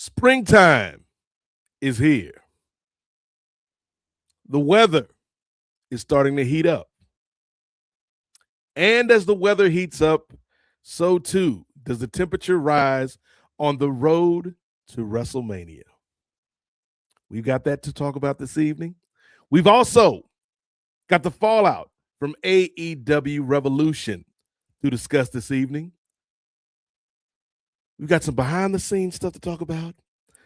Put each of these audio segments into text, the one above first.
Springtime is here. The weather is starting to heat up. And as the weather heats up, so too does the temperature rise on the road to WrestleMania. We've got that to talk about this evening. We've also got the fallout from AEW Revolution to discuss this evening. We've got some behind-the-scenes stuff to talk about,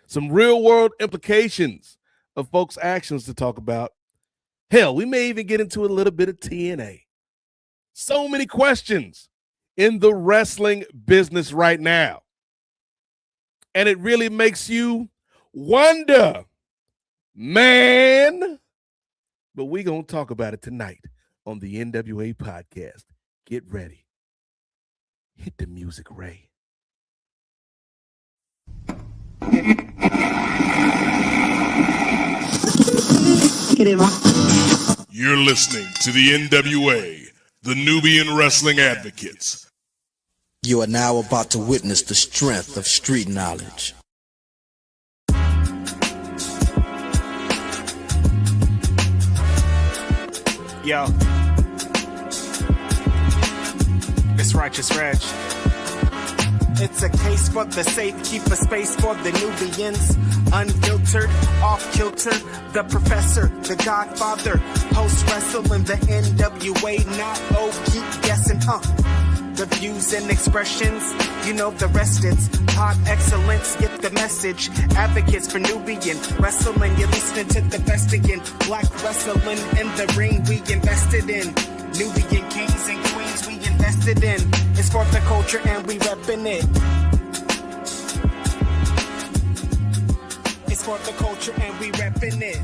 some real-world implications of folks' actions to talk about. Hell, we may even get into a little bit of TNA. So many questions in the wrestling business right now. And it really makes you wonder, man. But we're going to talk about it tonight on the NWA Podcast. Get ready. Hit the music, Ray. You're listening to the NWA, the Nubian Wrestling Advocates. You are now about to witness the strength of street knowledge. Yo, it's Righteous Reg. It's a case for the safe, keep a space for the Nubians. Unfiltered, off-kilter, the professor, the godfather. Post-wrestling, the NWA, not keep guessing, The views and expressions, you know the rest, it's pod excellence, get the message. Advocates for Nubian wrestling, you're listening to the best again. Black wrestling in the ring, we invested in. Nubian kings and queens, we invested in. It's for the culture and we reppin' it. It's for the culture and we reppin' it.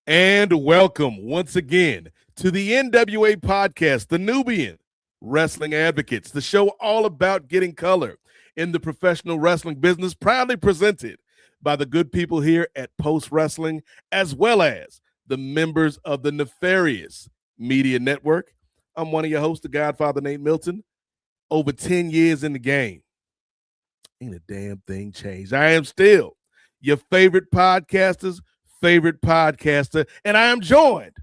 And welcome once again to the NWA Podcast, the Nubian Wrestling Advocates, the show all about getting color in the professional wrestling business, proudly presented by the good people here at Post Wrestling, as well as the members of the Nefarious Media Network. I'm one of your hosts, the Godfather Nate Milton. Over 10 years in the game. Ain't a damn thing changed. I am still your favorite podcaster's favorite podcaster, and I am joined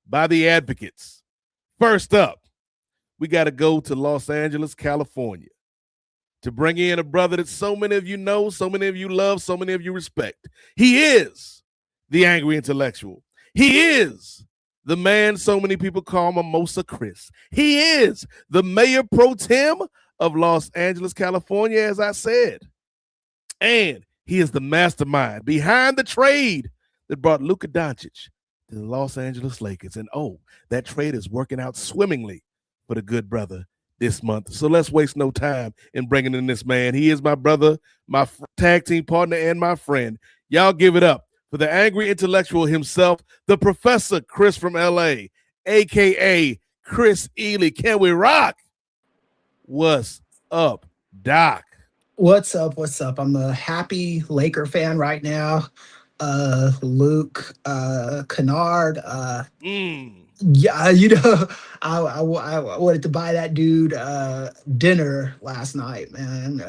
by the advocates. First up, we got to go to Los Angeles, California, to bring in a brother that so many of you know, so many of you love, so many of you respect. He is the angry intellectual. He is the man so many people call Mimosa Chris. He is the mayor pro tem of Los Angeles, California, as I said. And he is the mastermind behind the trade that brought Luka Doncic to the Los Angeles Lakers. And that trade is working out swimmingly for the good brother this month. So let's waste no time in bringing in this man. He is my brother, my tag team partner, and my friend. Y'all give it up for the angry intellectual himself, the Professor Chris from LA, a.k.a. Chris Ely. Can we rock? What's up, Doc? What's up? What's up? I'm a happy Laker fan right now. Luke Kennard. Yeah, I wanted to buy that dude dinner last night, man.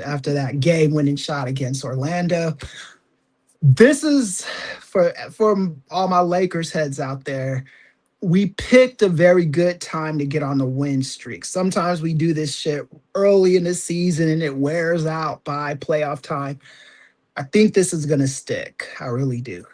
After that game-winning shot against Orlando. This is for all my Lakers heads out there. We picked a very good time to get on the win streak. Sometimes we do this shit early in the season and it wears out by playoff time. I think this is going to stick. I really do.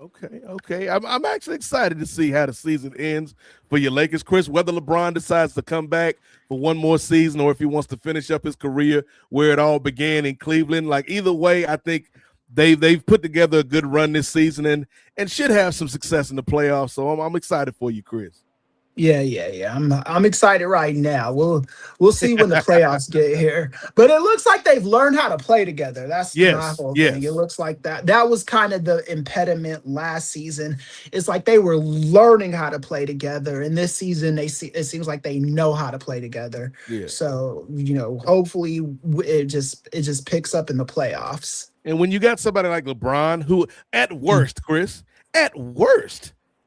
Okay. I'm actually excited to see how the season ends for your Lakers, Chris, whether LeBron decides to come back for one more season or if he wants to finish up his career where it all began in Cleveland. Like either way, I think they've put together a good run this season and should have some success in the playoffs. So I'm excited for you, Chris. Yeah. I'm excited right now. We'll see when the playoffs get here. But it looks like they've learned how to play together. That's my whole thing. It looks like that was kind of the impediment last season. It's like they were learning how to play together, and this season it seems like they know how to play together. Yeah. So hopefully it just picks up in the playoffs. And when you got somebody like LeBron, who at worst, Chris,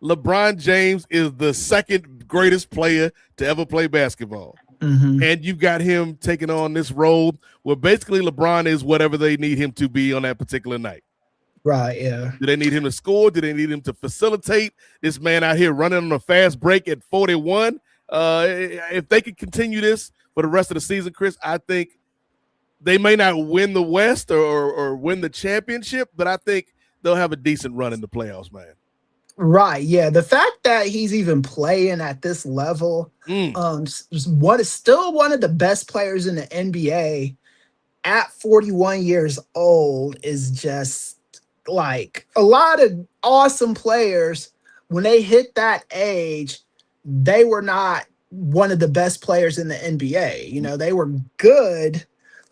LeBron James is the second greatest player to ever play basketball. Mm-hmm. And you've got him taking on this role where basically LeBron is whatever they need him to be on that particular night. Right, yeah. Do they need him to score? Do they need him to facilitate? This man out here running on a fast break at 41. If they could continue this for the rest of the season, Chris, I think they may not win the West or win the championship, but I think they'll have a decent run in the playoffs, man. Right, yeah. The fact that he's even playing at this level, what is still one of the best players in the NBA at 41 years old is just like a lot of awesome players. When they hit that age, they were not one of the best players in the NBA. You know, they were good.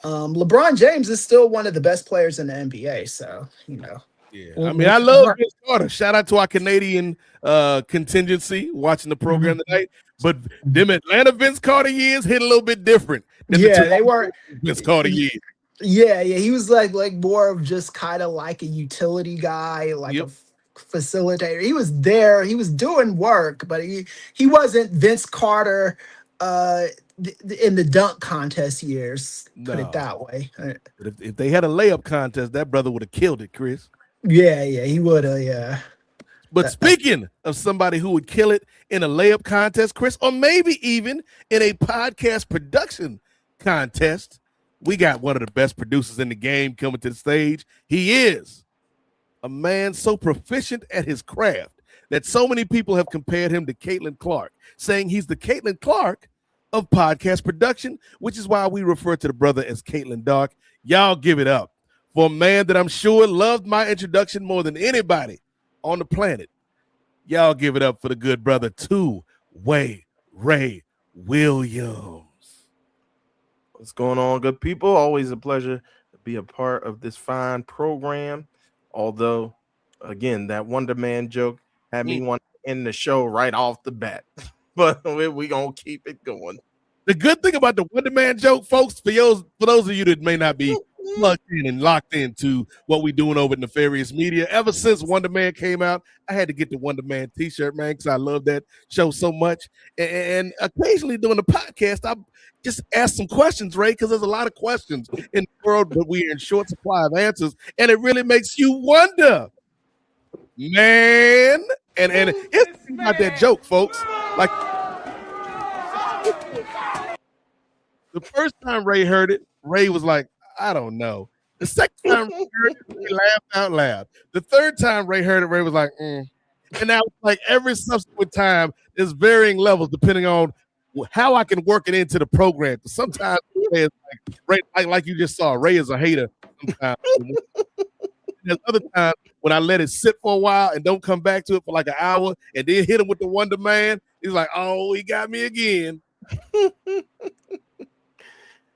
LeBron James is still one of the best players in the NBA. So, you know. Yeah, I mean, I love Vince Carter. Shout out to our Canadian contingency watching the program tonight. But them Atlanta Vince Carter years hit a little bit different. Yeah, they were Vince Carter years. Yeah, he was like more of just kind of like a utility guy, like a facilitator. He was there, he was doing work, but he wasn't Vince Carter in the dunk contest years. Put it that way. But if they had a layup contest, that brother would have killed it, Chris. Yeah, he would have, yeah. But speaking of somebody who would kill it in a layup contest, Chris, or maybe even in a podcast production contest, we got one of the best producers in the game coming to the stage. He is a man so proficient at his craft that so many people have compared him to Caitlin Clark, saying he's the Caitlin Clark of podcast production, which is why we refer to the brother as Caitlin Dark. Y'all give it up for a man that I'm sure loved my introduction more than anybody on the planet. Y'all give it up for the good brother, Two-Way Ray Williams. What's going on, good people? Always a pleasure to be a part of this fine program. Although, again, that Wonder Man joke had me want to end the show right off the bat. But we're going to keep it going. The good thing about the Wonder Man joke, folks, for those of you that may not be plugged in and locked into what we're doing over at Nefarious Media, ever since Wonder Man came out, I had to get the Wonder Man t-shirt, man, because I love that show so much. And occasionally during the podcast, I just ask some questions, Ray, because there's a lot of questions in the world, but we're in short supply of answers, and it really makes you wonder, man. And it's about that joke, folks. Like, the first time Ray heard it, Ray was like, I don't know. The second time Ray heard it, Ray laughed out loud. The third time Ray heard it, Ray was like, And now, like every subsequent time, there's varying levels depending on how I can work it into the program. Sometimes Ray is like, like you just saw, Ray is a hater sometimes. There's other times when I let it sit for a while and don't come back to it for like an hour and then hit him with the Wonder Man. He's like, oh, he got me again.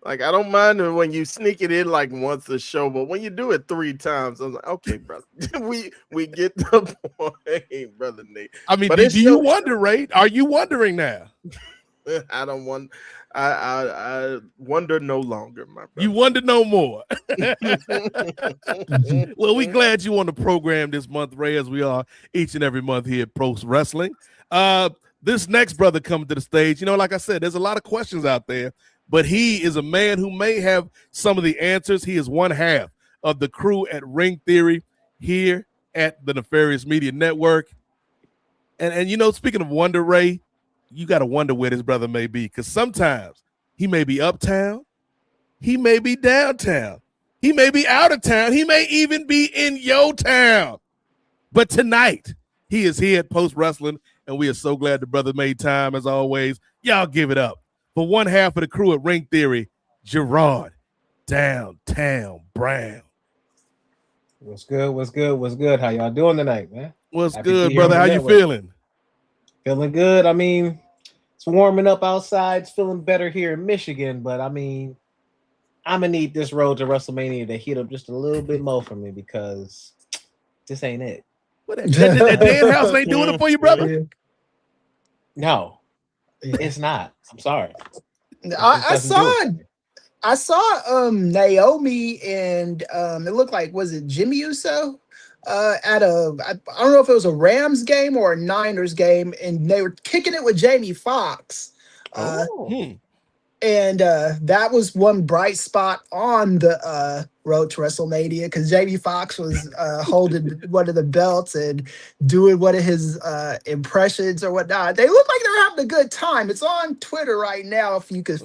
Like, I don't mind when you sneak it in like once a show, but when you do it 3 times, I was like, okay, brother, we get the point, brother Nate. I mean, do you wonder, Ray? Are you wondering now? I don't want. I wonder no longer, my brother. You wonder no more. Well, we glad you on the program this month, Ray, as we are each and every month here at Pro Wrestling. This next brother coming to the stage, you know, like I said, there's a lot of questions out there, but he is a man who may have some of the answers. He is one half of the crew at Ring Theory here at the Nefarious Media Network. And you know, speaking of wonder, Ray, you got to wonder where this brother may be, because sometimes he may be uptown, he may be downtown, he may be out of town, he may even be in your town. But tonight, he is here at Post Wrestling, and we are so glad the brother made time, as always. Y'all give it up for one half of the crew at Ring Theory, Gerard Downtown Brown. What's good? What's good? What's good? How y'all doing tonight, man? What's good, brother? How you feeling? Feeling good. I mean, it's warming up outside. It's feeling better here in Michigan, but I mean, I'm gonna need this road to WrestleMania to heat up just a little bit more for me, because this ain't it. What, that dead house ain't doing it for you, brother? No, it's not. I'm sorry. I I saw Naomi and it looked like, was it Jimmy Uso? At I don't know if it was a Rams game or a Niners game, and they were kicking it with Jamie Foxx. And that was one bright spot on the road to WrestleMania, because Jamie Foxx was holding one of the belts and doing one of his impressions or whatnot. They look like they're having a good time. It's on Twitter right now if you could,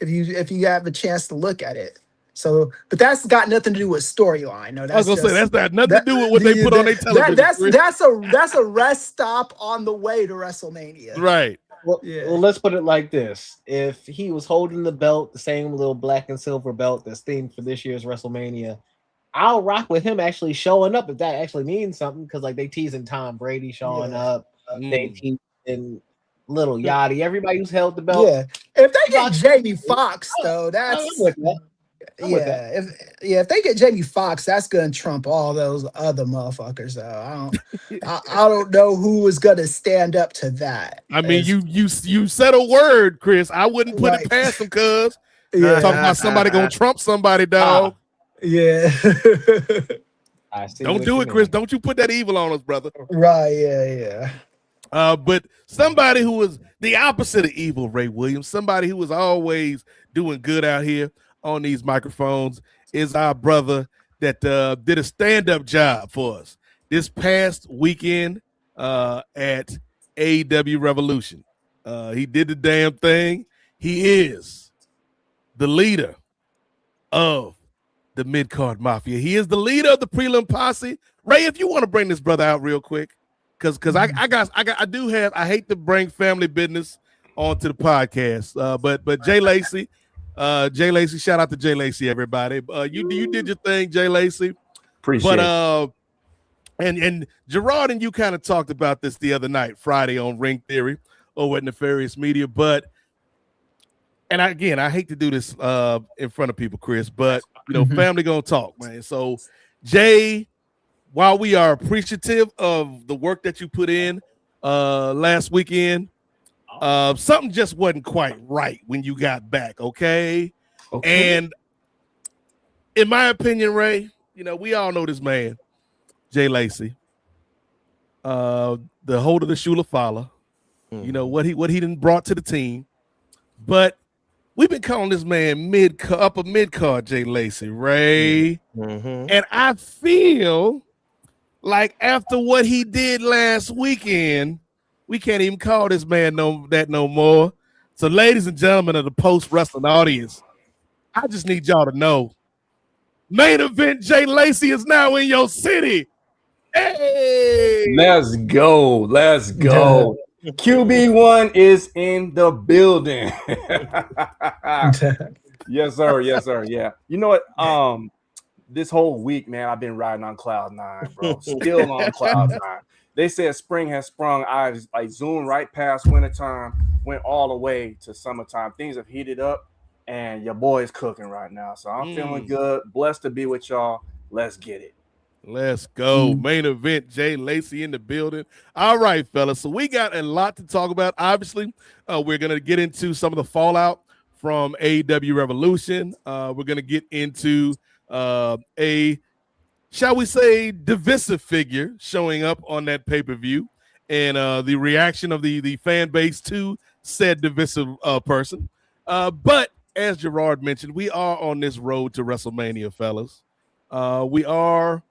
if you have a chance to look at it. So, but that's got nothing to do with storyline. No, that's I was gonna say that's got nothing to do with what they put on their television. That's a rest stop on the way to WrestleMania. Right. Well, let's put it like this. If he was holding the belt, the same little black and silver belt that's themed for this year's WrestleMania, I'll rock with him actually showing up if that actually means something, because like they teasing Tom Brady showing up, they teasing Little Yachty, everybody who's held the belt. Yeah. If they get Jamie Foxx, though, that's if they get Jamie Foxx, that's gonna trump all those other motherfuckers. Though I don't know who is gonna stand up to that. I mean, you said a word, Chris. I wouldn't put it past them, cuz talking about somebody gonna trump somebody, dog. Yeah. Don't do it, Chris. Don't you put that evil on us, brother. Right? Yeah. But somebody who was the opposite of evil, Ray Williams, somebody who was always doing good out here on these microphones, is our brother that did a stand-up job for us this past weekend at AEW Revolution. He did the damn thing. He is the leader of the mid-card mafia. He is the leader of the prelim posse. Ray, if you want to bring this brother out real quick, because I hate to bring family business onto the podcast, but Jay Lacey. Jay Lacey, shout out to Jay Lacey, everybody. You did your thing, Jay Lacey. Appreciate it. And Gerard and you kind of talked about this the other night, Friday on Ring Theory over at Nefarious Media. I hate to do this in front of people, Chris, but family gonna talk, man. So Jay, while we are appreciative of the work that you put in last weekend, something just wasn't quite right when you got back, okay? And in my opinion, Ray, we all know this man, Jay Lacey, the holder of the Shula Fala, what he done brought to the team. But we've been calling this man upper mid-card Jay Lacey, Ray. And I feel like after what he did last weekend, we can't even call this man no more. So, ladies and gentlemen of the post-wrestling audience, I just need y'all to know, main event Jay Lacey is now in your city. Hey! Let's go. QB1 is in the building. Yes, sir. Yeah. You know what? This whole week, man, I've been riding on cloud 9, bro. Still on cloud 9. They said spring has sprung. I zoomed right past wintertime, went all the way to summertime. Things have heated up, and your boy is cooking right now. So I'm feeling good. Blessed to be with y'all. Let's get it. Let's go. Main event, Jay Lacey in the building. All right, fellas. So we got a lot to talk about. Obviously, we're going to get into some of the fallout from AEW Revolution. We're going to get into shall we say, divisive figure showing up on that pay-per-view, and the reaction of the fan base to said divisive person. But as Gerard mentioned, we are on this road to WrestleMania, fellas. We are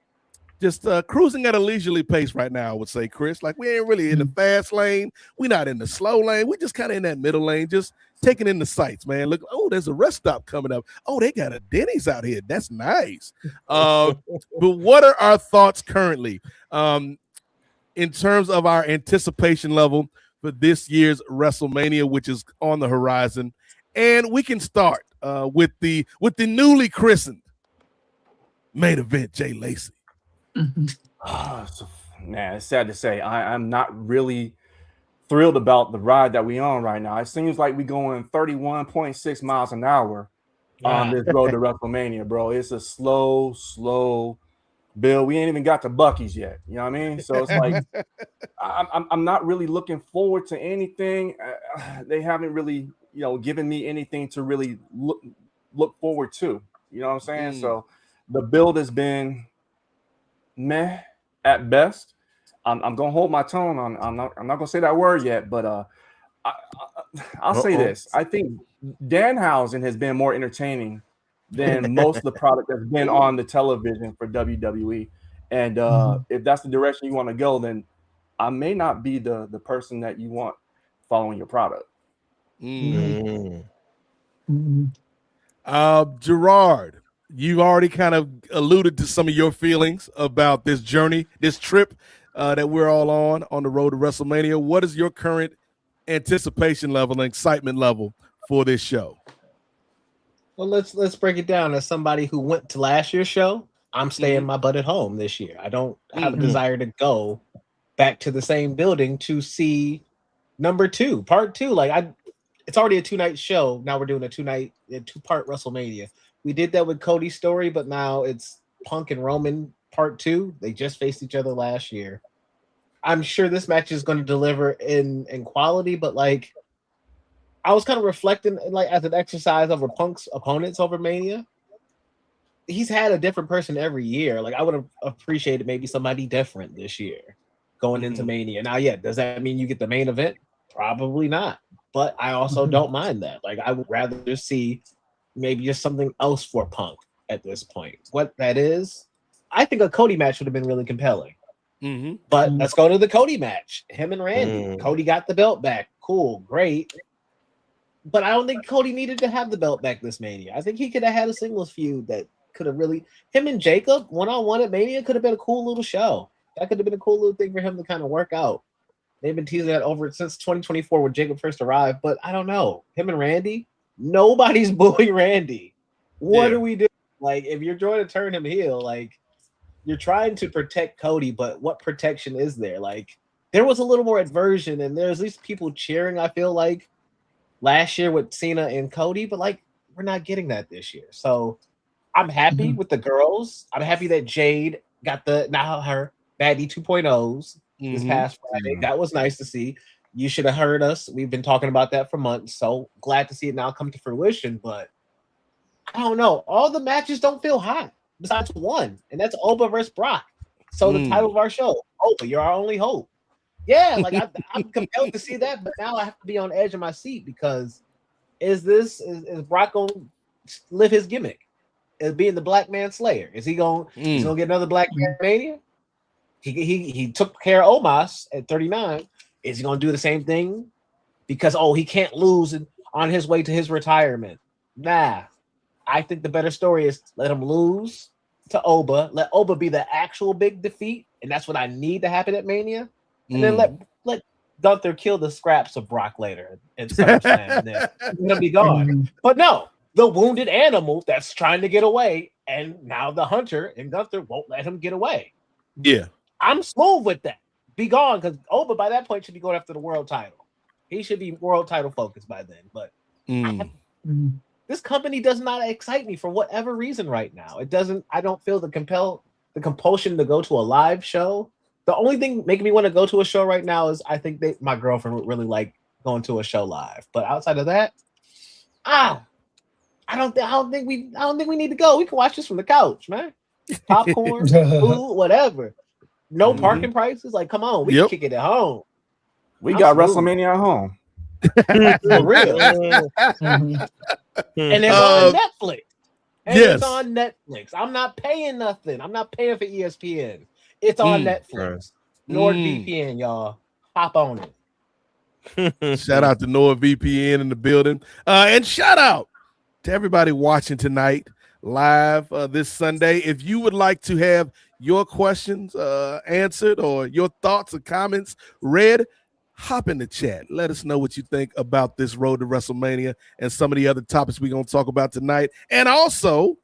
just cruising at a leisurely pace right now, I would say, Chris. Like, we ain't really in the fast lane. We're not in the slow lane. We're just kind of in that middle lane, just taking in the sights, man. Look, there's a rest stop coming up. They got a Denny's out here. That's nice. But what are our thoughts currently in terms of our anticipation level for this year's WrestleMania, which is on the horizon? And we can start with the newly christened main event, Jay Lacey. Man, it's sad to say. I'm not really thrilled about the ride that we on right now. It seems like we going 31.6 miles an hour on this road to WrestleMania, bro. It's a slow build. We ain't even got to Buc-ee's yet. You know what I mean? So it's like I'm not really looking forward to anything. They haven't really, given me anything to really look forward to. You know what I'm saying? So the build has been meh at best. I'm gonna hold my tone on. I'm not gonna say that word yet, but I'll say this. I think Danhausen has been more entertaining than most of the product that's been on the television for WWE. And if that's the direction you want to go, then I may not be the person that you want following your product. Gerard, you already kind of alluded to some of your feelings about this journey, this trip that we're all on the road to WrestleMania. What is your current anticipation level and excitement level for this show? Well, let's break it down. As somebody who went to last year's show, I'm staying my butt at home this year. I don't have a desire to go back to the same building to see number 2, part 2. Like it's already a 2-night show. Now we're doing a 2-part WrestleMania. We did that with Cody's story, but now it's Punk and Roman part 2. They just faced each other last year. I'm sure this match is going to deliver in quality, but like I was kind of reflecting like as an exercise over Punk's opponents over Mania. He's had a different person every year. Like I would have appreciated maybe somebody different this year going into Mania. Now, does that mean you get the main event? Probably not. But I also don't mind that. Like I would rather see maybe just something else for Punk at this point. What that is, I think a Cody match would have been really compelling. But let's go to the Cody match. Him and Randy. Cody got the belt back. Cool, great. But I don't think Cody needed to have the belt back this Mania. I think he could have had a singles feud that could have really him and Jacob one-on-one at Mania could have been a cool little show. That could have been a cool little thing for him to kind of work out. They've been teasing that over since 2024 when Jacob first arrived, but I don't know. Him and Randy, nobody's booing Randy. What are we doing? Like, if you're trying to turn him heel, like you're trying to protect Cody, but what protection is there? Like, there was a little more aversion, and there's at least people cheering, I feel like, last year with Cena and Cody, but like we're not getting that this year. So I'm happy with the girls. I'm happy that Jade got now her Baddie 2.0s this past Friday. That was nice to see. You should have heard us. We've been talking about that for months. So glad to see it now come to fruition. But I don't know. All the matches don't feel hot besides one, and that's Oba versus Brock. So the title of our show, Oba, you're our only hope. Yeah, like I'm compelled to see that, but now I have to be on the edge of my seat because is Brock gonna live his gimmick as being the Black Man Slayer? Is he gonna he's gonna get another Black Man Mania? He took care of Omos at 39. Is he gonna do the same thing? Because he can't lose on his way to his retirement. Nah, I think the better story is let him lose to Oba. Let Oba be the actual big defeat, and that's what I need to happen at Mania. And then let Gunther kill the scraps of Brock later in SummerSlam. And then he'll be gone. But no, the wounded animal that's trying to get away, and now the hunter and Gunther won't let him get away. Yeah. I'm smooth with that. Be gone, because Oba by that point should be going after the world title. He should be world title focused by then. But this company does not excite me for whatever reason right now. It doesn't. I don't feel the compulsion to go to a live show. The only thing making me want to go to a show right now is I think my girlfriend would really like going to a show live. But outside of that, I don't think we need to go. We can watch this from the couch, man. Popcorn, food, whatever. No parking prices. Like, come on, we can kick it at home. We got WrestleMania at home. For real. And it's on Netflix. It's on Netflix. I'm not paying nothing. I'm not paying for ESPN. It's on Netflix. NordVPN, y'all. Hop on it. Shout out to NordVPN in the building. And shout out to everybody watching tonight live this Sunday. If you would like to have your questions answered or your thoughts or comments read, hop in the chat. Let us know what you think about this road to WrestleMania and some of the other topics we're going to talk about tonight. And also,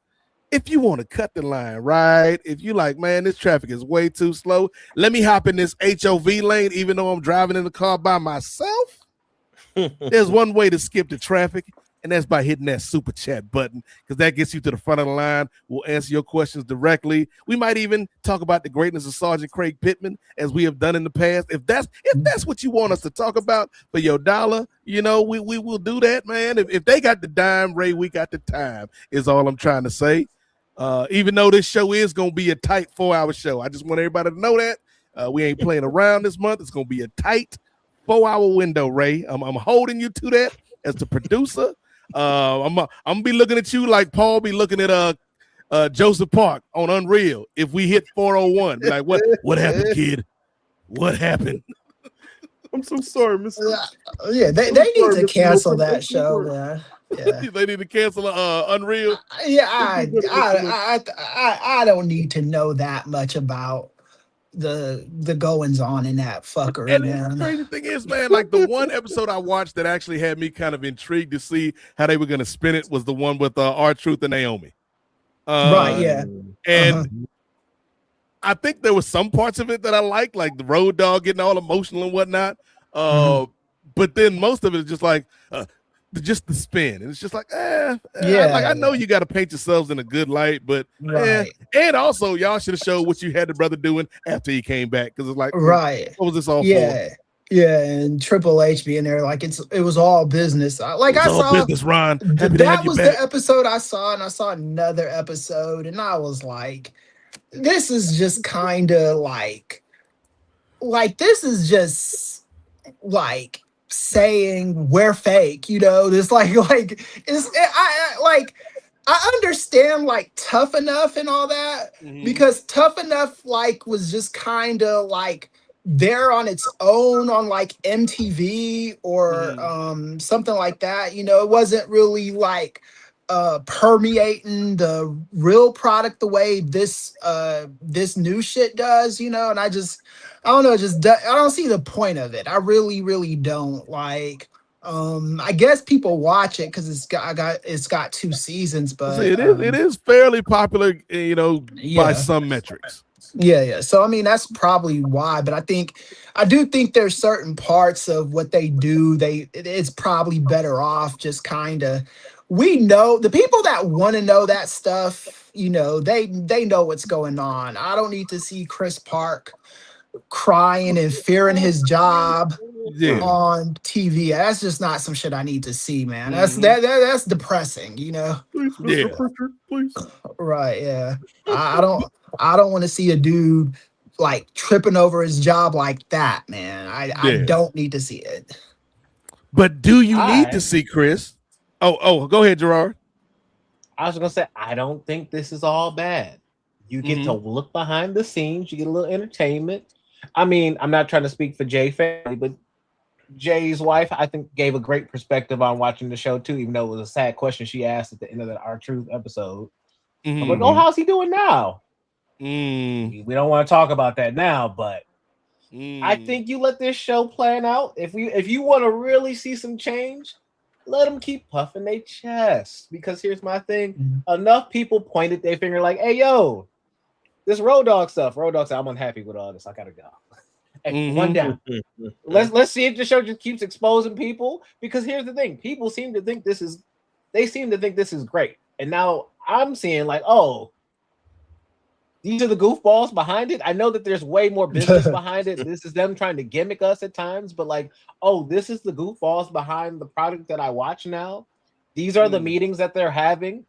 if you want to cut the line, right? If you like, man, this traffic is way too slow, let me hop in this HOV lane, even though I'm driving in the car by myself. There's one way to skip the traffic. and that's by hitting that super chat button, because that gets you to the front of the line. We'll answer your questions directly. We might even talk about the greatness of Sergeant Craig Pittman, as we have done in the past. If that's what you want us to talk about for your dollar, we will do that, man. If they got the dime, Ray, we got the time, is all I'm trying to say. Even though this show is going to be a tight 4-hour show, I just want everybody to know that. We ain't playing around this month. It's going to be a tight 4-hour window, Ray. I'm holding you to that as the producer. I'm gonna be looking at you like Paul be looking at Joseph Park on Unreal. If we hit 401, be like, what happened, kid? What happened? I'm so sorry, Mr. Yeah, they need to cancel that show, man. Yeah. They need to cancel Unreal. Yeah, I don't need to know that much about the goings on in that fucker. And man. the crazy thing is, man, like the one episode I watched that actually had me kind of intrigued to see how they were going to spin it was the one with R-Truth and Naomi. Right, yeah. And I think there was some parts of it that I liked, like the Road Dogg getting all emotional and whatnot. But then most of it is just like just the spin, and it's just like, I know you got to paint yourselves in a good light, but and also y'all should have showed what you had the brother doing after he came back, because it's like, what was this all for? Yeah, and Triple H being there, like it was all business. I saw business, Ron. That was the episode I saw, and I saw another episode, and I was like, this is just kind of like this is just like saying we're fake, this I understand like Tough Enough and all that, because Tough Enough was just kind of like there on its own on like MTV or something like that. It wasn't really like permeating the real product the way this new shit does, and I don't know, I don't see the point of it. I really don't. Like I guess people watch it because it's got 2 seasons, but it is fairly popular, by some metrics. Yeah. So I mean, that's probably why. But I do think there's certain parts of what they do. It's probably better off just kind of. We know the people that want to know that stuff. They know what's going on. I don't need to see Chris Park crying and fearing his job on TV. That's just not some shit I need to see, man. That's depressing, Please. Right, yeah. I don't want to see a dude like tripping over his job like that, man. I don't need to see it. But do you need to see Chris? Oh, go ahead, Gerard. I was gonna say, I don't think this is all bad. You get to look behind the scenes, you get a little entertainment. I mean, I'm not trying to speak for Jay family, but Jay's wife, I think, gave a great perspective on watching the show too, even though it was a sad question she asked at the end of that R-Truth episode. I'm like, how's he doing now? We don't want to talk about that now, but I think you let this show plan out. If you want to really see some change, let them keep puffing their chest. Because here's my thing: enough people pointed their finger, like, "Hey, yo, this Road Dogg stuff. Road Dogg said, I'm unhappy with all this. I gotta go." Hey, one down. Let's see if the show just keeps exposing people. Because here's the thing: people seem to think this is great, and now I'm seeing like, oh, these are the goofballs behind it. I know that there's way more business behind it. This is them trying to gimmick us at times, but like, oh, this is the goofballs behind the product that I watch now. These are the meetings that they're having.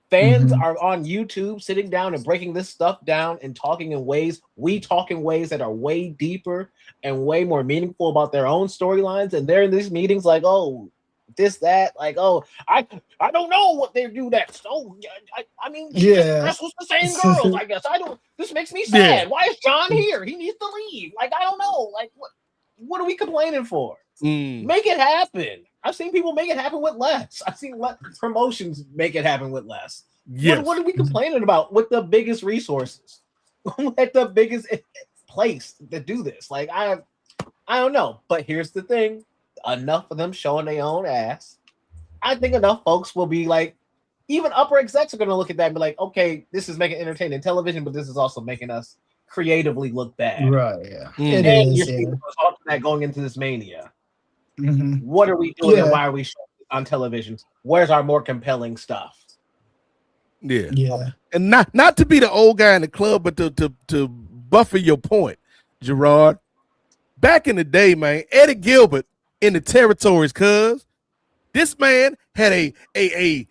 Fans are on YouTube sitting down and breaking this stuff down and talking in ways that are way deeper and way more meaningful about their own storylines. And they're in these meetings like, oh, this, that, like, oh, I don't know what they do next. Oh, I mean, this was the same girls, I guess. This makes me sad. Yeah. Why is John here? He needs to leave. Like, I don't know. Like, what are we complaining for? Make it happen. I've seen people make it happen with less. I've seen promotions make it happen with less. Yes. What are we complaining about with the biggest resources? At the biggest place to do this? Like, I don't know. But here's the thing. Enough of them showing their own ass. I think enough folks will be like, even upper execs are going to look at that and be like, okay, this is making entertaining television, but this is also making us creatively look bad. Right, yeah. And you're seeing that going into this Mania. What are we doing and why are we showing on television. Where's our more compelling stuff? Yeah. And not to be the old guy in the club, but to buffer your point, Gerard. Back in the day, man, Eddie Gilbert in the territories, cuz this man had a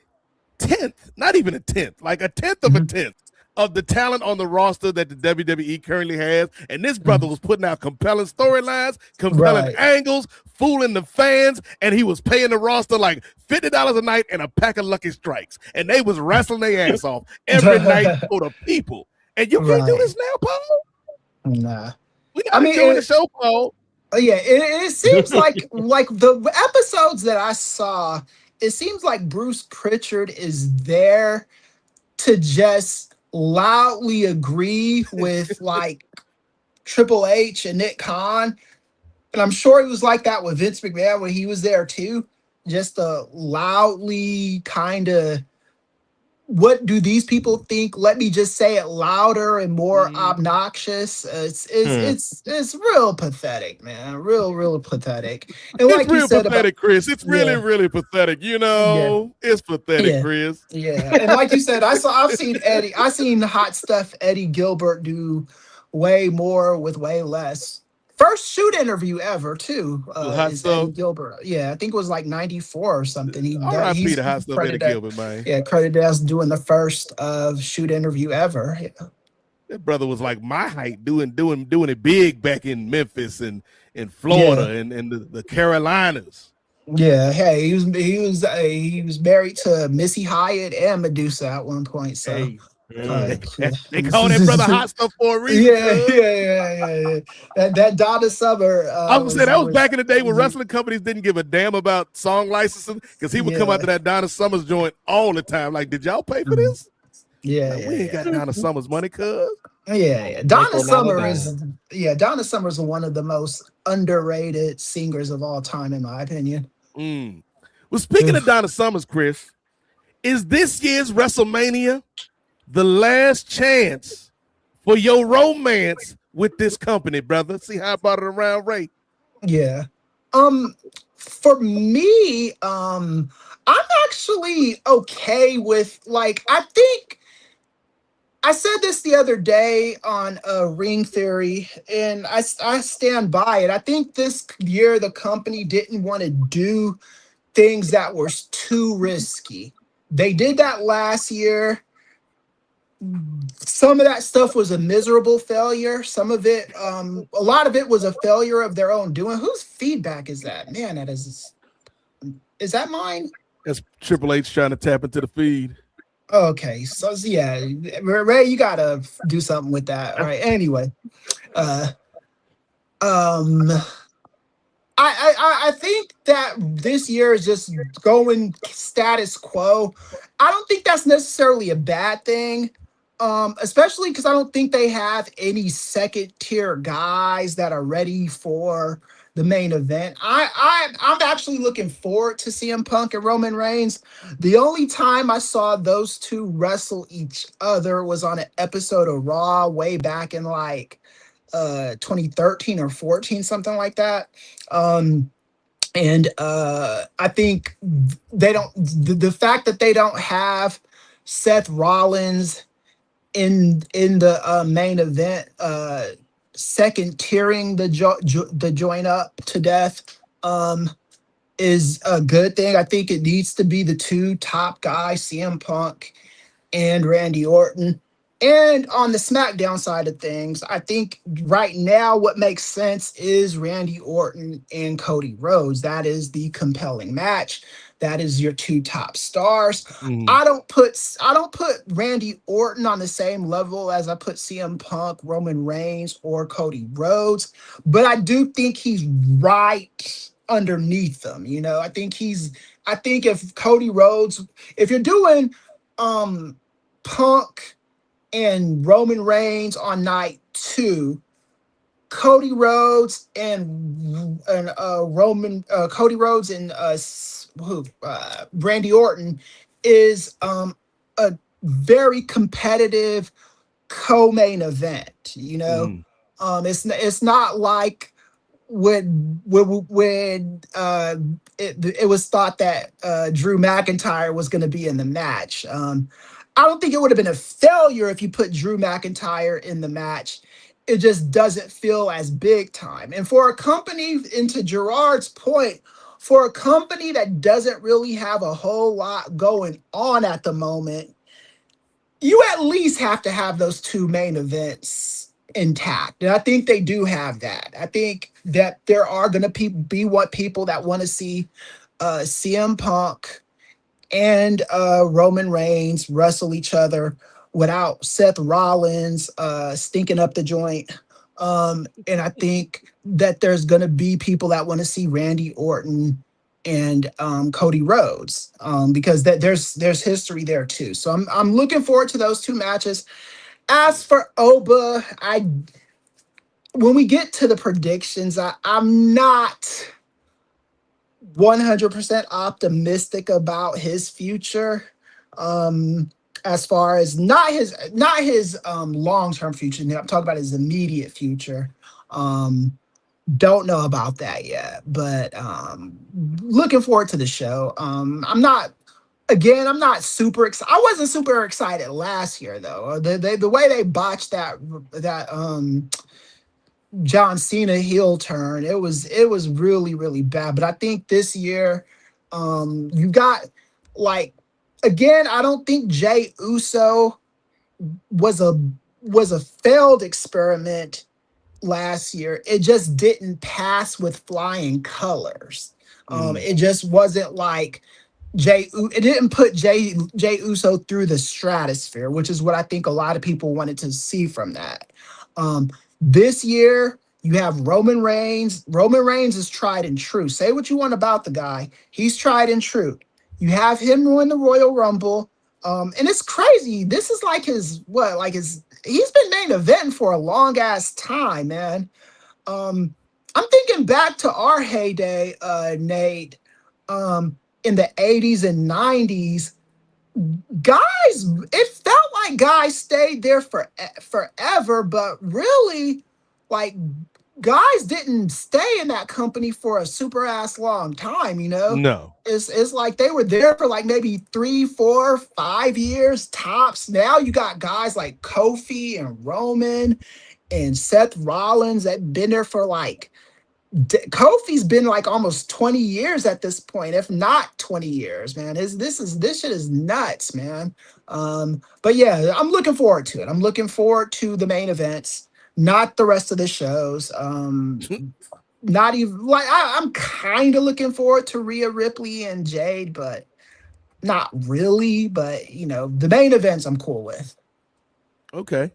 tenth, not even a tenth, like a tenth of a tenth of the talent on the roster that the WWE currently has. And this brother was putting out compelling storylines, compelling angles, fooling the fans, and he was paying the roster like $50 a night and a pack of Lucky Strikes. And they was wrestling their ass off every night for the people. And you can't do this now, Paul? Nah. We not enjoying the show, Paul. Yeah, it seems like the episodes that I saw, it seems like Bruce Pritchard is there to just loudly agree with like Triple H and Nick Khan. And I'm sure it was like that with Vince McMahon when he was there too. Just a loudly kind of, what do these people think? Let me just say it louder and more obnoxious. It's real pathetic, man. Real pathetic. And it's like real pathetic, Chris. It's really pathetic. You know, it's pathetic, Chris. Yeah, and like you said, I've seen the hot stuff Eddie Gilbert do way more with way less. First shoot interview ever, too. Is Eddie Gilbert. Yeah, I think it was like 94 or something. He's the hot stuff Eddie Gilbert, man. Yeah, credited as doing the first shoot interview ever. Yeah. That brother was like my height, doing it big back in Memphis and in Florida and the Carolinas. Yeah, hey, he was married to Missy Hyatt and Medusa at one point. So. Hey. They call that brother hot stuff for a reason. Yeah. That Donna Summer. I was saying that was back in the day when wrestling companies didn't give a damn about song licensing, because he would come out to that Donna Summers joint all the time. Like, did y'all pay for this? Yeah, we ain't got Donna Summers money, cuz. Yeah. Donna Summer is one of the most underrated singers of all time, in my opinion. Well, speaking of Donna Summers, Chris, is this year's WrestleMania the last chance for your romance with this company, brother? See how I brought it around, Ray? Yeah. For me, I'm actually okay with, like, I think I said this the other day on Ring Theory, and I stand by it. I think this year the company didn't want to do things that were too risky. They did that last year. Some of that stuff was a miserable failure. Some of it, a lot of it was a failure of their own doing. Whose feedback is that? Man, is that mine? That's Triple H trying to tap into the feed. Okay, so yeah, Ray, you gotta do something with that. All right. Anyway, I think that this year is just going status quo. I don't think that's necessarily a bad thing. Especially because I don't think they have any second tier guys that are ready for the main event. I'm actually looking forward to CM Punk and Roman Reigns. The only time I saw those two wrestle each other was on an episode of Raw way back in like 2013 or 14, something like that. I think they don't. The fact that they don't have Seth Rollins in the main event, second tiering the joint up to death, is a good thing. I think it needs to be the two top guys, CM Punk and Randy Orton. And on the SmackDown side of things, I think right now what makes sense is Randy Orton and Cody Rhodes. That is the compelling match. That is your two top stars. I don't put Randy Orton on the same level as I put CM Punk, Roman Reigns, or Cody Rhodes, but I do think he's right underneath them. You know, I think if Cody Rhodes, if you're doing Punk and Roman Reigns on night 2, Cody Rhodes and Randy Orton is a very competitive co-main event. You know, it's not like it was thought that Drew McIntyre was going to be in the match. I don't think it would have been a failure if you put Drew McIntyre in the match. It just doesn't feel as big time. And for a company, and to Gerard's point, for a company that doesn't really have a whole lot going on at the moment, you at least have to have those two main events intact. And I think they do have that. I think that there are going to be what people that want to see CM Punk and Roman Reigns wrestle each other without Seth Rollins stinking up the joint. And I think that there's going to be people that want to see Randy Orton and Cody Rhodes because there's history there too. So I'm looking forward to those two matches. As for Oba, when we get to the predictions, I'm not 100% optimistic about his future. As far as not his long-term future. I'm talking about his immediate future. Don't know about that yet, but looking forward to the show. I'm not super excited. I wasn't super excited last year though. The way they botched that John Cena heel turn, it was really, really bad. But I think this year, you got again, I don't think Jey Uso was a failed experiment last year. It just didn't pass with flying colors. It just wasn't like it didn't put Jey Uso through the stratosphere, which is what I think a lot of people wanted to see from that. This year, you have Roman Reigns. Roman Reigns is tried and true. Say what you want about the guy. He's tried and true. You have him win the Royal Rumble. And it's crazy. This is he's been main event for a long ass time, man. I'm thinking back to our heyday, Nate, in the 80s and 90s. Guys, it felt like guys stayed there forever, but really, guys didn't stay in that company for a super ass long time, No. It's like they were there for maybe 3, 4, 5 years tops. Now you got guys like Kofi and Roman and Seth Rollins that been there for Kofi's been almost 20 years at this point, if not 20 years, man. This shit is nuts, man. But yeah, I'm looking forward to it. I'm looking forward to the main events, not the rest of the shows. Not even I'm kind of looking forward to Rhea Ripley and Jade, but not really. But the main events I'm cool with. Okay.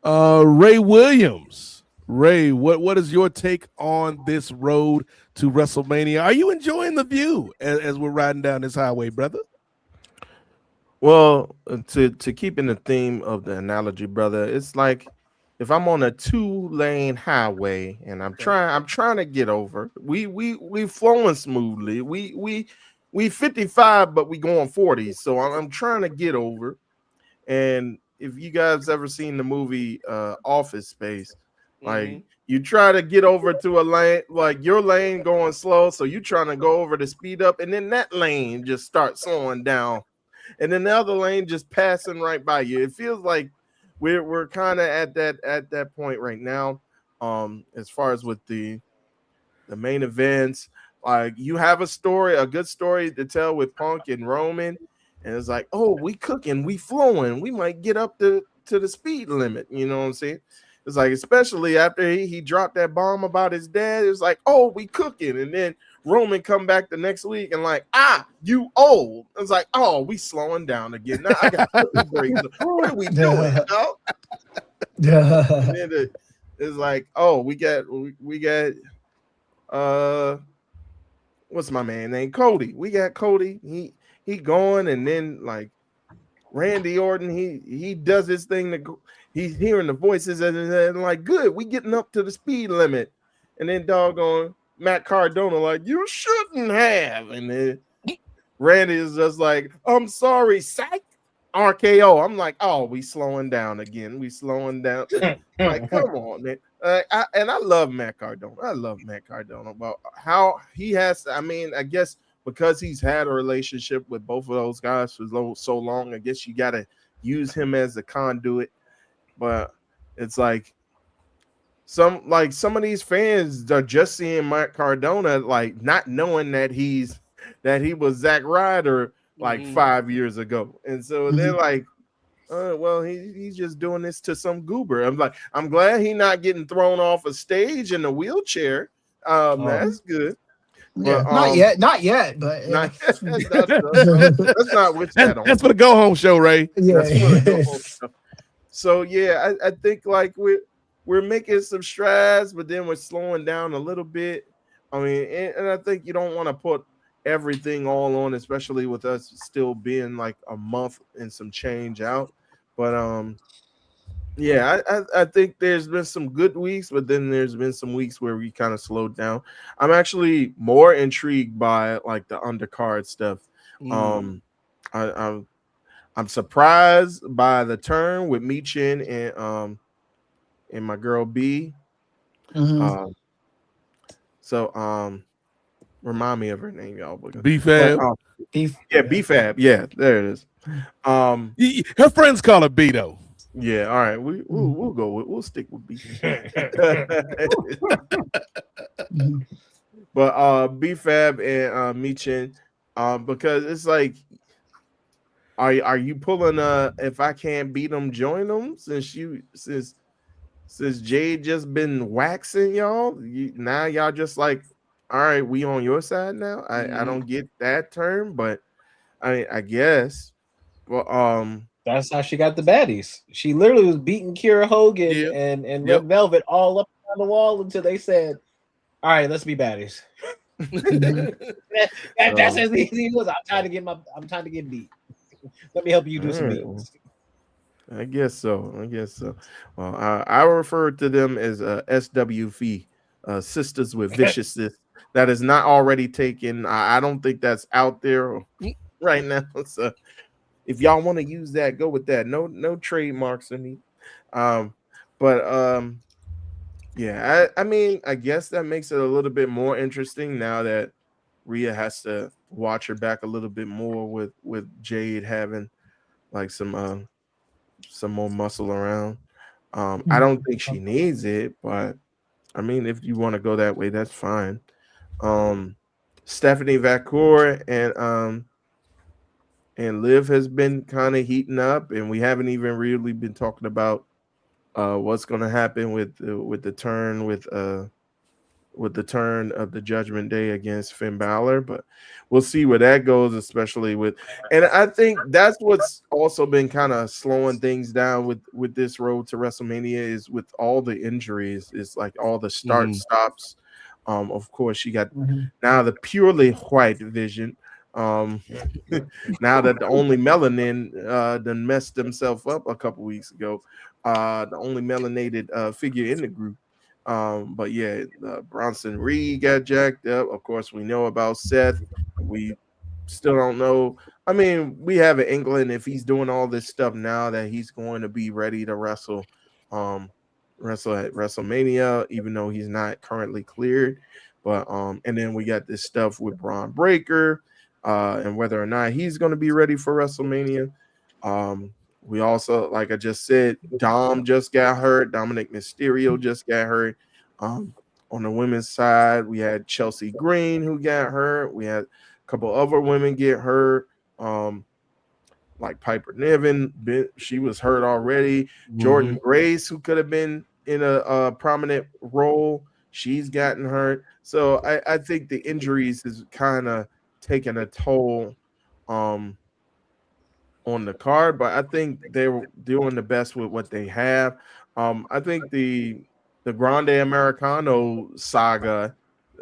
Ray Williams. Ray, what is your take on this road to WrestleMania? Are you enjoying the view as we're riding down this highway, brother? Well, to keep in the theme of the analogy, brother, it's like if I'm on a 2-lane highway and I'm trying to get over, we flowing smoothly. We 55, but we going 40. So I'm trying to get over. And if you guys ever seen the movie Office Space, you try to get over to a lane, your lane going slow, so you trying to go over to speed up, and then that lane just starts slowing down, and then the other lane just passing right by you. It feels like we're kind of at that point right now. As far as with the main events, you have a good story to tell with Punk and Roman, and it's like, oh, we cooking, we flowing, we might get up to the speed limit. You know what I'm saying? It's like, especially after he dropped that bomb about his dad, it's like, oh, we cooking. And then Roman come back the next week and you old. It's like, oh, we slowing down again. Now I got breaks. What are we doing? And then it's like, oh, we got what's my man name? Cody. We got Cody. He going, and then Randy Orton, he does his thing to go. He's hearing the voices and good, we getting up to the speed limit. And then doggone Matt Cardona, you shouldn't have. And then Randy is just like, I'm sorry, psych. RKO. I'm like, oh, we slowing down again. We slowing down. Like, come on, man. I love Matt Cardona. I love Matt Cardona. About how he has. I mean, I guess because he's had a relationship with both of those guys for so long, I guess you got to use him as a conduit. But it's like some of these fans are just seeing Matt Cardona, like not knowing that he was Zack Ryder like 5 years ago, and so they're like, well, he's just doing this to some goober. I'm like, I'm glad he's not getting thrown off a stage in a wheelchair. That's good. Yeah, But, not yet, but yeah. that's not which that on. That's for the go home show, Ray. Yeah. That's for the go-home show. So yeah, I think like we're making some strides, but then we're slowing down a little bit. I mean, and I think you don't want to put everything all on, especially with us still being like a month and some change out. But yeah, I think there's been some good weeks, but then there's been some weeks where we kind of slowed down. I'm actually more intrigued by like the undercard stuff. I'm surprised by the turn with Michin and my girl B. Remind me of her name, y'all. B-Fab. B-Fab. Yeah, there it is. Her friends call her B though. Yeah, all right. We'll go with, we'll stick with B. But B-Fab and Michin, because it's like, are you pulling if I can't beat them, join them, since Jade just been waxing y'all? Now y'all just like, all right, we on your side now. I don't get that term, but I guess. Well, that's how she got the baddies. She literally was beating Kiera Hogan and Red Velvet all up on the wall until they said, "All right, let's be baddies." That's as easy as it was. I'm trying to get beat. Let me help you do some beats. I guess so. Well, I refer to them as SWV, Sisters with Viciousness. That is not already taken. I don't think that's out there right now. So if y'all want to use that, go with that. No trademarks in me. Yeah, I mean, I guess that makes it a little bit more interesting now that Rhea has to watch her back a little bit more with Jade having like some more muscle around. I don't think she needs it, but I mean, if you want to go that way, that's fine. Stephanie Vacour and Liv has been kind of heating up, and we haven't even really been talking about what's going to happen with the turn of the Judgment Day against Finn Balor, but we'll see where that goes, especially with, and I think that's what's also been kind of slowing things down with this road to WrestleMania is with all the injuries. It's like all the stops. Of course, you got now the purely white division. Now that the only melanin done messed himself up a couple weeks ago, the only melanated figure in the group. But yeah, Bronson Reed got jacked up. Of course, we know about Seth. We still don't know. I mean, we have in England if he's doing all this stuff now that he's going to be ready to wrestle at WrestleMania, even though he's not currently cleared. But and then we got this stuff with Braun Breaker, and whether or not he's going to be ready for WrestleMania. We also, like I just said, Dom just got hurt. Dominic Mysterio just got hurt. On the women's side, we had Chelsea Green who got hurt. We had a couple other women get hurt. Like Piper Niven, she was hurt already. Jordan Grace, who could have been in a prominent role, she's gotten hurt. So I think the injuries is kind of taking a toll on the card, but I think they're doing the best with what they have. I think the Grande Americano saga,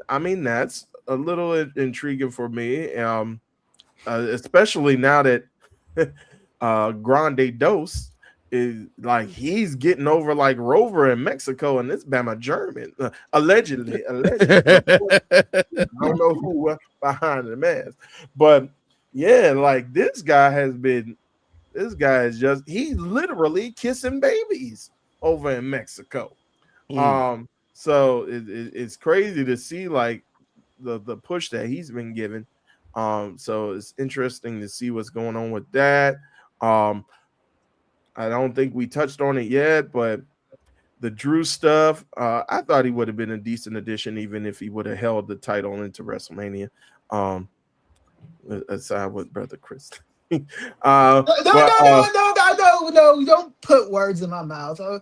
I mean, that's a little intriguing for me, especially now that Grande Dos is like he's getting over like Rover in Mexico, and this Bama German, allegedly. I don't know who behind the mask, but yeah, like this guy has been This guy is he's literally kissing babies over in Mexico. So it's crazy to see like the push that he's been given. So it's interesting to see what's going on with that. I don't think we touched on it yet, but the Drew stuff, I thought he would have been a decent addition, even if he would have held the title into WrestleMania. Aside with Brother Chris. No, don't put words in my mouth. I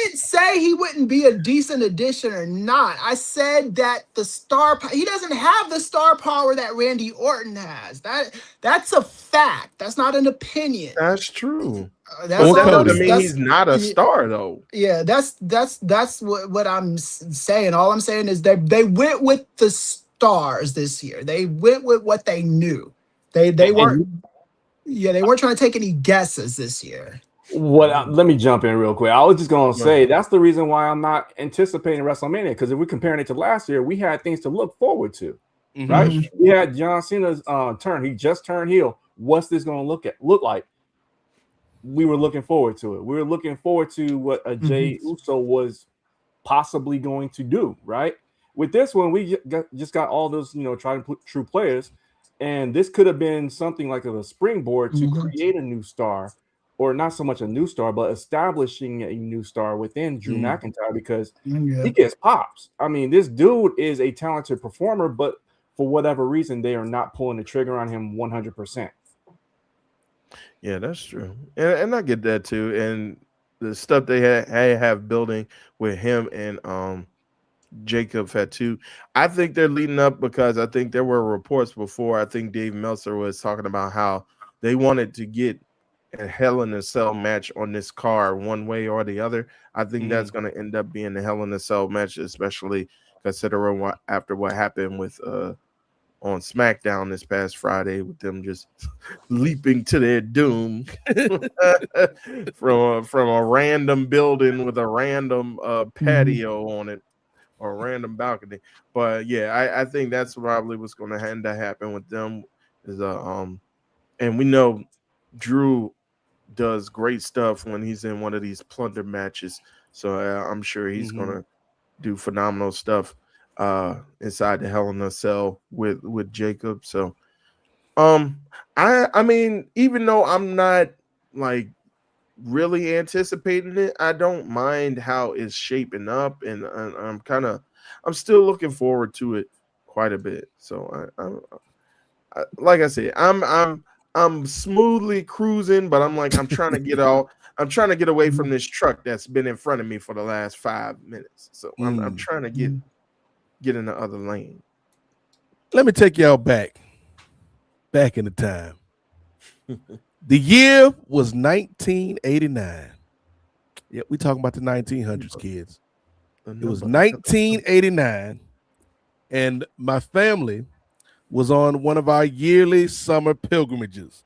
didn't say he wouldn't be a decent addition or not. I said that he doesn't have the star power that Randy Orton has. That's a fact. That's not an opinion. That's true. That doesn't mean he's not a star, though. Yeah, that's what I'm saying. All I'm saying is that they went with the stars this year. They went with what they knew. They weren't trying to take any guesses this year. Let me jump in real quick. I was just gonna say that's the reason why I'm not anticipating WrestleMania, because if we're comparing it to last year, we had things to look forward to, right? We had John Cena's turn. He just turned heel. What's this gonna look like? We were looking forward to it. We were looking forward to what a Jey Uso was possibly going to do, right? With this one, we just got all those, tried and true players, and this could have been something like a springboard to create a new star, or not so much a new star, but establishing a new star within Drew McIntyre, because he gets pops. I mean, this dude is a talented performer, but for whatever reason, they are not pulling the trigger on him 100%. Yeah, that's true, and I get that too. And the stuff they have building with him and Jacob Fatu, I think they're leading up, because I think there were reports before. I think Dave Meltzer was talking about how they wanted to get a Hell in a Cell match on this card one way or the other. I think that's going to end up being a Hell in a Cell match, especially considering after what happened with on SmackDown this past Friday, with them just leaping to their doom from a random building with a random patio on it, or a random balcony. But yeah, I think that's probably what's going to end up happening with them. And we know Drew does great stuff when he's in one of these plunder matches, so I'm sure he's going to do phenomenal stuff inside the Hell in a Cell with Jacob. So I mean, even though I'm not like really anticipating it, I don't mind how it's shaping up, and I'm still looking forward to it quite a bit. So I like I said, I'm smoothly cruising, but I'm trying to get out. I'm trying to get away from this truck that's been in front of me for the last 5 minutes. So I'm trying to get in the other lane. Let me take y'all back in the time. The year was 1989. Yep, we talking about the 1900s, kids. It was 1989, and my family was on one of our yearly summer pilgrimages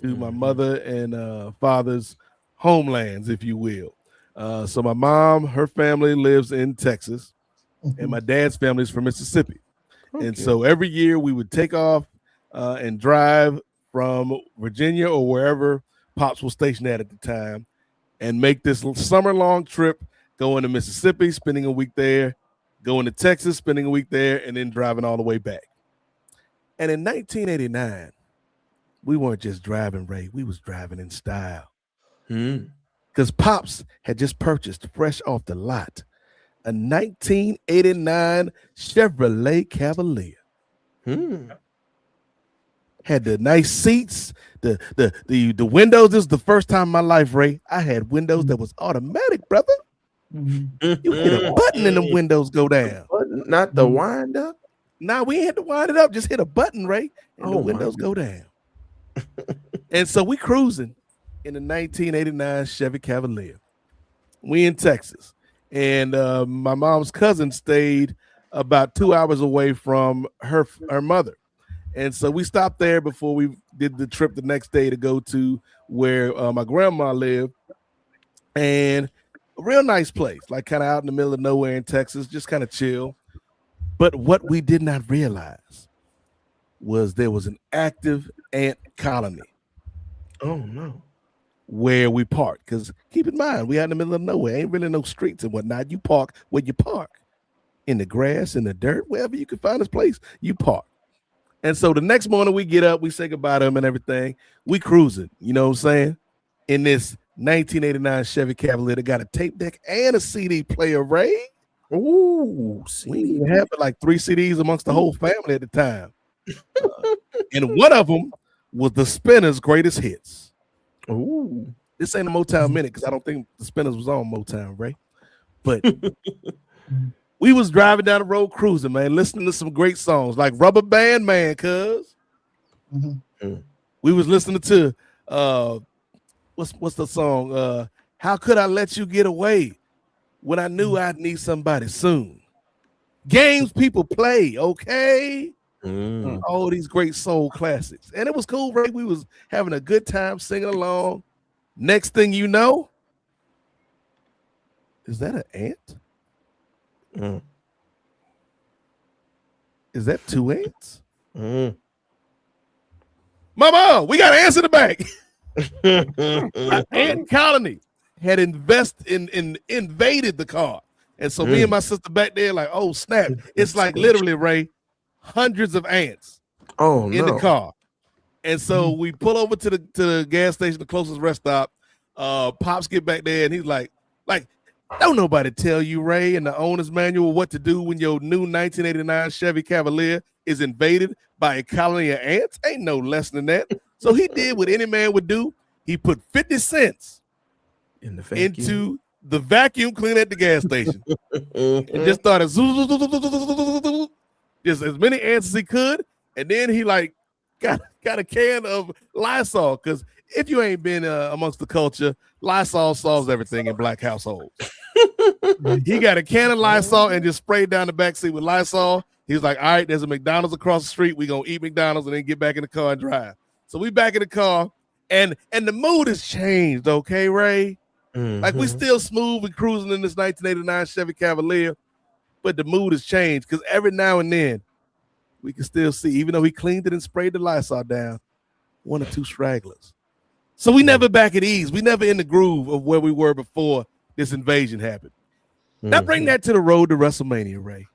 to my mother and father's homelands, if you will. So my mom, her family lives in Texas, and my dad's family is from Mississippi. Okay. And so every year we would take off and drive from Virginia or wherever Pops was stationed at the time, and make this summer-long trip, going to Mississippi, spending a week there, going to Texas, spending a week there, and then driving all the way back. And in 1989, we weren't just driving, Ray. We was driving in style. Because Pops had just purchased, fresh off the lot, a 1989 Chevrolet Cavalier. Had the nice seats, the windows. This is the first time in my life, Ray, I had windows that was automatic, brother. You hit a button and the windows go down. Not the wind up? Nah, we ain't had to wind it up. Just hit a button, Ray, and the windows go down. And so we cruising in the 1989 Chevy Cavalier. We in Texas. And my mom's cousin stayed about 2 hours away from her mother. And so we stopped there before we did the trip the next day to go to where my grandma lived. And a real nice place, like kind of out in the middle of nowhere in Texas, just kind of chill. But what we did not realize was there was an active ant colony Oh no. Where we park. Because keep in mind, we out in the middle of nowhere. Ain't really no streets and whatnot. You park where you park. In the grass, in the dirt, wherever you can find this place, you park. And so the next morning we get up, we say goodbye to him and everything. We cruising, you know what I'm saying? In this 1989 Chevy Cavalier that got a tape deck and a CD player, Ray. Ooh, We even had like 3 CDs amongst the whole family at the time. And one of them was the Spinners' greatest hits. Ooh. This ain't a Motown minute because I don't think the Spinners was on Motown, Ray. But we was driving down the road cruising, man, listening to some great songs like Rubber Band Man, cuz. We was listening to what's the song? How Could I Let You Get Away When I Knew I'd Need Somebody Soon. Games people play, okay? All these great soul classics. And it was cool, Ray. We was having a good time singing along. Next thing you know, is that an ant? Is that 2 ants? Mama, we got ants in the back. An ant colony had invaded the car. And so me and my sister back there, like, oh snap. It's like literally, Ray, hundreds of ants in the car. And so we pull over to the gas station, the closest rest stop. Pops get back there and he's like, don't nobody tell you, Ray, in the owner's manual what to do when your new 1989 Chevy Cavalier is invaded by a colony of ants? Ain't no less than that. So he did what any man would do. He put 50 cents into the vacuum cleaner at the gas station and just started just as many ants as he could. And then he like got a can of Lysol, because if you ain't been amongst the culture, Lysol solves everything in black households. He got a can of Lysol and just sprayed down the backseat with Lysol. He was like, all right, there's a McDonald's across the street. We're going to eat McDonald's and then get back in the car and drive. So we back in the car, and the mood has changed, okay, Ray? Like, we still smooth and cruising in this 1989 Chevy Cavalier, but the mood has changed because every now and then we can still see, even though he cleaned it and sprayed the Lysol down, 1 or 2 stragglers. So we never back at ease. We never in the groove of where we were before this invasion happened. Now bring that to the road to WrestleMania, Ray.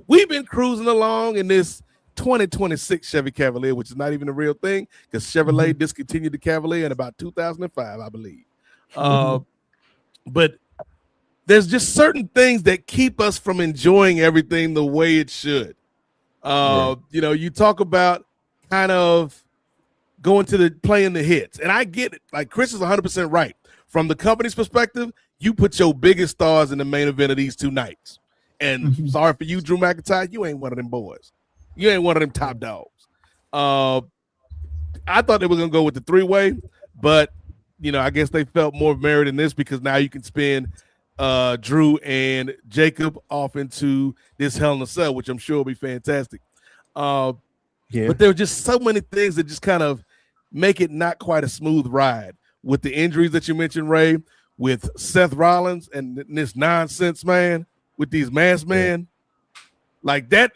We've been cruising along in this 2026 Chevy Cavalier, which is not even a real thing because Chevrolet discontinued the Cavalier in about 2005, I believe. But there's just certain things that keep us from enjoying everything the way it should. You know, you talk about kind of going to playing the hits, and I get it. Like, Chris is 100% right. From the company's perspective, you put your biggest stars in the main event of these 2 nights. And sorry for you, Drew McIntyre, you ain't one of them boys. You ain't one of them top dogs. I thought they were going to go with the 3-way, but, you know, I guess they felt more merit in this because now you can spin Drew and Jacob off into this Hell in a Cell, which I'm sure will be fantastic. But there were just so many things that just kind of make it not quite a smooth ride. With the injuries that you mentioned, Ray, with Seth Rollins and this nonsense, man, with these masked men, like that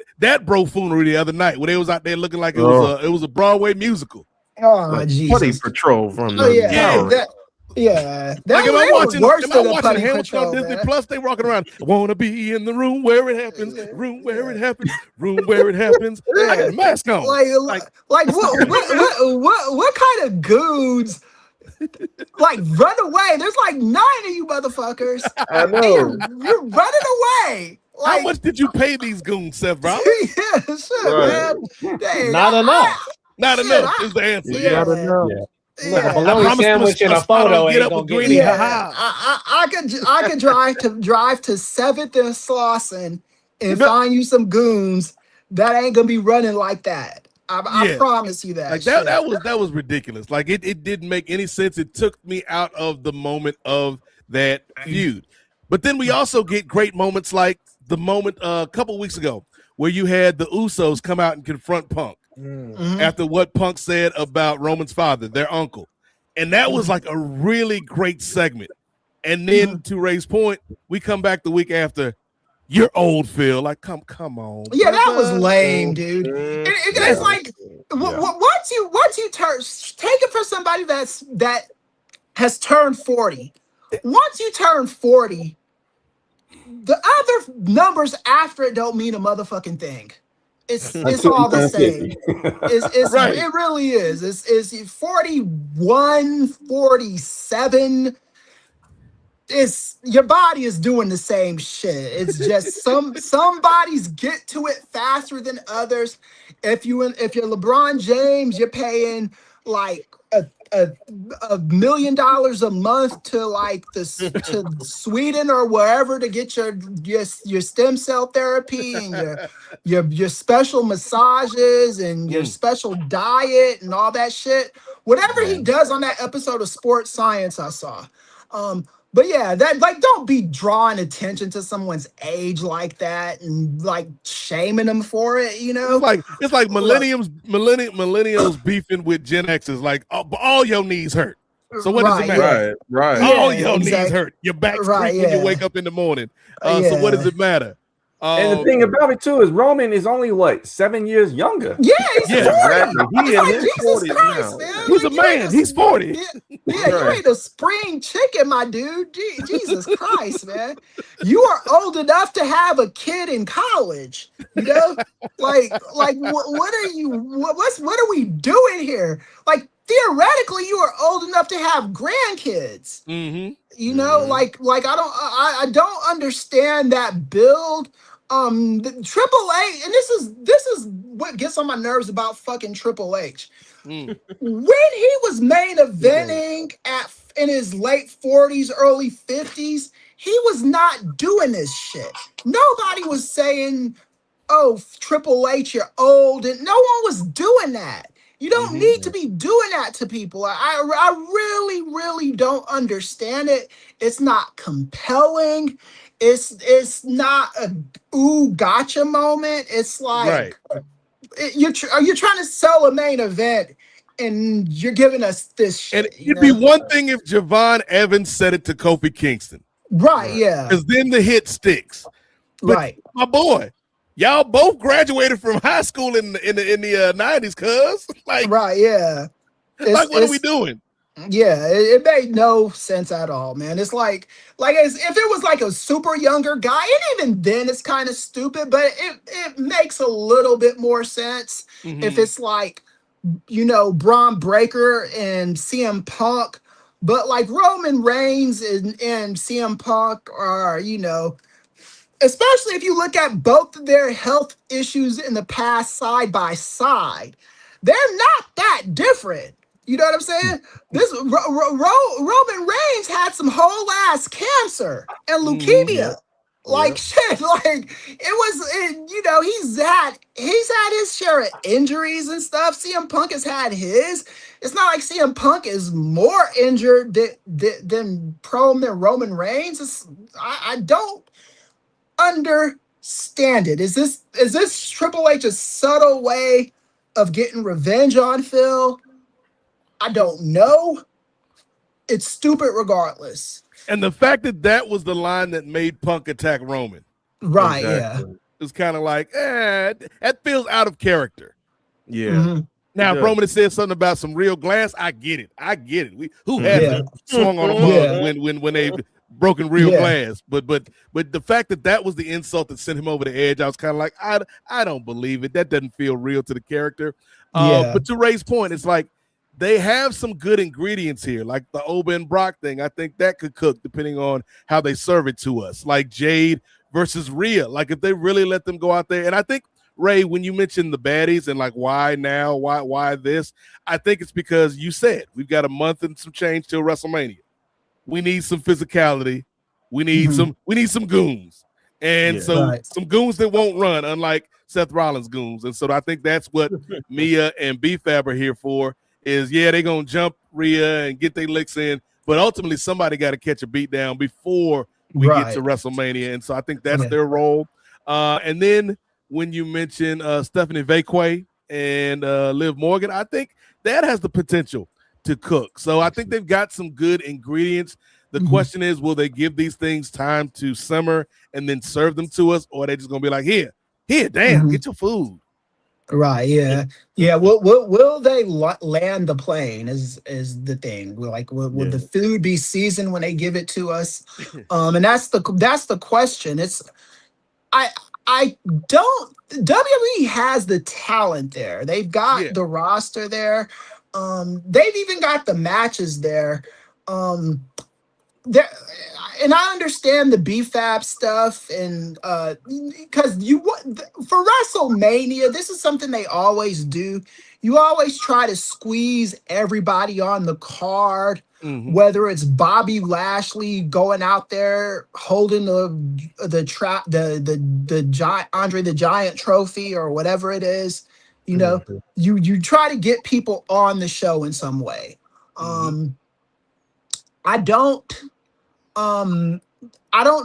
bro funeral the other night where they was out there looking like it was a Broadway musical. Oh, like Jesus. Putty Patrol from That Like, am I watching Hamilton Patrol, on Disney man. Plus? They walking around. I want to be in the room where it happens. Room where it happens. Room where it happens. I got a mask on. Like what kind of goons like run away? There's like 9 of you motherfuckers. I know. You're running away. How much did you pay these goons, Seth Rollins? Man. Dang, Not enough. Not enough is the answer. Not enough. Look, a I bologna promise sandwich you and a a spot photo on Get ain't Up gonna with get Greeny. it. I could drive to 7th and Slauson and find you some goons that ain't gonna be running like that. I promise you that. Like that was ridiculous. Like it didn't make any sense. It took me out of the moment of that feud. But then we also get great moments like the moment a couple weeks ago where you had the Usos come out and confront Punk after what Punk said about Roman's father, their uncle. And that was like a really great segment. And then to Ray's point, we come back the week after you're old, Phil. Like, come on. Yeah, that was brother. lame, dude. It's like once you turn, take it for somebody that has turned 40. Once you turn 40, the other numbers after it don't mean a motherfucking thing. It's all the same. Right. It really is. It's 41, 47. It's your body is doing the same shit. It's just some bodies get to it faster than others. If you're LeBron James, you're paying like $1 million a month to like to Sweden or wherever to get your stem cell therapy and your special massages and your special diet and all that shit. Whatever he does on that episode of Sports Science, I saw. But yeah, that like don't be drawing attention to someone's age like that and like shaming them for it, you know? It's like millennials beefing with Gen X's, like all your knees hurt. So what does it matter? Right. All your knees hurt. Your back's creak when you wake up in the morning. So what does it matter? And the thing about it too is Roman is only what 7 years younger. Yeah, he's 40. Exactly. He in his Jesus 40s Christ, now. man. He's a man. He's 40. Yeah, you ain't a spring chicken, my dude. Jesus Christ, man. You are old enough to have a kid in college. You know, like what are you? What are we doing here? Like theoretically, you are old enough to have grandkids. Mm-hmm. You know, like I don't understand that build. The Triple H, and this is what gets on my nerves about fucking Triple H. When he was main eventing in his late 40s, early 50s, he was not doing this shit. Nobody was saying, "Oh, Triple H, you're old," and no one was doing that. You don't need to be doing that to people. I really, really don't understand it. It's not compelling. It's not a ooh gotcha moment. It's like you're trying to sell a main event and you're giving us this shit. And it'd be one thing if Javon Evans said it to Kofi Kingston. Right, yeah. Because then the hit sticks. But my boy, y'all both graduated from high school in the 90s, cuz. Like, right, yeah. Like, what are we doing? Yeah, it made no sense at all, man. It's like if it was like a super younger guy, and even then it's kind of stupid, but it makes a little bit more sense if it's like, you know, Braun Breaker and CM Punk, but like Roman Reigns and CM Punk are, you know, especially if you look at both of their health issues in the past side by side, they're not that different. You know what I'm saying? This Roman Reigns had some whole ass cancer and leukemia. Shit, like you know, he's had his share of injuries and stuff. CM Punk has had his. It's not like CM Punk is more injured than prone than Roman Reigns. I don't understand it. Is this Triple H's subtle way of getting revenge on Phil? I don't know. It's stupid regardless. And the fact that was the line that made Punk attack Roman. Right, exactly. Yeah. It's kind of like, that feels out of character. Yeah. Now, if Roman said something about some real glass, I get it. Who hasn't swung on a mug when they've broken real glass? But the fact that was the insult that sent him over the edge, I was kind of like, I don't believe it. That doesn't feel real to the character. But to Ray's point, it's like, they have some good ingredients here, like the Oba and Brock thing. I think that could cook depending on how they serve it to us, like Jade versus Rhea. Like if they really let them go out there. And I think, Ray, when you mentioned the baddies and like why now, why this, I think it's because you said we've got a month and some change till WrestleMania. We need some physicality. We need some goons. And some goons that won't run, unlike Seth Rollins goons. And so I think that's what Mia and B-Fab are here for. Is they're gonna jump Rhea and get their licks in, but ultimately somebody got to catch a beat down before we get to WrestleMania, and so I think that's their role. And then when you mention Stephanie Vakwe and Liv Morgan, I think that has the potential to cook. So I think they've got some good ingredients. The question is, will they give these things time to simmer and then serve them to us, or are they just gonna be like, here, damn, get your food? Right. Yeah. Yeah. Will they land the plane? Is the thing? Will the food be seasoned when they give it to us? And that's the question. I don't. WWE has the talent there. They've got the roster there. They've even got the matches there. There, and I understand the BFAB stuff, and because for WrestleMania, this is something they always do. You always try to squeeze everybody on the card, whether it's Bobby Lashley going out there holding the giant Andre the Giant trophy or whatever it is. You know, you try to get people on the show in some way. I don't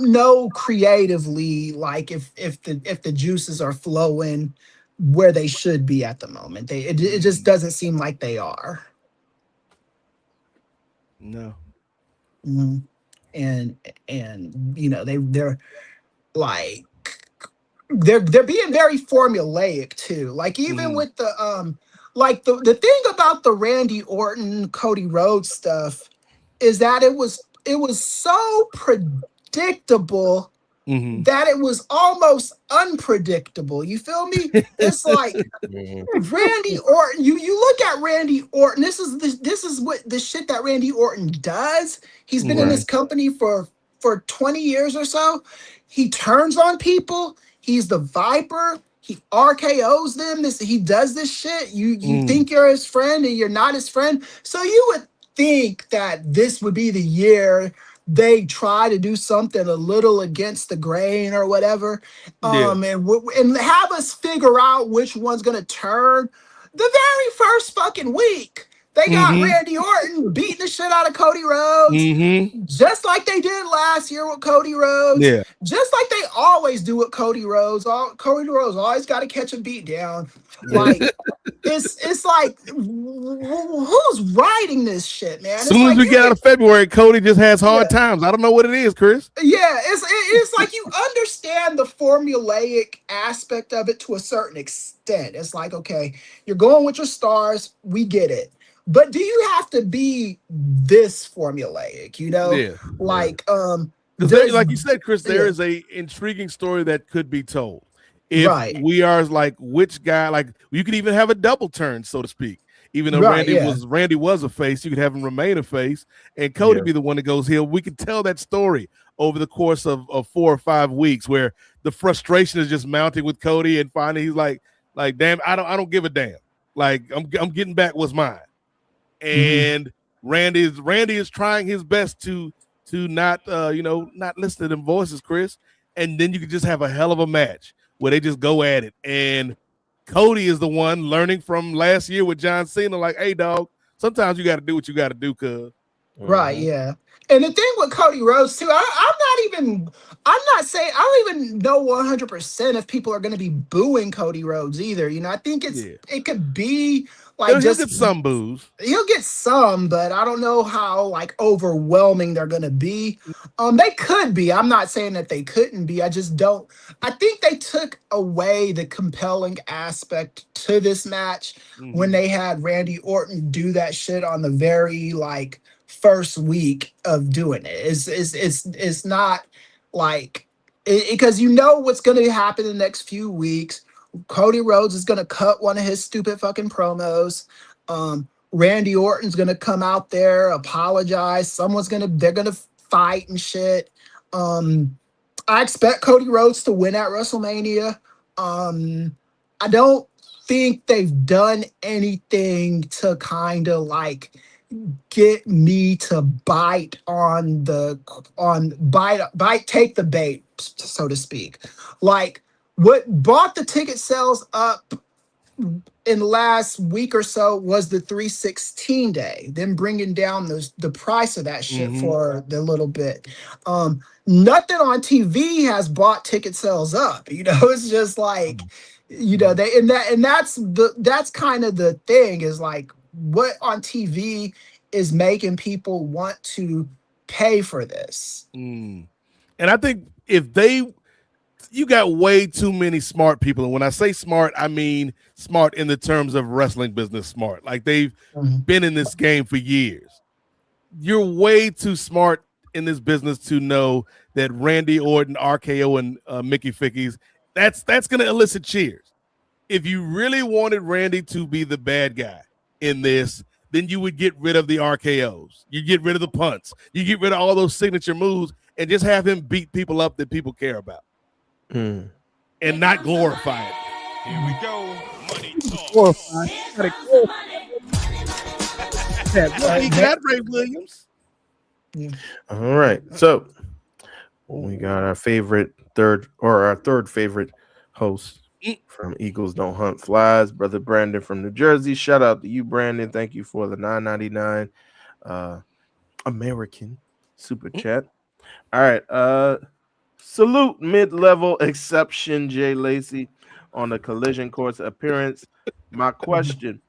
know creatively, like if the juices are flowing where they should be at the moment. It just doesn't seem like they are. No. And you know, they're like they're being very formulaic too. Like even with the like the thing about the Randy Orton, Cody Rhodes stuff is that it was so predictable that it was almost unpredictable. You feel me? It's like Randy Orton. You look at Randy Orton. This is what the shit that Randy Orton does. He's been in this company for 20 years or so. He turns on people. He's the Viper. He RKO's them. He does this shit. You think you're his friend and you're not his friend. So you would think that this would be the year they try to do something a little against the grain or whatever, and have us figure out which one's gonna turn. The very first fucking week, they got Randy Orton beating the shit out of Cody Rhodes, just like they did last year with Cody Rhodes, just like they always do with Cody Rhodes. Cody Rhodes always got to catch a beat down. Like it's like, who's writing this shit, man? As soon as we get out of February, Cody just has hard times. I don't know what it is, Chris. Yeah, it's like you understand the formulaic aspect of it to a certain extent. It's like, okay, you're going with your stars, we get it. But do you have to be this formulaic, you know? Like you said, Chris, there is a intriguing story that could be told. If we are like which guy, like you could even have a double turn, so to speak. Even though Randy was a face, you could have him remain a face, and Cody be the one that goes heel. We could tell that story over the course of 4 or 5 weeks, where the frustration is just mounting with Cody, and finally he's like, damn, I don't give a damn. Like I'm getting back what's mine. And Randy is trying his best to not not listen to them voices, Chris. And then you could just have a hell of a match where they just go at it. And Cody is the one learning from last year with John Cena, like, hey, dog, sometimes you got to do what you got to do, cuz. Right, yeah. And the thing with Cody Rhodes, too, I'm not saying, I don't even know 100% if people are going to be booing Cody Rhodes either. You know, I think it could be like he'll get some boos. He'll get some, but I don't know how like overwhelming they're gonna be. They could be. I'm not saying that they couldn't be. I just don't. I think they took away the compelling aspect to this match when they had Randy Orton do that shit on the very like first week of doing it. It's not like because you know what's gonna happen in the next few weeks. Cody Rhodes is going to cut one of his stupid fucking promos. Randy Orton's going to come out there, apologize. They're going to fight and shit. I expect Cody Rhodes to win at WrestleMania. I don't think they've done anything to kind of like get me to take the bait, so to speak. Like, what brought the ticket sales up in the last week or so was the 316 day, them bringing down the price of that shit for the little bit. Nothing on TV has brought ticket sales up. You know, it's just like, you know, that's kind of the thing is like what on TV is making people want to pay for this. And I think you got way too many smart people. And when I say smart, I mean smart in the terms of wrestling business smart. Like they've been in this game for years. You're way too smart in this business to know that Randy Orton, RKO, and Mickey Fickies, that's going to elicit cheers. If you really wanted Randy to be the bad guy in this, then you would get rid of the RKOs. You get rid of the punts. You get rid of all those signature moves and just have him beat people up that people care about. And not glorify it. Here we go. Money talk. Glorify. We got Ray Williams. All right. So we got our third favorite host from Eagles Don't Hunt Flies, Brother Brandon from New Jersey. Shout out to you, Brandon. Thank you for the $9.99 American super chat. All right. Salute mid-level exception Jay Lacey on the Collision Course appearance. My question: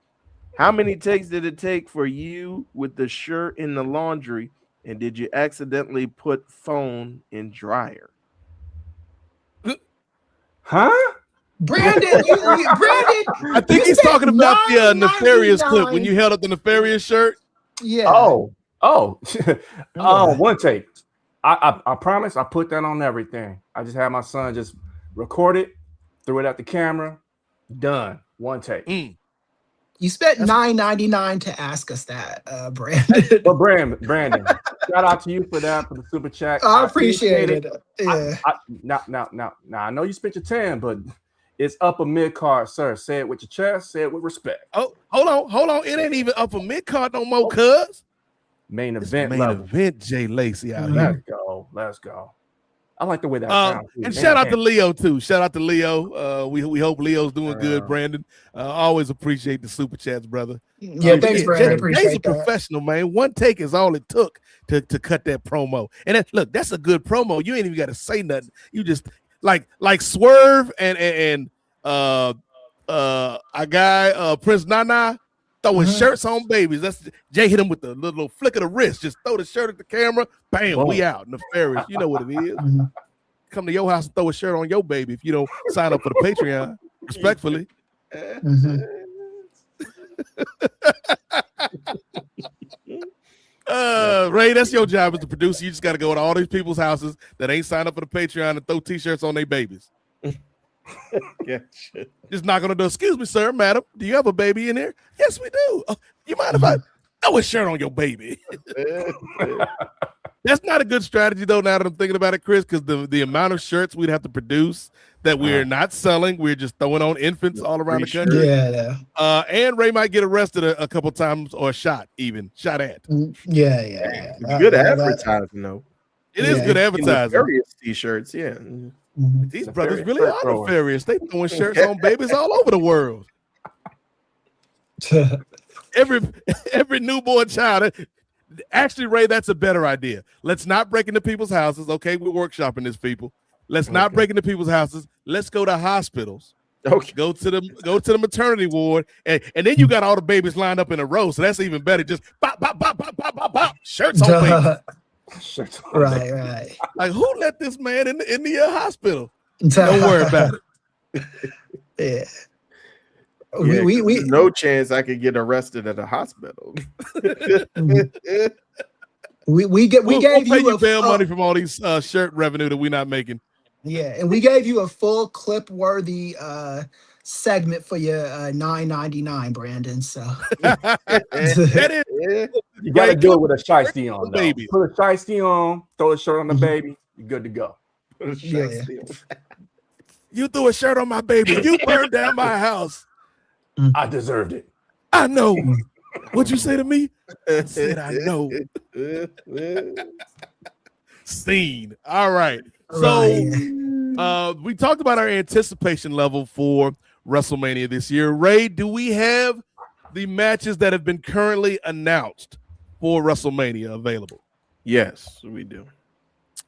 how many takes did it take for you with the shirt in the laundry, and did you accidentally put phone in dryer? Huh? Brandon, Brandon. I think he's talking about the nefarious clip when you held up the nefarious shirt. Yeah. Oh, one take. I promise I put that on everything. I just had my son just record it, threw it at the camera, done. One take. You spent $9.99 to ask us that, Brandon. But Brandon, shout out to you for that, for the super chat. I appreciate it. Yeah. Now, I know you spent your 10, but it's upper mid card, sir. Say it with your chest. Say it with respect. Oh, hold on. It ain't even upper mid card no more, cuz. Main event main level. event Jay Lacey out here. Let's go. I like the way that sounds. And shout out to Leo too. Shout out to Leo. We hope Leo's doing good, Brandon. Always appreciate the super chats, brother. Yeah, thanks, Brandon. Appreciate Jay's a professional, man. One take is all it took to cut that promo. And look, that's a good promo. You ain't even got to say nothing. You just like Swerve and a guy Prince Nana throwing shirts on babies. That's Jay hit him with the little flick of the wrist. Just throw the shirt at the camera. Bam, Whoa. We out. Nefarious. You know what it is. Come to your house and throw a shirt on your baby if you don't sign up for the Patreon. Respectfully. Ray, that's your job as the producer. You just got to go to all these people's houses that ain't signed up for the Patreon and throw t-shirts on their babies. Gotcha. Just knock on the door. Excuse me, sir, madam. Do you have a baby in there? Yes, we do. You mind if I throw a shirt on your baby? That's not a good strategy, though, now that I'm thinking about it, Chris, because the amount of shirts we'd have to produce that we're not selling, we're just throwing on infants all around the country. Yeah. And Ray might get arrested a couple times or shot at. Yeah. Good advertising, though. It is good advertising. Various t-shirts, yeah. These brothers really are nefarious. They throwing shirts on babies all over the world. Every newborn child. Actually, Ray, that's a better idea. Let's not break into people's houses. Okay, we're workshopping this, people. Let's not break into people's houses. Let's go to hospitals. Okay. Go to the maternity ward, and then you got all the babies lined up in a row. So that's even better. Just bop, bop, bop, bop, bop, bop, bop. Shirts on babies. Right. Like, who let this man in the hospital? Don't worry about it. Yeah. There's no chance I could get arrested at a hospital. we gave you bail money from all these shirt revenue that we're not making. Yeah, and we gave you a full clip worthy segment for your $9.99, Brandon. So that is, you gotta do it with a shiesty on, though. Baby. Put a shiesty on, throw a shirt on the baby, you're good to go. Yeah. You threw a shirt on my baby. You burned down my house. I deserved it. I know. What'd you say to me? I said, I know. Scene. All right. So we talked about our anticipation level for WrestleMania this year. Ray, do we have the matches that have been currently announced for WrestleMania available? Yes, we do.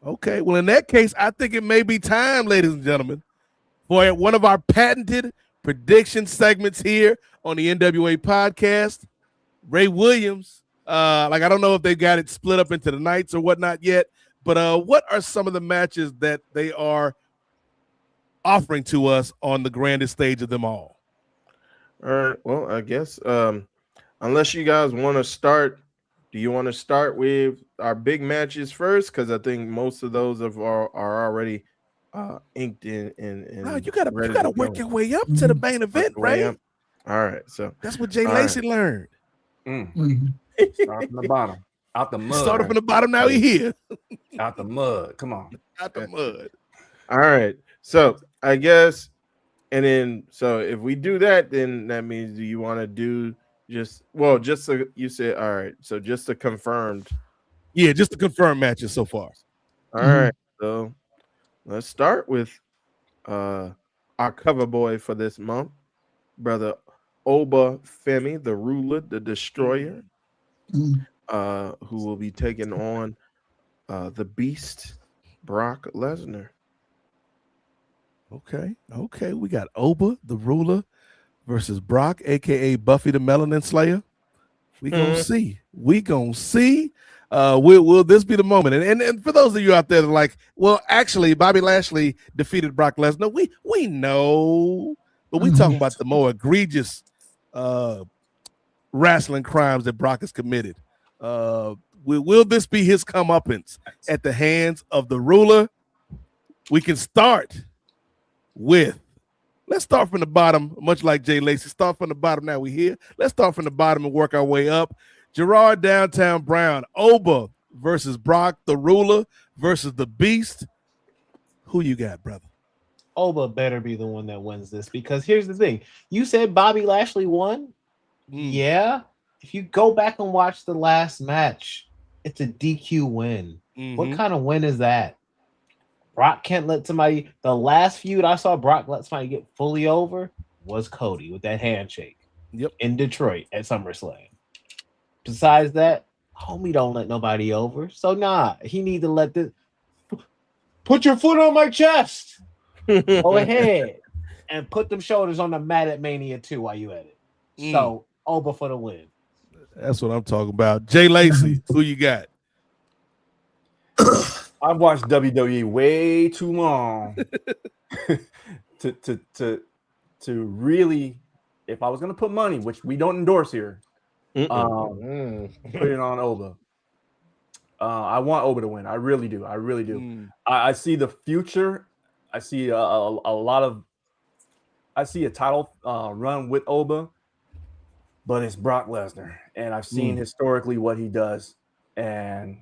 Okay. Well, in that case, I think it may be time, ladies and gentlemen, for one of our patented prediction segments here on the NWA podcast. Ray Williams, Like I don't know if they got it split up into the nights or whatnot yet, but what are some of the matches that they are offering to us on the grandest stage of them all? All right. Well, I guess unless you guys want to start, do you want to start with our big matches first? Because I think most of those are already inked in. No, you gotta work your way up to the main event, right? All right. So that's what Jay Lacey learned. Start from the bottom. Out the mud. Started from the bottom, now he here. Out the mud. Come on. Out the mud. All right. So I guess, and then so if we do that, then that means do you want to do just so you said all right. So just the confirmed. Yeah, just the confirmed matches so far. All right. So let's start with our cover boy for this month, brother Oba Femi, the ruler, the destroyer, who will be taking on the beast, Brock Lesnar. Okay. We got Oba, the ruler, versus Brock, aka Buffy the Melanin Slayer. We gonna see. Will this be the moment? And for those of you out there that are like, well, actually, Bobby Lashley defeated Brock Lesnar. We know, but we talking about the more egregious wrestling crimes that Brock has committed. Will this be his comeuppance at the hands of the ruler? We can start with, let's start from the bottom, much like Jay Lacey. Start from the bottom. Now we here. Let's start from the bottom and work our way up. Gerard Downtown Brown, Oba versus Brock, the ruler versus the beast. Who you got, brother? Oba better be the one that wins this, because here's the thing. You said Bobby Lashley won. Yeah. If you go back and watch the last match, it's a DQ win. What kind of win is that? Brock can't let somebody. The last feud I saw Brock let somebody get fully over was Cody with that handshake. Yep. In Detroit at SummerSlam. Besides that, homie don't let nobody over. So he need to let this. Put your foot on my chest. Go ahead and put them shoulders on the mat at Mania 2 while you at it. So Oba for the win. That's what I'm talking about. Jay Lacey, who you got? I've watched WWE way too long to really, if I was going to put money, which we don't endorse here, put it on Oba. I want Oba to win. I really do. I see the future. I see I see a title run with Oba, but it's Brock Lesnar, and I've seen historically what he does, and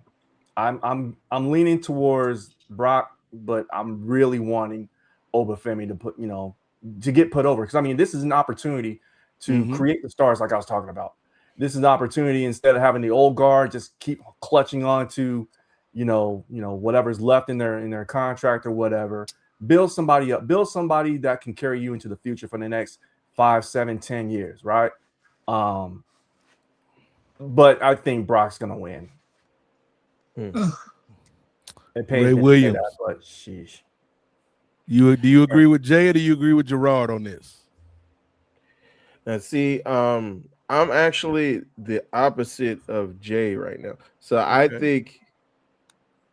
I'm leaning towards Brock, but I'm really wanting Oba Femi to get put over, because I mean this is an opportunity to create the stars, like I was talking about. This is an opportunity, instead of having the old guard just keep clutching on to whatever's left in their contract or whatever. Build somebody up, build somebody that can carry you into the future for the next 5, 7, 10 years, right? But I think Brock's gonna win. Ray Williams. But sheesh. Do you agree with Jay, or do you agree with Gerard on this? Now, see, I'm actually the opposite of Jay right now. So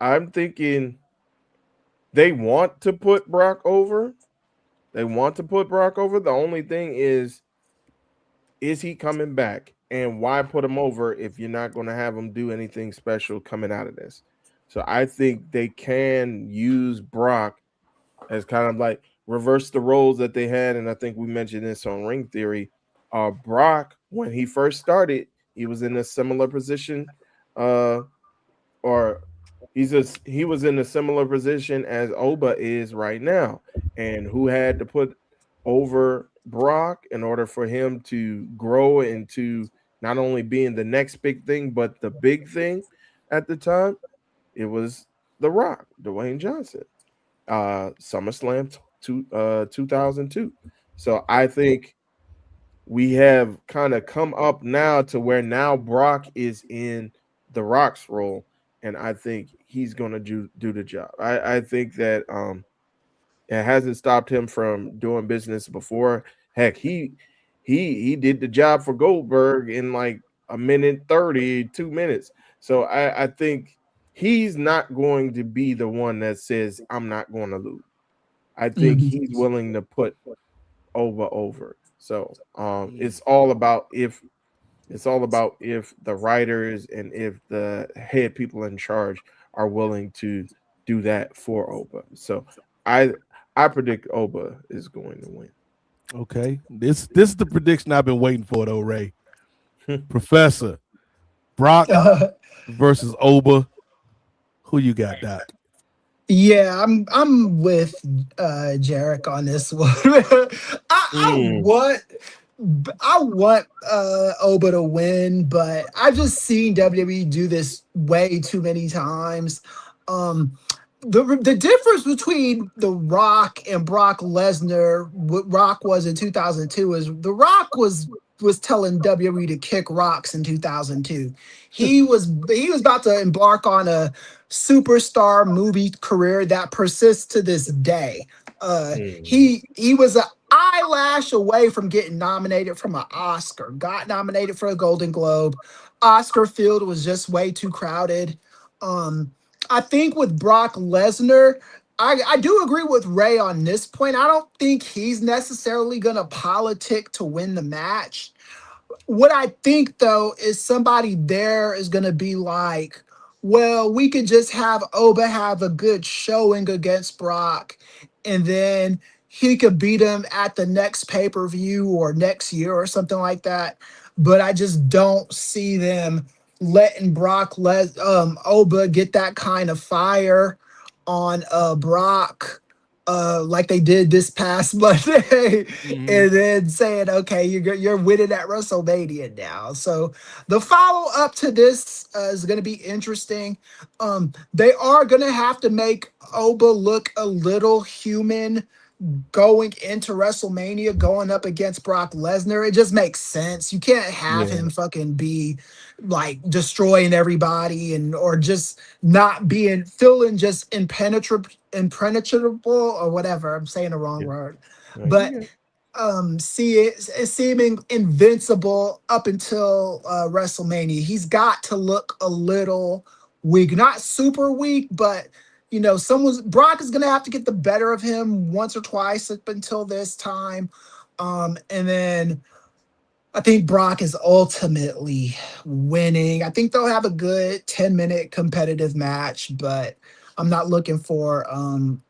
I'm thinking they want to put Brock over. The only thing is he coming back? And why put him over if you're not going to have him do anything special coming out of this? So I think they can use Brock as kind of like reverse the roles that they had. And I think we mentioned this on Ring Theory. Brock, when he first started, he was in a similar position, he was in a similar position as Oba is right now, and who had to put over Brock in order for him to grow into not only being the next big thing, but the big thing at the time. It was The Rock, Dwayne Johnson, SummerSlam 2002. So I think we have kind of come up now to where now Brock is in The Rock's role, and I think he's going to do the job. I think that it hasn't stopped him from doing business before. Heck, he did the job for Goldberg in like a minute 30, 2 minutes. So I think he's not going to be the one that says I'm not going to lose. I think he's willing to put Oba over. So it's all about if the writers and if the head people in charge are willing to do that for Oba. So I predict Oba is going to win. Okay. This is the prediction I've been waiting for, though, Ray. Professor, Brock versus Oba. Who you got, Doc? Yeah, I'm with Jarek on this one. I want Oba to win, but I've just seen WWE do this way too many times. The difference between The Rock and Brock Lesnar, what Rock was in 2002, is The Rock was telling WWE to kick rocks in 2002. He was about to embark on a superstar movie career that persists to this day. He was an eyelash away from getting nominated from an Oscar. Got nominated for a Golden Globe. Oscar field was just way too crowded. I think with Brock Lesnar, I do agree with Ray on this point. I don't think he's necessarily going to politic to win the match. What I think, though, is somebody there is going to be like, well, we could just have Oba have a good showing against Brock, and then he could beat him at the next pay-per-view or next year or something like that. But I just don't see them letting Oba get that kind of fire on Brock like they did this past Monday, and then saying, okay, you're winning at WrestleMania now. So the follow-up to this is going to be interesting. They are going to have to make Oba look a little human going into WrestleMania, going up against Brock Lesnar. It just makes sense. You can't have him fucking be like destroying everybody or just not feeling just impenetrable or whatever. I'm saying the wrong word. But seeming invincible up until WrestleMania. He's got to look a little weak, not super weak, but Brock is gonna have to get the better of him once or twice up until this time. And then I think Brock is ultimately winning. I think they'll have a good 10-minute competitive match, but I'm not looking for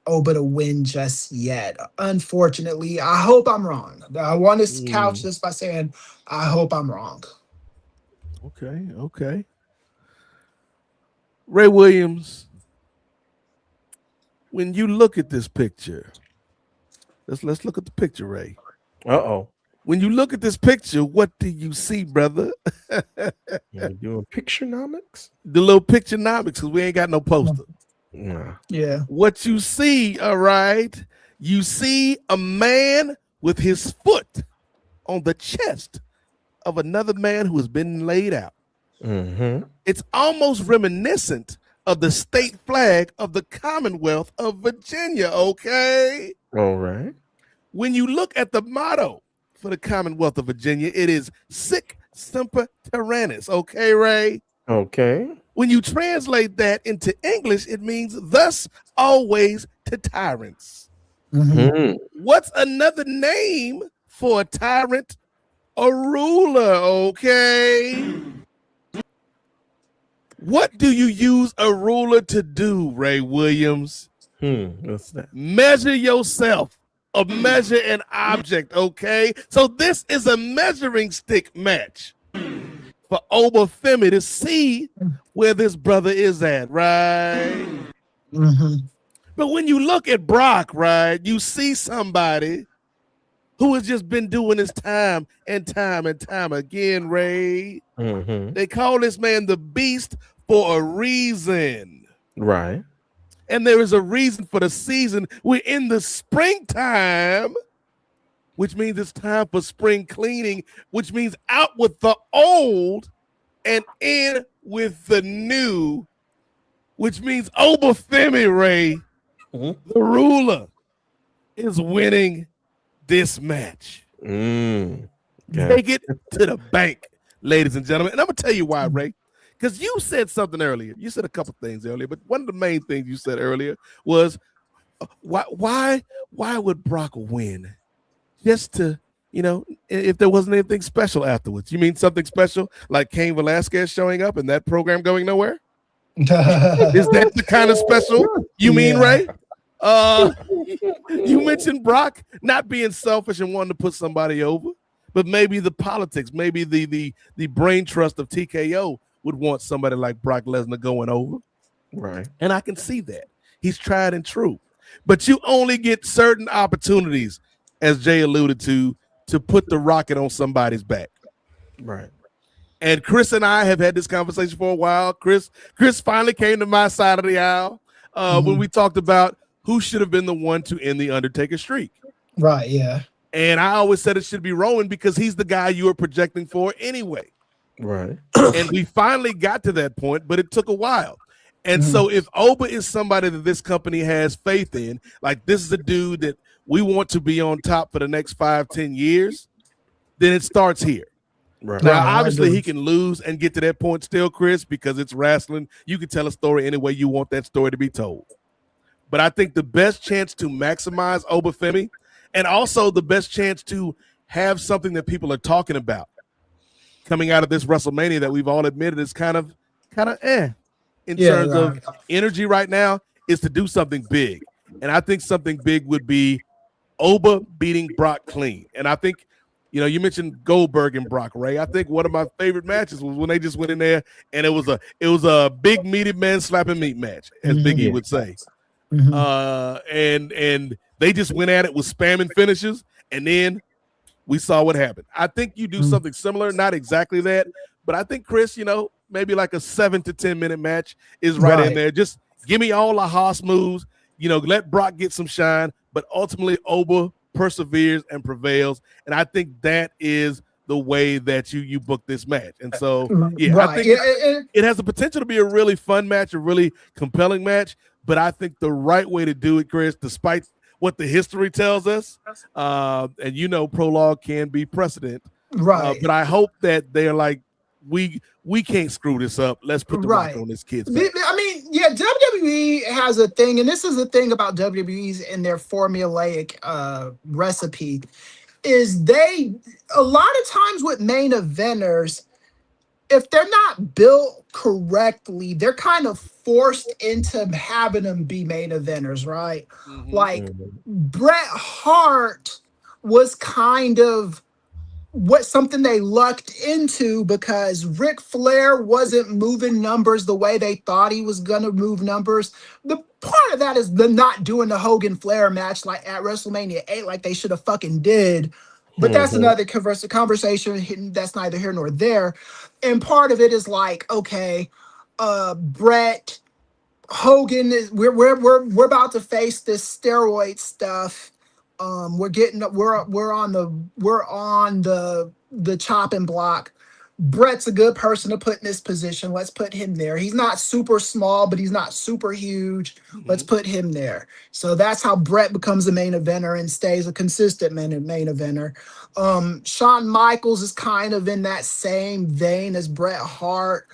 Oba to win just yet. Unfortunately, I hope I'm wrong. I want to couch this by saying I hope I'm wrong. Okay. Ray Williams, when you look at this picture, let's look at the picture, Ray. When you look at this picture, what do you see, brother? You're doing picturenomics? The little picturenomics, because we ain't got no poster. Yeah. What you see, all right, you see a man with his foot on the chest of another man who has been laid out. It's almost reminiscent of the state flag of the Commonwealth of Virginia, okay? All right. When you look at the motto for the Commonwealth of Virginia, it is Sic Semper Tyrannis, okay, Ray? Okay. When you translate that into English, it means thus always to tyrants. What's another name for a tyrant? A ruler, okay? What do you use a ruler to do, Ray Williams? What's that? Measure yourself or measure an object, okay? So this is a measuring stick match for Oba Femi to see where this brother is at, right? But when you look at Brock, right, you see somebody who has just been doing this time and time again, Ray. They call this man the Beast for a reason. Right. And there is a reason for the season. We're in the springtime, which means it's time for spring cleaning, which means out with the old and in with the new, which means Oba Femi, Ray, the ruler, is winning this match. Take it to the bank. ladies and gentlemen. And I'm going to tell you why, Ray. Because you said something earlier. You said a couple things earlier, but one of the main things you said earlier was, why would Brock win? Just to, if there wasn't anything special afterwards. You mean something special like Cain Velasquez showing up and that program going nowhere? Is that the kind of special you mean, Ray? You mentioned Brock not being selfish and wanting to put somebody over, but maybe the politics, maybe the brain trust of TKO would want somebody like Brock Lesnar going over. Right. And I can see that. He's tried and true. But you only get certain opportunities, as Jay alluded to put the rocket on somebody's back. Right. And Chris and I have had this conversation for a while. Chris finally came to my side of the aisle when we talked about who should have been the one to end the Undertaker streak. Right, yeah. And I always said it should be Rowan because he's the guy you were projecting for anyway. Right. And we finally got to that point, but it took a while. And so if Oba is somebody that this company has faith in, like this is a dude that we want to be on top for the next 5-10 years, then it starts here. Right. Now, obviously, he can lose and get to that point still, Chris, because it's wrestling. You can tell a story any way you want that story to be told. But I think the best chance to maximize Oba Femi and also the best chance to have something that people are talking about coming out of this WrestleMania that we've all admitted is kind of in terms of energy right now is to do something big. And I think something big would be Oba beating Brock clean. And I think, you mentioned Goldberg and Brock, Ray. I think one of my favorite matches was when they just went in there and it was a big meaty man slapping meat match, as Big E would say. And they just went at it with spamming finishes, and then we saw what happened. I think you do something similar, not exactly that, but I think, Chris, maybe like a 7 to 10 minute match is right in there. Just give me all the Haas moves, let Brock get some shine, but ultimately Oba perseveres and prevails. And I think that is the way that you book this match. And so, I think it has the potential to be a really fun match, a really compelling match. But I think the right way to do it, Chris, despite what the history tells us, and prologue can be precedent. Right. But I hope that they're like, we can't screw this up. Let's put the rock on this kid's back. I mean, WWE has a thing, and this is the thing about WWE's and their formulaic recipe, is a lot of times with main eventers, if they're not built correctly, they're kind of forced into having them be main eventers, right? Like Bret Hart was kind of something they lucked into because Ric Flair wasn't moving numbers the way they thought he was gonna move numbers. The part of that is them not doing the Hogan Flair match like at WrestleMania 8 like they should have fucking did. But that's another conversation. That's neither here nor there. And part of it is like, okay, Bret, Hogan is we're about to face this steroid stuff. We're on the chopping block. Bret's a good person to put in this position. Let's put him there. He's not super small, but he's not super huge. Let's put him there. So that's how Bret becomes a main eventer and stays a consistent main eventer. Shawn Michaels is kind of in that same vein as Bret Hart.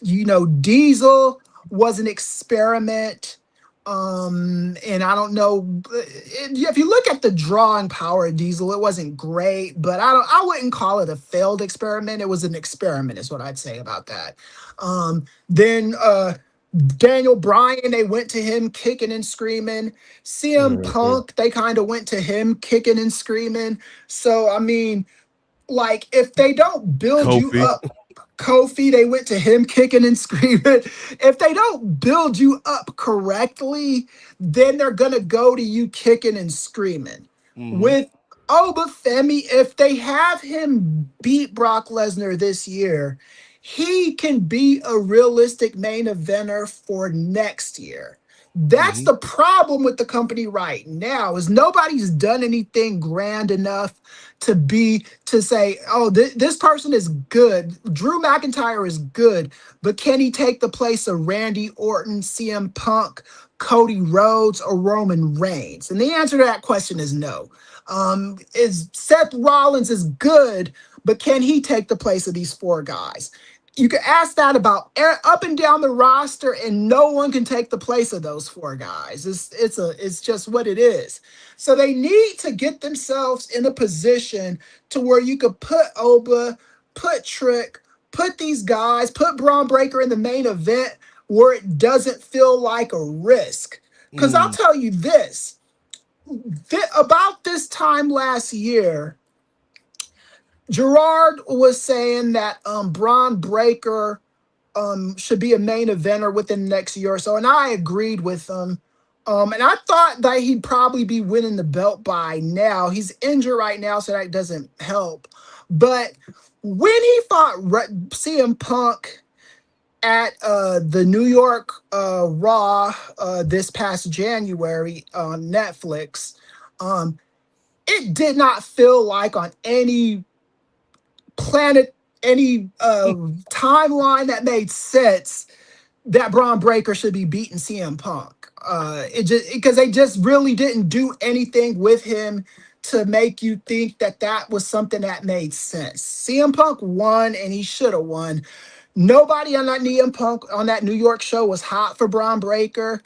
Diesel was an experiment. And I don't know if you look at the drawing power of Diesel, it wasn't great, but I wouldn't call it a failed experiment. It was an experiment is what I'd say about that. Then Daniel Bryan, they went to him kicking and screaming. CM Punk, they kind of went to him kicking and screaming. So, I mean, like if they don't build you up, Kofi, they went to him kicking and screaming. If they don't build you up correctly, then they're going to go to you kicking and screaming. With Oba Femi, if they have him beat Brock Lesnar this year, he can be a realistic main eventer for next year. That's the problem with the company right now is nobody's done anything grand enough to say, oh, this person is good. Drew McIntyre is good, but can he take the place of Randy Orton, CM Punk, Cody Rhodes, or Roman Reigns? And the answer to that question is no. Is Seth Rollins is good, but can he take the place of these 4 guys? You can ask that about up and down the roster, and no one can take the place of those 4 guys. It's just what it is. So they need to get themselves in a position to where you could put Oba, put Trick, put these guys, put Braun Breaker in the main event where it doesn't feel like a risk. Because I'll tell you this, about this time last year, Gerard was saying that Braun Breaker should be a main eventer within the next year or so, and I agreed with him. And I thought that he'd probably be winning the belt by now. He's injured right now, so that doesn't help. But when he fought CM Punk at the New York Raw this past January on Netflix, it did not feel like on any planet, any timeline that made sense that Braun Breaker should be beating CM Punk. It just because they just really didn't do anything with him to make you think that that was something that made sense. CM Punk won, and he should have won. Nobody on that New York show was hot for Braun Breaker.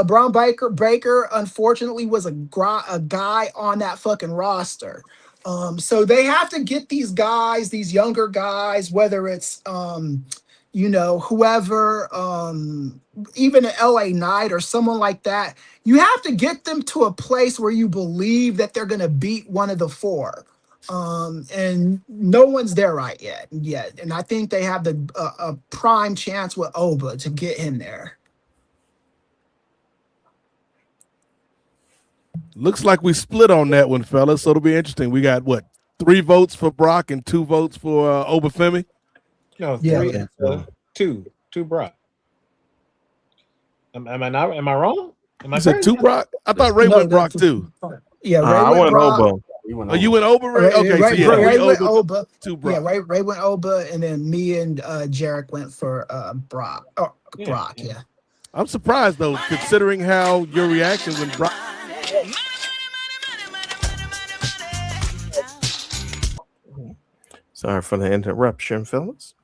Braun Breaker unfortunately was a guy on that fucking roster. So they have to get these guys, these younger guys, whether it's whoever, even an LA Knight or someone like that. You have to get them to a place where you believe that they're going to beat one of the 4. And no one's there right yet. And I think they have a prime chance with Oba to get him there. Looks like we split on that one, fellas. So it'll be interesting. We got 3 votes for Brock and 2 votes for Oba Femi? No, 3, 2 Brock. Am I wrong? Am I said 2 Brock? I thought Ray went Brock too. Yeah, Ray I went Brock. Oba. Oh, you went Oba, Ray? Okay, Ray went Oba. 2 Brock. Yeah, Ray went Oba, and then me and Jarek went for Brock. Oh, Brock, yeah. I'm surprised though, considering how your reaction when Brock. Sorry for the interruption, fellas.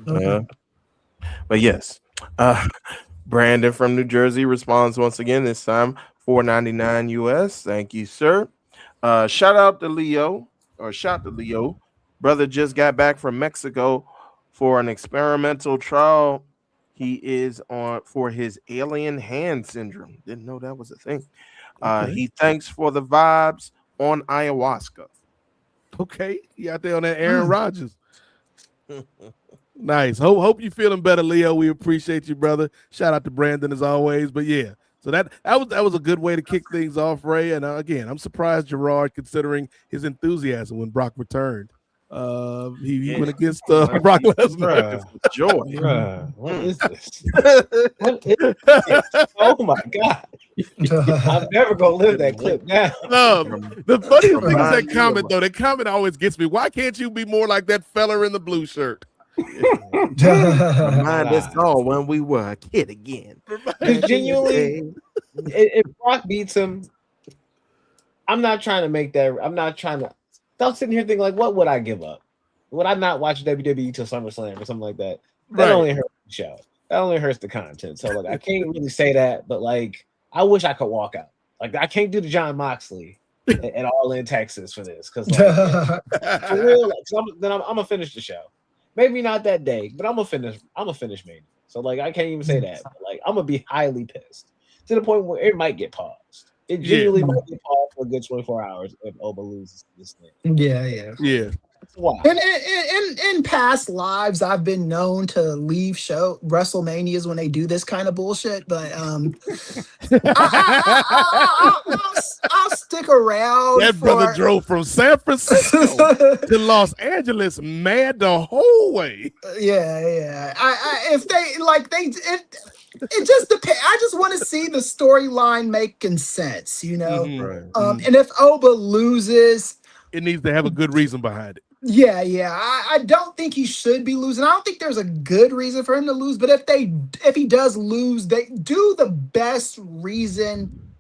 But yes, Brandon from New Jersey responds once again, this time $4.99 US. Thank you, sir. Shout to Leo. Brother just got back from Mexico for an experimental trial. He is on for his alien hand syndrome. Didn't know that was a thing. He thanks for the vibes on ayahuasca. Okay, you out there on that Aaron Rodgers. Nice. Hope you feeling better, Leo. We appreciate you, brother. Shout out to Brandon as always. But yeah, so that was a good way to kick things off, Ray. And again, I'm surprised Gerard, considering his enthusiasm when Brock returned. He went against Brock Lesnar. Joy. What is this? What is this? Oh my God. I'm never gonna live that clip down. The funniest thing is that comment, though. That comment always gets me. Why can't you be more like that fella in the blue shirt? Remind us all when we were a kid again. Genuinely, if Brock beats him, I'm not trying to make that. I'm not trying to. I'm sitting here thinking, like, what would I give up? Would I not watch WWE till SummerSlam or something like that? That only hurts the show. That only hurts the content. So, like, I can't really say that, but, like, I wish I could walk out. Like, I can't do the John Moxley at All In Texas for this. Because, like, for real, like, I'm going to finish the show. Maybe not that day, but I'm going to finish Mania. So, like, I can't even say that. But, like, I'm going to be highly pissed to the point where it might get paused. It genuinely might get paused for a good 24 hours if Oba loses this thing. Yeah. Wow. In past lives, I've been known to leave WrestleManias when they do this kind of bullshit, but I'll stick around. That brother drove from San Francisco to Los Angeles, mad the whole way. Yeah. It just depends. I just want to see the storyline making sense, you know. And if Oba loses, it needs to have a good reason behind it. Yeah. I don't think he should be losing. I don't think there's a good reason for him to lose. But if he does lose, they do the best reason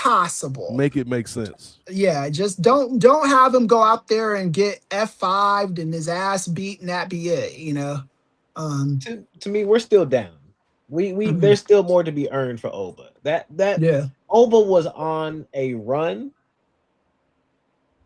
possible. Make it make sense. Yeah, just don't have him go out there and get F5'd and his ass beat and that be it, you know. To me, we're still down. We there's still more to be earned for Oba. That Oba was on a run,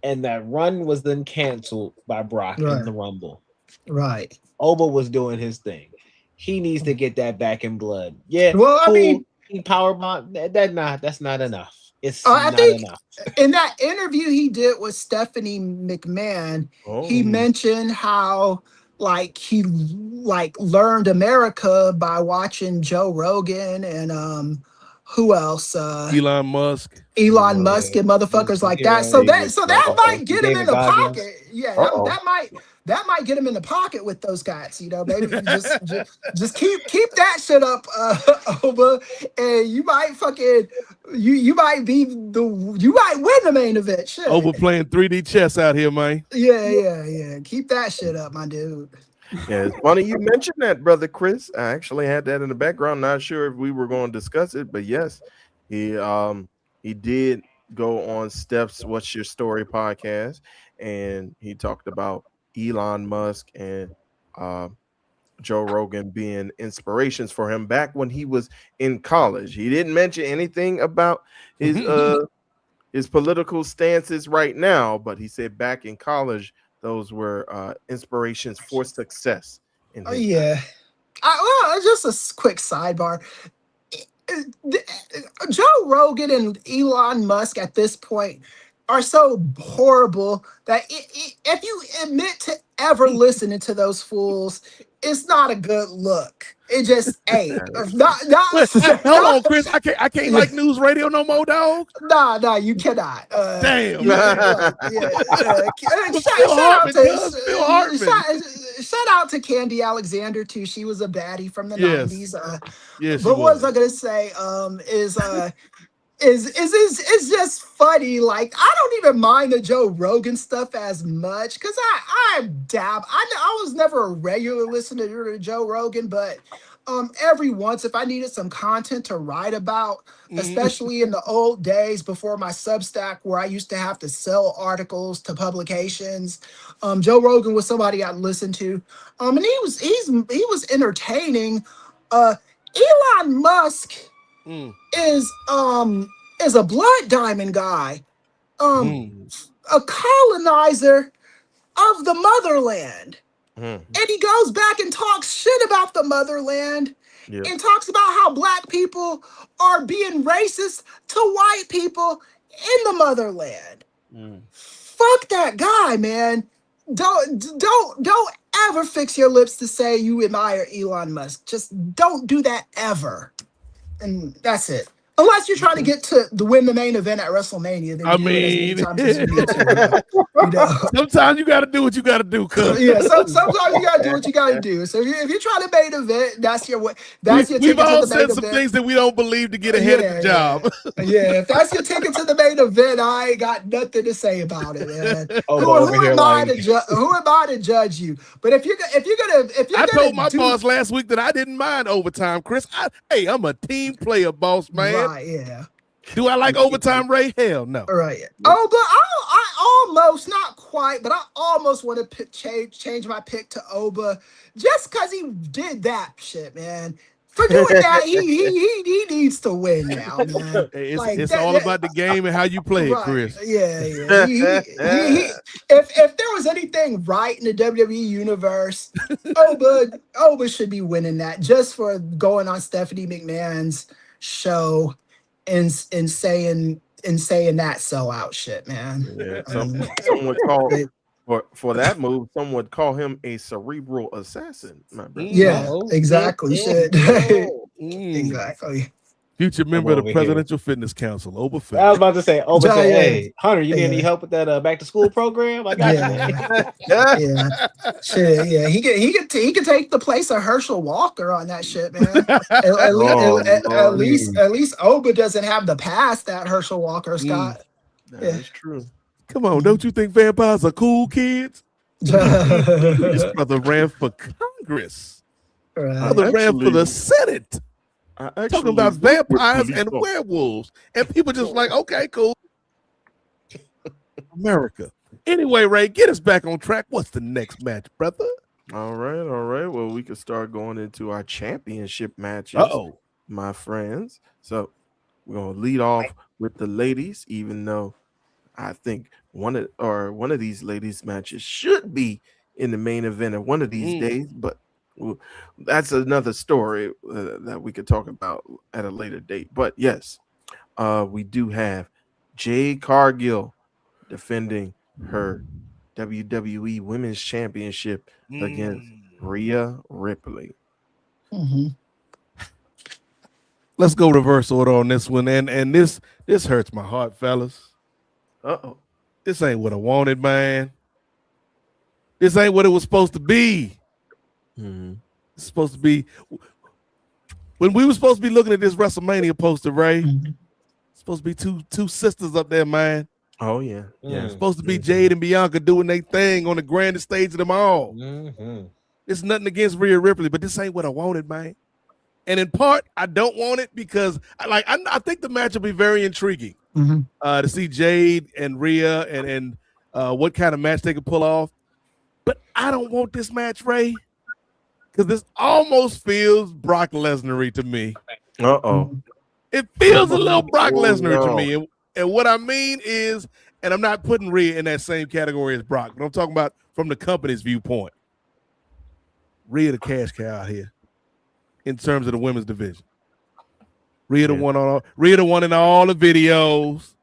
and that run was then canceled by Brock in the Rumble. Right. Oba was doing his thing. He needs to get that back in blood. Yeah. Well, I mean, he powerbomb that's not enough. It's I not think enough. In that interview he did with Stephanie McMahon, he mentioned how like he like learned America by watching Joe Rogan and who else? Elon Musk and motherfuckers like that. So that might get him in the pocket. Yeah, that might get him in the pocket with those guys. You know, maybe just keep that shit up, Oba, and you might fucking you might win the main event. Shit. Oba playing 3D chess out here, man. Yeah. Keep that shit up, my dude. Yeah, it's funny you mentioned that, brother Chris. I actually had that in the background. Not sure if we were going to discuss it, but yes, he did go on Steph's What's Your Story podcast, and he talked about Elon Musk and Joe Rogan being inspirations for him back when he was in college. He didn't mention anything about his political stances right now, but he said back in college those were inspirations for success. Yeah. Just a quick sidebar. Joe Rogan and Elon Musk at this point are so horrible that if you admit to ever listening to those fools, it's not a good look. It just ain't. Hold on, Chris. I can't like news radio no more, dog. Nah, you cannot. Damn. Shout out to Candy Alexander too. She was a baddie from the 90s. But what was I gonna say? Is just funny. Like, I don't even mind the Joe Rogan stuff as much because I was never a regular listener to Joe Rogan, but every once if I needed some content to write about, especially in the old days before my Substack where I used to have to sell articles to publications, Joe Rogan was somebody I'd listen to, and he was entertaining. Elon Musk is a blood diamond guy, a colonizer of the motherland. And he goes back and talks shit about the motherland and talks about how black people are being racist to white people in the motherland. Fuck that guy, man. Don't ever fix your lips to say you admire Elon Musk. Just don't do that ever. And that's it. Unless you're trying to get to win the main event at WrestleMania, then sometimes you got to do what you got to do. Sometimes you got to do what you got to do. So if you're trying to main event, that's your way. We've all said some things that we don't believe to get ahead of the job. If that's your ticket to the main event, I ain't got nothing to say about it, man. Who am I to judge you? But if you're gonna, I told my boss last week that I didn't mind overtime, Chris. I'm a team player, boss man. Right, yeah. Do I like overtime, Ray? Hell no. Right. Oh, but I almost, not quite, but I almost want to change my pick to Oba just because he did that shit, man. For doing that, he needs to win now, man. It's all about the game and how you play it, Chris. Yeah. If there was anything right in the WWE universe, Oba should be winning that just for going on Stephanie McMahon's show and saying that sellout shit, man. Yeah, some would call for that move, some would call him a cerebral assassin. Yeah, exactly. Exactly. Future member of the Presidential Fitness Council, Oba Femi. I was about to say, Oba said, "Hey, Hunter, you need any help with that back to school program? I got you." Shit, yeah. He can take the place of Herschel Walker on that shit, man. At least Oba doesn't have the past that Herschel Walker's got. That is true. Come on, don't you think vampires are cool kids? His brother ran for Congress. Brother ran for the Senate. talking about vampires and werewolves, and people just like, okay, cool. America. Anyway, Ray, get us back on track. What's the next match, brother? All right. Well, we can start going into our championship matches, my friends. So we're gonna lead off with the ladies, even though I think one of these ladies matches should be in the main event of one of these days, but that's another story that we could talk about at a later date. But yes, we do have Jade Cargill defending her WWE Women's Championship against Rhea Ripley. Let's go reverse order on this one, and this hurts my heart, fellas. This ain't what I wanted, man. This ain't what it was supposed to be. It's supposed to be when we were supposed to be looking at this WrestleMania poster, Ray. It's supposed to be two sisters up there, man. Oh yeah. It's supposed to be Jade and Bianca doing their thing on the grandest stage of them all. It's nothing against Rhea Ripley, but this ain't what I wanted, man. And in part, I don't want it because I think the match will be very intriguing to see Jade and Rhea and what kind of match they could pull off. But I don't want this match, Ray, because this almost feels Brock Lesnar-y to me. It feels a little Brock Lesnar to me. And what I mean is, and I'm not putting Rhea in that same category as Brock, but I'm talking about from the company's viewpoint. Rhea the cash cow out here in terms of the women's division. Rhea the one in all the videos.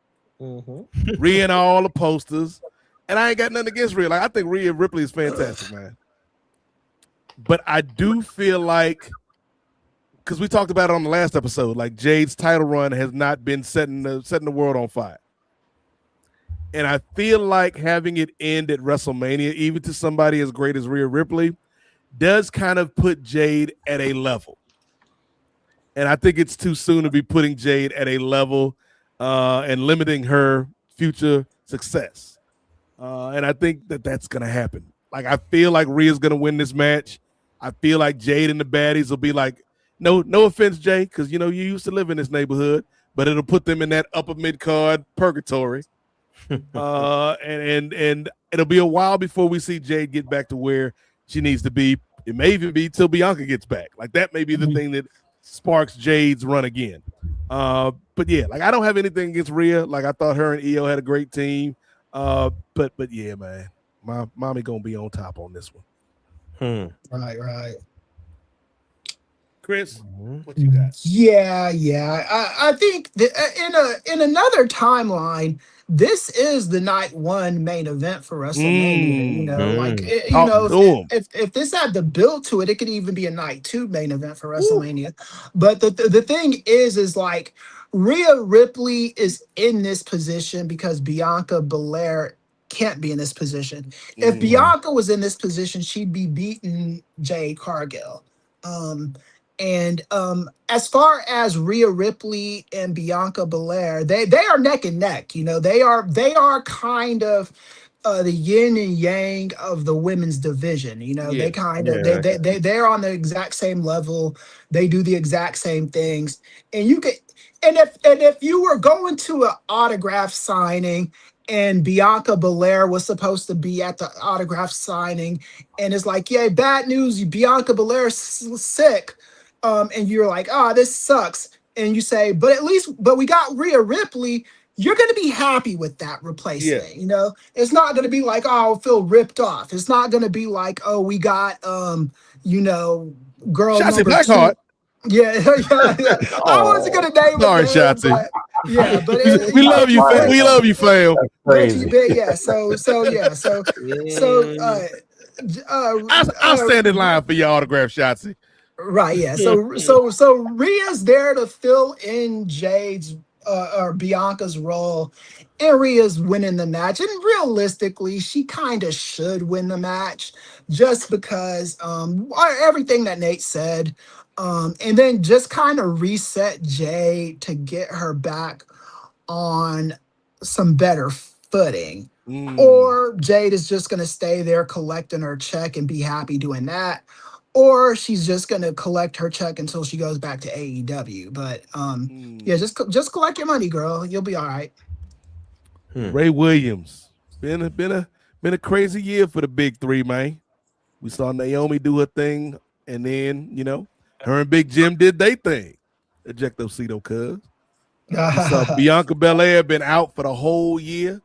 Rhea in all the posters. And I ain't got nothing against Rhea. Like, I think Rhea Ripley is fantastic, man. But I do feel like, because we talked about it on the last episode, like Jade's title run has not been setting the world on fire. And I feel like having it end at WrestleMania, even to somebody as great as Rhea Ripley, does kind of put Jade at a level. And I think it's too soon to be putting Jade at a level and limiting her future success. And I think that's going to happen. Like, I feel like Rhea's going to win this match. I feel like Jade and the baddies will be like, no offense, Jay, because, you used to live in this neighborhood, but it'll put them in that upper mid-card purgatory. And it'll be a while before we see Jade get back to where she needs to be. It may even be till Bianca gets back. Like, that may be the thing that sparks Jade's run again. But yeah, like, I don't have anything against Rhea. Like, I thought her and Io had a great team. But yeah, man, my mommy gonna be on top on this one. Right. Chris, what you got? Yeah. I think that in another timeline, this is the night one main event for WrestleMania. If this had the build to it, it could even be a night two main event for WrestleMania. But the thing is like, Rhea Ripley is in this position because Bianca Belair can't be in this position. If Bianca was in this position, she'd be beating Jade Cargill. And as far as Rhea Ripley and Bianca Belair, they are neck and neck. They are kind of the yin and yang of the women's division. They kind of they're on the exact same level. They do the exact same things. And if you were going to an autograph signing and Bianca Belair was supposed to be at the autograph signing, and it's like, yeah, bad news, Bianca Belair's sick. And you're like, this sucks. And you say, but we got Rhea Ripley. You're going to be happy with that replacement. Yeah. It's not going to be like, I'll feel ripped off. It's not going to be like, we got, girl Shotzi number Blackheart. 2. Yeah. I wasn't going to name Sorry, her. Shotzi. Yeah, but we love you, fam. We love you, fam. Yeah. I'll stand in line for your autograph, Shotzi. Right, yeah. So Rhea's there to fill in Jade's or Bianca's role, and Rhea's winning the match. And realistically, she kind of should win the match just because everything that Nate said. And then just kind of reset Jade to get her back on some better footing. Or Jade is just going to stay there collecting her check and be happy doing that. or she's just gonna collect her check until she goes back to AEW. But yeah, just collect your money, girl. You'll be all right. Ray Williams, been a crazy year for the big three, man. We saw Naomi do her thing, and then her and Big Jim did their thing. Ejectocito, cuz. We saw Bianca Belair been out for the whole year,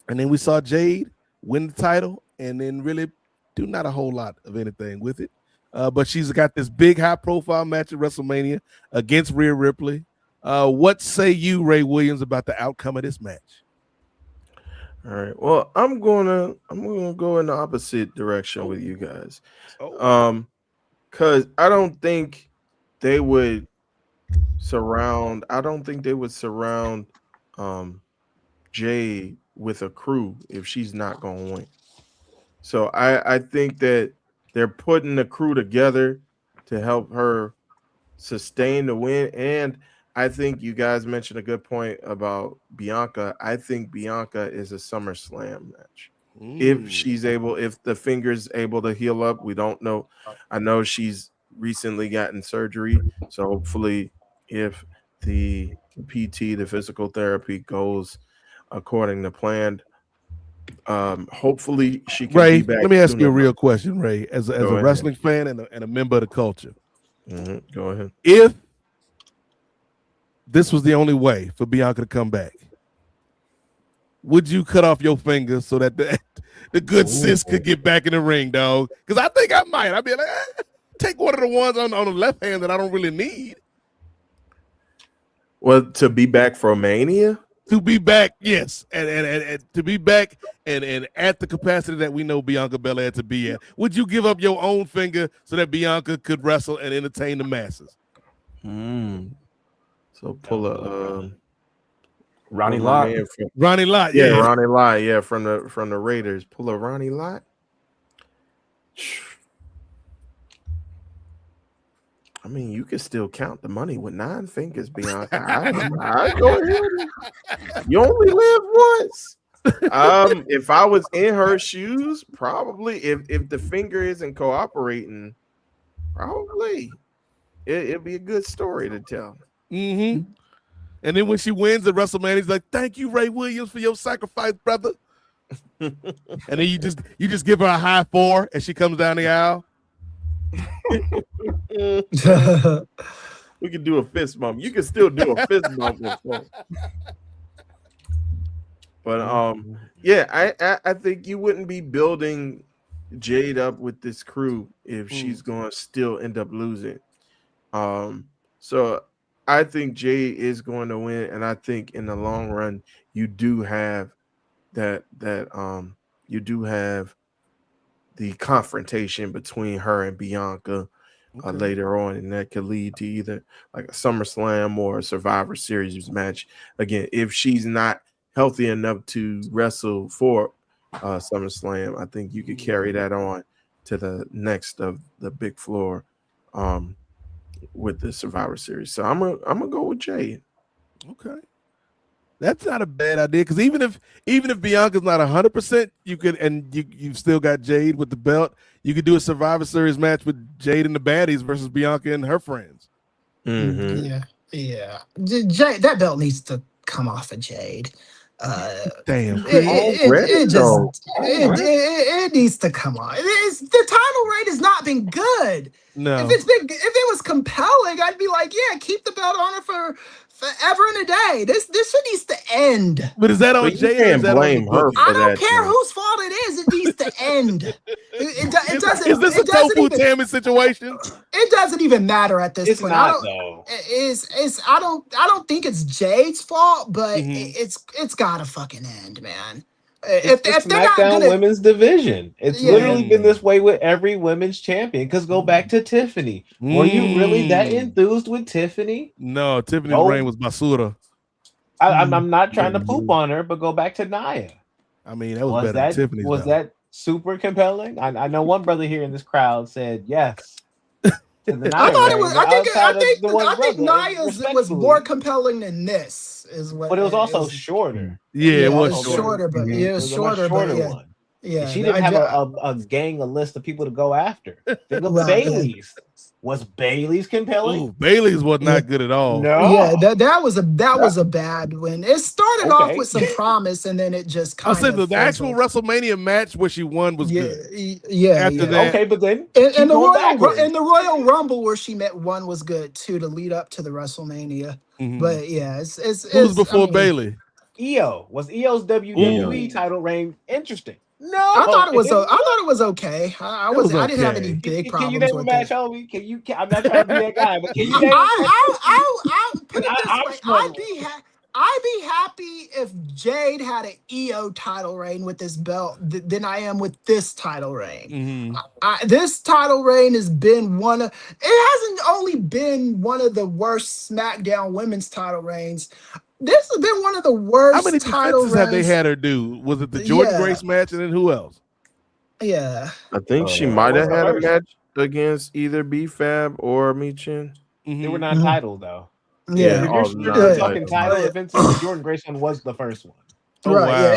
and then we saw Jade win the title, and then really do not a whole lot of anything with it. But she's got this big high-profile match at WrestleMania against Rhea Ripley. What say you, Ray Williams, about the outcome of this match? All right. Well, I'm gonna go in the opposite direction with you guys. Because I don't think they would surround Jade with a crew if she's not gonna win. So I think that they're putting the crew together to help her sustain the win. And I think you guys mentioned a good point about Bianca. I think Bianca is a SummerSlam match. If the finger's able to heal up, we don't know. I know she's recently gotten surgery. So hopefully if the PT, the physical therapy, goes according to plan, hopefully she can Ray, be back. Let me ask you a real question, Ray, as a wrestling fan and a member of the culture. Go ahead. If this was the only way for Bianca to come back, would you cut off your finger so that the good sis could get back in the ring, dog? Because I think I might. I'd be like, take one of the ones on the left hand that I don't really need. Well, to be back for Mania? To be back, yes. And to be back and at the capacity that we know Bianca Belair to be at. Would you give up your own finger so that Bianca could wrestle and entertain the masses? So pull a Ronnie Lott. Ronnie Lott, yeah. Ronnie Lott, yeah, from the Raiders. Pull a Ronnie Lott. I mean, you can still count the money with 9 fingers, Bianca. I go ahead. You only live once. If I was in her shoes, probably if the finger isn't cooperating, probably it'd be a good story to tell. And then when she wins at WrestleMania, he's like, "Thank you, Ray Williams, for your sacrifice, brother." And then you just give her a high 4 as she comes down the aisle. We could do a fist bump. You can still do a fist bump. But yeah, I think you wouldn't be building Jade up with this crew if she's going to still end up losing. So I think Jade is going to win, and I think in the long run you do have that you do have the confrontation between her and Bianca later on, and that could lead to either like a SummerSlam or a Survivor Series match. Again, if she's not healthy enough to wrestle for SummerSlam, I think you could carry that on to the next of the big floor with the Survivor Series. So I'm gonna go with Jade. Okay. That's not a bad idea, because even if Bianca's not 100%, you could, and you've still got Jade with the belt. You could do a Survivor Series match with Jade and the Baddies versus Bianca and her friends. Yeah. Jade, that belt needs to come off of Jade. Damn, it needs to come on. The title reign has not been good. No, if it was compelling, I'd be like, yeah, keep the belt on her for forever and a day. This shit needs to end. But is that on Jade? Can't blame her. I don't care whose fault it is. It needs to end. It doesn't. Is this a Tofu Tammy situation? It doesn't even matter at this point. Not though. I don't think it's Jade's fault, but it's gotta fucking end, man. If they're not SmackDown gonna, women's division, it's literally been this way with every women's champion. Because go back to Tiffany. Were you really that enthused with Tiffany? No, Tiffany's reign was basura. I'm not trying to poop on her, but go back to Nia. I mean, that was better than Tiffany's. Was that super compelling? I know one brother here in this crowd said yes. I thought it was. I think Nia's was more compelling than this. Is what. But it was also shorter. Yeah, it was shorter, but it was shorter. But yeah. Yeah, She didn't have a gang, a list of people to go after. Think of Bailey's. Was Bailey's compelling? Ooh, Bailey's was not good at all. No. Yeah, that was a bad win. It started off with some promise, and then it just kind of. I said the actual WrestleMania match where she won was good. After that, okay, but then and the Royal Rumble where she won was good too to lead up to the WrestleMania. But yeah, who was before Bailey? Io. Was Io's WWE title reign interesting? No, I thought it was okay. I didn't have any big problems. Can you name a match, homie? I'm not trying to be that guy, but can you name? I'll put it this way. I'd be happy if Jade had an EO title reign with this belt than I am with this title reign. This title reign has been it hasn't only been one of the worst SmackDown women's title reigns. This has been one of the worst. How many defenses have they had her do? Was it the Jordan Grace match, and then who else? Yeah, I think she might have had a match against either B-Fab or Michin. They were not titled though. Yeah, you're talking title defenses. Jordan Grace one was the first one. Oh, right? wow.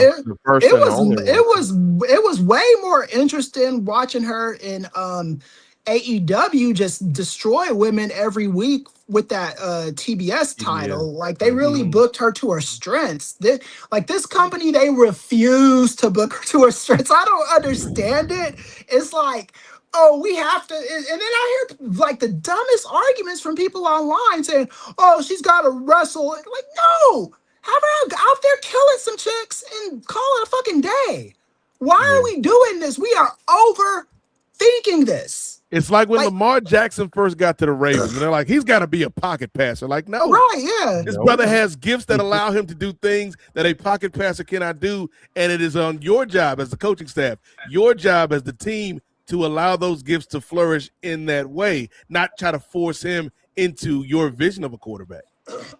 Yeah, it was way more interesting watching her in AEW just destroy women every week with that TBS title. Like they really booked her to her strengths. This company, they refuse to book her to her strengths. I don't understand it. It's like, oh, we have to, and then I hear like the dumbest arguments from people online saying, oh, she's got to wrestle. Like, no, have her out there killing some chicks and call it a fucking day. Why are we doing this? We are overthinking this. It's like when Lamar Jackson first got to the Ravens, and they're like, he's got to be a pocket passer. Like, no. Right, yeah. His brother has gifts that allow him to do things that a pocket passer cannot do, and it is on your job as the coaching staff, your job as the team to allow those gifts to flourish in that way, not try to force him into your vision of a quarterback.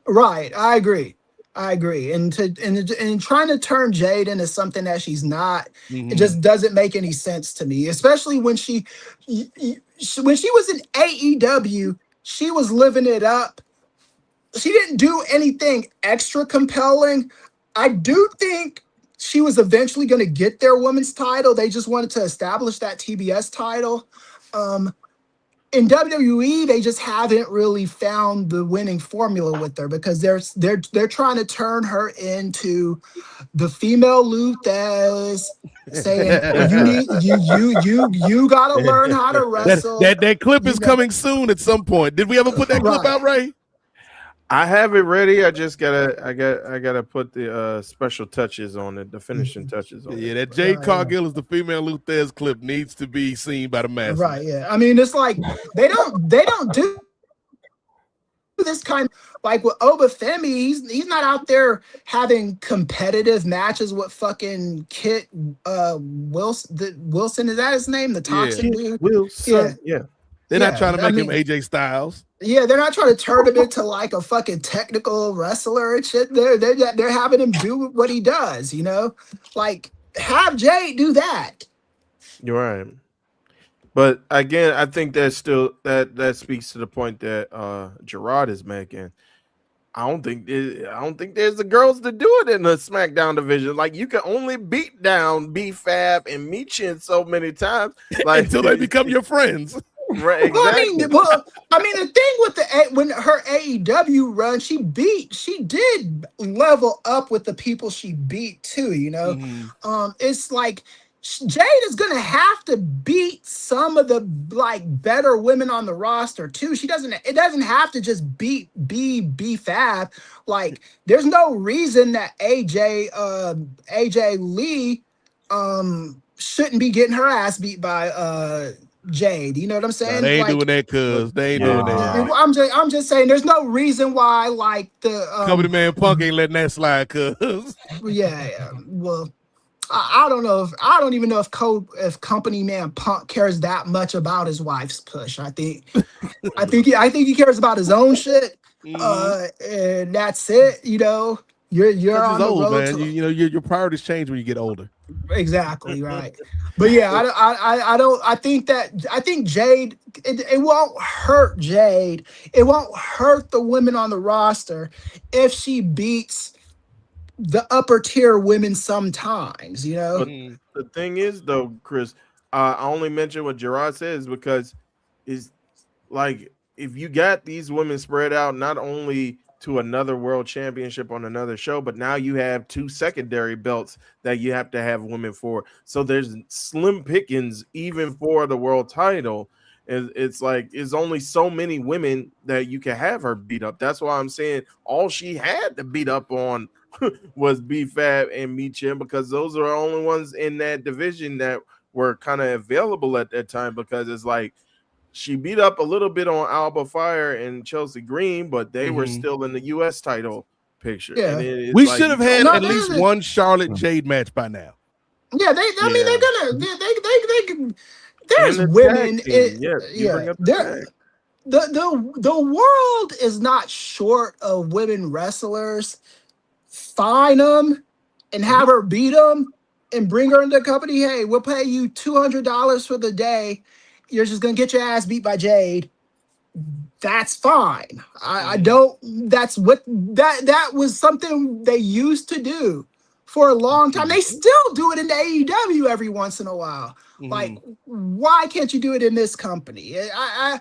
Right, I agree. And trying to turn Jade into something that she's not, it just doesn't make any sense to me. Especially when she was in AEW, she was living it up. She didn't do anything extra compelling. I do think she was eventually going to get their women's title. They just wanted to establish that TBS title. In WWE, they just haven't really found the winning formula with her because they're trying to turn her into the female Luthez, saying you gotta learn how to wrestle. That clip is coming soon at some point. Did we ever put that clip out, Ray? I have it ready. I just gotta put the special touches on it, the finishing touches on it. Yeah, that Jade Cargill is the female Luthez clip needs to be seen by the masses. Right. Yeah. I mean, it's like they don't do this kind like with Oba Femi. He's not out there having competitive matches with fucking Kit Wilson. Is that his name? The toxic dude. Wilson. Yeah. They're not trying to make him AJ Styles. Yeah, they're not trying to turn him into like a fucking technical wrestler and shit. They're having him do what he does, you know? Like, have Jade do that. You're right. But again, I think that's still that speaks to the point that Gerard is making. I don't think there's the girls to do it in the SmackDown division. Like, you can only beat down B-Fab and Michin so many times, like until they become your friends. Right, exactly. I mean, the thing with when her AEW run, she did level up with the people she beat too. You know, it's like Jade is gonna have to beat some of the like better women on the roster too. It doesn't have to just beat B-Fab. Like, there's no reason that AJ Lee shouldn't be getting her ass beat by Jade. You know what I'm saying? They ain't doing that, cuz they ain't doing that. I'm just saying there's no reason why like the Company Man Punk ain't letting that slide, cuz. Yeah. Well, I don't even know if Company Man Punk cares that much about his wife's push. I think he cares about his own shit. And that's it. You know, you're on the old, road man. Your priorities change when you get older. Exactly right. But yeah, I think Jade, it won't hurt Jade. It won't hurt the women on the roster if she beats the upper tier women sometimes, you know. But the thing is, though, Chris, I only mention what Gerard says because it's like if you got these women spread out not only to another world championship on another show, but now you have 2 secondary belts that you have to have women for. So there's slim pickings even for the world title. It's like it's only so many women that you can have her beat up. That's why I'm saying all she had to beat up on was B-Fab and Michin, because those are the only ones in that division that were kind of available at that time, because it's like she beat up a little bit on Alba Fire and Chelsea Green, but they were still in the U.S. title picture. Yeah. And We like, should have had at least one Charlotte Jade match by now. Yeah, I mean, they're gonna. There's women. The world is not short of women wrestlers. Find them and have her beat them and bring her into the company. Hey, we'll pay you $200 for the day. You're just gonna get your ass beat by Jade. That's fine. I don't. That's what that was something they used to do for a long time. They still do it in the AEW every once in a while. Like, why can't you do it in this company? I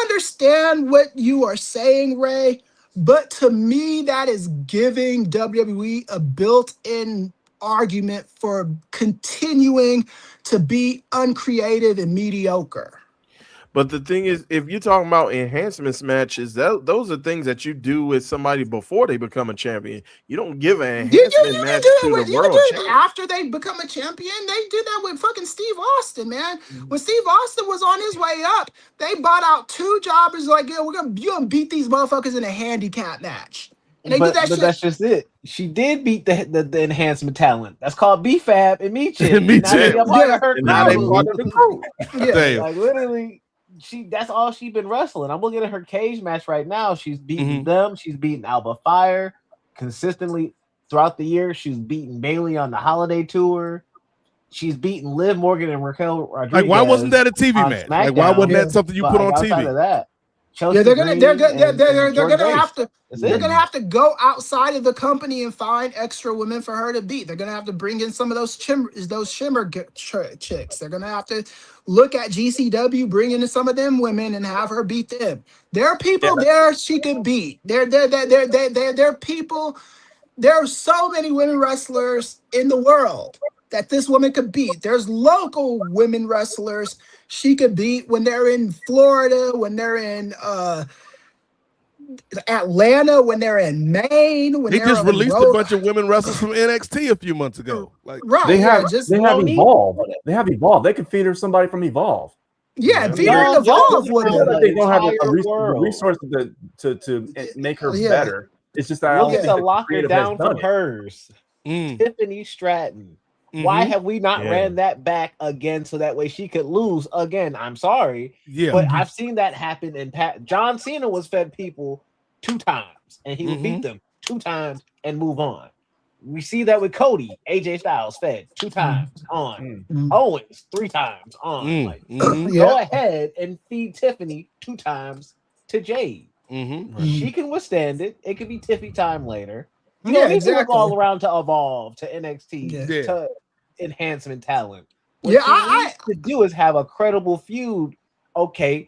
understand what you are saying, Ray, but to me, that is giving WWE a built-in argument for continuing to be uncreative and mediocre. But the thing is, if you're talking about enhancements matches, those are things that you do with somebody before they become a champion. You don't give an enhancement match to the world champion. After they become a champion, they did that with fucking Steve Austin, man. When Steve Austin was on his way up, they bought out 2 jobbers like, yeah, you're gonna beat these motherfuckers in a handicap match. And they did that shit. That's just it. She did beat the enhancement talent. That's called B-Fab and Michin. Now they part of the crew. Yeah, like literally. That's all she's been wrestling. I'm looking at her cage match right now. She's beating them. She's beating Alba Fire consistently throughout the year. She's beating Bayley on the holiday tour. She's beating Liv Morgan and Raquel Rodriguez. Like, why wasn't that a TV match? SmackDown. Like, why wasn't that something you put on TV? Of that, they're gonna have to go outside of the company and find extra women for her to beat. They're gonna have to bring in some of those shimmer chicks. They're gonna have to look at GCW, bring in some of them women and have her beat them. There are people there she could beat. There are people. There are so many women wrestlers in the world that this woman could beat. There's local women wrestlers she could beat when they're in Florida, when they're in Atlanta, when they're in Maine. When they just released a bunch of women wrestlers from NXT a few months ago. Like, right? They have Evolve. They have Evolve. They could feed her somebody from Evolve. Yeah, feed her in Evolve. They don't have the resources to make her better. It's just that we'll get to lock her down from hers. Tiffany Stratton. Why have we not ran that back again so that way she could lose again? I'm sorry. Yeah. But I've seen that happen in John Cena was fed people 2 times and he would beat them 2 times and move on. We see that with Cody, AJ Styles fed 2 times on. Owens 3 times on. Go ahead and feed Tiffany 2 times to Jade. She can withstand it. It could be Tiffy time later. You don't need to look all around to Evolve, to NXT, to enhancement talent. What you need to do is have a credible feud. Okay,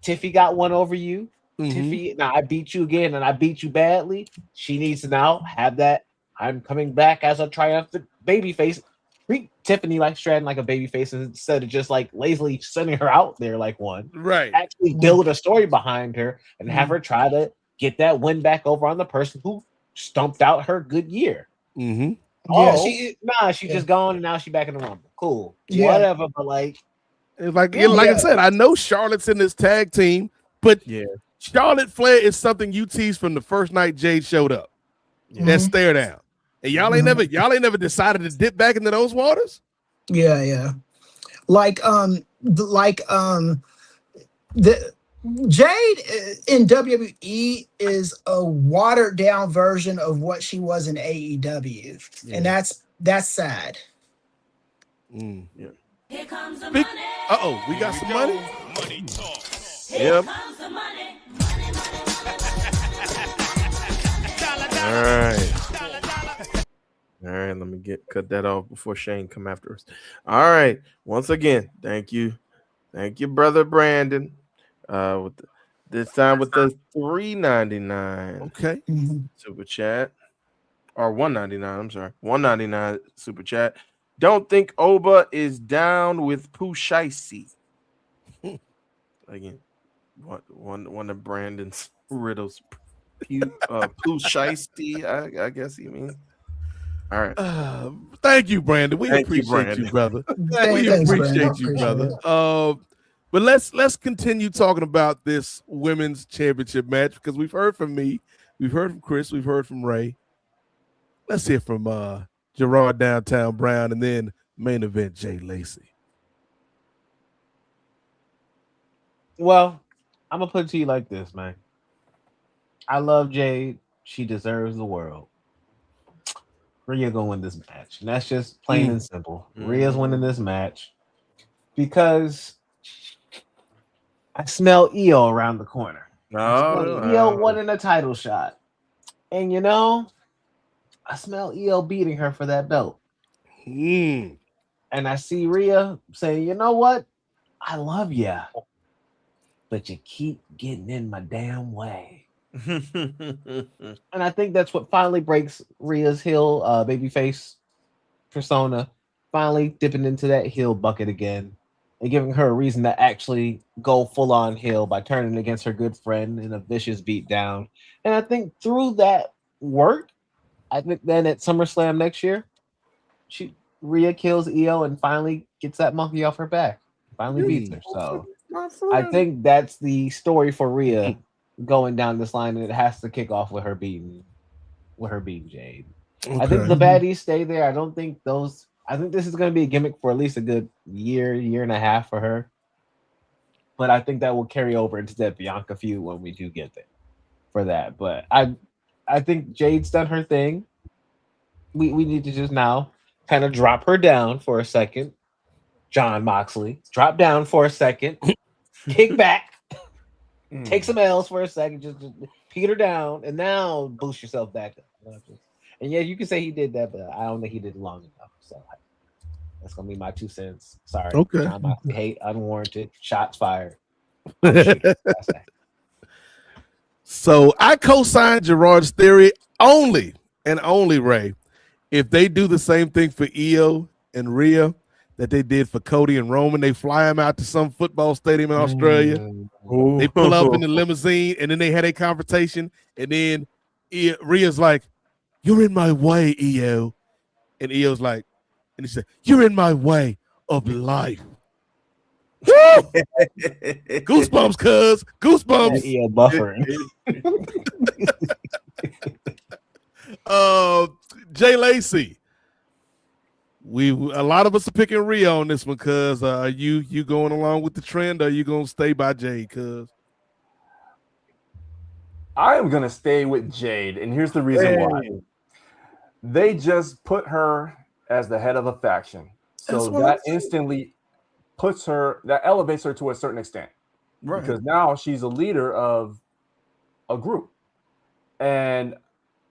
Tiffy got one over you. Tiffy, now I beat you again and I beat you badly. She needs to now have that. I'm coming back as a triumphant babyface. Treat Tiffany like Stratton like a babyface instead of just like lazily sending her out there like one. Right. Actually build a story behind her and have her try to get that win back over on the person who stumped out her good year. She just gone and now she back in the Rumble. Cool. Whatever, but like I said, I know Charlotte's in this tag team, but Charlotte Flair is something you teased from the first night Jade showed up. That stare down. And y'all ain't never decided to dip back into those waters? Yeah. Like the Jade in WWE is a watered down version of what she was in AEW, and that's sad. Here comes the money. We got some money. Money talk. Yep. All right. cut that off before Shane come after us. All right. Once again, thank you, brother Brandon. This time with the $3.99 Okay. super chat, or $1.99. I'm sorry, $1.99 super chat. Don't think Oba is down with Pushaisi. Again, one of Brandon's riddles. Pushaisi, I guess he means. All right. Thank you, Brandon. We appreciate you, brother. We appreciate you, brother. But let's continue talking about this women's championship match, because we've heard from me, we've heard from Chris, we've heard from Ray. Let's hear from Gerard Downtown Brown, and then main event Jay Lacey. Well, I'm gonna put it to you like this, man. I love Jade. She deserves the world. Rhea gonna win this match, and that's just plain and simple. Rhea's winning this match because I smell Io around the corner. Io winning a title shot, and I smell Io beating her for that belt. And I see Rhea saying, "You know what? I love ya, but you keep getting in my damn way." And I think that's what finally breaks Rhea's heel babyface persona, finally dipping into that heel bucket again and giving her a reason to actually go full on heel by turning against her good friend in a vicious beatdown. And I think through that work, I think then at SummerSlam next year, Rhea kills Io and finally gets that monkey off her back. Finally beats her. So I think that's the story for Rhea going down this line, and it has to kick off with her beating Jade. Okay. I think the baddies stay there. I think this is going to be a gimmick for at least a good year and a half for her. But I think that will carry over into that Bianca feud when we do get there for that. But I think Jade's done her thing. We need to just now kind of drop her down for a second. John Moxley, drop down for a second, kick back, take some L's for a second, just peter down, and now boost yourself back up. And yeah, you can say he did that, but I don't think he did it long enough. So that's gonna be my 2 cents. Sorry. Okay. John Moxley, hate unwarranted shots fired. So I co-sign Gerard's theory only and only, Ray, if they do the same thing for Io and Rhea that they did for Cody and Roman. They fly them out to some football stadium in Australia. They pull up in the limousine, and then they had a confrontation, and then Rhea's like, "You're in my way, Io." And Io's like, and he said, "You're in my way of life." Goosebumps, cuz. Goosebumps. Io buffering. Jay Lacey. A lot of us are picking Rhea on this one, cuz. Are you going along with the trend, or are you gonna stay by Jade, cuz? I am gonna stay with Jade, and here's the reason why. They just put her as the head of a faction, so that instantly that elevates her to a certain extent, right? Because now she's a leader of a group, and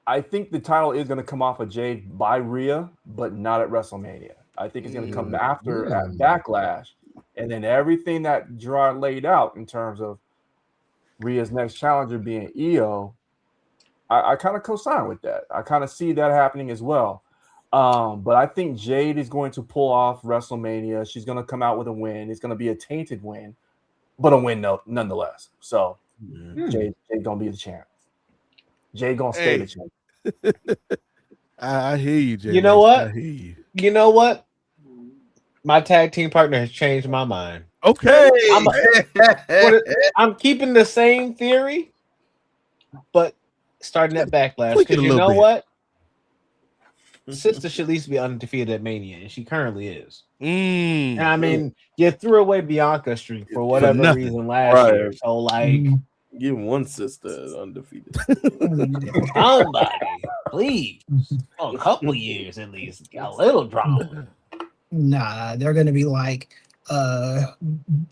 I think the title is going to come off of Jade by Rhea, but not at WrestleMania. I think it's going to come after at Backlash, and then everything that Gerard laid out in terms of Rhea's next challenger being Io, I kind of co-sign with that. I kind of see that happening as well. But I think Jade is going to pull off WrestleMania. She's going to come out with a win. It's going to be a tainted win, but a win nonetheless. So Jade going to be the champ. Jade going to stay the champ. I hear you, Jay. You know what? I hear you. You know what? My tag team partner has changed my mind. Okay. I'm keeping the same theory, but starting at Backlash. Because you know what? Sister should at least be undefeated at Mania, and she currently is. And I mean, you threw away Bianca's streak for whatever reason last year. So, like, give one sister undefeated. Somebody, please. A couple years at least. Got a little drama. Nah, they're gonna be like,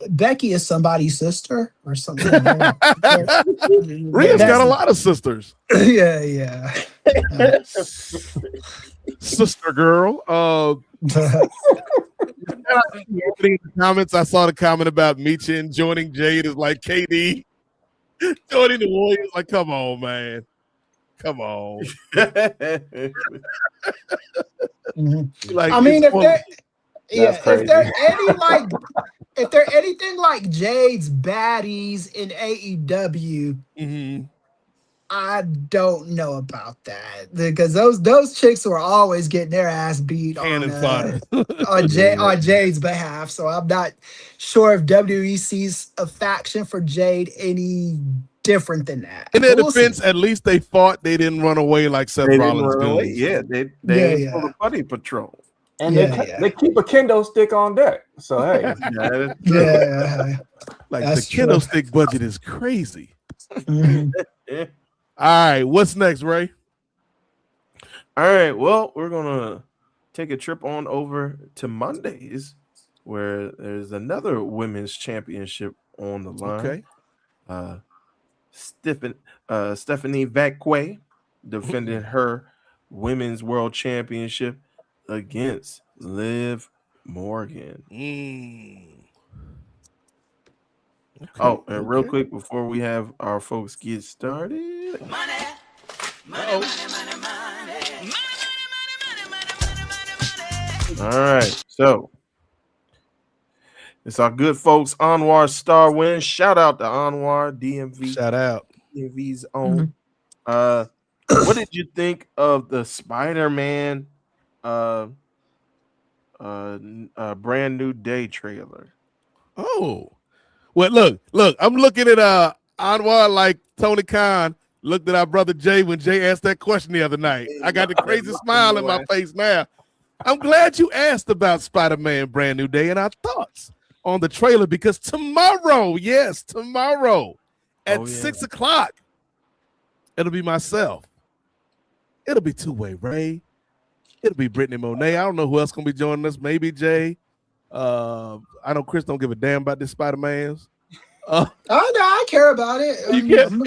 Becky is somebody's sister or something. Rhea's got a lot of sisters. Yeah. sister girl. In the comments, I saw the comment about Michin joining Jade is like KD joining the Warriors. Like, come on, man. Come on. Like, I mean, if they're anything like Jade's baddies in AEW, I don't know about that because those chicks were always getting their ass beat on Jade's behalf. So I'm not sure if WWE sees a faction for Jade any different than that. In their defense, at least they fought. They didn't run away like Seth Rollins did. Yeah, they for the buddy patrol. And they keep a kendo stick on deck. So hey, like that's the kendo stick budget is crazy. All right, what's next, Ray? All right, well, we're gonna take a trip on over to Mondays, where there's another women's championship on the line. Okay. Stephanie Vacquet defending her women's world championship against Liv Morgan. Okay, oh, and real quick before we have our folks get started. All right, so it's our good folks Anwar Star win. Shout out to Anwar DMV. Shout out DMV's own. What did you think of the Spider-Man brand new day trailer? Oh, well, look, I'm looking at Anwar like Tony Khan looked at our brother Jay when Jay asked that question the other night. I got the crazy smile in my face now. I'm glad you asked about Spider-Man brand new day and our thoughts on the trailer because tomorrow at 6 o'clock, it'll be myself. It'll be two-way Ray. It'll be Brittany Monet. I don't know who else gonna be joining us. Maybe Jay. I know Chris don't give a damn about this Spider-Man's. Oh no, I care about it.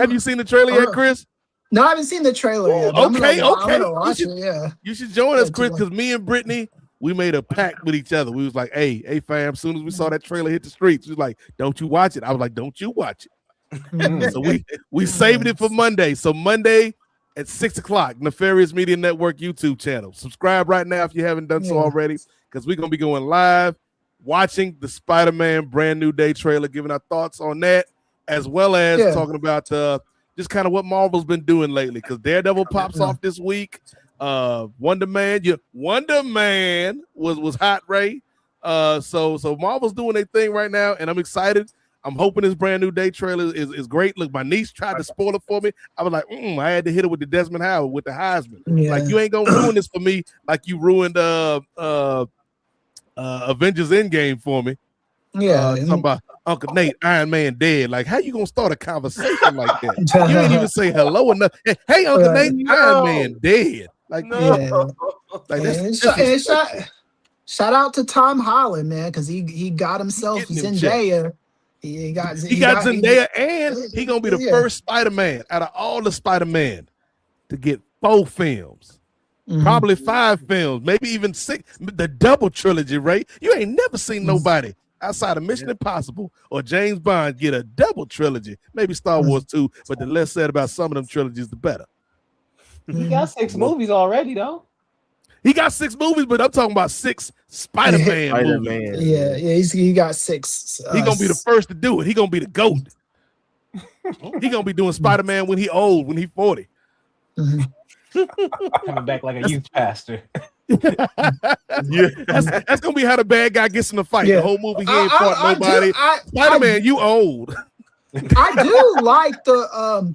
Have you seen the trailer yet, Chris? No, I haven't seen the trailer yet. Okay. I'm gonna watch it. Yeah, you should join us, Chris, because me and Brittany, we made a pact with each other. We was like, hey, fam. As soon as we saw that trailer hit the streets, we was like, don't you watch it? I was like, don't you watch it? So we saved it for Monday. So Monday at 6 o'clock, Nefarious Media Network YouTube channel. Subscribe right now if you haven't done so already, because we're gonna be going live, watching the Spider-Man brand new day trailer, giving our thoughts on that, as well as talking about just kind of what Marvel's been doing lately. Because Daredevil pops off this week. Wonder Man was hot, Ray. So Marvel's doing their thing right now, and I'm excited. I'm hoping this brand new day trailer is great. Look, my niece tried to spoil it for me. I was like, I had to hit it with the Desmond Howard with the Heisman. Like, you ain't gonna ruin this for me like you ruined Avengers Endgame for me. Talking about Uncle Nate, Iron Man dead. Like, how you gonna start a conversation like that? You ain't even say hello enough. Hey, Uncle Nate, Iron Man dead. Like, shout out to Tom Holland, man, because he got himself Zendaya. He got Zendaya, and he gonna be the first Spider-Man out of all the Spider-Man to get 4 films. Probably 5 films, maybe even 6. The double trilogy, right? You ain't never seen nobody outside of Mission Impossible or James Bond get a double trilogy. Maybe Star Wars 2, but the less said about some of them trilogies, the better. He got 6 movies already, though. He got 6 movies, but I'm talking about 6 Spider-Man movies. Yeah, he got 6. He gonna be the first to do it. He gonna be the GOAT. He gonna be doing Spider-Man when he old, when he 40. Coming back like a youth pastor. That's gonna be how the bad guy gets in the fight. The whole movie he ain't fought nobody. Spider-Man, you old. I do like the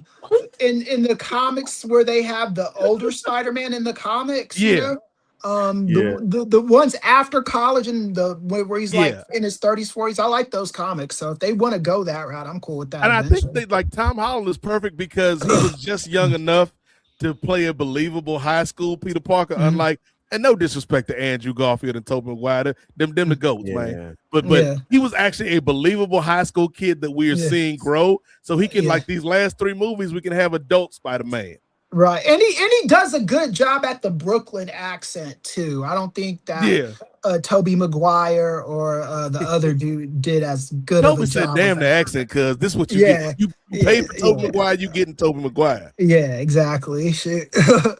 in the comics where they have the older Spider-Man in the comics. You know? The ones after college and where he's like in his 30s, 40s. I like those comics. So if they want to go that route, I'm cool with that. And I think they like Tom Holland is perfect because he was just young enough to play a believable high school Peter Parker, unlike, and no disrespect to Andrew Garfield and Tobey Maguire, them the GOATs, man. But he was actually a believable high school kid that we are seeing grow. So he can, like these last 3 movies, we can have adult Spider-Man. Right, and he does a good job at the Brooklyn accent too. I don't think that Toby Maguire or the other dude did as good of a Toby said, job. "Damn the accent, cuz this is what you get. You pay for Toby Maguire, you getting Toby Maguire." Yeah, exactly. Shit. Though.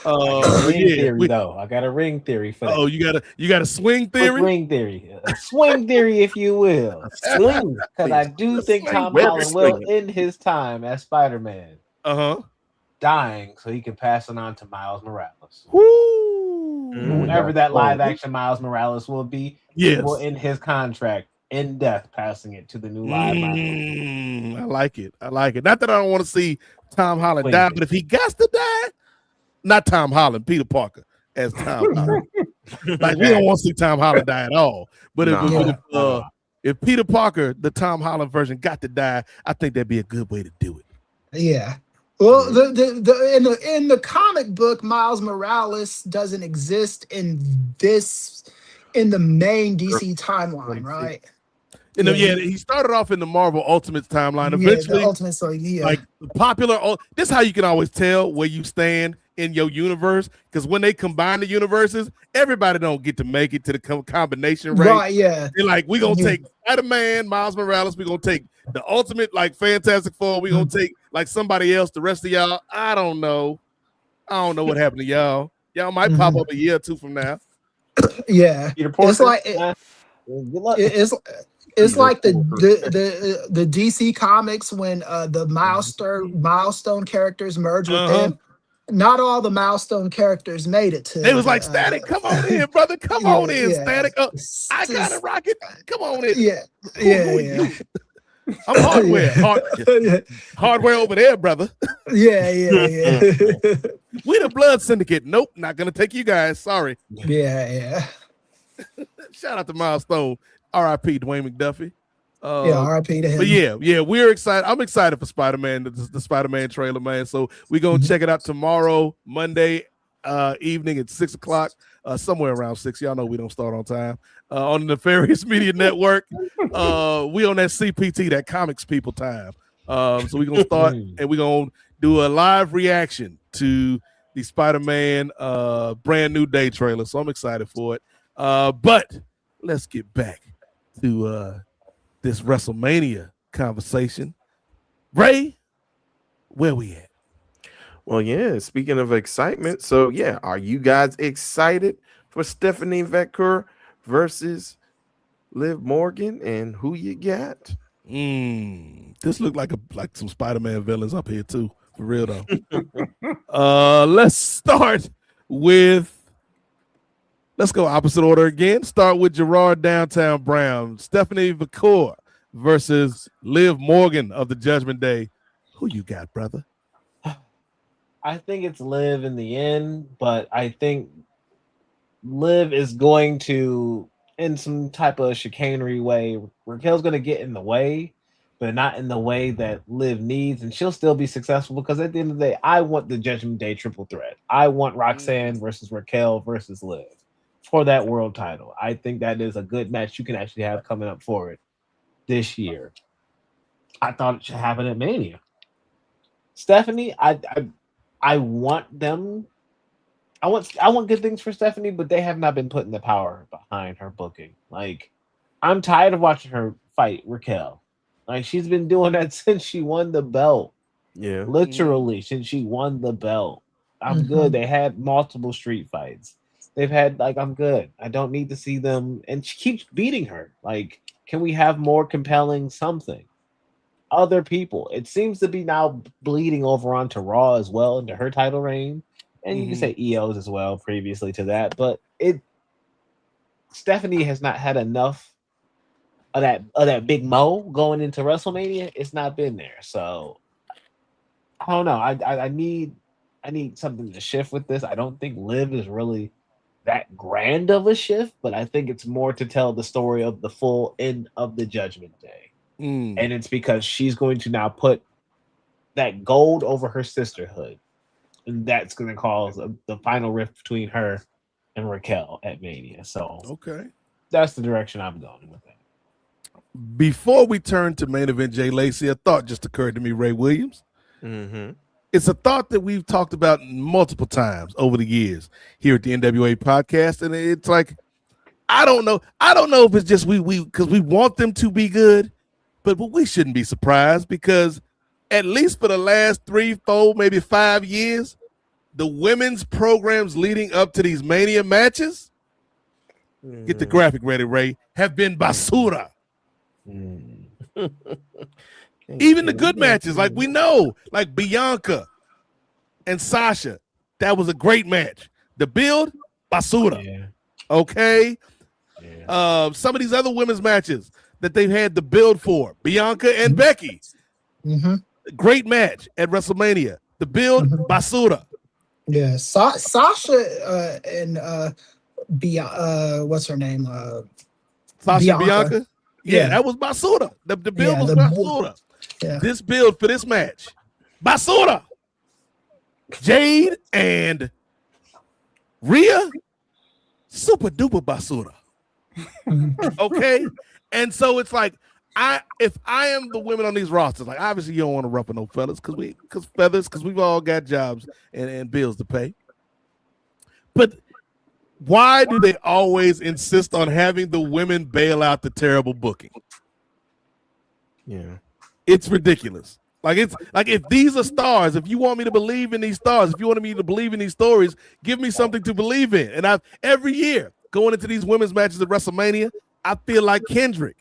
I got a ring theory for that. Oh, you got a swing theory? Ring theory. A swing theory, if you will. Swing. Because I do think Tom Holland will end his time as Spider-Man. Dying so he can pass it on to Miles Morales. Whoever that live action Miles Morales will be, he will end his contract in death, passing it to the new live Miles. I like it. Not that I don't want to see Tom Holland die, but if he got to die, not Tom Holland, Peter Parker as Tom Holland. Like, we don't want to see Tom Holland die at all. But if Peter Parker, the Tom Holland version, got to die, I think that'd be a good way to do it. Yeah. Well, in the comic book, Miles Morales doesn't exist in the main DC timeline, right? He started off in the Marvel Ultimates timeline. Eventually, like the popular. This is how you can always tell where you stand in your universe, because when they combine the universes, everybody don't get to make it to the combination rate. Right? Yeah. They're like, we're gonna take Spider-Man, Miles Morales. We're gonna take the Ultimate, like Fantastic Four. We're gonna take like somebody else. The rest of y'all, I don't know what happened to y'all. Y'all might pop up a year or two from now. Yeah, it's like it's like the DC comics when the milestone characters merge with them. Not all the milestone characters made it to. They was like, Static, come on in, brother. Come on in, Static. I got it, Rocket. Come on in. Yeah. I'm hardware. Hardware over there, brother. Yeah. We the Blood Syndicate. Nope, not gonna take you guys. Sorry. Yeah. Shout out to Milestone. R.I.P. Dwayne McDuffie. R.I.P. to him. But yeah, we're excited. I'm excited for Spider-Man, the Spider-Man trailer, man. So we're gonna check it out tomorrow, Monday evening at 6:00, somewhere around 6. Y'all know we don't start on time. On the Nefarious Media Network. We on that CPT, that Comics People time. So we're gonna start and we're gonna do a live reaction to the Spider-Man brand new day trailer. So I'm excited for it. But let's get back to this WrestleMania conversation. Ray, where we at? Well, yeah, speaking of excitement, so yeah, are you guys excited for Stephanie McMahon versus Liv Morgan, and who you got? This looked like some Spider-Man villains up here too, for real though. Let's go opposite order again. Start with Gerard Downtown Brown, Stephanie McMahon versus Liv Morgan of the Judgment Day. Who you got, brother? I think it's Liv in the end, but I think Liv is going to, in some type of chicanery way, Raquel's going to get in the way, but not in the way that Liv needs, and she'll still be successful, because at the end of the day, I want the Judgment Day triple threat. I want Roxanne versus Raquel versus Liv for that world title. I think that is a good match you can actually have coming up for it this year. I thought it should happen at Mania. Stephanie, I want them. I want good things for Stephanie, but they have not been putting the power behind her booking. Like, I'm tired of watching her fight Raquel. Like, she's been doing that since she won the belt. Yeah. Literally, since she won the belt. I'm good. They had multiple street fights. They've had, I'm good. I don't need to see them. And she keeps beating her. Like, can we have more compelling something? Other people. It seems to be now bleeding over onto Raw as well, into her title reign. And you can say EOs as well previously to that. But Stephanie has not had enough of that big mo going into WrestleMania. It's not been there. So I don't know. I need something to shift with this. I don't think Liv is really that grand of a shift, but I think it's more to tell the story of the full end of the Judgment Day. And it's because she's going to now put that gold over her sisterhood. And that's going to cause the final rift between her and Raquel at Mania. So that's the direction I'm going with it. Before we turn to main event Jay Lacey, a thought just occurred to me, Ray Williams. it's a thought that we've talked about multiple times over the years here at the NWA podcast, and it's like, I don't know if it's just we because we want them to be good, but we shouldn't be surprised because at least for the last 3, 4, maybe 5 years, the women's programs leading up to these Mania matches, get the graphic ready, Ray, have been basura. Even the good matches, like we know, like Bianca and Sasha, that was a great match. The build, basura. Yeah. Okay. Yeah. Some of these other women's matches that they've had the build for, Bianca and Becky. Great match at WrestleMania. The build, basura. Yeah, Sasha and what's her name? Sasha Bianca. Yeah, that was basura. The build was basura. Yeah. This build for this match, basura. Jade and Rhea, super duper basura. Okay, and so it's like if I am the women on these rosters, like obviously you don't want to ruffle no fellas because we've all got jobs and bills to pay. But why do they always insist on having the women bail out the terrible booking? Yeah, it's ridiculous. Like it's like if these are stars, if you want me to believe in these stars, if you want me to believe in these stories, give me something to believe in. And I've every year going into these women's matches at WrestleMania, I feel like Kendrick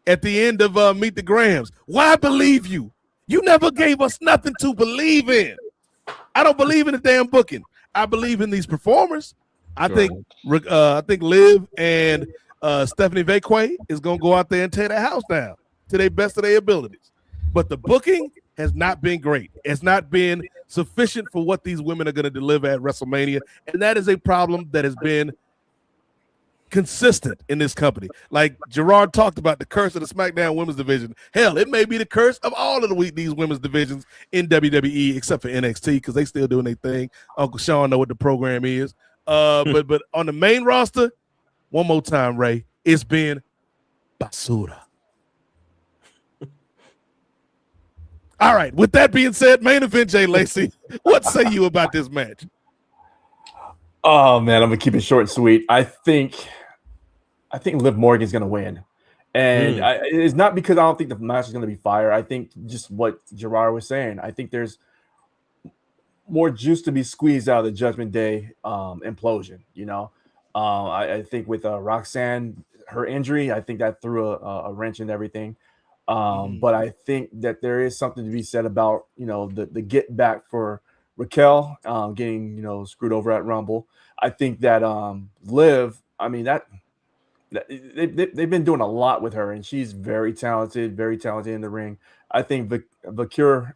at the end of Meet the Grahams. Why believe you? You never gave us nothing to believe in. I don't believe in the damn booking. I believe in these performers. I think Liv and Stephanie Vakwe is gonna go out there and tear the house down to their best of their abilities. But the booking has not been great. It's not been sufficient for what these women are going to deliver at WrestleMania, and that is a problem that has been consistent in this company. Like Gerard talked about the curse of the SmackDown women's division. Hell, it may be the curse of all of these women's divisions in WWE except for NXT because they still doing their thing. Uncle Sean know what the program is. But on the main roster, one more time, Ray, it's been basura. All right. With that being said, main event, Jay Lacey, what say you about this match? Oh man, I'm gonna keep it short and sweet. I think Liv Morgan's gonna win, and it's not because I don't think the match is gonna be fire. I think just what Gerard was saying. I think there's more juice to be squeezed out of the Judgment Day implosion. You know, I think with Roxanne, her injury, I think that threw a wrench in everything. But I think that there is something to be said about, you know, the get back for Raquel getting, you know, screwed over at Rumble. I think that Liv, I mean, that they've been doing a lot with her, and she's very talented in the ring. I think Bakur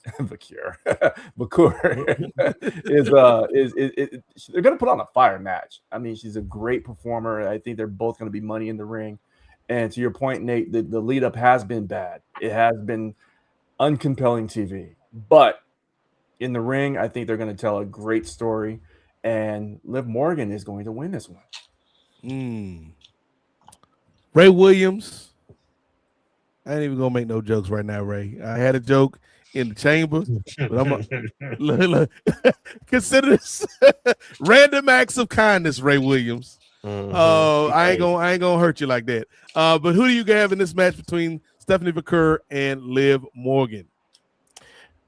is they're gonna put on a fire match. I mean, she's a great performer. I think they're both gonna be money in the ring. And to your point, Nate, the lead up has been bad. It has been uncompelling TV. But in the ring, I think they're going to tell a great story. And Liv Morgan is going to win this one. Ray Williams. I ain't even going to make no jokes right now, Ray. I had a joke in the chamber. But I'm consider this random acts of kindness, Ray Williams. I ain't gonna hurt you like that. But who do you have in this match between Stephanie Vaquer and Liv Morgan?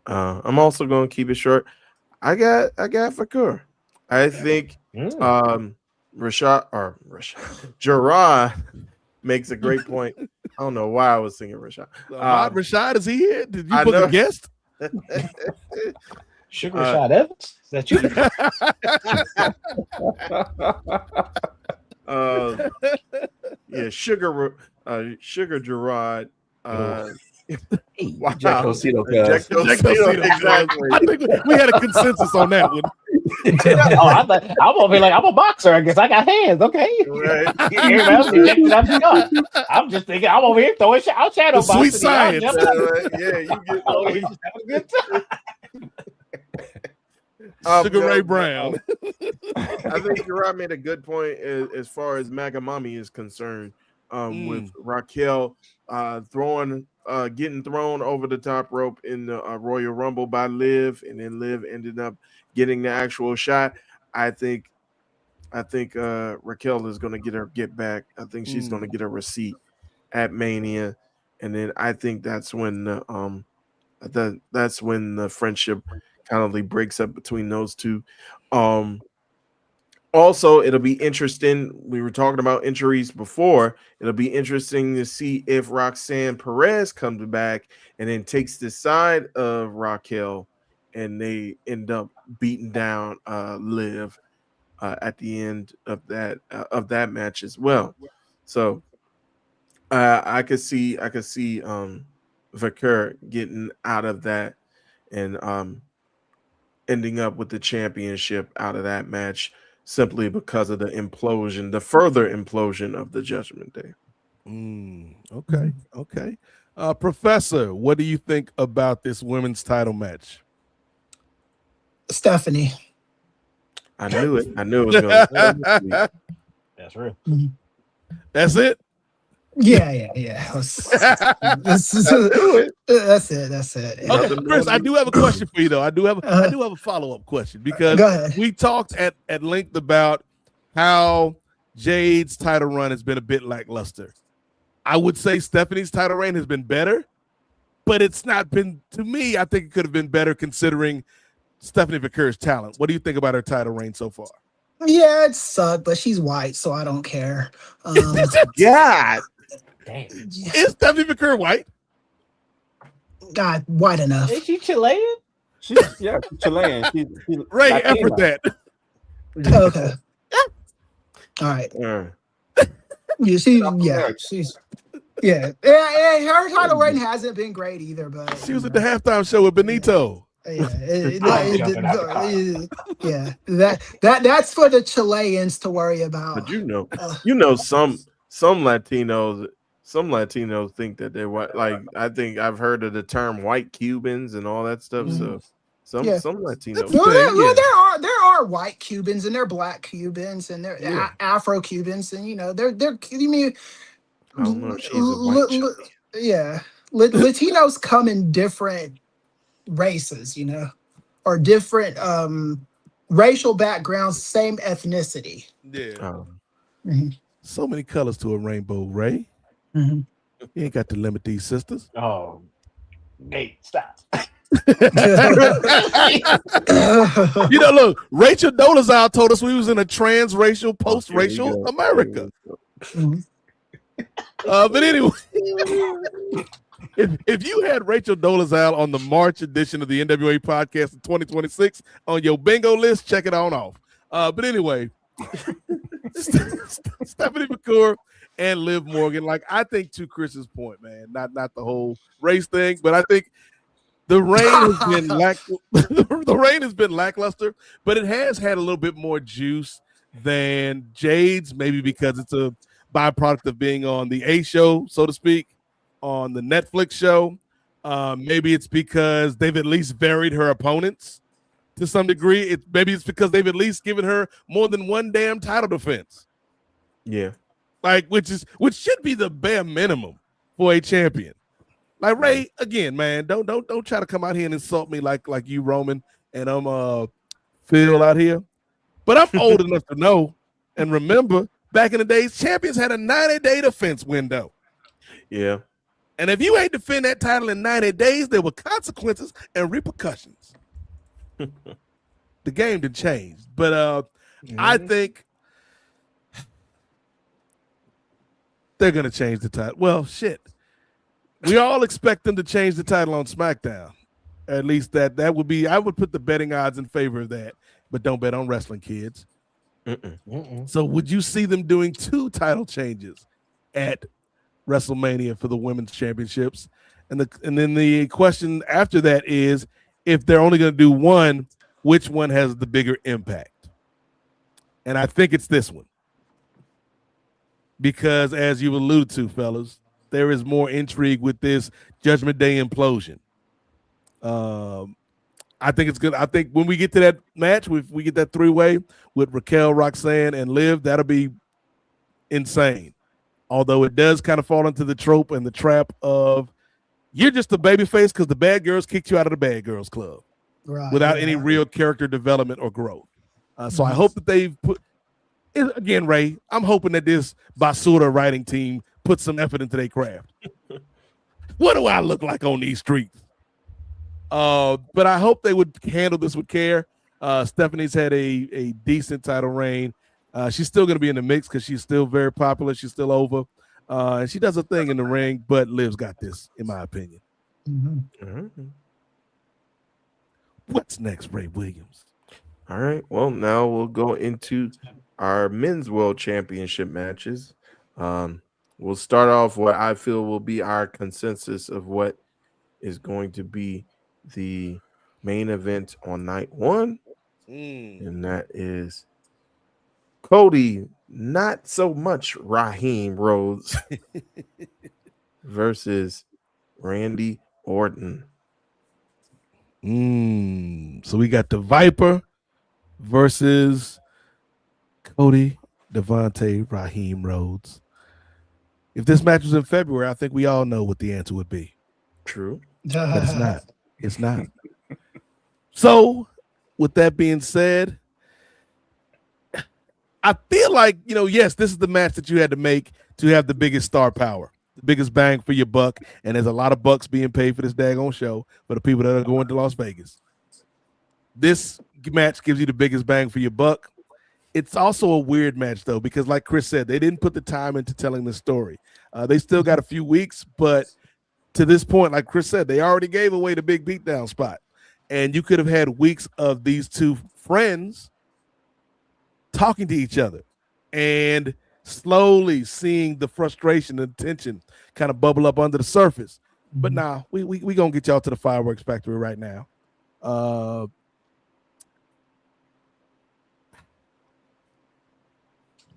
I'm also gonna keep it short. I got Vaquer. I think Gerard makes a great point. I don't know why I was singing Rashad. Rashad, is he here? Did you book a guest? Sugar Rashad Evans? Is that you? Sugar Gerard. Wow. Jack Cosito, exactly. I think we had a consensus on that one. I'm over here like I'm a boxer. I guess I got hands. Okay. Right. I'm just thinking I'm over here throwing out shadow boxing. Sweet science. Yeah, you get having a good time. Sugar Ray Brown. I think Gerard made a good point as far as Magamami is concerned. With Raquel throwing getting thrown over the top rope in the Royal Rumble by Liv, and then Liv ended up getting the actual shot. I think Raquel is going to get back. I think she's going to get a receipt at Mania, and then I think that's when the friendship kind of breaks up between those two. Also, it'll be interesting. We were talking about injuries before. It'll be interesting to see if Roxanne Perez comes back and then takes the side of Raquel, and they end up beating down Liv at the end of that match as well. So I could see Vaquer getting out of that and ending up with the championship out of that match, simply because of the further implosion of the Judgment Day. Okay. Professor, what do you think about this women's title match? Stephanie. I knew it was going to. That's real. That's it? Yeah. That's it. Chris, I do have a question for you, though. I do have a follow-up question, because we talked at length about how Jade's title run has been a bit lackluster. I would say Stephanie's title reign has been better, but it's not been, to me, I think it could have been better considering Stephanie Vaquer's talent. What do you think about her title reign so far? Yeah, it sucked, but she's white, so I don't care. God. Damn. Is Stephanie Vaquer white? God, white enough. Is she Chilean? She's Chilean. She Ray, Latina. effort that. Okay. All right. Yeah, she's her title reign hasn't been great either, but she was at the halftime show with Benito. That's for the Chileans to worry about. But some Latinos think that they're white. Like, I think I've heard of the term white Cubans and all that stuff. So some Latinos. There are white Cubans and they're black Cubans and they're Afro Cubans, and they're you mean I don't know if she's a white Latinos come in different races, or different racial backgrounds, same ethnicity. So many colors to a rainbow, Ray. You ain't got to limit these sisters. Oh, Nate, stop. Look, Rachel Dolezal told us we was in a transracial, post-racial America. But anyway, if you had Rachel Dolezal on the March edition of the NWA Podcast in 2026 on your bingo list, check it on off. But anyway, Stephanie McClure and Liv Morgan, I think, to Chris's point, man, not the whole race thing, but I think the reign has been lackluster, but it has had a little bit more juice than Jade's, maybe because it's a byproduct of being on the A show, so to speak, on the Netflix show. Maybe it's because they've at least varied her opponents to some degree. Maybe it's because they've at least given her more than one damn title defense. Yeah. Which should be the bare minimum for a champion. Like, Ray, again, man, don't try to come out here and insult me like you, Roman, and I'm Phil out here. But I'm old enough to know and remember back in the days, champions had a 90-day defense window. Yeah. And if you ain't defend that title in 90 days, there were consequences and repercussions. The game did change. But I think they're going to change the title. Well, shit. We all expect them to change the title on SmackDown. At least that would be, I would put the betting odds in favor of that. But don't bet on wrestling, kids. So would you see them doing 2 title changes at WrestleMania for the women's championships? And then the question after that is, if they're only going to do one, which one has the bigger impact? And I think it's this one. Because as you alluded to, fellas, there is more intrigue with this Judgment Day implosion. I think it's good. I think when we get to that match, we get that 3-way with Raquel, Roxanne, and Liv, that'll be insane. Although it does kind of fall into the trope and the trap of you're just a babyface because the bad girls kicked you out of the bad girls club without any real character development or growth. So I hope that they've put again, Ray. I'm hoping that this Basura writing team put some effort into their craft. What do I look like on these streets? But I hope they would handle this with care. Stephanie's had a decent title reign. She's still going to be in the mix because she's still very popular. She's still over. And she does a thing in the ring, but Liv's got this, in my opinion. What's next, Ray Williams? All right. Well, now we'll go into our men's world championship matches. We'll start off what I feel will be our consensus of what is going to be the main event on night one. And that is Cody, not so much Raheem Rhodes versus Randy Orton. So we got the Viper versus Cody, Devontae, Raheem Rhodes. If this match was in February, I think we all know what the answer would be. True. But it's not. It's not. So, with that being said, I feel like, yes, this is the match that you had to make to have the biggest star power, the biggest bang for your buck, and there's a lot of bucks being paid for this daggone show for the people that are going to Las Vegas. This match gives you the biggest bang for your buck. It's also a weird match, though, because like Chris said, they didn't put the time into telling the story. They still got a few weeks, but to this point, like Chris said, they already gave away the big beatdown spot. And you could have had weeks of these two friends talking to each other and slowly seeing the frustration and tension kind of bubble up under the surface. But now we going to get y'all to the fireworks factory right now.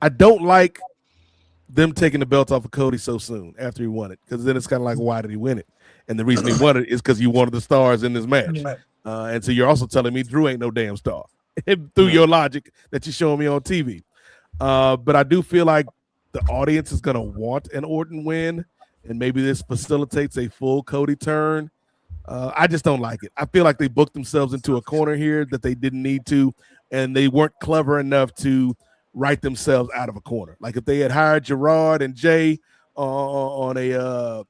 I don't like them taking the belt off of Cody so soon after he won it, because then it's kind of like, why did he win it? And the reason he won it is because you wanted the stars in this match. And so you're also telling me Drew ain't no damn star through your logic that you're showing me on TV. But I do feel like the audience is going to want an Orton win, and maybe this facilitates a full Cody turn. I just don't like it. I feel like they booked themselves into a corner here that they didn't need to, and they weren't clever enough to write themselves out of a corner. Like if they had hired Gerard and Jay on a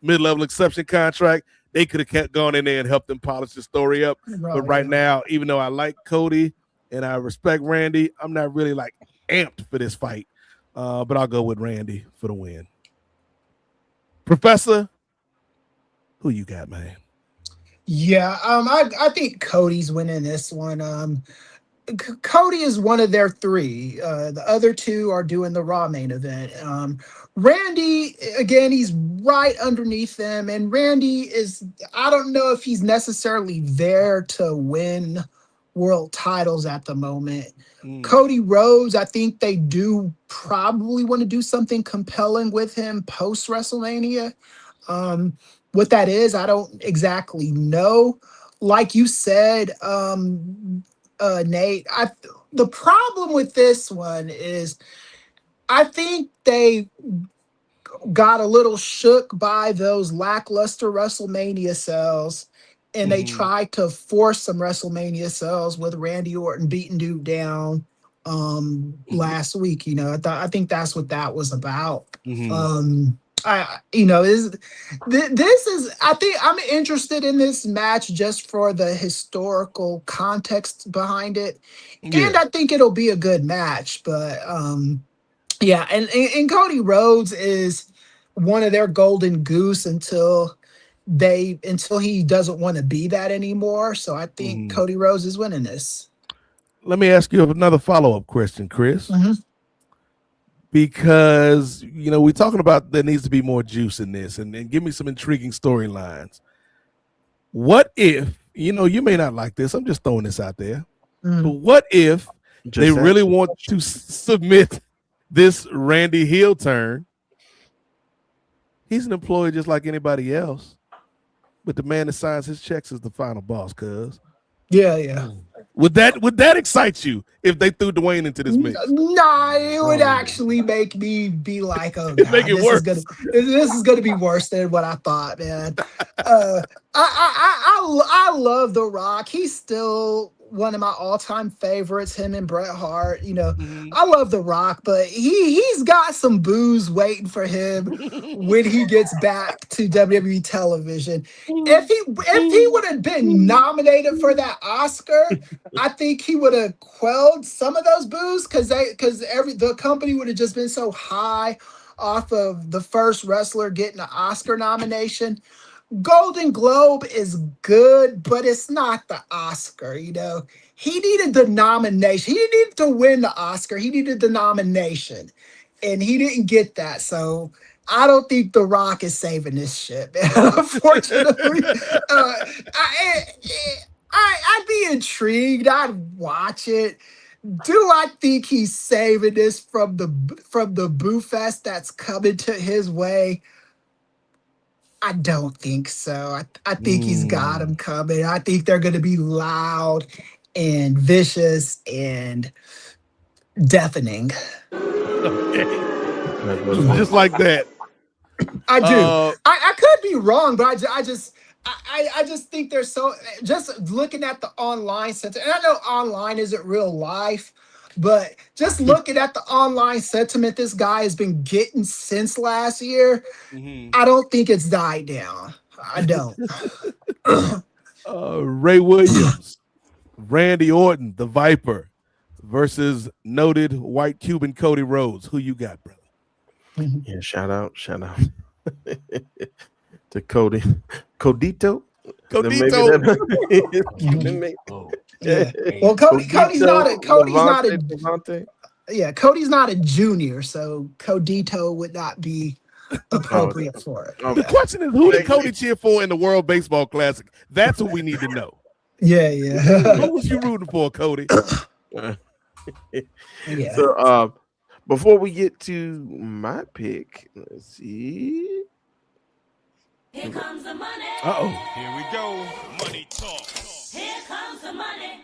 mid-level exception contract, they could have kept going in there and helped them polish the story up. But right now, even though I like Cody and I respect Randy, I'm not really like amped for this fight. But I'll go with Randy for the win. Professor, who you got, man? Yeah, I think Cody's winning this one. Cody is one of their three. The other two are doing the Raw main event. Randy, again, he's right underneath them. And Randy is, I don't know if he's necessarily there to win world titles at the moment. Cody Rhodes, I think they do probably want to do something compelling with him post WrestleMania. What that is, I don't exactly know. Like you said, Nate, the problem with this one is I think they got a little shook by those lackluster WrestleMania sales, and they tried to force some WrestleMania sales with Randy Orton beating dude down last week. I think that's what that was about. I think I'm interested in this match just for the historical context behind it. And I think it'll be a good match, but and Cody Rhodes is one of their golden goose until he doesn't want to be that anymore. So I think Cody Rhodes is winning this. Let me ask you another follow-up question, Chris. Because, we're talking about there needs to be more juice in this, and give me some intriguing storylines. What if, you may not like this, I'm just throwing this out there, but what if they really want to submit this Randy heel turn? He's an employee just like anybody else, but the man that signs his checks is the final boss, cuz. Yeah. Would that excite you if they threw Dwayne into this mix? Nah, it would actually make me be like, oh god, Make it this worse. is gonna be worse than what I thought, man. I love The Rock. He's still one of my all-time favorites, him and Bret Hart. You know, I love The Rock, but he's got some booze waiting for him when he gets back to WWE television. If he would have been nominated for that Oscar, I think he would have quelled some of those boos because the company would have just been so high off of the first wrestler getting an Oscar nomination. Golden Globe is good, but it's not the Oscar, you know. He needed the nomination. He didn't need to win the Oscar. He needed the nomination. And he didn't get that. So I don't think The Rock is saving this shit, man. Unfortunately. I'd be intrigued. I'd watch it. Do I think he's saving this from the Boo Fest that's coming to his way? I don't think so. I think he's got him coming. I think they're going to be loud and vicious and deafening. Okay. Just like that. I do. I could be wrong, but I just think they're so, just looking at the online sentiment, and I know online isn't real life, but just looking at the online sentiment this guy has been getting since last year, I don't think it's died down. I don't. Ray Williams, Randy Orton, the Viper, versus noted white Cuban Cody Rhodes. Who you got, brother? Yeah, shout out to Cody. Codito. Yeah. Well, Cody's not a junior, so Codito would not be appropriate for it. The question is, who did Cody cheer for in the World Baseball Classic? That's what we need to know. Yeah. Who was you rooting for, Cody? Yeah. So, before we get to my pick, let's see. Here comes the money. Uh-oh. Here we go. Money talk. Here comes the money.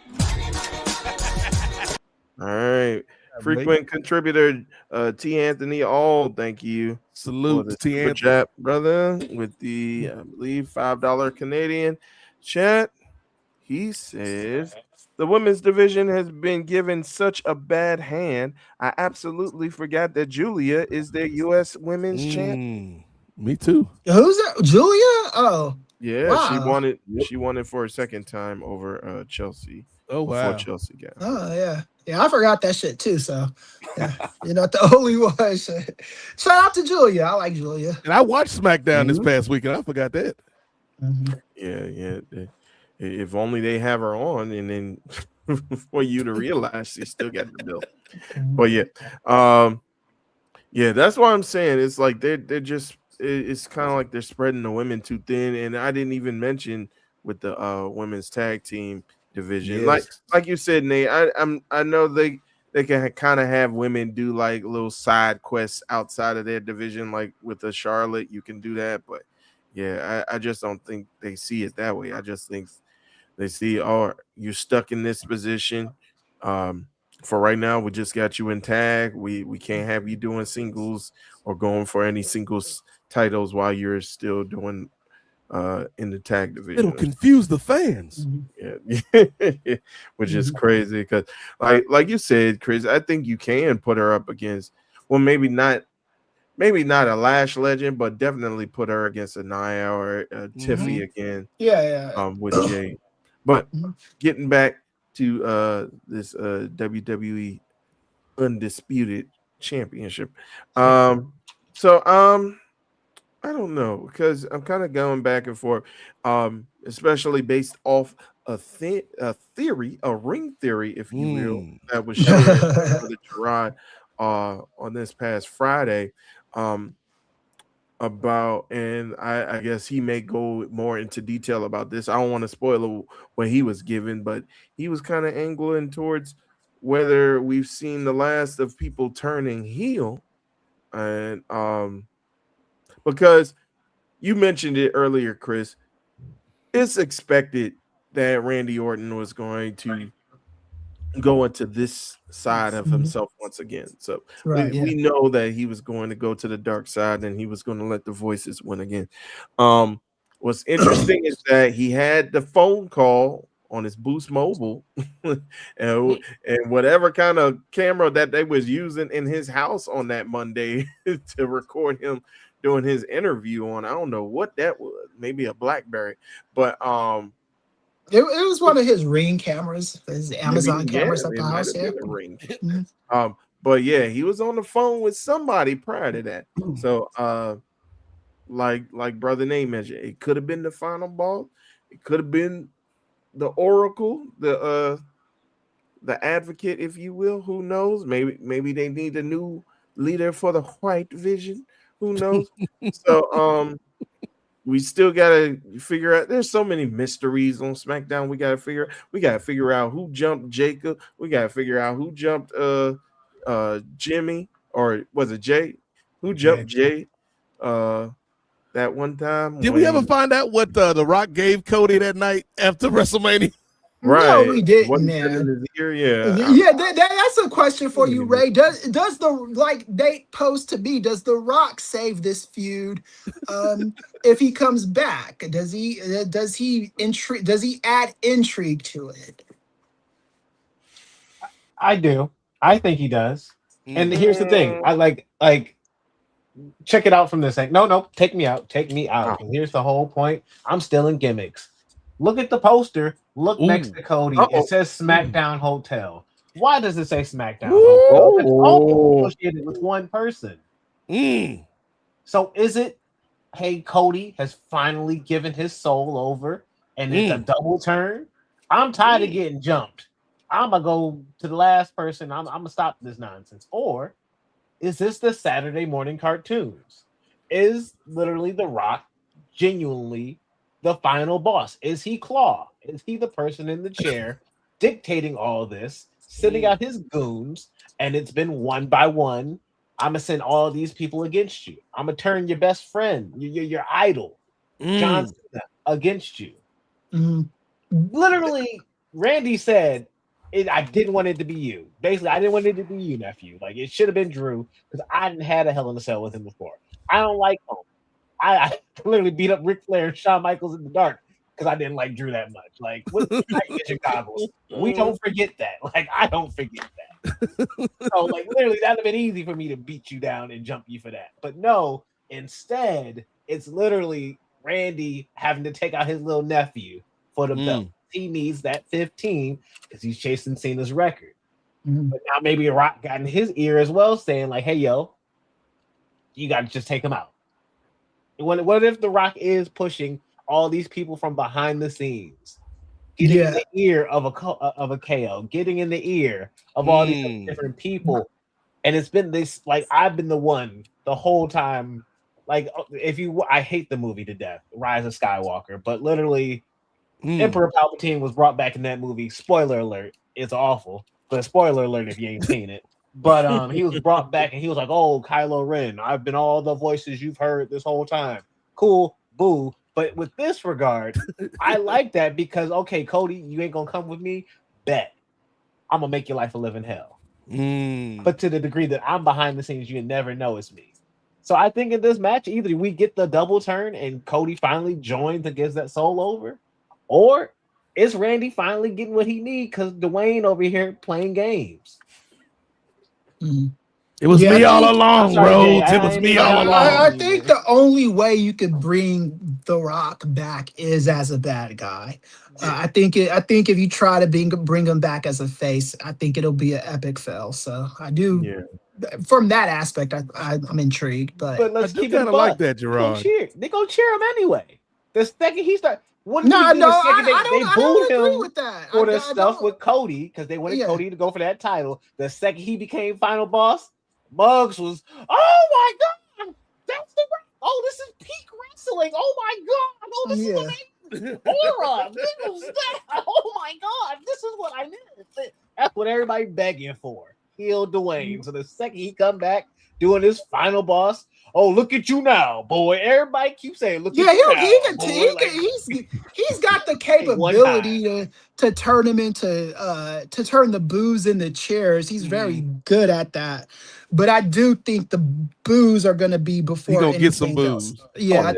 All right. Frequent contributor T. Anthony All, thank you. Salute T. Anthony. Chat, brother, with the, I believe, $5 Canadian chat. He says, the women's division has been given such a bad hand. I absolutely forgot that Julia is their U.S. women's champ. Me too. Who's that? Julia? Oh. Yeah, wow. she won it for a second time over Chelsea. Oh, wow. Before Chelsea got. Oh, yeah. Yeah, I forgot that shit too. So, yeah, you're not the only one. Shout out to Julia. I like Julia. And I watched SmackDown this past week, and I forgot that. Yeah. If only they have her on, and then for you to realize she still got the bill. But yeah, that's what I'm saying. It's like they're just. It's kind of like they're spreading the women too thin, and I didn't even mention with the women's tag team division. Yes. Like you said, Nate. I know they can kind of have women do like little side quests outside of their division, like with the Charlotte. You can do that, but yeah, I just don't think they see it that way. I just think they see, oh, you're stuck in this position. For right now, we just got you in tag. We can't have you doing singles or going for any singles titles while you're still doing in the tag division. It'll confuse the fans. Yeah. Which is crazy because like you said, Chris, I think you can put her up against, well, maybe not a Lash legend, but definitely put her against a Nia or a Tiffy again. Yeah. With Jay. But getting back to this WWE Undisputed Championship. I don't know, because I'm kind of going back and forth, especially based off a theory, a ring theory, if you will, that was shared with Gerard on this past Friday. About, and I guess he may go more into detail about this. I don't want to spoil what he was given, but he was kind of angling towards whether we've seen the last of people turning heel, and because you mentioned it earlier, Chris, it's expected that Randy Orton was going to going to this side of himself once again. So Right, we know that he was going to go to the dark side and he was going to let the voices win again. What's interesting is that he had the phone call on his Boost Mobile and whatever kind of camera that they was using in his house on that Monday to record him doing his interview on. I don't know what that was, maybe a BlackBerry, but it was one of his Ring cameras, his Amazon cameras at the house. Yeah. Ring. But yeah, he was on the phone with somebody prior to that. So like Brother Nate mentioned, it could have been the final boss, it could have been the Oracle, the advocate, if you will. Who knows? Maybe they need a new leader for the White Vision. Who knows? So we still gotta figure out. There's so many mysteries on SmackDown. We gotta figure out who jumped Jacob. We gotta figure out who jumped Jimmy, or was it Jay? Who jumped Jay? That one time. Did we ever find out what the Rock gave Cody that night after WrestleMania? Right. No, we didn't, What he man. said in his ear, yeah. Yeah, that's a question for you, Ray. Does the, like Nate posed to me, does The Rock save this feud if he comes back? Does he add intrigue to it? I do. I think he does. And here's the thing. I like check it out from this angle. No, take me out. Take me out. And here's the whole point. I'm still in gimmicks. Look at the poster. Look next to Cody. It says SmackDown Hotel. Why does it say SmackDown Hotel? It's all associated with one person. So is it, hey, Cody has finally given his soul over and it's a double turn? I'm tired of getting jumped. I'm going to go to the last person. I'm going to stop this nonsense. Or is this the Saturday morning cartoons? Is literally The Rock genuinely the final boss? Is he Claw? Is he the person in the chair dictating all this, sending out his goons, and it's been one by one? I'm gonna send all these people against you. I'm gonna turn your best friend, your idol, John Cena, against you. Literally, Randy said, I didn't want it to be you. Basically, I didn't want it to be you, nephew. Like, it should have been Drew, because I hadn't had a Hell in a Cell with him before. I don't like him. I literally beat up Ric Flair and Shawn Michaels in the dark because I didn't like Drew that much. Like, with night vision goggles, we don't forget that. Like, I don't forget that. So, like, literally, that'd have been easy for me to beat you down and jump you for that. But no, instead, it's literally Randy having to take out his little nephew for the belt. He needs that 15 because he's chasing Cena's record. But now maybe a Rock got in his ear as well, saying like, "Hey, yo, you got to just take him out." What if The Rock is pushing all these people from behind the scenes, getting in the ear of a KO, getting in the ear of all these different people, and it's been this, like, I've been the one the whole time. Like, I hate the movie to death, Rise of Skywalker, but literally, Emperor Palpatine was brought back in that movie. Spoiler alert, it's awful, but spoiler alert if you ain't seen it. But he was brought back and he was like, "Oh, Kylo Ren, I've been all the voices you've heard this whole time. Cool, boo." But with this regard, I like that because, okay, Cody, you ain't gonna come with me. Bet I'm gonna make your life a living hell. But to the degree that I'm behind the scenes, you never know it's me. So I think in this match, either we get the double turn and Cody finally joins and gets that soul over, or is Randy finally getting what he needs because Dwayne over here playing games. It was me all along, bro. It was me all along. I think the only way you could bring The Rock back is as a bad guy. I think if you try to bring him back as a face, I think it'll be an epic fail. So I do, from that aspect, I'm intrigued. But let's keep it like that, Gerard. They gonna cheer him anyway. The second he started. I don't booed agree him with that. for the stuff with Cody because they wanted Cody to go for that title. The second he became final boss, Muggs was, "Oh my god, that's the this is peak wrestling. Oh my god, this is amazing. Aura, this is that. Oh my god, this is what I needed." That's what everybody begging for. kill Dwayne. So the second he come back doing his final boss, oh, look at you now, boy. Everybody keeps saying, look at you now, boy. He's got the capability to turn him into to turn the boos into chairs. He's very good at that. But I do think the boos are going to be before He gonna get some anything else. boos. Yeah,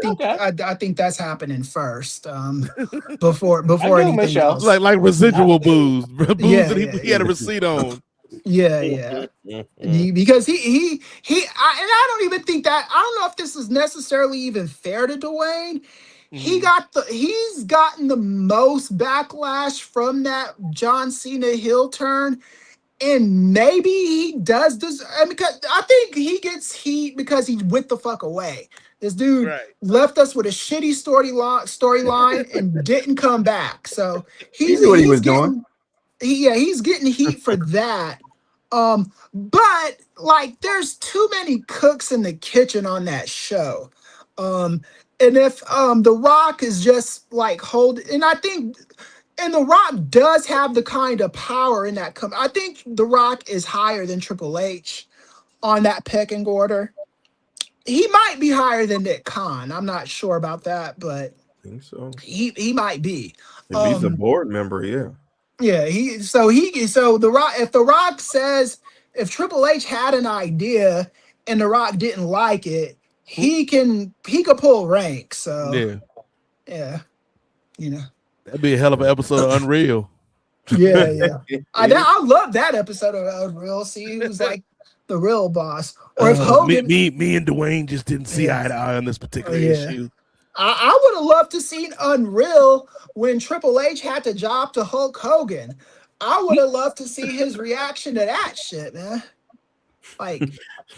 I think that's happening first. Before anything else. Like residual boos that he had a receipt on. Yeah. Because I don't even think that, I don't know if this is necessarily even fair to Dwayne. He's gotten the most backlash from that John Cena heel turn. And maybe he does this. Because I think he gets heat because he went the fuck away. This dude left us with a shitty storyline and didn't come back. So he knew what he was doing. He's getting heat for that. But like, there's too many cooks in the kitchen on that show. And if The Rock is just like and I think. And The Rock does have the kind of power in that. I think The Rock is higher than Triple H on that pecking order. He might be higher than Nick Khan. I'm not sure about that, but I think so. He might be. If he's a board member, yeah. Yeah, so The Rock, if The Rock says, if Triple H had an idea and The Rock didn't like it, he could pull rank. So yeah, you know. That'd be a hell of an episode of Unreal. Yeah. I love that episode of Unreal. See, he was like the real boss. Or if Hogan, me and Dwayne just didn't see eye to eye on this particular issue. I would have loved to seen Unreal when Triple H had to job to Hulk Hogan. I would have loved to see his reaction to that shit, man. Like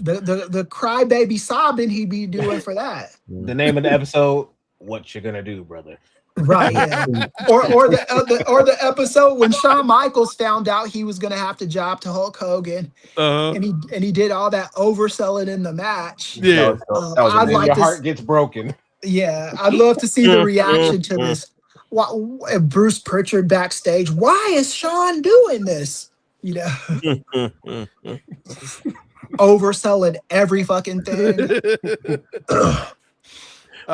the crybaby sobbing he'd be doing for that. The name of the episode: What You Gonna Do, Brother? Right, yeah. or the episode when Shawn Michaels found out he was gonna have to job to Hulk Hogan, and he did all that overselling in the match. Yeah, I'd like your heart gets broken. Yeah, I'd love to see the reaction to this. Bruce Pritchard backstage. Why is Shawn doing this? You know, overselling every fucking thing. Did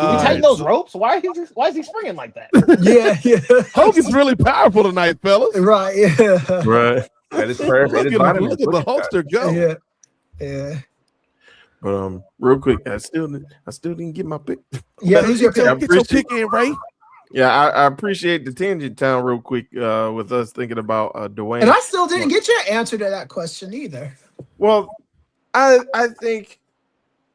we tighten those ropes? Why is he springing like that? Yeah. Hogan's really powerful tonight, fellas. Right, yeah. Right. That is perfect. Look at the holster go. Yeah. But real quick, I still didn't get my pick. Yeah, who's your pick? Get your pick in, Ray. Yeah, I appreciate the tangent town real quick with us thinking about Dwayne. And I still didn't get your answer to that question either. Well, I think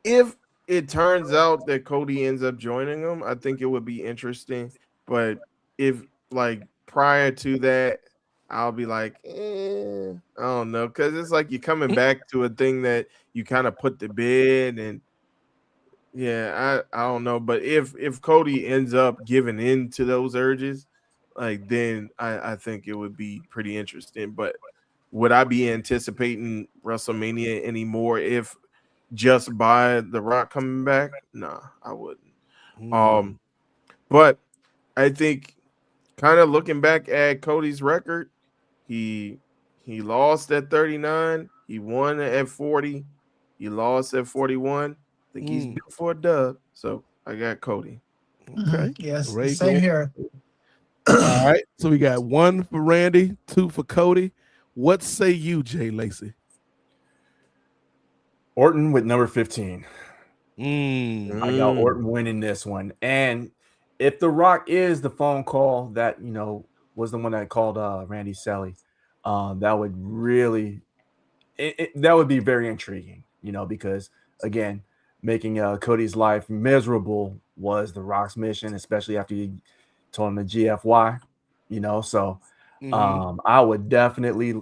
if it turns out that Cody ends up joining them, I think it would be interesting. But if like prior to that, I'll be like, I don't know, because it's like you're coming back to a thing that you kind of put to bed, and I don't know. But if Cody ends up giving in to those urges, like then I think it would be pretty interesting. But would I be anticipating WrestleMania anymore if just by The Rock coming back? Nah, I wouldn't. But I think kind of looking back at Cody's record, he lost at 39, he won at 40, he lost at 41. I think he's due for a dub, so I got Cody. Okay. Yes, Ray, same here. All right. So we got 1 for Randy, 2 for Cody. What say you, Jay Lacey? Orton with number 15. I got Orton winning this one. And if The Rock is the phone call that, was the one that called Randy Selly, that would really that would be very intriguing, because again, making Cody's life miserable was The Rock's mission, especially after he told him the GFY, so I would definitely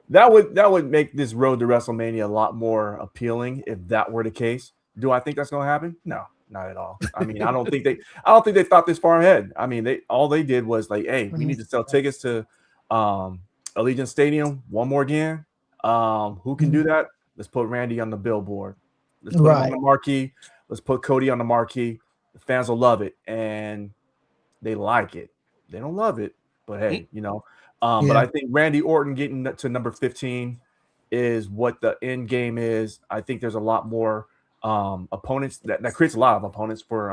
that would make this road to WrestleMania a lot more appealing if that were the case. Do I think that's going to happen? No, not at all. I mean, I don't think they thought this far ahead. I mean, all they did was like, hey, we need to sell tickets to Allegiant Stadium one more again. Who can do that? Let's put Randy on the billboard. Let's put him on the marquee. Let's put Cody on the marquee. The fans will love it, and they like it. They don't love it, but hey, But I think Randy Orton getting to number 15 is what the end game is. I think there's a lot more opponents that creates a lot of opponents for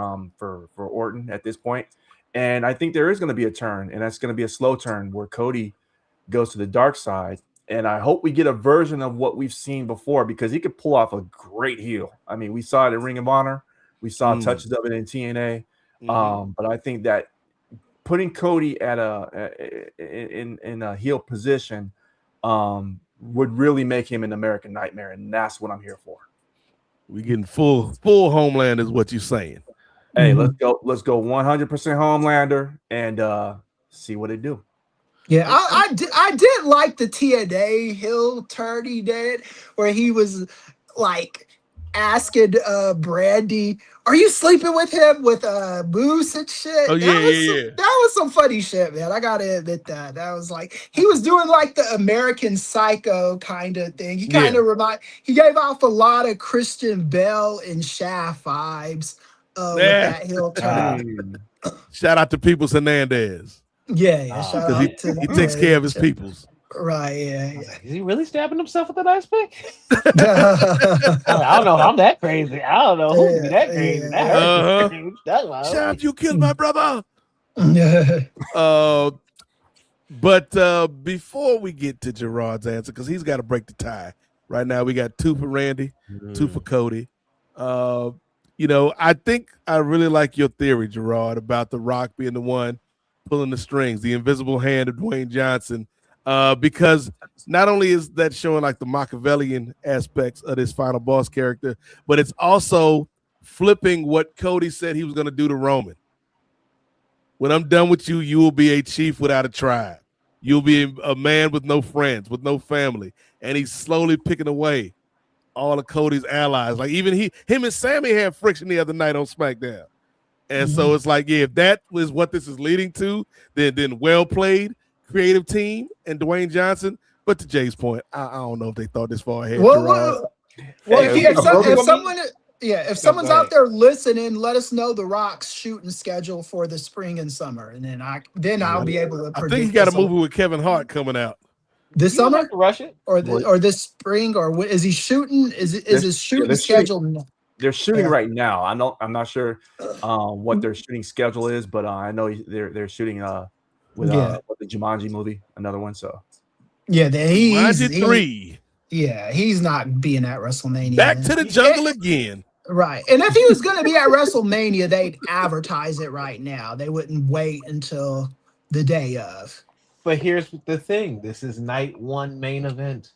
Orton at this point. And I think there is going to be a turn, and that's going to be a slow turn where Cody goes to the dark side. And I hope we get a version of what we've seen before, because he could pull off a great heel. I mean, we saw it in Ring of Honor. We saw touches of it in TNA. But I think that putting Cody at in a heel position would really make him an American Nightmare, and that's what I'm here for. We getting full Homeland is what you're saying. Hey, let's go 100% Homelander and see what it do. Yeah, I did like the TNA heel turn he did, where he was like asking Brandy, "Are you sleeping with him with Moose and shit?" Oh yeah, that was some funny shit, man. I gotta admit that was like he was doing like the American Psycho kind of thing. He kind of he gave off a lot of Christian Bale and Shaft vibes with that heel turn. Shout out to Peoples Hernandez. Yeah. Shout out to he takes care of his peoples. Right, yeah. Is he really stabbing himself with an ice pick? I don't know. I'm that crazy. I don't know who be that crazy. That hurts. Shaft, you killed my brother. But before we get to Gerard's answer, because he's got to break the tie. Right now, we got 2 for Randy, 2 for Cody. I think I really like your theory, Gerard, about The Rock being the one pulling the strings, the invisible hand of Dwayne Johnson. Because not only is that showing like the Machiavellian aspects of this final boss character, but it's also flipping what Cody said he was going to do to Roman. When I'm done with you, you will be a chief without a tribe. You'll be a man with no friends, with no family. And he's slowly picking away all of Cody's allies. Like even him and Sammy had friction the other night on SmackDown. And so it's like, if that was what this is leading to, then well played, creative team and Dwayne Johnson. But to Jay's point, I don't know if they thought this far ahead. If someone's out there listening, let us know the Rock's shooting schedule for the spring and summer, and then I'll be able to predict. I think he got a movie with Kevin Hart coming out this summer, rush it, or this spring, or is he shooting? Is his shooting schedule? They're shooting right now. I'm not sure what their shooting schedule is, but I know they're shooting with the Jumanji movie, another one. So he's 3. Yeah, he's not being at WrestleMania. Back to the jungle again. Right. And if he was going to be at WrestleMania, they'd advertise it right now. They wouldn't wait until the day of. But here's the thing. This is night 1 main event,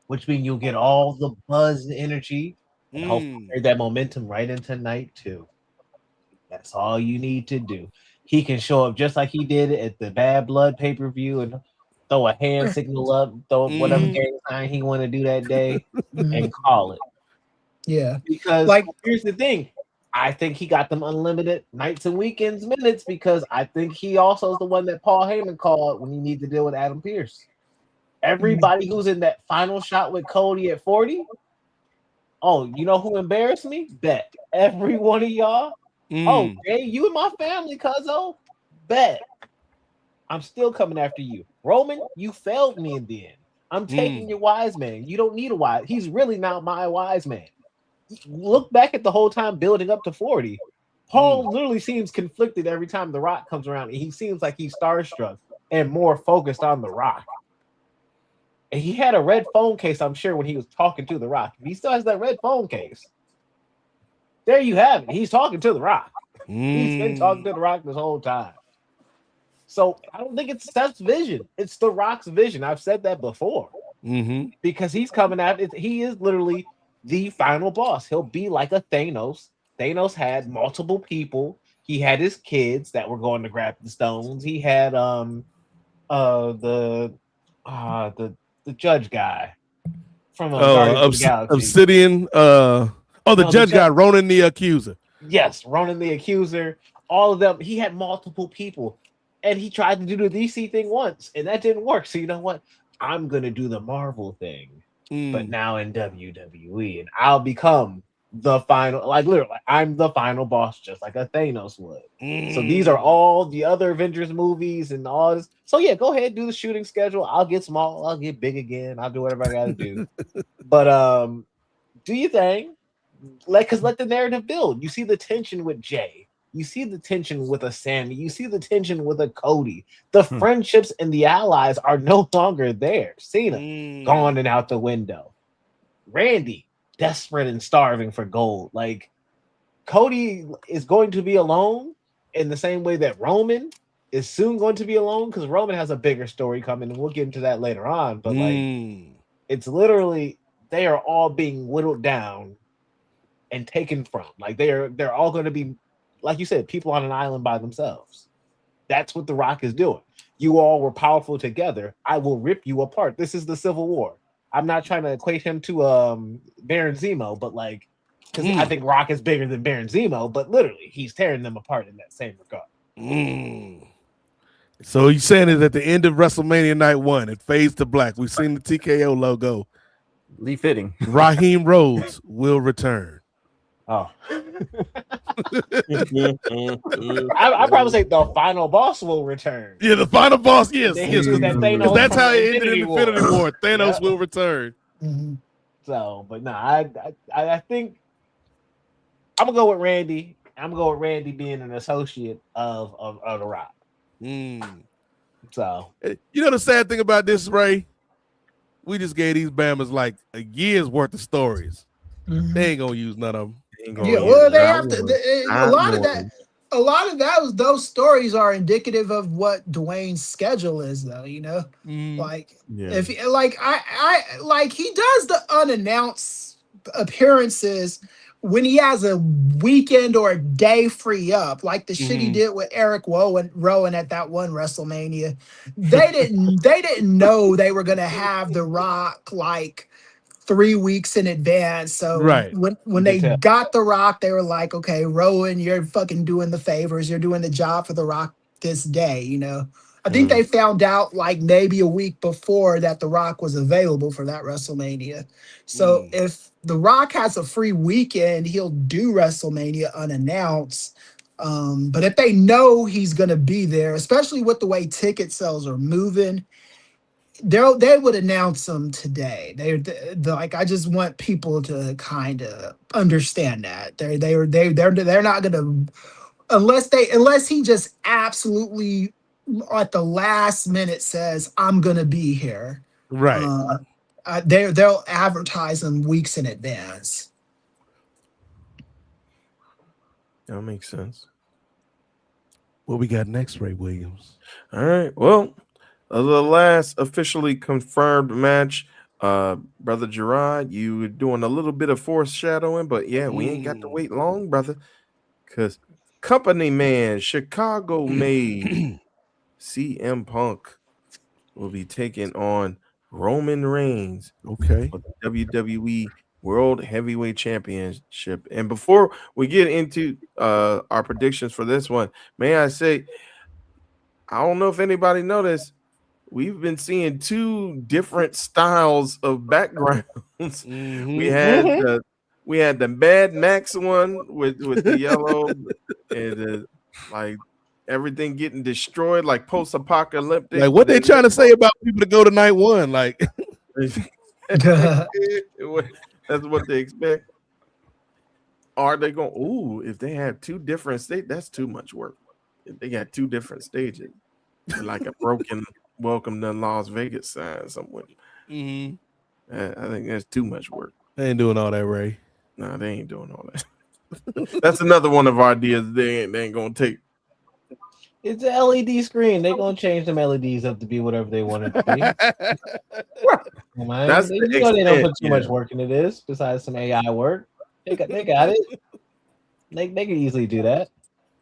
which means you'll get all the buzz and energy and hopefully carry that momentum right into night 2. That's all you need to do. He can show up just like he did at the Bad Blood pay-per-view and throw a hand signal up, throw whatever game sign he want to do that day and call it. Yeah. Because here's the thing. I think he got them unlimited nights and weekends minutes because I think he also is the one that Paul Heyman called when he needed to deal with Adam Pearce. Everybody who's in that final shot with Cody at 40. Oh, you know who embarrassed me? Bet. Every one of y'all. Oh, hey, you and my family, cuzzo. Bet. I'm still coming after you. Roman, you failed me in the end. I'm taking your wise man. You don't need a wise. He's really not my wise man. Look back at the whole time building up to 40. Paul literally seems conflicted every time The Rock comes around, and he seems like he's starstruck and more focused on The Rock. And he had a red phone case, I'm sure, when he was talking to The Rock. He still has that red phone case. There you have it. He's talking to The Rock. He's been talking to The Rock this whole time. So I don't think it's Seth's vision. It's The Rock's vision. I've said that before. Because he's coming out. He is literally the final boss. He'll be like a Thanos. Thanos had multiple people. He had his kids that were going to grab the stones. He had the judge guy from Guardians of the Galaxy. Obsidian. The judge guy, Ronan the Accuser. Yes, Ronan the Accuser. All of them. He had multiple people. And he tried to do the DC thing once, and that didn't work. So you know what? I'm going to do the Marvel thing, but now in WWE, and I'll become the final, like literally, I'm the final boss, just like a Thanos would. So these are all the other Avengers movies and all this. So yeah, go ahead, do the shooting schedule. I'll get small, I'll get big again. I'll do whatever I gotta do. But do your thing. Let the narrative build. You see the tension with Jay. You see the tension with a Sammy. You see the tension with a Cody. The friendships and the allies are no longer there. Cena gone and out the window. Randy desperate and starving for gold. Like Cody is going to be alone in the same way that Roman is soon going to be alone, because Roman has a bigger story coming, and we'll get into that later on. But like, it's literally they are all being whittled down and taken from. Like they're all going to be, like you said, people on an island by themselves. That's what The Rock is doing. You all were powerful together. I will rip you apart. This is the Civil War. I'm not trying to equate him to Baron Zemo, but like, because I think Rock is bigger than Baron Zemo, but literally he's tearing them apart in that same regard. So you're saying it at the end of WrestleMania Night 1, it fades to black. We've seen the TKO logo. Lee Fitting. Raheem Rhodes will return. Oh. I probably say the final boss will return. Yeah, the final boss, yes. Because that's how it ended in Infinity War. Thanos will return. So, but no, I think I'm gonna go with Randy. I'm gonna go with Randy being an associate of The Rock. So, you know the sad thing about this, Ray? We just gave these Bammers like a year's worth of stories. They ain't gonna use none of them. Yeah, well, they have to. A lot of that those stories are indicative of what Dwayne's schedule is, though. You know, like if like he does the unannounced appearances when he has a weekend or a day free up, like the shit he did with Eric Rowan at that one WrestleMania. They didn't know they were gonna have The Rock like 3 weeks in advance. So when they got The Rock, they were like, okay, Rowan, you're fucking doing the favors. You're doing the job for The Rock this day, you know? I think they found out like maybe a week before that The Rock was available for that WrestleMania. So if The Rock has a free weekend, he'll do WrestleMania unannounced. But if they know he's going to be there, especially with the way ticket sales are moving, they would announce them today. They're like, I just want people to kind of understand that they're not gonna, unless he just absolutely at the last minute says I'm gonna be here. Right. They'll advertise them weeks in advance. That makes sense. What we got next, Ray Williams? All right. Well, the last officially confirmed match, Brother Gerard, you were doing a little bit of foreshadowing, but yeah, we ain't got to wait long, brother, because company man, Chicago made CM Punk will be taking on Roman Reigns. Okay. For the WWE World Heavyweight Championship. And before we get into our predictions for this one, may I say, I don't know if anybody noticed, we've been seeing two different styles of backgrounds. We had the Mad Max one with the yellow and like everything getting destroyed, like post-apocalyptic. Like what they trying to say about people to go to night one? Like that's what they expect. Are they going? Ooh, if they have two different stages, that's too much work. If they got two different stages, like a broken welcome to Las Vegas sign somewhere. I think that's too much work. They ain't doing all that, Ray. No, they ain't doing all that. That's another one of our ideas they ain't gonna take. It's an LED screen. They're gonna change them LEDs up to be whatever they want it to be. That's they don't put too much work into this besides some AI work. They got it. They can easily do that.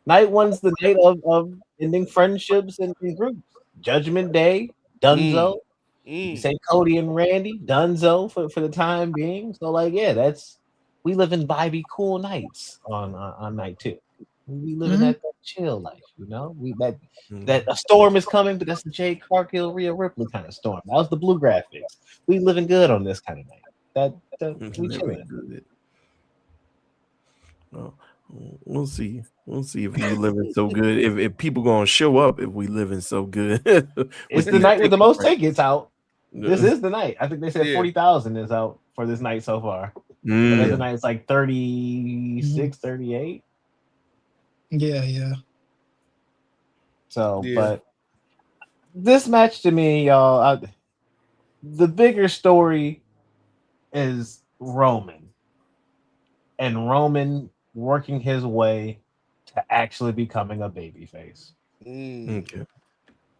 Night one's the night of ending friendships and groups. Judgment Day, Dunzo. You say Cody and Randy, Dunzo for the time being. So like, yeah, we live in vibey cool nights on night two. We live in that chill life, you know. That a storm is coming, but that's the Jade Cargill, Rhea Ripley kind of storm. That was the blue graphics. We living good on this kind of night. We chilling. Oh, we'll see. We'll see if we living so good. If people gonna show up, if we living so good. It's the night with the most tickets out. This is the night. I think they said 40,000 is out for this night so far. But the night it's like 36, 38. Yeah. So, but this match to me, y'all, the bigger story is Roman. And Roman working his way to actually becoming a babyface. Okay.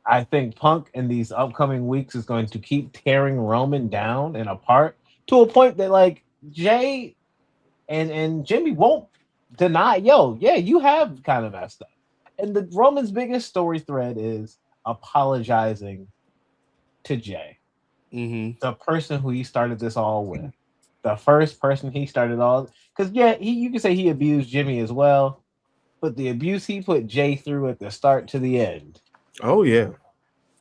I think Punk in these upcoming weeks is going to keep tearing Roman down and apart to a point that like Jay and Jimmy won't deny, you have kind of messed up. And the Roman's biggest story thread is apologizing to Jay, the person who he started this all with, the first person he started all. Because you can say he abused Jimmy as well, but the abuse he put Jay through at the start to the end,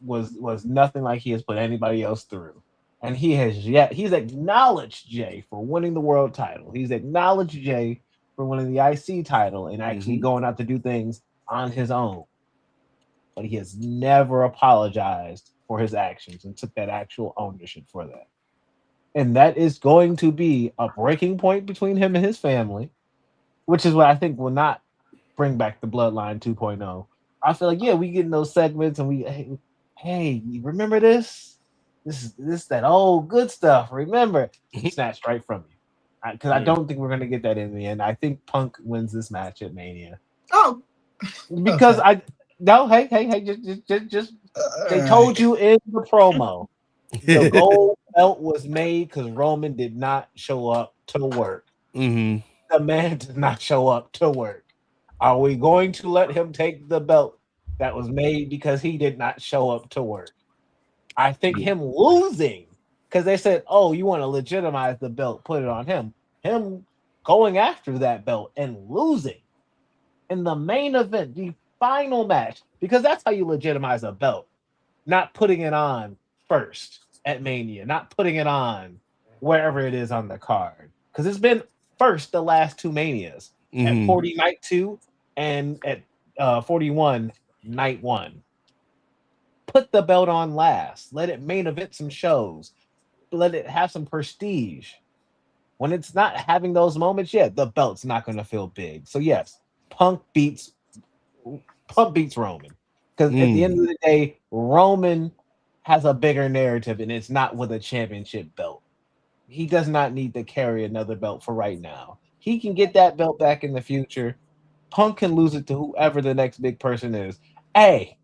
was nothing like he has put anybody else through. And he's acknowledged Jay for winning the world title. He's acknowledged Jay for winning the IC title and actually going out to do things on his own. But he has never apologized for his actions and took that actual ownership for that. And that is going to be a breaking point between him and his family, which is what I think will not bring back the Bloodline 2.0. I feel like, we get in those segments and we, hey, you remember this? This is that old good stuff. Remember? Snatched right from you. Because I don't think we're going to get that in the end. I think Punk wins this match at Mania. Oh. Because just they told you in the promo. The gold belt was made because Roman did not show up to work. The man did not show up to work. Are we going to let him take the belt that was made because he did not show up to work? I think him losing, because they said, oh, you want to legitimize the belt, put it on him. Him going after that belt and losing in the main event, the final match, because that's how you legitimize a belt. Not putting it on first at Mania, not putting it on wherever it is on the card. Because it's been first the last two Manias, at 40 night 2 and at 41 night 1. Put the belt on last. Let it main event some shows. Let it have some prestige. When it's not having those moments, the belt's not going to feel big. So yes, Punk beats Roman. Because at the end of the day, Roman has a bigger narrative, and it's not with a championship belt. He does not need to carry another belt for right now. He can get that belt back in the future. Punk can lose it to whoever the next big person is. Hey,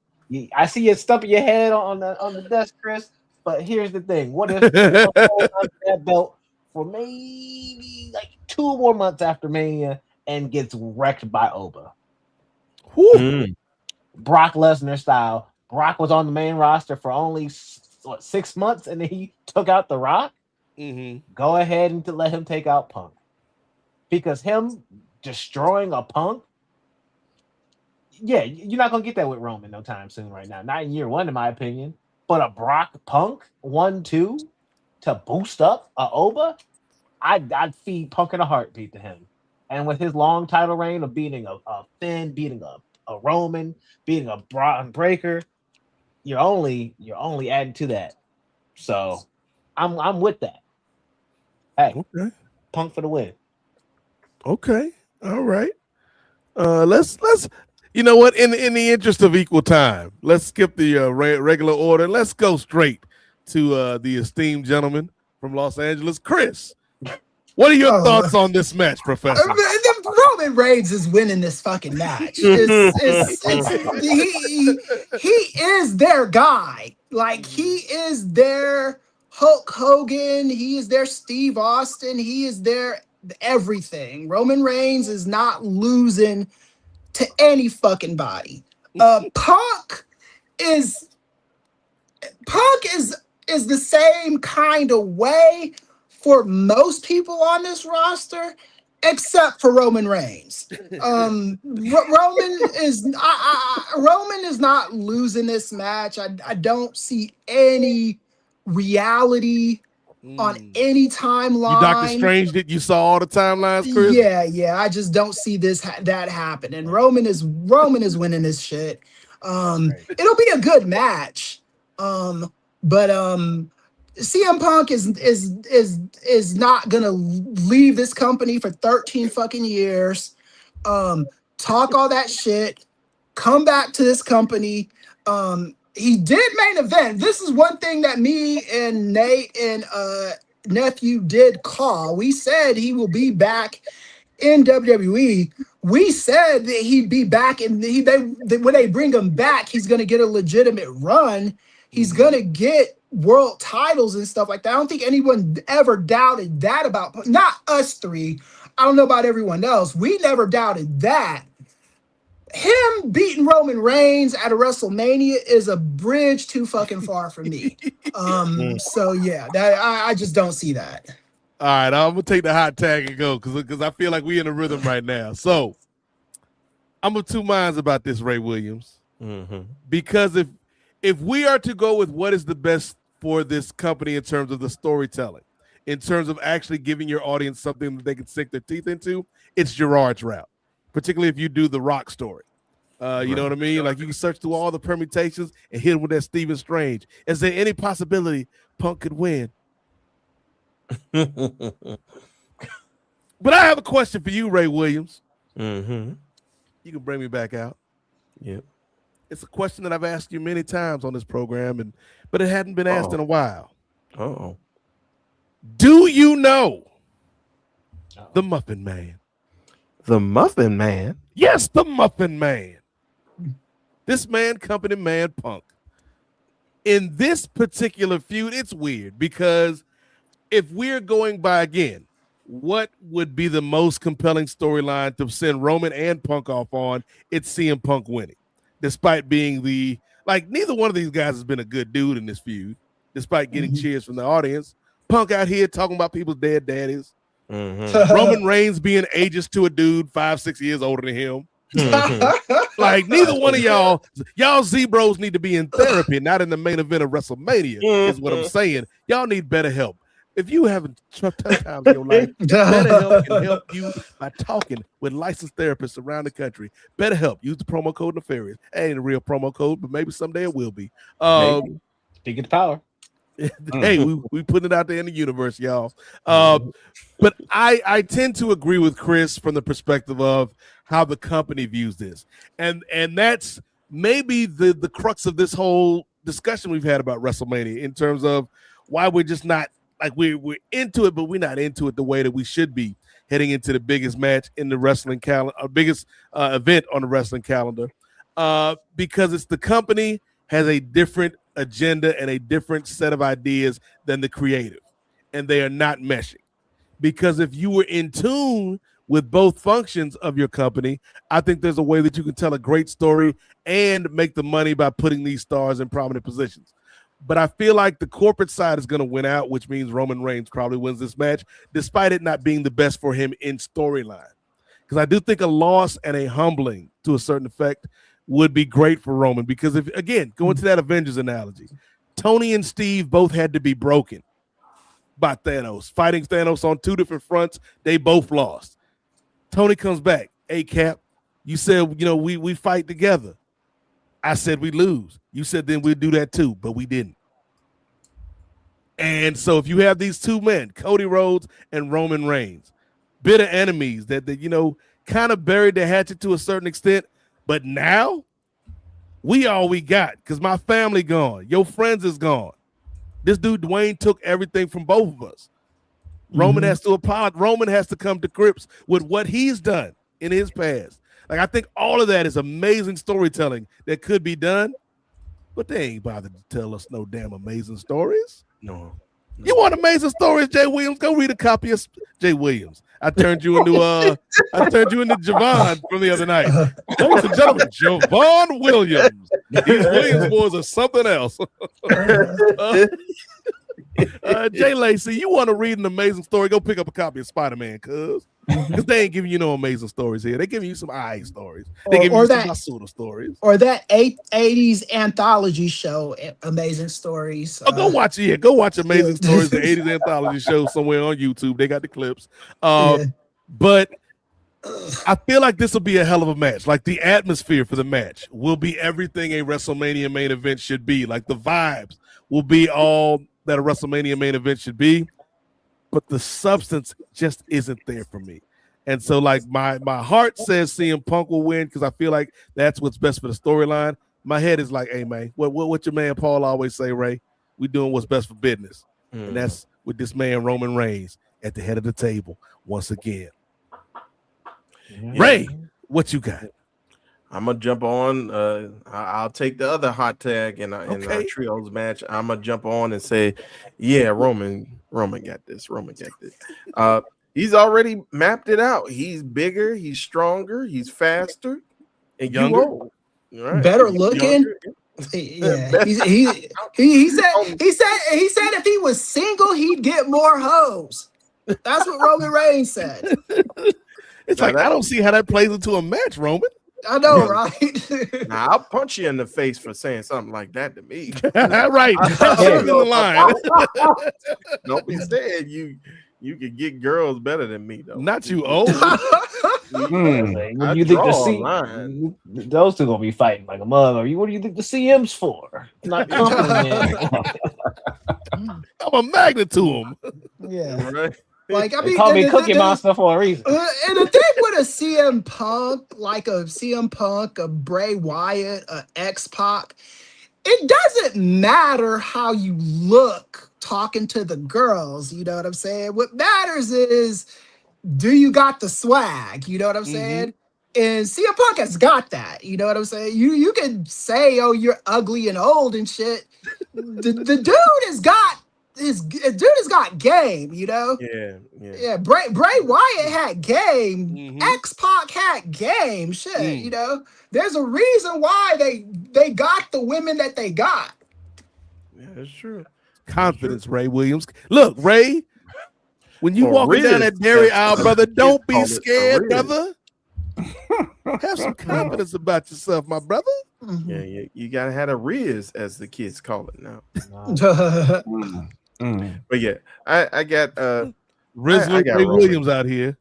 I see you stumping your head on the desk, Chris. But here's the thing: what if you hold on to that belt for maybe like 2 more months after Mania and gets wrecked by Oba? Brock Lesnar style. Brock was on the main roster for only 6 months, and then he took out The Rock. Go ahead and let him take out Punk, because him destroying a Punk, you're not gonna get that with Roman no time soon. Right now, not in year 1, in my opinion. But a Brock Punk 1-2 to boost up a Oba, I'd feed Punk in a heartbeat to him. And with his long title reign of beating a Finn, beating a Roman, beating a Braun Breaker, you're only adding to that. So I'm with that. Hey, Punk for the win. Okay, all right. Let's you know what? In the interest of equal time, let's skip the regular order. Let's go straight to the esteemed gentleman from Los Angeles, Chris. What are your thoughts on this match, Professor? Roman Reigns is winning this fucking match. He is their guy. Like, he is their Hulk Hogan. He is their Steve Austin. He is their everything. Roman Reigns is not losing to any fucking body. Punk is the same kind of way for most people on this roster, except for Roman Reigns. Roman is not losing this match. I don't see any reality on any timeline. You Doctor Strange that you saw all the timelines, Chris? Yeah. I just don't see that happen. And Roman is winning this shit. It'll be a good match. But CM Punk is not gonna leave this company for 13 fucking years. Talk all that shit. Come back to this company. He did main event. This is one thing that me and Nate and nephew did call. We said he will be back in WWE. We said that he'd be back, and when they bring him back, he's going to get a legitimate run. He's going to get world titles and stuff like that. I don't think anyone ever doubted that about, not us three. I don't know about everyone else. We never doubted that. Him beating Roman Reigns at a WrestleMania is a bridge too fucking far for me. So yeah, I just don't see that. All right, I'm gonna take the hot tag and go because I feel like we in a rhythm right now. So I'm of two minds about this, Ray Williams, because if we are to go with what is the best for this company in terms of the storytelling, in terms of actually giving your audience something that they can sink their teeth into, it's Gerard's route. Particularly if you do the Rock story. You know what I mean? Like you can search through all the permutations and hit him with that Stephen Strange. Is there any possibility Punk could win? But I have a question for you, Ray Williams. You can bring me back out. Yep. It's a question that I've asked you many times on this program, but it hadn't been asked in a while. Do you know the Muffin Man? The Muffin Man? Yes, the Muffin Man. This man, company man, Punk. In this particular feud, it's weird because if we're going by, again, what would be the most compelling storyline to send Roman and Punk off on, it's CM Punk winning. Despite being neither one of these guys has been a good dude in this feud, despite getting cheers from the audience. Punk out here talking about people's dead daddies. Roman Reigns being ageist to a dude 5-6 years older than him. Like neither one of y'all Zebros need to be in therapy, not in the main event of WrestleMania, is what I'm saying. Y'all need better help. If you having tough times in your life, BetterHelp can help you by talking with licensed therapists around the country. BetterHelp, use the promo code Nefarious. It ain't a real promo code, but maybe someday it will be. Speak of power. Hey, we putting it out there in the universe, y'all. But I tend to agree with Chris from the perspective of how the company views this, and that's maybe the crux of this whole discussion we've had about WrestleMania in terms of why we're just not like we're into it, but we're not into it the way that we should be heading into the biggest match in the wrestling calendar, biggest event on the wrestling calendar, because it's the company has a different agenda and a different set of ideas than the creative, and they are not meshing. Because if you were in tune with both functions of your company, I think there's a way that you can tell a great story and make the money by putting these stars in prominent positions. But I feel like the corporate side is going to win out, which means Roman Reigns probably wins this match, despite it not being the best for him in storyline. Because I do think a loss and a humbling to a certain effect would be great for Roman. Because if, again, going to that Avengers analogy, Tony and Steve both had to be broken by Thanos. Fighting Thanos on two different fronts, they both lost. Tony comes back. Hey, Cap, you said, we fight together. I said we lose. You said then we'd do that too, but we didn't. And so if you have these two men, Cody Rhodes and Roman Reigns, bitter enemies that kind of buried the hatchet to a certain extent, but now we all we got because my family gone. Your friends is gone. This dude Dwayne took everything from both of us. Roman has to apologize. Roman has to come to grips with what he's done in his past. Like, I think all of that is amazing storytelling that could be done, but they ain't bothered to tell us no damn amazing stories. No. You want amazing stories, Jay Williams? Go read a copy of Jay Williams. I turned you into Javon from the other night. Ladies and gentlemen, Javon Williams. These Williams boys are something else. Jay Lacey, you want to read an amazing story? Go pick up a copy of Spider-Man, cuz. Because they ain't giving you no amazing stories here. They giving you some stories. They giving you some Basuda stories. Or that 80s anthology show, Amazing Stories. Go watch it. Yeah, go watch Amazing Stories, the 80s anthology show somewhere on YouTube. They got the clips. But I feel like this will be a hell of a match. Like the atmosphere for the match will be everything a WrestleMania main event should be. Like the vibes will be all that a WrestleMania main event should be. But the substance just isn't there for me. And so, like, my heart says CM Punk will win because I feel like that's what's best for the storyline. My head is like, hey, man, what your man Paul always say, Ray? We doing what's best for business. And that's with this man Roman Reigns at the head of the table once again. Ray, what you got? I'm gonna jump on. I'll take the other hot tag in our trios match. I'm gonna jump on and say, yeah, Roman got this. Roman got this. He's already mapped it out. He's bigger. He's stronger. He's faster and younger. Right. Better looking. Yeah, he said if he was single, he'd get more hoes. That's what Roman Reigns said. It's like I don't see how that plays into a match, Roman. I know, right? Now, I'll punch you in the face for saying something like that to me. Right. In the line. Don't be saying you could get girls better than me, though. Not you old. What do you think those two gonna be fighting like a mother? What do you think the CM's for? Not compliment. I'm a magnet to him. Yeah. Right. Like, I mean, call me Cookie Monster for a reason. And the thing with a CM Punk, a Bray Wyatt, a X-Pac, it doesn't matter how you look talking to the girls. You know what I'm saying? What matters is, do you got the swag? You know what I'm saying? And CM Punk has got that. You know what I'm saying? You can say, oh, you're ugly and old and shit. The dude has got game, you know. Yeah. Bray Wyatt had game. X-Pac had game. Shit, you know. There's a reason why they got the women that they got. Yeah, that's true. Confidence, Ray Williams. Look, Ray, when you walking down that dairy aisle, brother, don't be scared, brother. Have some confidence about yourself, my brother. Yeah, you gotta have a Riz, as the kids call it now. But yeah, I got Rizzler Ray Williams out here.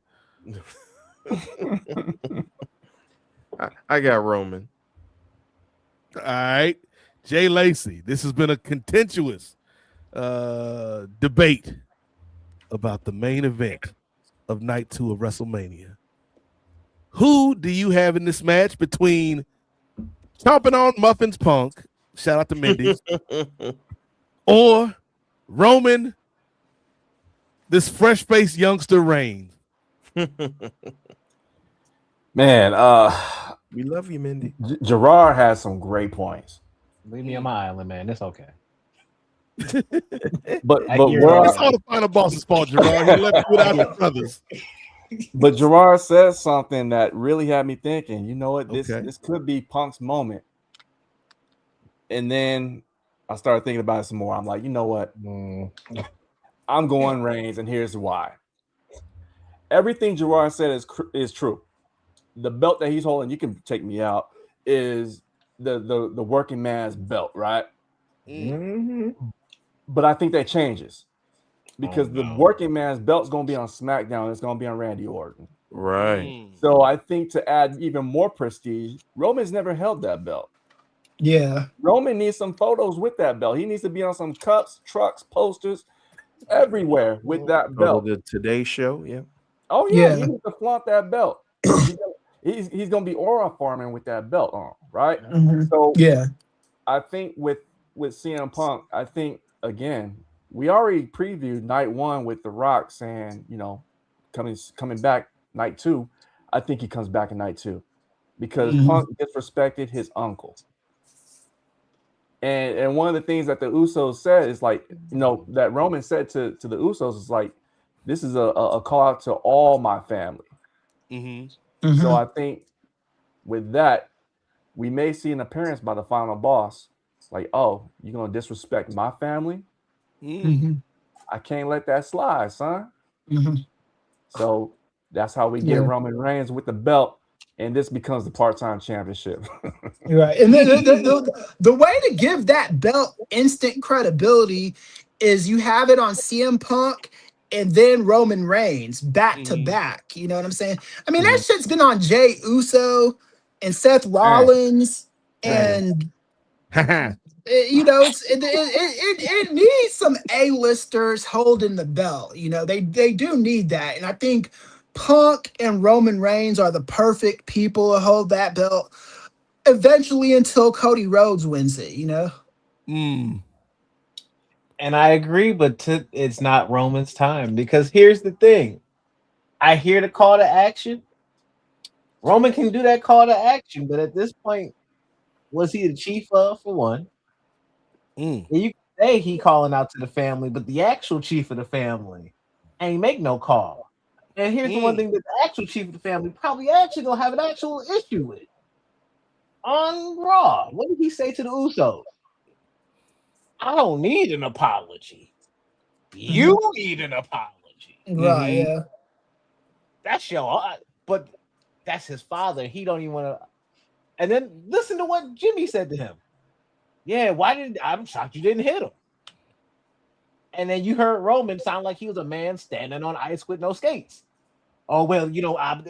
I got Roman. All right, Jay Lacey. This has been a contentious debate about the main event of night 2 of WrestleMania. Who do you have in this match between Chomping on Muffins Punk, shout out to Mindy, or Roman, this fresh-faced youngster Reigns? Man, we love you, Mindy. Gerard has some great points. Leave me on my island, man. It's okay. But it's all the final boss's fault, Gerard. He left you without your brothers. But Gerard said something that really had me thinking. You know what? This could be Punk's moment. And then I started thinking about it some more. I'm like, you know what? I'm going Reigns, and here's why. Everything Gerard said is true. The belt that he's holding, you can take me out, is the working man's belt, right? But I think that changes because the working man's belt's going to be on SmackDown. It's going to be on Randy Orton. Right. So I think to add even more prestige, Roman's never held that belt. Yeah. Roman needs some photos with that belt. He needs to be on some cups, trucks, posters, everywhere with that belt. The Today Show, yeah. Oh, yeah. He needs to flaunt that belt. He's going to be aura farming with that belt on, right? So yeah, I think with CM Punk, I think, again, we already previewed night 1 with The Rock saying, you know, coming back night 2. I think he comes back in night 2 because Punk disrespected his uncle. And one of the things that the Usos said is like, you know, that Roman said to the Usos is like, this is a call out to all my family. So I think with that, we may see an appearance by the final boss. Like, oh, you're going to disrespect my family? Mhm. I can't let that slide, son. Mhm. So that's how we get Roman Reigns with the belt, and this becomes the part-time championship. You're right. And the way to give that belt instant credibility is you have it on CM Punk and then Roman Reigns back to back. You know what I'm saying? I mean, that shit's been on Jey Uso and Seth Rollins and you know, it needs some A-listers holding the belt. You know, they do need that. And I think Punk and Roman Reigns are the perfect people to hold that belt eventually until Cody Rhodes wins it, you know? And I agree, but it's not Roman's time, because here's the thing. I hear the call to action. Roman can do that call to action, but at this point, was he the chief of, for one? And you can say he calling out to the family, but the actual chief of the family ain't make no call. And here's the one thing that the actual chief of the family probably actually gonna have an actual issue with. On Raw, what did he say to the Usos? I don't need an apology. You need an apology. Right, yeah. That's but that's his father. He don't even want to. And then listen to what Jimmy said to him. Yeah, I'm shocked you didn't hit him. And then you heard Roman sound like he was a man standing on ice with no skates. Oh, well, you know, well,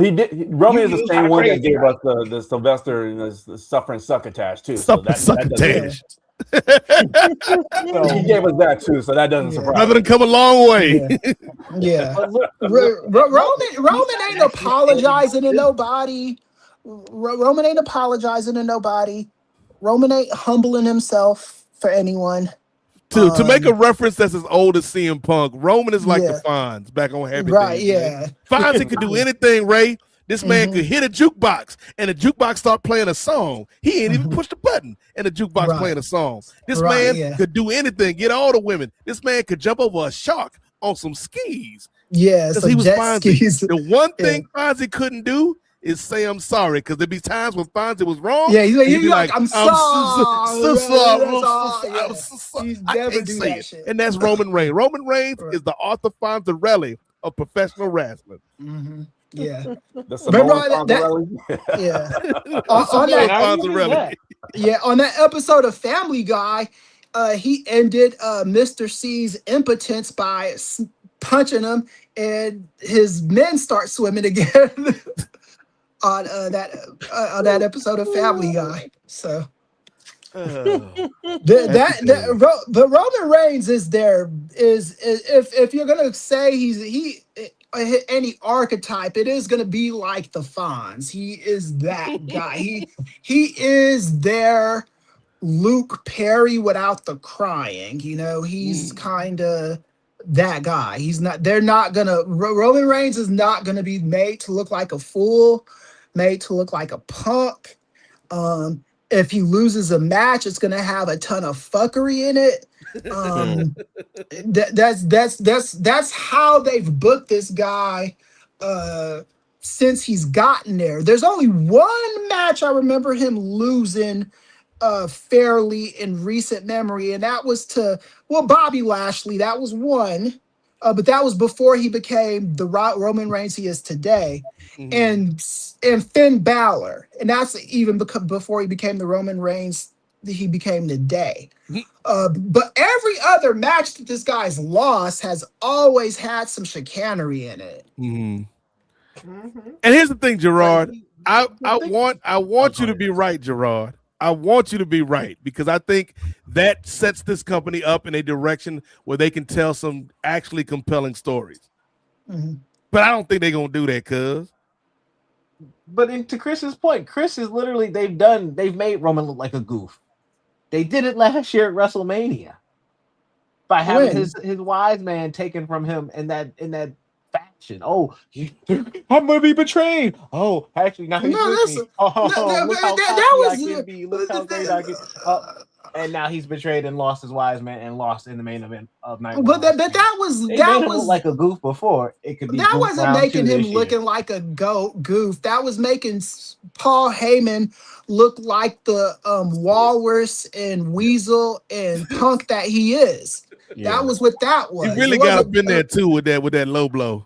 he did. Roman is the same one that gave us the Sylvester and the suffering succotash too. Succotash. So he gave us that too, so that doesn't surprise. Rather than come a long way. Yeah. Roman ain't apologizing to nobody. Roman ain't apologizing to nobody. Roman ain't humbling himself for anyone. To make a reference that's as old as CM Punk, Roman is like the Fonz back on Happy Days. Yeah. Fonzie could do anything, Ray. This man could hit a jukebox and the jukebox start playing a song. He ain't even pushed a button and the jukebox playing a song. This man could do anything, get all the women. This man could jump over a shark on some skis. Yeah, because he was Fonzie. The one thing Fonzie couldn't do is say I'm sorry, because there'd be times when Fonzie was wrong. Yeah, he'd be like, I'm sorry. So sorry. He's I never can't do say that it. shit. And that's Roman Reigns. Roman Reigns is the Arthur Fonzarelli of professional wrestling. Yeah. Remember that? Yeah. On that episode of Family Guy, he ended Mr. C's impotence by punching him, and his men start swimming again on that episode of Family Guy. So the Roman Reigns is if you're gonna say any archetype, it is gonna be like the Fonz. He is that guy. He is their Luke Perry without the crying. You know, he's kind of that guy. Roman Reigns is not gonna be made to look like a fool, made to look like a punk. If he loses a match, it's gonna have a ton of fuckery in it. That's how they've booked this guy since he's gotten there. There's only one match I remember him losing fairly in recent memory, and that was to Bobby Lashley. That was one, but that was before he became the Roman Reigns he is today, and Finn Balor, and that's even before he became the Roman Reigns he became today. But every other match that this guy's lost has always had some chicanery in it. And here's the thing, Gerard. I want you to be right, Gerard. I want you to be right, because I think that sets this company up in a direction where they can tell some actually compelling stories. But I don't think they're gonna do that, cuz. But to Chris's point, Chris is literally they've made Roman look like a goof. They did it last year at WrestleMania by having his wise man taken from him in that faction. Oh, I'm gonna be betrayed. Oh, actually, now he's with me. Look how cocky I can be. Look how great I can. and now he's betrayed and lost his wise man and lost in the main event of night. But that was look like a goof before. It could be that wasn't making him looking year. like a goof. That was making Paul Heyman look like the walrus and weasel and punk that he is. Yeah. That was what that was. He really got up in there too with that low blow.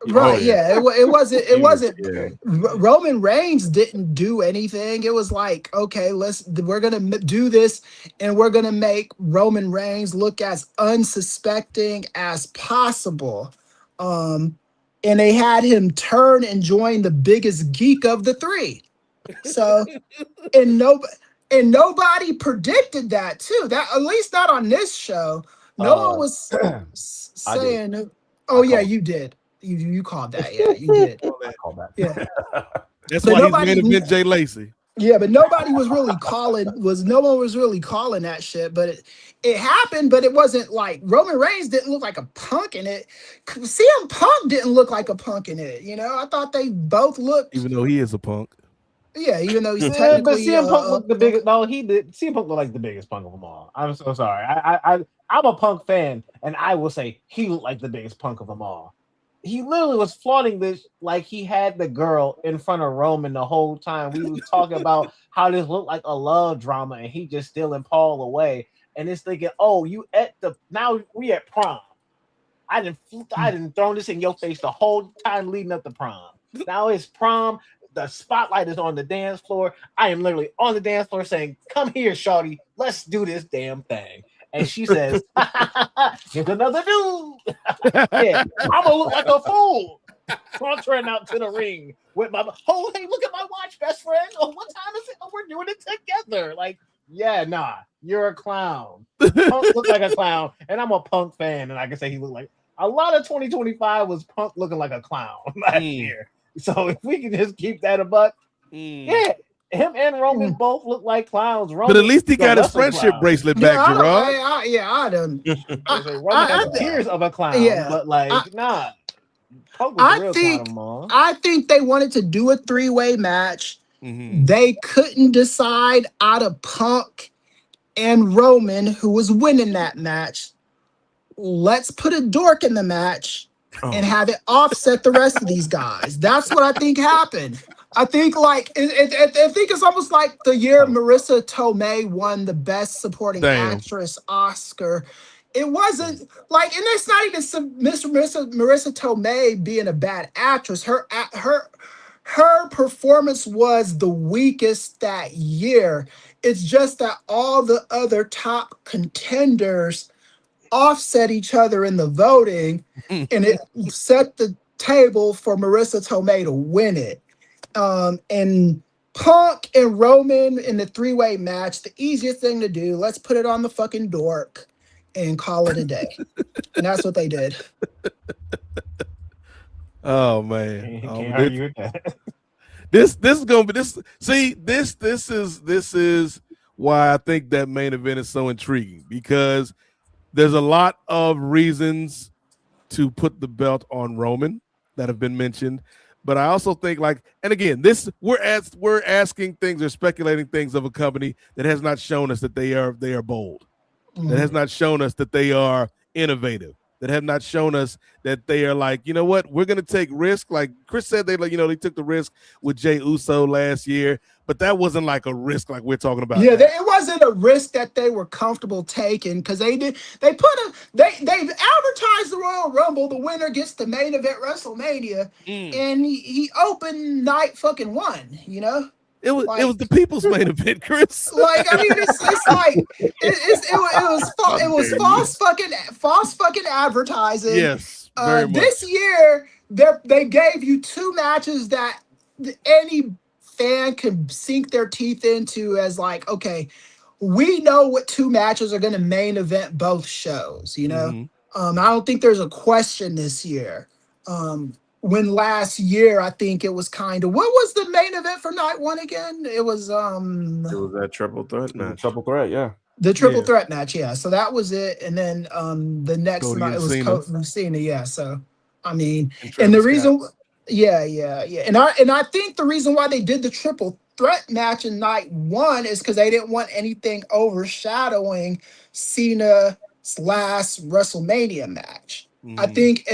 Right, yeah. It wasn't Yeah. Roman Reigns didn't do anything. It was like, okay, we're gonna do this, and we're gonna make Roman Reigns look as unsuspecting as possible. And they had him turn and join the biggest geek of the three. So, and nobody predicted that too. That at least not on this show. No one was saying, "Oh yeah, you did." You called that, yeah, you did. I call that. Yeah, That's but why he's main event Jay Lacey. yeah, but nobody was really calling. No one was really calling that shit. But it happened. But it wasn't like Roman Reigns didn't look like a punk in it. CM Punk didn't look like a punk in it. You know, I thought they both looked. Even though he is a punk. Yeah, even though he's Yeah, but technically. CM Punk looked the biggest. No, he did. CM Punk looked like the biggest punk of them all. I'm so sorry. I'm a Punk fan, and I will say he looked like the biggest punk of them all. He literally was flaunting this like he had the girl in front of Roman the whole time. We was talking about how this looked like a love drama, and he just stealing Paul away. And it's thinking, oh, now we at prom. I didn't throw this in your face the whole time leading up to prom. Now it's prom. The spotlight is on the dance floor. I am literally on the dance floor saying, "Come here, shawty. Let's do this damn thing." And she says, "Here's another dude." Yeah, I'm gonna look like a fool. Sauntering out to the ring with my hey, look at my watch, best friend. Oh, what time is it? Oh, we're doing it together. Like, yeah, nah, you're a clown. Punk looked like a clown, and I'm a Punk fan, and I can say he looked like a lot of 2025 was Punk looking like a clown last year. So if we can just keep that a buck, yeah. Him and Roman both look like clowns. Roman, but at least he got his friendship bracelet back, Gerard. I done. Roman has tears of a clown, but like, nah. I think they wanted to do a three-way match. Mm-hmm. They couldn't decide out of Punk and Roman who was winning that match. Let's put a dork in the match and have it offset the rest of these guys. That's what I think happened. I think I think it's almost like the year Marissa Tomei won the Best Supporting Actress Oscar. It wasn't like, and it's not even Marissa Tomei being a bad actress. Her performance was the weakest that year. It's just that all the other top contenders offset each other in the voting, and it set the table for Marissa Tomei to win it. And Punk and Roman in the three-way match, the easiest thing to do, let's put it on the fucking dork and call it a day. And that's what they did. Oh man. Can't argue with that. This is gonna be this. See, this is why I think that main event is so intriguing, because there's a lot of reasons to put the belt on Roman that have been mentioned. But I also think, like, and again, we're asking things or speculating things of a company that has not shown us that they are bold, that has not shown us that they are innovative, that have not shown us that they are like, you know what, we're going to take risk. Like Chris said, they took the risk with Jey Uso last year, but that wasn't like a risk like we're talking about. Yeah, it wasn't a risk that they were comfortable taking, because they advertised the Royal Rumble, the winner gets the main event WrestleMania, and he opened night fucking one, you know? It was the people's main event, Chris. Like, I mean, it's like it was false fucking advertising. Yes, very much. This year they gave you two matches that any fan can sink their teeth into as like, okay, we know what two matches are going to main event both shows. You know, I don't think there's a question this year. When last year, I think it was kind of, what was the main event for night one again? It was that triple threat match. Triple threat, yeah. The triple threat match, yeah. So that was it. And then the next night it was Cody and Cena, yeah. So I mean, and the reason, yeah. And I think the reason why they did the triple threat match in night one is because they didn't want anything overshadowing Cena's last WrestleMania match. I think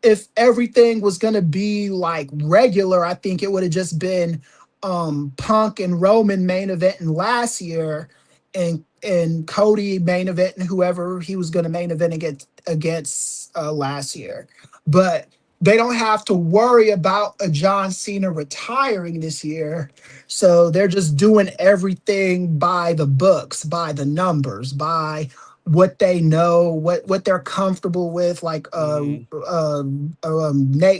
if everything was gonna be like regular, I think it would have just been Punk and Roman main eventing last year, and Cody main eventing whoever he was gonna main event against last year. But they don't have to worry about a John Cena retiring this year. So they're just doing everything by the books, by the numbers, by what they know, what they're comfortable with. Like Nate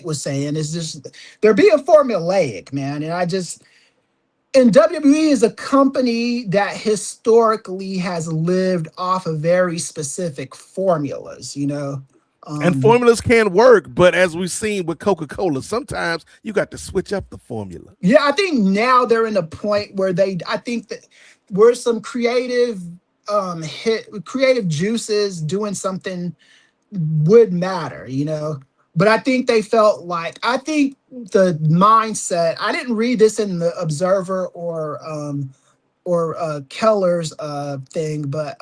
was saying, is just they're being formulaic, man. And WWE is a company that historically has lived off of very specific formulas, you know. And formulas can work, but as we've seen with Coca-Cola, sometimes you got to switch up the formula. Yeah, I think now they're in a point where I think that we're some creative juices doing something would matter, you know. But I think they felt like, I think the mindset, I didn't read this in the Observer or Keller's thing, but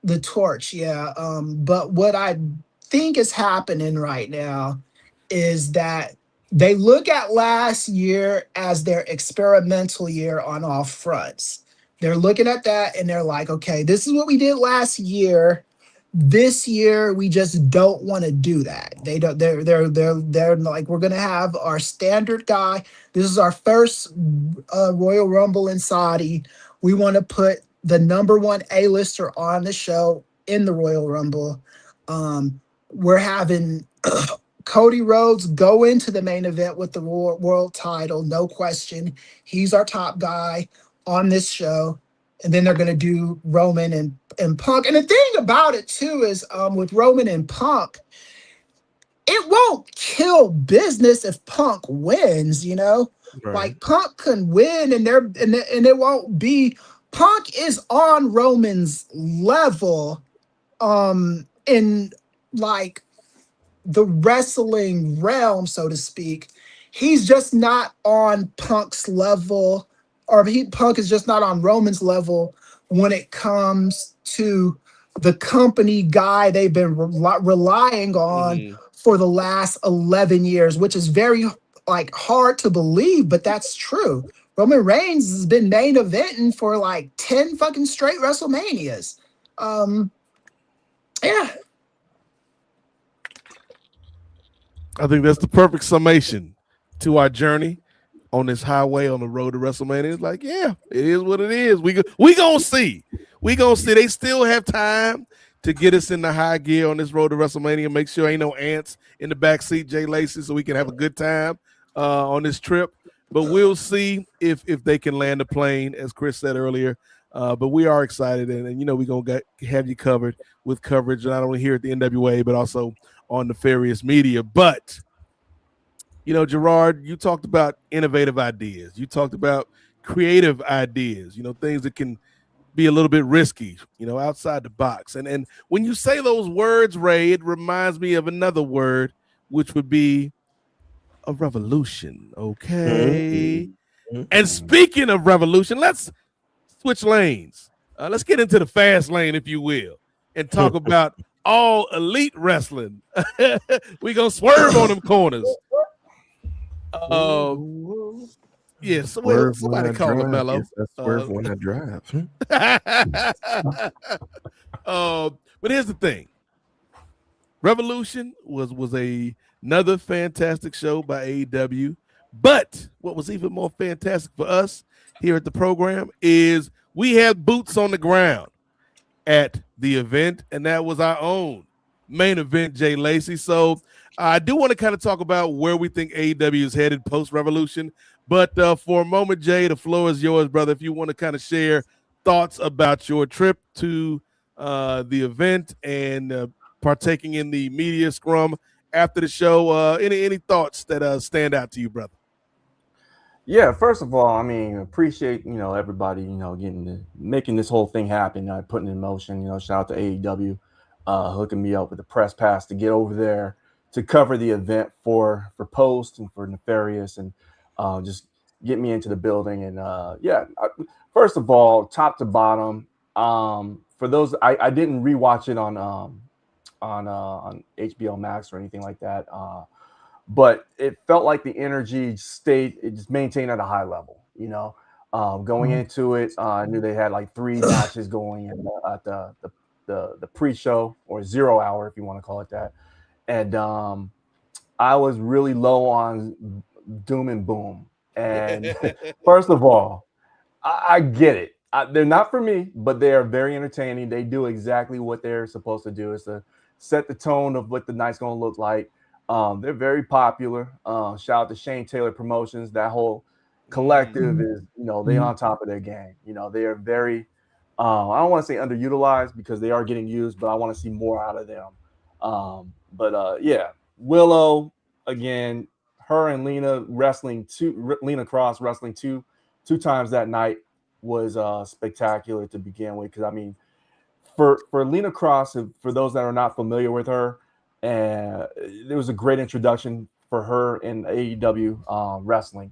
the Torch, yeah. But what I think is happening right now is that they look at last year as their experimental year on all fronts. They're looking at that and they're like, okay, this is what we did last year. This year we just don't want to do that. They're like, we're gonna have our standard guy. This is our first Royal Rumble in Saudi. We want to put the number one A-lister on the show in the Royal Rumble. We're having Cody Rhodes go into the main event with the world title, no question. He's our top guy on this show. And then they're going to do Roman and Punk. And the thing about it, too, is with Roman and Punk, it won't kill business if Punk wins, you know? Right. Like, Punk can win, and it won't be... Punk is on Roman's level in, like, the wrestling realm, so to speak. He's just not on Punk's level, or Punk is just not on Roman's level when it comes to the company guy they've been relying on for the last 11 years, which is very like hard to believe, but that's true. Roman Reigns has been main eventing for like 10 fucking straight WrestleManias. Yeah. I think that's the perfect summation to our journey on this highway on the road to WrestleMania. It's like, yeah, it is what it is. We gonna see. We gonna see. They still have time to get us in the high gear on this road to WrestleMania. Make sure ain't no ants in the back seat, Jay Lacey, so we can have a good time on this trip. But we'll see if they can land the plane, as Chris said earlier. But we are excited, and you know, we're gonna have you covered with coverage not only here at the NWA, but also on nefarious media. But you know, Gerard, you talked about innovative ideas. You talked about creative ideas, you know, things that can be a little bit risky, you know, outside the box. And when you say those words, Ray, it reminds me of another word, which would be a revolution. Okay. And speaking of revolution, let's switch lanes. Let's get into the fast lane, if you will, and talk about all elite wrestling. We're going to swerve on them corners. Yeah, somebody call him Mello. That's swerve when I drive. But here's the thing. Revolution was another fantastic show by AEW. But what was even more fantastic for us here at the program is we had boots on the ground at the event, and that was our own main event, Jay Lacey. So I do want to kind of talk about where we think AEW is headed post-Revolution. But for a moment, Jay, the floor is yours, brother. If you want to kind of share thoughts about your trip to the event and partaking in the media scrum after the show, any thoughts that stand out to you, brother? Yeah, first of all, I mean, appreciate, you know, everybody, you know, making this whole thing happen, putting it in motion. You know, shout out to AEW hooking me up with the press pass to get over there to cover the event for Post and for Nefarious, and just get me into the building. And first of all, top to bottom, for those I didn't rewatch it on HBO Max or anything like that, but it felt like the energy it just maintained at a high level. Going into it, I knew they had like 3 matches going at the pre-show, or 0 hour, if you want to call it that. And I was really low on Doom and Boom. And first of all, I get it. They're not for me, but they are very entertaining. They do exactly what they're supposed to do, is to set the tone of what the night's going to look like. They're very popular. Shout out to Shane Taylor Promotions. That whole collective is, they on top of their game. They are very, I don't want to say underutilized, because they are getting used, but I want to see more out of them. Willow, again, her and Lena Cross wrestling two times that night was spectacular to begin with. Because I mean, for Lena Cross, for those that are not familiar with her, and there was a great introduction for her in AEW wrestling.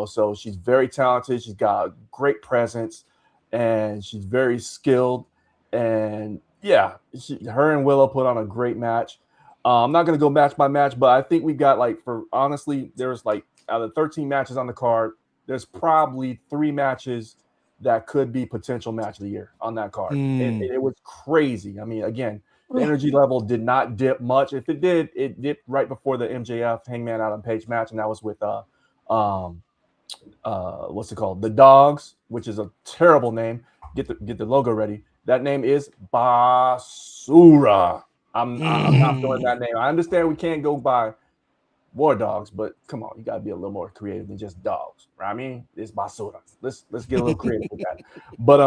So she's very talented. She's got a great presence, and she's very skilled. And her and Willow put on a great match. I'm not going to go match by match, but I think we got there's like, out of 13 matches on the card, there's probably 3 matches that could be potential match of the year on that card. It was crazy. I mean, again, the energy level did not dip much. If it did, it dipped right before the MJF Hangman Adam Page match, and that was with what's it called? The Dogs, which is a terrible name. Get the logo ready. That name is Basura. I'm not doing that name. I understand we can't go by War Dogs, but come on, you gotta be a little more creative than just dogs, right? I mean, it's Basura. Let's get a little creative with that. But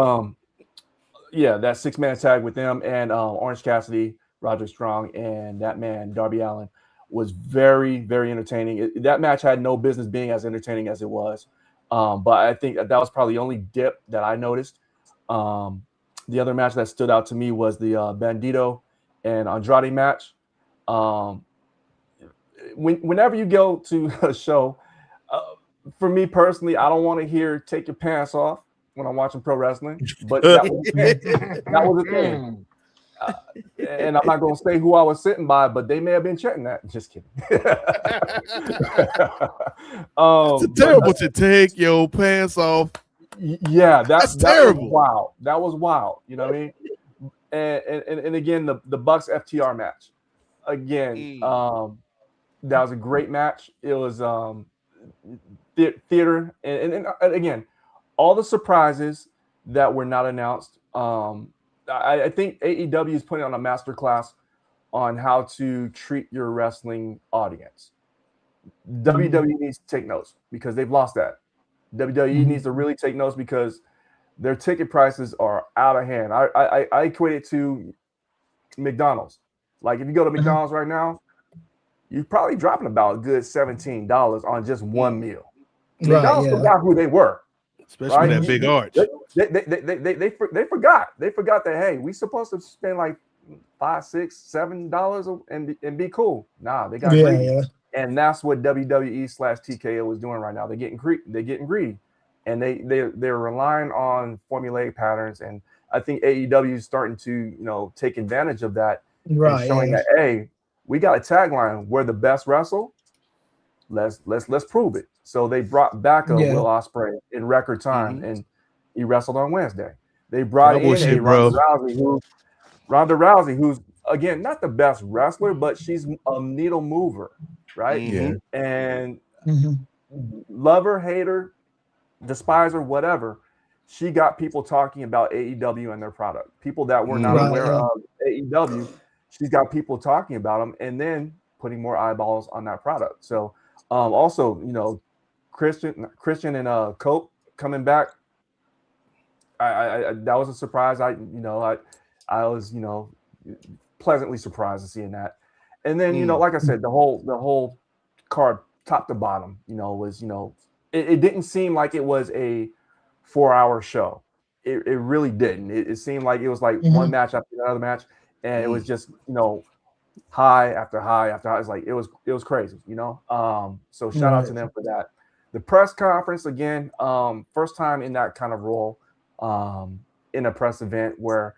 that 6-man tag with them and Orange Cassidy, Roderick Strong, and that man Darby Allin was very, very entertaining. That match had no business being as entertaining as it was, but I think that was probably the only dip that I noticed. The other match that stood out to me was the Bandito and Andrade match. Whenever you go to a show, for me personally, I don't want to hear "take your pants off" when I'm watching pro wrestling, but that was the thing. And I'm not going to say who I was sitting by, but they may have been chanting that. Just kidding. It's terrible to take your pants off. Yeah, that's terrible. Wow, that was wild. You know what I mean? And again, the Bucks FTR match. Again, that was a great match. It was theater, and again, all the surprises that were not announced. I think AEW is putting on a masterclass on how to treat your wrestling audience. WWE needs to take notes, because they've lost that. WWE needs to really take notes, because their ticket prices are out of hand. I equate it to McDonald's. Like, if you go to McDonald's right now, you're probably dropping about a good $17 on just one meal. McDonald's forgot who they were. Especially that big arch. They forgot. They forgot that, hey, we supposed to spend like $5, $6, $7 and be cool. Nah, they got greedy. And that's what WWE/TKO is doing right now. They're getting greedy. And they're relying on formulaic patterns. And I think AEW is starting to, take advantage of that. Right. And showing that, hey, we got a tagline, we're the best wrestle. Let's prove it. So they brought back a Will Ospreay in record time, and he wrestled on Wednesday. They brought in Ronda Rousey, who's again not the best wrestler, but she's a needle mover, right? And love her, hate her, despise her, whatever. She got people talking about AEW and their product. People that were not aware of AEW, she's got people talking about them, and then putting more eyeballs on that product. So also, Christian and Cope coming back. I that was a surprise. I was pleasantly surprised to seeing that. And then like I said, the whole card top to bottom, was it didn't seem like it was a 4-hour show. It really didn't. It seemed like it was like one match after another match, and it was just high after high after high. It's like it was crazy, So shout out to them for that. The press conference again, first time in that kind of role in a press event where,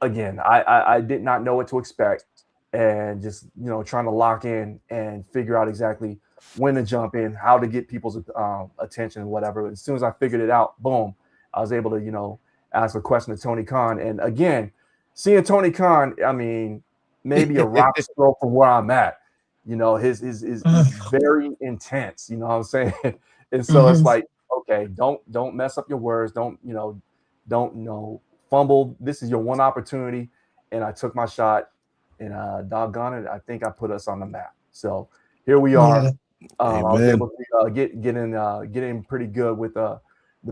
again, I did not know what to expect, and just trying to lock in and figure out exactly when to jump in, how to get people's attention, whatever. As soon as I figured it out, boom, I was able to ask a question to Tony Khan. And again, seeing Tony Khan, I mean, maybe a rock throw from where I'm at. His very intense. You know what I'm saying? And so it's like, okay, don't mess up your words. Don't fumble. This is your one opportunity. And I took my shot, and doggone it, I think I put us on the map. So here we are. I was able to get in pretty good with the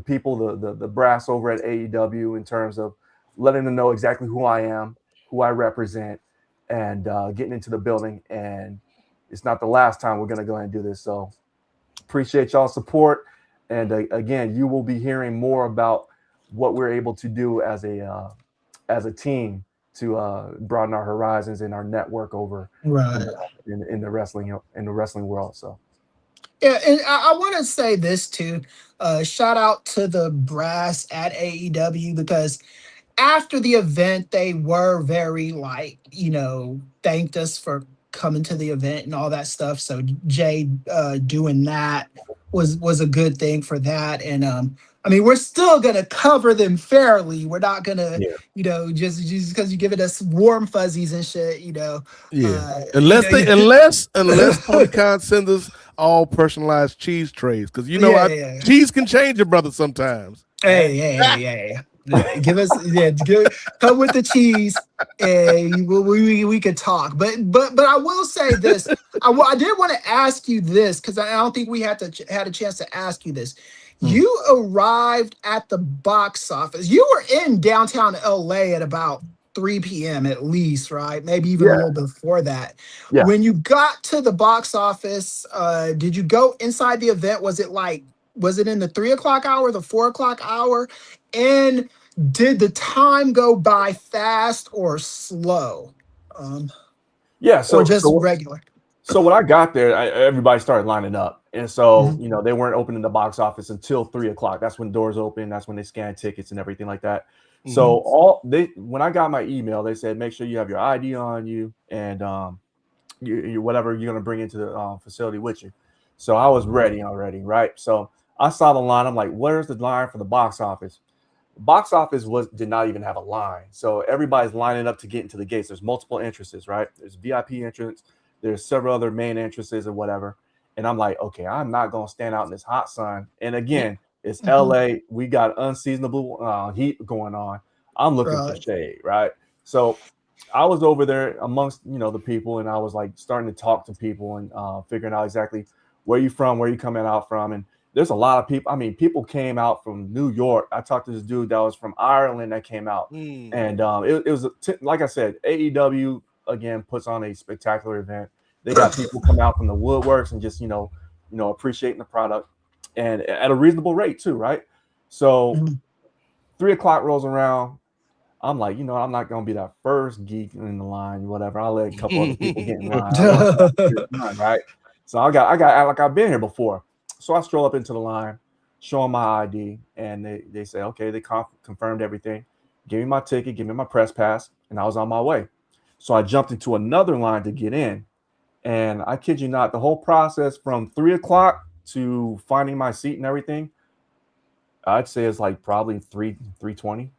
people, the brass over at AEW, in terms of letting them know exactly who I am, who I represent, and getting into the building. And it's not the last time we're going to go ahead and do this. So appreciate y'all's support. And again, you will be hearing more about what we're able to do as a team to broaden our horizons and our network over in the wrestling world. So yeah, and I want to say this too. Shout out to the brass at AEW, because after the event, they were very thanked us for coming to the event and all that stuff. So Jay doing that was a good thing for that. And I mean, we're still gonna cover them fairly. We're not gonna, just because you're giving us warm fuzzies and shit, unless Tony Khan sends us all personalized cheese trays, because cheese can change your brother sometimes. Hey. Give us, come with the cheese, and we could talk. But I will say this. I did want to ask you this, because I don't think we had a chance to ask you this. You arrived at the box office. You were in downtown LA at about 3 p.m. at least, right? Maybe even a little before that. Yeah. When you got to the box office, did you go inside the event? Was it in the 3 o'clock hour, the 4 o'clock hour? And did the time go by fast or slow? Or just regular? So when I got there, everybody started lining up. And so, they weren't opening the box office until 3 o'clock. That's when doors open. That's when they scan tickets and everything like that. So when I got my email, they said, make sure you have your ID on you and you whatever you're going to bring into the facility with you. So I was ready already, right? So I saw the line. I'm like, where's the line for the box office? Box office did not even have a line. So everybody's lining up to get into the gates. There's multiple entrances, right? There's VIP entrance. There's several other main entrances or whatever. And I'm like, okay, I'm not going to stand out in this hot sun. And again, it's LA. We got unseasonable heat going on. I'm looking for shade, right? So I was over there amongst, the people, and I was like starting to talk to people and figuring out exactly where you from, where you coming out from. And there's a lot of people. I mean, people came out from New York. I talked to this dude that was from Ireland that came out. And it was, like I said, AEW, again, puts on a spectacular event. They got people come out from the woodworks and just, appreciating the product, and at a reasonable rate too, right? So 3 o'clock rolls around. I'm like, I'm not going to be that first geek in the line, whatever. I'll let a couple other people get in line, right? So I got like I've been here before. So I stroll up into the line, show them my ID, and they say, okay, they confirmed everything. Give me my ticket, give me my press pass, and I was on my way. So I jumped into another line to get in. And I kid you not, the whole process from 3 o'clock to finding my seat and everything, I'd say it's like probably 3:20.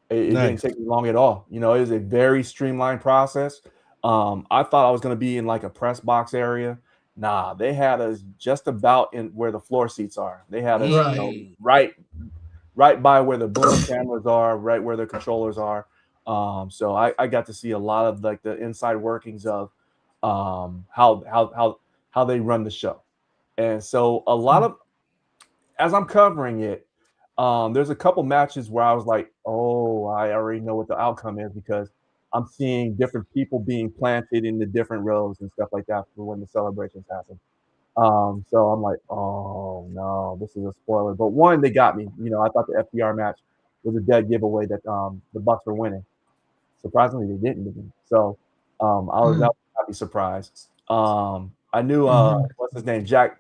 It didn't take me long at all. It was a very streamlined process. I thought I was going to be in like a press box area. Nah, they had us just about in where the floor seats are. They had us right by where the boom cameras are, right where the controllers are. So I got to see a lot of like the inside workings of how they run the show. And so a lot of, as I'm covering it, there's a couple matches where I was like, oh, I already know what the outcome is, because I'm seeing different people being planted in the different rows and stuff like that for when the celebrations happen. So I'm like, oh no, this is a spoiler. But one, they got me. I thought the FTR match was a dead giveaway that the Bucks were winning. Surprisingly, they didn't win. So I was happy surprised. I I knew what's his name, Jack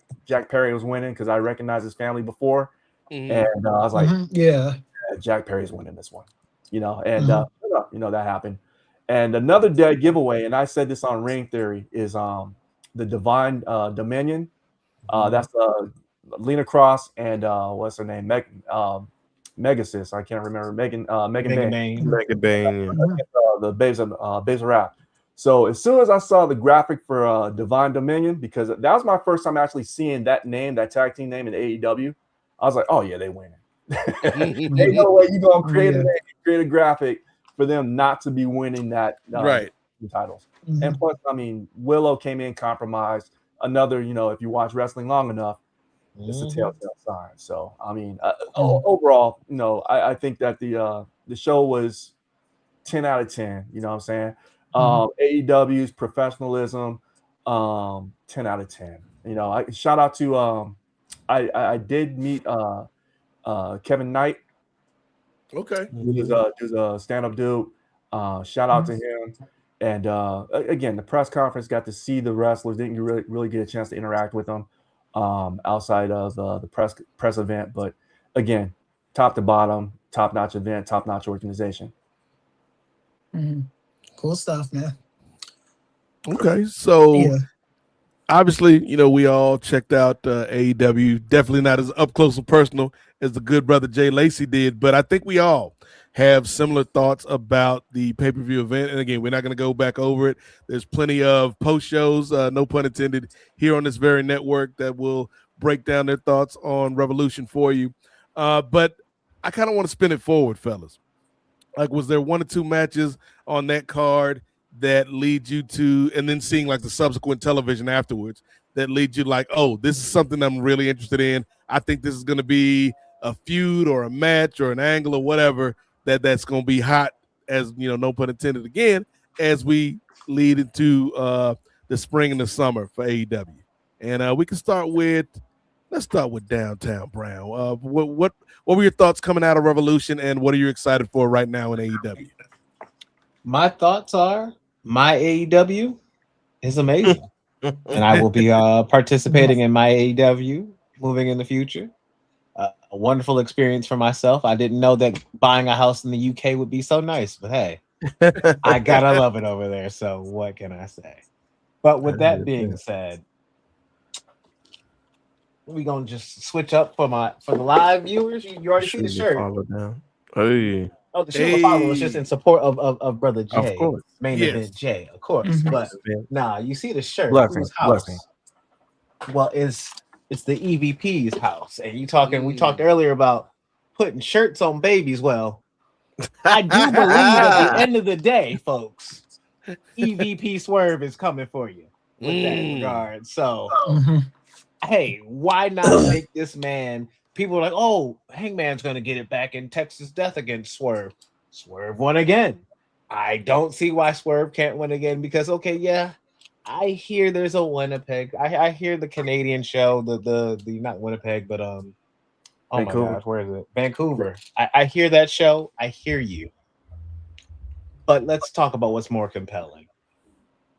Perry was winning because I recognized his family before, and I was like, yeah, Jack Perry's winning this one, and that happened. And another dead giveaway, and I said this on Ring Theory, is the Divine Dominion. That's Lena Cross and what's her name, Megasis. I can't remember Megan Bain. Megan Bain. The Babes of Rap. So as soon as I saw the graphic for Divine Dominion, because that was my first time actually seeing that name, that tag team name in AEW, I was like, oh yeah, they winning. Ain't no way you gonna create a graphic for them not to be winning that titles. And plus, I mean, Willow came in compromised. Another, if you watch wrestling long enough, it's a telltale sign. So I mean, overall, I think that the show was 10 out of 10. You know what I'm saying? AEW's professionalism, 10 out of 10. I shout out to I did meet Kevin Knight. Okay. Who's a stand-up dude. Shout out to him. And again, the press conference, got to see the wrestlers. Didn't really get a chance to interact with them outside of the press event. But again, top to bottom, top-notch event, top-notch organization. Cool stuff, man. Okay, so obviously, we all checked out AEW. Definitely not as up close and personal as the good brother Jay Lacey did, but I think we all have similar thoughts about the pay-per-view event. And again, we're not going to go back over it. There's plenty of post shows, no pun intended, here on this very network that will break down their thoughts on Revolution for you. But I kind of want to spin it forward, fellas. Like, was there one or two matches on that card that lead you to, and then seeing like the subsequent television afterwards, that lead you like, oh, this is something I'm really interested in. I think this is going to be a feud or a match or an angle or whatever that's going to be hot, as no pun intended again, as we lead into the spring and the summer for AEW. And let's start with Downtown Brown. What were your thoughts coming out of Revolution, and what are you excited for right now in AEW? My thoughts are my AEW is amazing, and I will be participating in my AEW moving in the future. A wonderful experience for myself. I didn't know that buying a house in the UK would be so nice, but hey, I gotta love it over there. So what can I say? But with that being said, we're gonna just switch up for the live viewers. You already see the shirt. Hey. Oh, the shirt follow is just in support of brother Jay. Of course. Main event Jay, of course. But you see the shirt. Blessing. Well, it's the EVP's house, and we talked earlier about putting shirts on babies. Well, I do believe at the end of the day, folks, EVP Swerve is coming for you with that regard. So, hey, why not make this man? People are like, oh, Hangman's going to get it back in Texas Death against Swerve. Swerve won again. I don't see why Swerve can't win again because, I hear there's a Winnipeg. I hear the Canadian show, the not Winnipeg, but oh Vancouver. My gosh, where is it? Vancouver. I hear that show. I hear you. But let's talk about what's more compelling.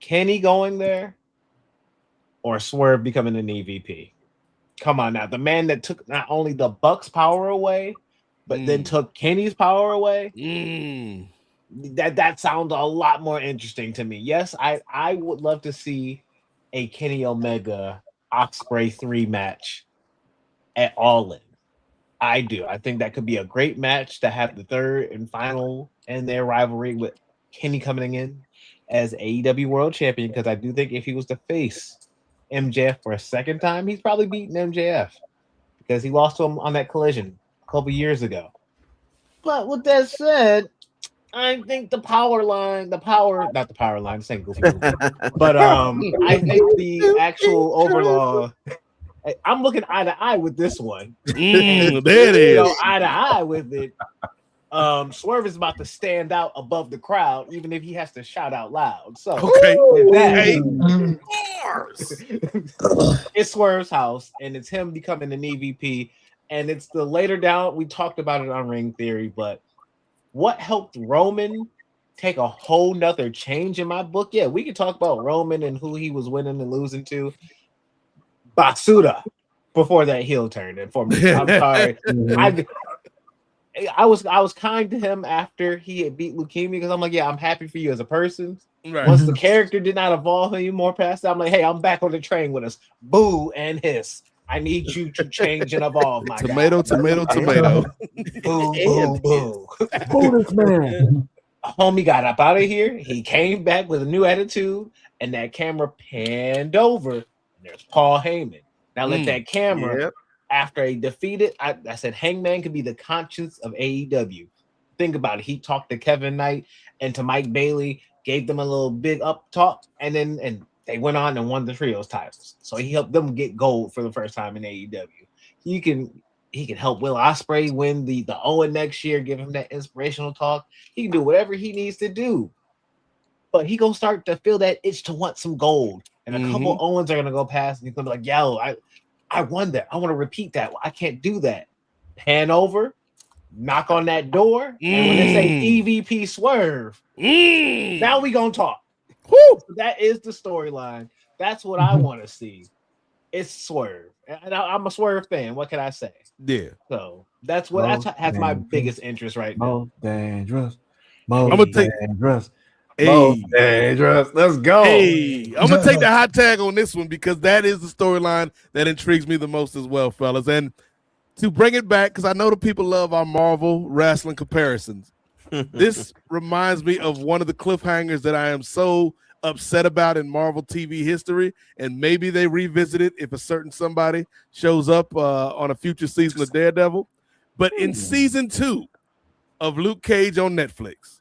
Kenny going there or Swerve becoming an EVP? Come on now. The man that took not only the Bucks' power away, but then took Kenny's power away. That sounds a lot more interesting to me. Yes, I would love to see a Kenny Omega Ospreay 3 match at All In. I do. I think that could be a great match to have the third and final in their rivalry with Kenny coming in as AEW World Champion, because I do think if he was to face MJF for a second time, he's probably beating MJF because he lost to him on that Collision a couple years ago. But with that said, I think not the power line, same goofy movie. But I think the actual overall, I'm looking eye to eye with this one. There it is. Eye to eye with it. Swerve is about to stand out above the crowd, even if he has to shout out loud. So with that, it's Swerve's house, and it's him becoming an EVP, and it's the later down. We talked about it on Ring Theory, but what helped Roman take a whole nother change in my book, yeah, we can talk about Roman and who he was winning and losing to. Basuda before that heel turn. And for me, I'm sorry. I was kind to him after he had beat leukemia because I'm like, yeah, I'm happy for you as a person. Right. Once the character did not evolve anymore past that, I'm like, hey, I'm back on the train with us. Boo and hiss. I need you to change and evolve, my tomato, guy. Tomato, tomato. Boo, boo, boo. Boo this man. Homie got up out of here. He came back with a new attitude, and that camera panned over. And there's Paul Heyman. Now let that camera, after a defeated, I said Hangman could be the conscience of AEW. Think about it. He talked to Kevin Knight and to Mike Bailey, gave them a little big up talk, and they went on and won the trios titles. So he helped them get gold for the first time in AEW. He can help Will Ospreay win the Owen next year, give him that inspirational talk. He can do whatever he needs to do. But he gonna start to feel that itch to want some gold. And a couple Owens are gonna go past, and he's gonna be like, yo, I won that. I want to repeat that. Well, I can't do that. Hand over, knock on that door, and when they say EVP Swerve, now we gonna talk. Woo! That is the storyline. That's what I want to see. It's Swerve. And I'm a Swerve fan. What can I say? Yeah. So that's has my biggest interest right now. Most dangerous. I'm gonna take dangerous. Hey, dangerous. Let's go. Hey, I'm gonna take the hot tag on this one because that is the storyline that intrigues me the most as well, fellas. And to bring it back, because I know the people love our Marvel wrestling comparisons. This reminds me of one of the cliffhangers that I am so upset about in Marvel TV history, and maybe they revisit it if a certain somebody shows up on a future season of Daredevil. But in season 2 of Luke Cage on Netflix,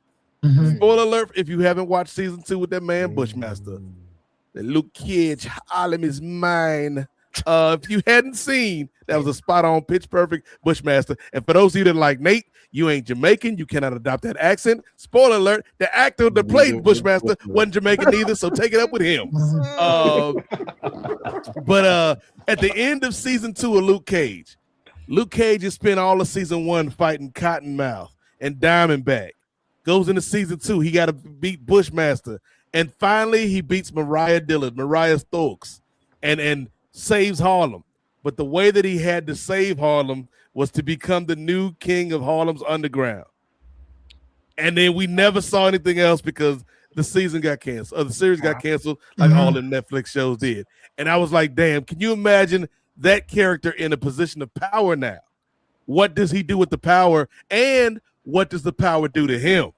spoiler alert if you haven't watched season 2 with that man Bushmaster, that Luke Cage, Harlem is mine. If you hadn't seen, that was a spot-on, pitch-perfect Bushmaster. And for those of you that like Nate, you ain't Jamaican. You cannot adopt that accent. Spoiler alert, the actor that played Bushmaster wasn't Jamaican either, so take it up with him. But at the end of season 2 of Luke Cage has spent all of season 1 fighting Cottonmouth and Diamondback. Goes into season 2, he got to beat Bushmaster. And finally, he beats Mariah Stokes, and saves Harlem. But the way that he had to save Harlem was to become the new king of Harlem's underground. And then we never saw anything else because the season got canceled, or the series got canceled, like all the Netflix shows did. And I was like, damn, can you imagine that character in a position of power now? What does he do with the power, and what does the power do to him?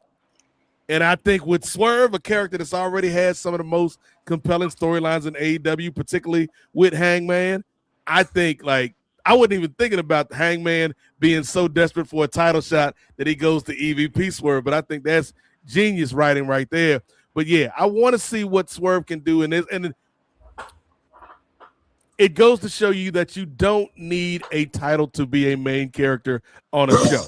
And I think with Swerve, a character that's already had some of the most compelling storylines in AEW, particularly with Hangman, I think, like, I wasn't even thinking about Hangman being so desperate for a title shot that he goes to EVP Swerve, but I think that's genius writing right there. But yeah, I want to see what Swerve can do in this, and it goes to show you that you don't need a title to be a main character on a show.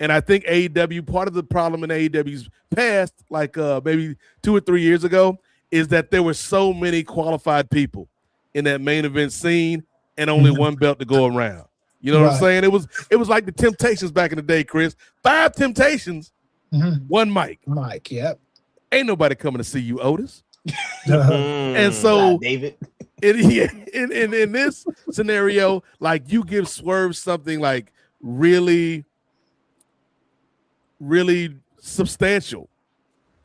And I think AEW, part of the problem in AEW's past, like maybe 2 or 3 years ago, is that there were so many qualified people in that main event scene and only one belt to go around. You know what I'm saying? It was like the Temptations back in the day, Chris. 5 Temptations, one mic. Mike, yep. Ain't nobody coming to see you, Otis. And so, David, in this scenario, like, you give Swerve something like really substantial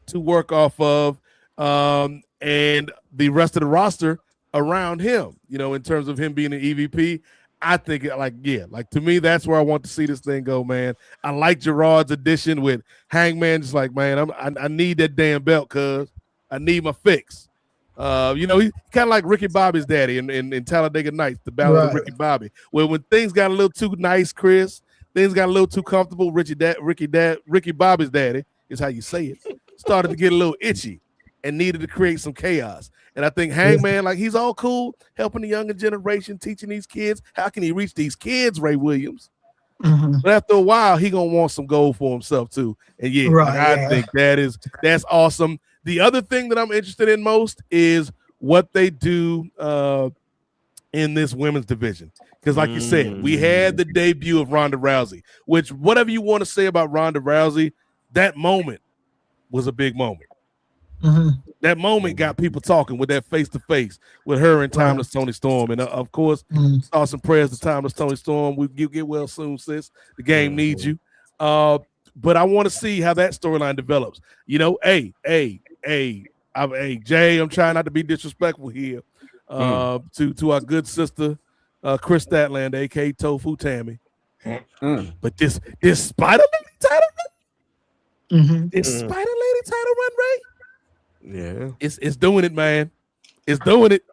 to work off of, and the rest of the roster around him, you know, in terms of him being an EVP. I think, to me, that's where I want to see this thing go, man. I like Gerard's addition with Hangman, just like, man, I need that damn belt, cuz I need my fix. You know, he's kind of like Ricky Bobby's daddy in Talladega Nights, the Battle of Ricky Bobby, where when things got a little too nice, Chris, things got a little too comfortable, Ricky Bobby's daddy is how you say it, started to get a little itchy and needed to create some chaos. And I think Hangman, like, he's all cool, helping the younger generation, teaching these kids. How can he reach these kids, Ray Williams? But after a while, he gonna want some gold for himself too. And I think that's awesome. The other thing that I'm interested in most is what they do in this women's division. Because like you said, we had the debut of Ronda Rousey, which, whatever you want to say about Ronda Rousey, that moment was a big moment. Mhm. That moment got people talking with that face to face with her and Timeless Tony Storm, and of course, Mhm. thoughts and prayers to Timeless Tony Storm. You get well soon, sis. The game needs you. But I want to see how that storyline develops. You know, hey, Jay, I'm trying not to be disrespectful here to our good sister, Chris Statlander, aka Tofu Tammy. But this Spider Lady title run, this Spider Lady title run, Ray. Yeah, it's doing it, man. It's doing it.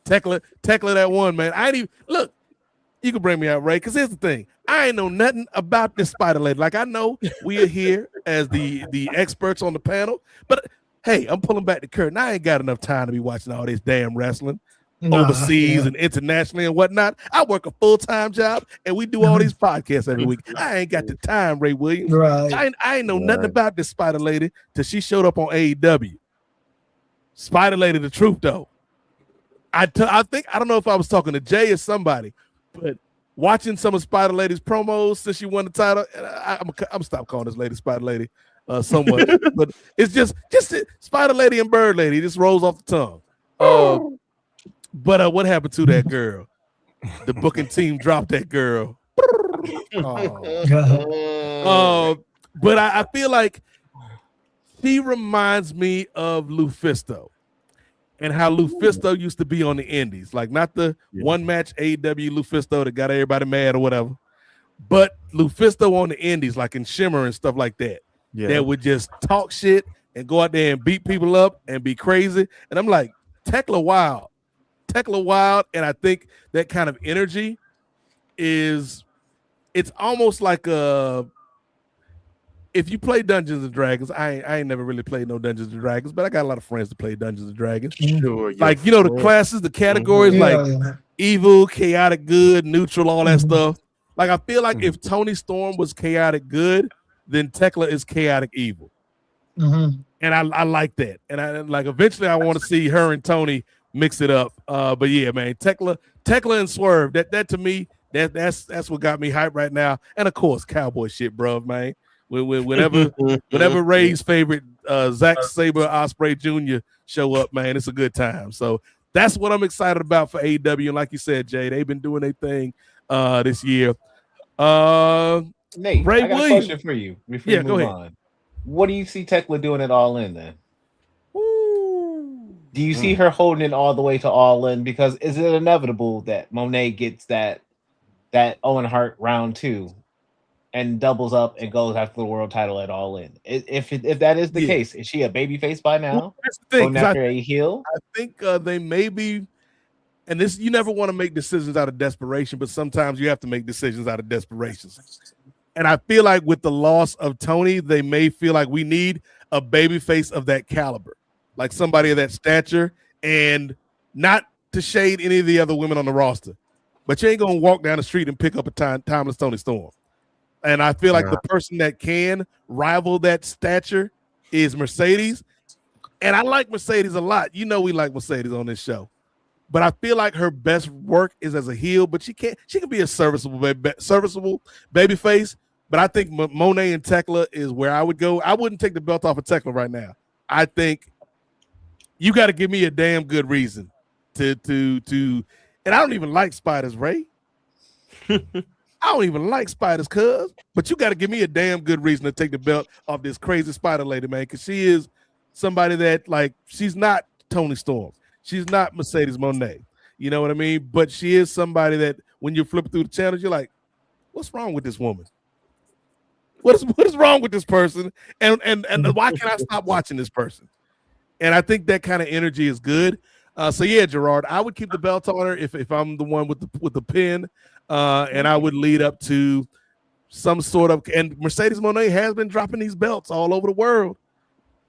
Tekla that one, man. I ain't even look. You can bring me out, Ray, because here's the thing. I ain't know nothing about this Spider Lady. Like, I know we are here as the experts on the panel, but hey, I'm pulling back the curtain. I ain't got enough time to be watching all this damn wrestling overseas and internationally and whatnot. I work a full-time job, and we do all these podcasts every week. I ain't got the time, Ray Williams. Right. I ain't know nothing about this Spider Lady till she showed up on AEW. Spider Lady, the truth, though. I think, I don't know if I was talking to Jay or somebody, but watching some of Spider Lady's promos since she won the title, I'm stop calling this lady Spider Lady so much, but it's just Spider Lady and Bird Lady. It just rolls off the tongue. But what happened to that girl? The booking team dropped that girl. But I feel like she reminds me of Lufisto and how Lufisto used to be on the indies, like not the one match AEW Lufisto that got everybody mad or whatever, but Lufisto on the indies, like in Shimmer and stuff like that, that would just talk shit and go out there and beat people up and be crazy. And I'm like, Tekla Wild, and I think that kind of energy it's almost like if you play Dungeons and Dragons, I ain't never really played no Dungeons and Dragons, but I got a lot of friends to play Dungeons and Dragons. Sure, like, you know, the classes, the categories, like evil, chaotic good, neutral, all that stuff. Like, I feel like if Tony Storm was chaotic good, then Tekla is chaotic evil. And I like that. And I like eventually I want to see her and Tony mix it up. But yeah, man, Tekla and Swerve, that to me, that's what got me hyped right now. And of course, cowboy shit, bro, man. Whenever Ray's favorite Zack Sabre Ospreay Jr. show up, man, it's a good time. So that's what I'm excited about for AEW. And like you said, Jay, they've been doing their thing this year. Nate, Ray I got Williams. a question for you before you move on. What do you see Tekla doing it all in then? Do you see her holding it all the way to All In? Because is it inevitable that Monet gets that Owen Hart round 2 and doubles up and goes after the world title at All In? If that is the case, is she a babyface by now? Well, that's the thing. Going after a heel? I think they may be, and this, you never want to make decisions out of desperation, but sometimes you have to make decisions out of desperation. And I feel like with the loss of Tony, they may feel like we need a babyface of that caliber, like somebody of that stature, and not to shade any of the other women on the roster, but you ain't gonna walk down the street and pick up a timeless Tony Storm. And I feel like the person that can rival that stature is Mercedes. And I like Mercedes a lot. You know, we like Mercedes on this show. But I feel like her best work is as a heel, but she can be a serviceable baby face. But I think Monet and Tekla is where I would go. I wouldn't take the belt off of Tekla right now. I think you got to give me a damn good reason to and I don't even like spiders, Ray. I don't even like spiders, cuz. But you got to give me a damn good reason to take the belt off this crazy spider lady, man, because she is somebody that, like, she's not Tony Storm. She's not Mercedes Moné. You know what I mean? But she is somebody that when you flip through the channels, you're like, what's wrong with this woman? What is wrong with this person? And why can't I stop watching this person? And I think that kind of energy is good. So yeah, Gerard, I would keep the belt on her if I'm the one with the pin. And I would lead up to some sort of, and Mercedes Moné has been dropping these belts all over the world.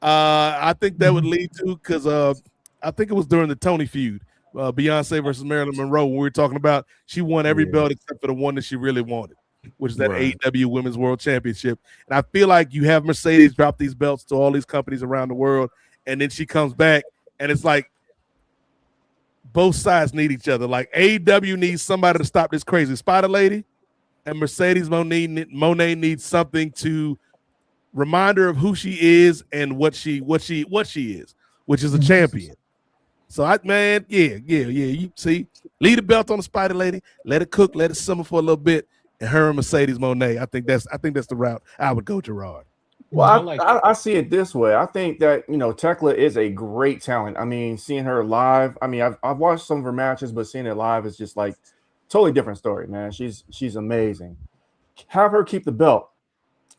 I think that would lead to, because I think it was during the Tony feud, Beyonce versus Marilyn Monroe, when we were talking about she won every belt except for the one that she really wanted, which is that AEW Women's World Championship. And I feel like you have Mercedes drop these belts to all these companies around the world, and then she comes back, and it's like both sides need each other. Like AEW needs somebody to stop this crazy spider lady, and Mercedes Moné needs something to reminder of who she is and what she is, which is a champion. So yeah. You see, leave the belt on the Spider Lady, let it cook, let it simmer for a little bit, and her and Mercedes Moné. I think that's the route I would go, Gerard. Well, I see it this way. I think that Tekla is a great talent. I mean, seeing her live. I mean, I've watched some of her matches, but seeing it live is just like totally different story, man. She's amazing. Have her keep the belt.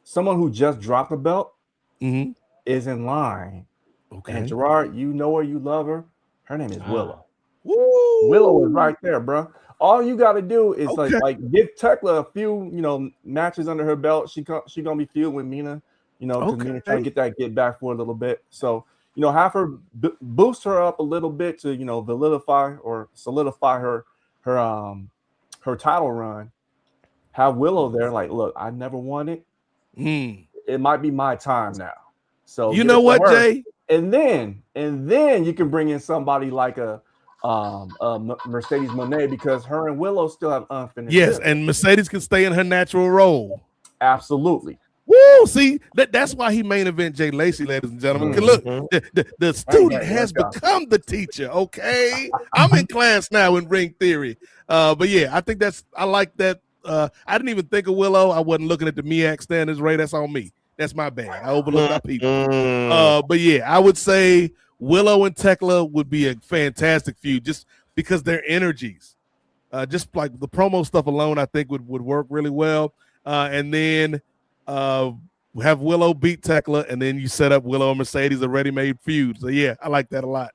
Someone who just dropped the belt is in line. Okay. And Gerard, you know her, you love her. Her name is Willow. Woo! Willow is right there, bro. All you got to do is like give Tekla a few, matches under her belt. She gonna be feuding with Mina, because Mina trying to get back for a little bit. So have her boost her up a little bit to solidify her title run. Have Willow there, like, look, I never won it. It might be my time now. So you know what, Jay? And then you can bring in somebody like a Mercedes Moné, because her and Willow still have unfinished. Yes, and Mercedes can stay in her natural role. Absolutely. Woo! See, that's why he main event Jay Lacey, ladies and gentlemen. Look, the student has become the teacher. Okay, I'm in class now in ring theory. But yeah, I like that. I didn't even think of Willow. I wasn't looking at the MEAC standards, Ray. That's on me. That's my bad. I overlooked my people. But yeah, I would say Willow and Tekla would be a fantastic feud, just because their energies, just like the promo stuff alone, I think would work really well. And then have Willow beat Tekla, and then you set up Willow and Mercedes, a ready-made feud. So yeah, I like that a lot.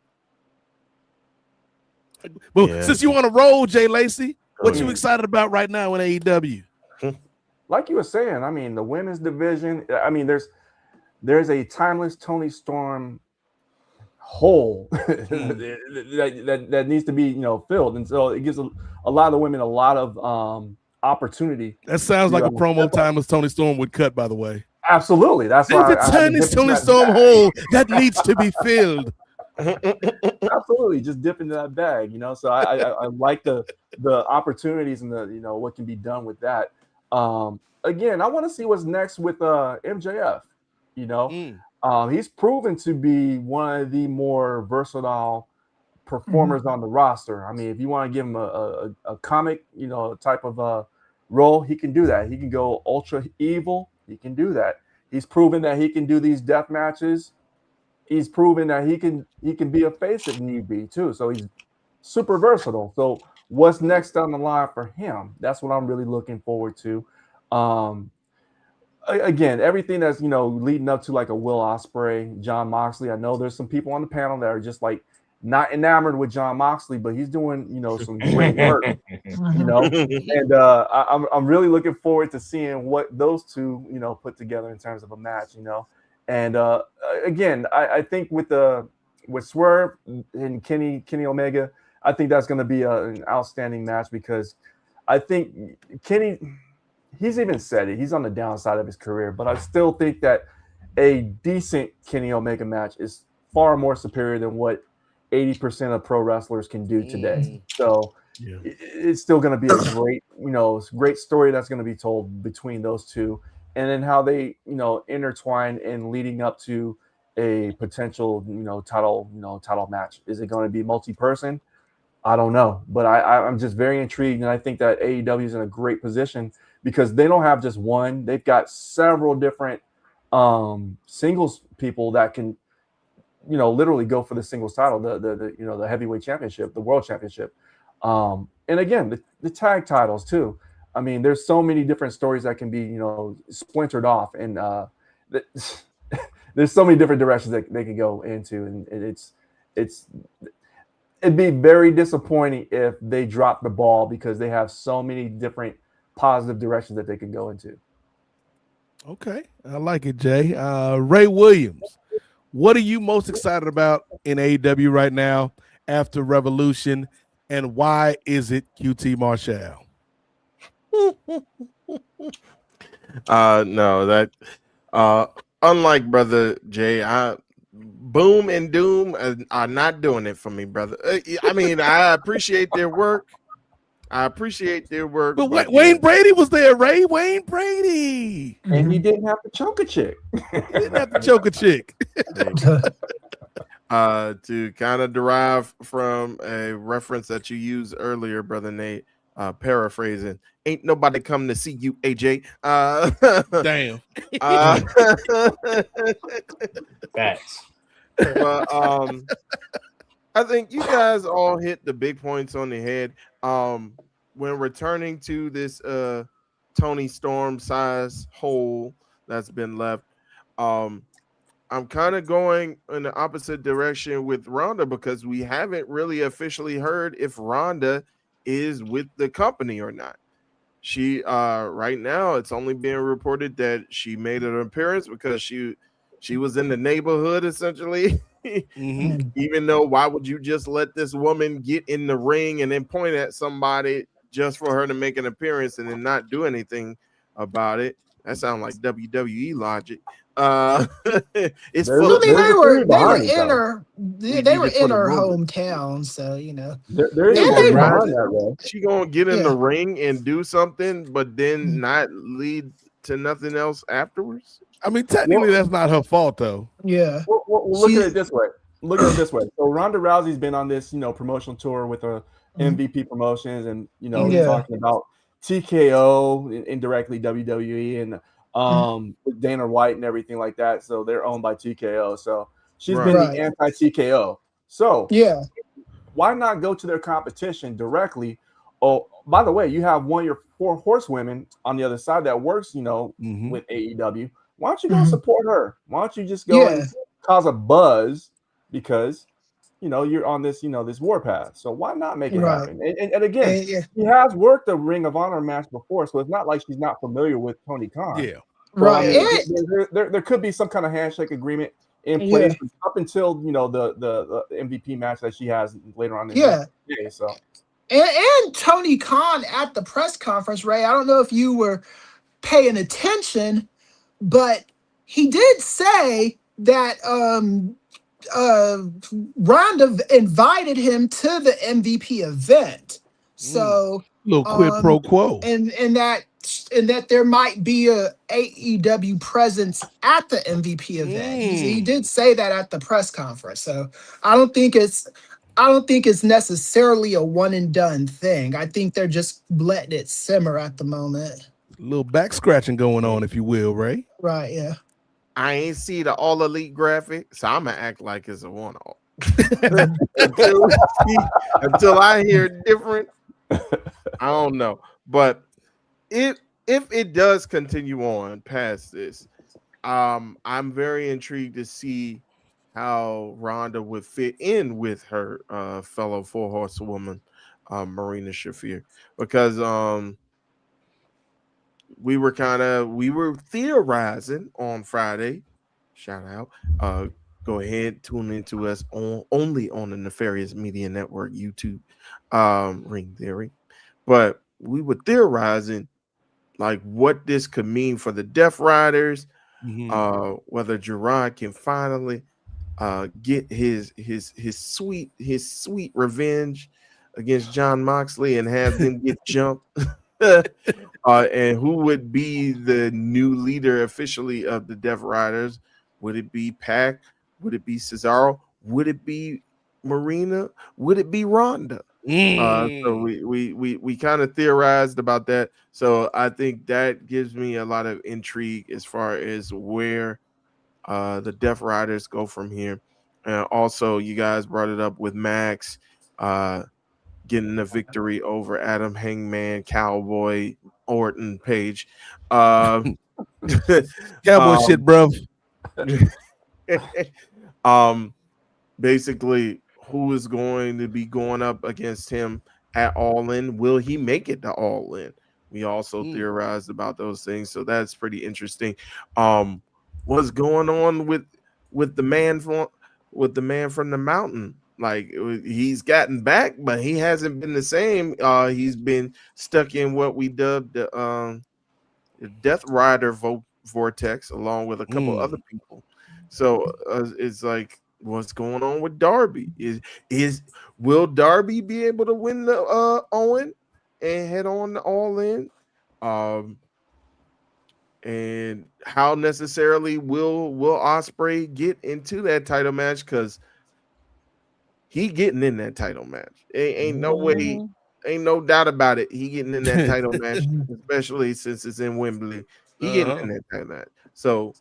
Well, since you want to roll, Jay Lacey, what you excited about right now in AEW? Like you were saying, I mean, the women's division. I mean, there's a timeless Tony Storm hole that needs to be filled, and so it gives a lot of women a lot of opportunity. That sounds like a promo timeless Tony Storm would cut, by the way. Absolutely, that's why it's a Tony Storm hole that needs to be filled. Absolutely, just dip into that bag, So I like the opportunities and the what can be done with that. Again, I want to see what's next with MJF. He's proven to be one of the more versatile performers on the roster. I mean, if you want to give him a comic, type of role, he can do that. He can go ultra evil. He can do that. He's proven that he can do these death matches. He's proven that he can be a face if need be too. So he's super versatile. So what's next on the line for him? That's what I'm really looking forward to. Again, everything that's leading up to like a Will Ospreay, John Moxley. I know there's some people on the panel that are just like not enamored with John Moxley, but he's doing some great work. And I'm really looking forward to seeing what those two put together in terms of a match. And again, I think with Swerve and Kenny Omega, I think that's going to be an outstanding match, because I think Kenny, he's even said it, he's on the downside of his career, but I still think that a decent Kenny Omega match is far more superior than what 80% of pro wrestlers can do today. So it's still going to be a great, great story that's going to be told between those two. And then how they, intertwine in leading up to a potential, title match. Is it going to be multi-person? I don't know, but I'm just very intrigued, and I think that AEW is in a great position because they don't have just one; they've got several different singles people that can, literally go for the singles title, the heavyweight championship, the world championship, and again the tag titles too. I mean, there's so many different stories that can be, splintered off, and there's so many different directions that they can go into, and it'd be very disappointing if they drop the ball because they have so many different positive directions that they can go into. Okay, I like it, Jay. Ray Williams, what are you most excited about in AEW right now after Revolution, and why is it QT Marshall? No, that unlike Brother Jay, Boom and Doom are not doing it for me, brother. I mean, I appreciate their work. I appreciate their work, But but Wayne Brady was there, Ray. Wayne Brady. And he didn't have to choke a chick. He didn't have to choke a chick. To kind of derive from a reference that you used earlier, brother Nate, paraphrasing, ain't nobody come to see you, AJ. Damn. Facts. But I think you guys all hit the big points on the head. When returning to this Tony Storm size hole that's been left, I'm kind of going in the opposite direction with Rhonda because we haven't really officially heard if Rhonda is with the company or not. She right now it's only being reported that she made an appearance because she was in the neighborhood essentially. Even though why would you just let this woman get in the ring and then point at somebody just for her to make an appearance and then not do anything about it? That sounds like WWE logic. It's full of I mean, they were behind it, in though. her hometown, so you know. There is Yeah, a they- behind that, bro. she gonna get in the Yeah. ring and do something, but then not lead to nothing else afterwards. I mean, technically, that's not her fault, though. Yeah. Well, look at it this way. So Ronda Rousey's been on this, promotional tour with a MVP Promotions, and Yeah. talking about TKO, indirectly WWE, and with Dana White and everything like that. So they're owned by TKO. So she's been Right. the anti-TKO. So Yeah. why not go to their competition directly? Oh, by the way, you have one of your 4 horsewomen on the other side that works, with AEW. Why don't you go support her? Why don't you just go and cause a buzz because you're on this this warpath. So why not make it happen? And again, she has worked a Ring of Honor match before, so it's not like she's not familiar with Tony Khan. Yeah. So, I Right. mean, there could be some kind of handshake agreement in place up until the MVP match that she has later on in the day. So And Tony Khan at the press conference, Ray, I don't know if you were paying attention, but he did say that Ronda invited him to the MVP event. So little quid pro quo. and that there might be a AEW presence at the MVP event. He did say that at the press conference. So I don't think it's necessarily a one and done thing. I think they're just letting it simmer at the moment. A little back scratching going on, if you will, Ray. Right, yeah. I ain't see the all elite graphic, so I'm gonna act like it's a one-off until I hear different. I don't know, but if it does continue on past this, I'm very intrigued to see how Rhonda would fit in with her fellow 4 horsewoman, Marina Shafir, because we were theorizing on Friday. Shout out. Go ahead, tune into us only on the Nefarious Media Network YouTube, Ring Theory. But we were theorizing like what this could mean for the Death Riders, whether Gerard can finally get his sweet revenge against John Moxley and have them get jumped. And who would be the new leader officially of the Death Riders? Would it be Pac? Would it be Cesaro? Would it be Marina? Would it be Ronda? So we kind of theorized about that. So I think that gives me a lot of intrigue as far as where the Death Riders go from here. And also, you guys brought it up with Max getting a victory over Adam Hangman, Cowboy, Orton, Page. Cowboy shit, bro. Basically, who is going to be going up against him at All In? Will he make it to All In? We also theorized about those things, so that's pretty interesting. What's going on with the man from the mountain? Like, he's gotten back, but he hasn't been the same. He's been stuck in what we dubbed the Death Rider vortex, along with a couple other people. So it's like, what's going on with Darby? Will Darby be able to win the Owen? and head on to All In. And how necessarily will Ospreay get into that title match? Because he getting in that title match. Ain't no way, ain't no doubt about it. He getting in that title match, especially since it's in Wembley. He getting in that title match. So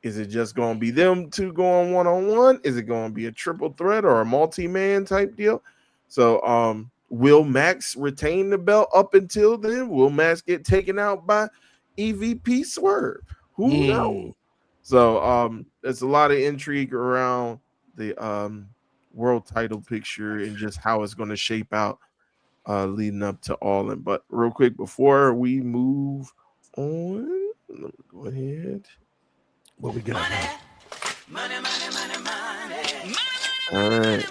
is it just going to be them two going one-on-one? Is it going to be a triple threat or a multi-man type deal? So will Max retain the belt up until then? Will Max get taken out by EVP Swerve? Who knows? So there's a lot of intrigue around the world title picture and just how it's going to shape out leading up to All In. But real quick, before we move on, let me go ahead. What we got? Money, money, money, money. All right.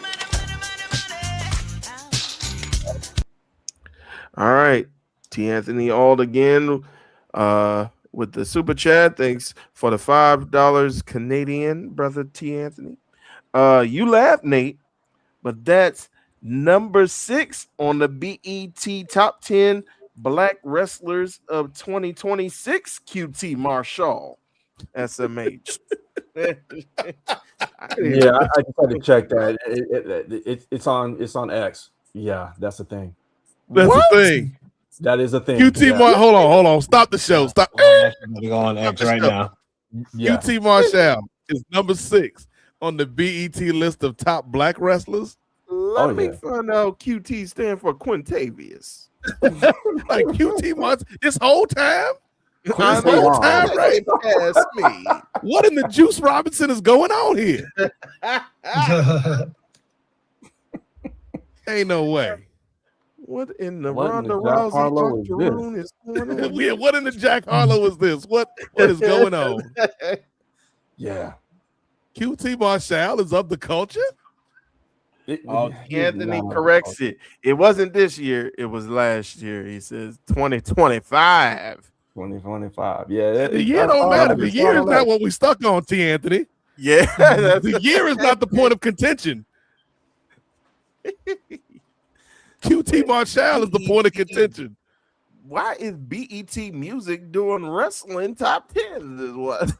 All right. T. Anthony Ald again with the super chat. Thanks for the $5 Canadian, brother T. Anthony. You laugh, Nate, but that's number 6 on the BET Top 10 Black Wrestlers of 2026. QT Marshall, SMH. Yeah, I just had to check that. It's on X. Yeah, that's the thing. That's the thing. That is a thing. QT hold on. Stop the show. Stop. I'm actually go on X right now. Yeah. QT Marshall is number 6 on the BET list of top black wrestlers. Let me find out QT stand for Quintavious. Like QT Marshall this whole time? This Quintavious. whole time, right? Ask me. What in the Juice Robinson is going on here? Ain't no way. What in the What in Ronda the Jack Harlow Rousey is Octoroon is going on? Yeah, what in the Jack Harlow is this? What is going on? Yeah. QT Marshall is of the culture? Anthony corrects it. It wasn't this year. It was last year. He says 2025. 2025. Yeah. The year don't matter. The year is not what we stuck on, T. Anthony. Yeah. The year is not the point of contention. QT Marshall is the point of contention. Why is BET Music doing wrestling top 10? Is what?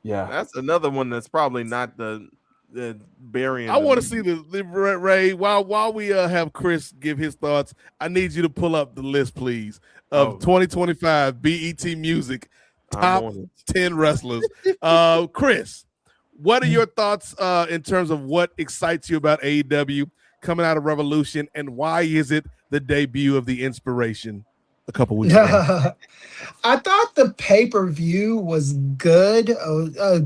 Yeah. That's another one that's probably not the burying. I want to see the Ray. While we have Chris give his thoughts, I need you to pull up the list, please, of 2025 BET Music top 10 wrestlers. Chris, what are your thoughts in terms of what excites you about AEW coming out of Revolution, and why is it the debut of the Inspiration a couple weeks ago? I thought the pay-per-view was good,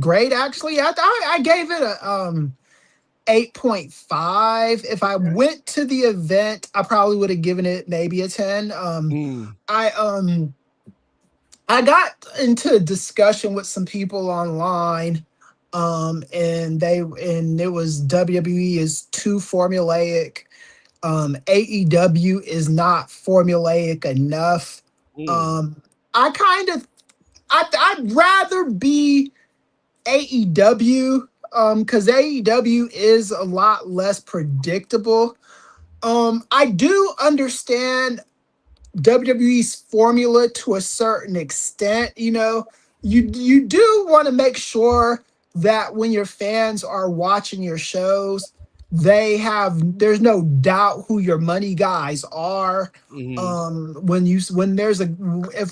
great actually. I gave it a 8.5. If I went to the event, I probably would have given it maybe a 10. I got into a discussion with some people online, and it was WWE is too formulaic. AEW is not formulaic enough. I'd rather be AEW because AEW is a lot less predictable. I do understand WWE's formula to a certain extent. You know, you do want to make sure that when your fans are watching your shows, there's no doubt who your money guys are. If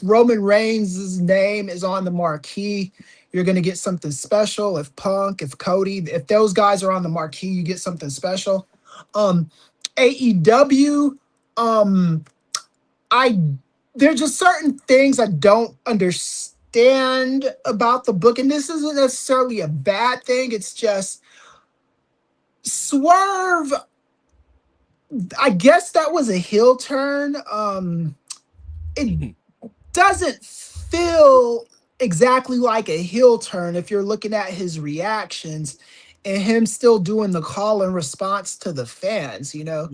Roman Reigns' name is on the marquee, you're going to get something special. If Punk, if Cody, if those guys are on the marquee, you get something special. AEW, there's just certain things I don't understand about the book, and this isn't necessarily a bad thing. It's just Swerve, I guess that was a heel turn. It doesn't feel exactly like a heel turn if you're looking at his reactions and him still doing the call and response to the fans, you know.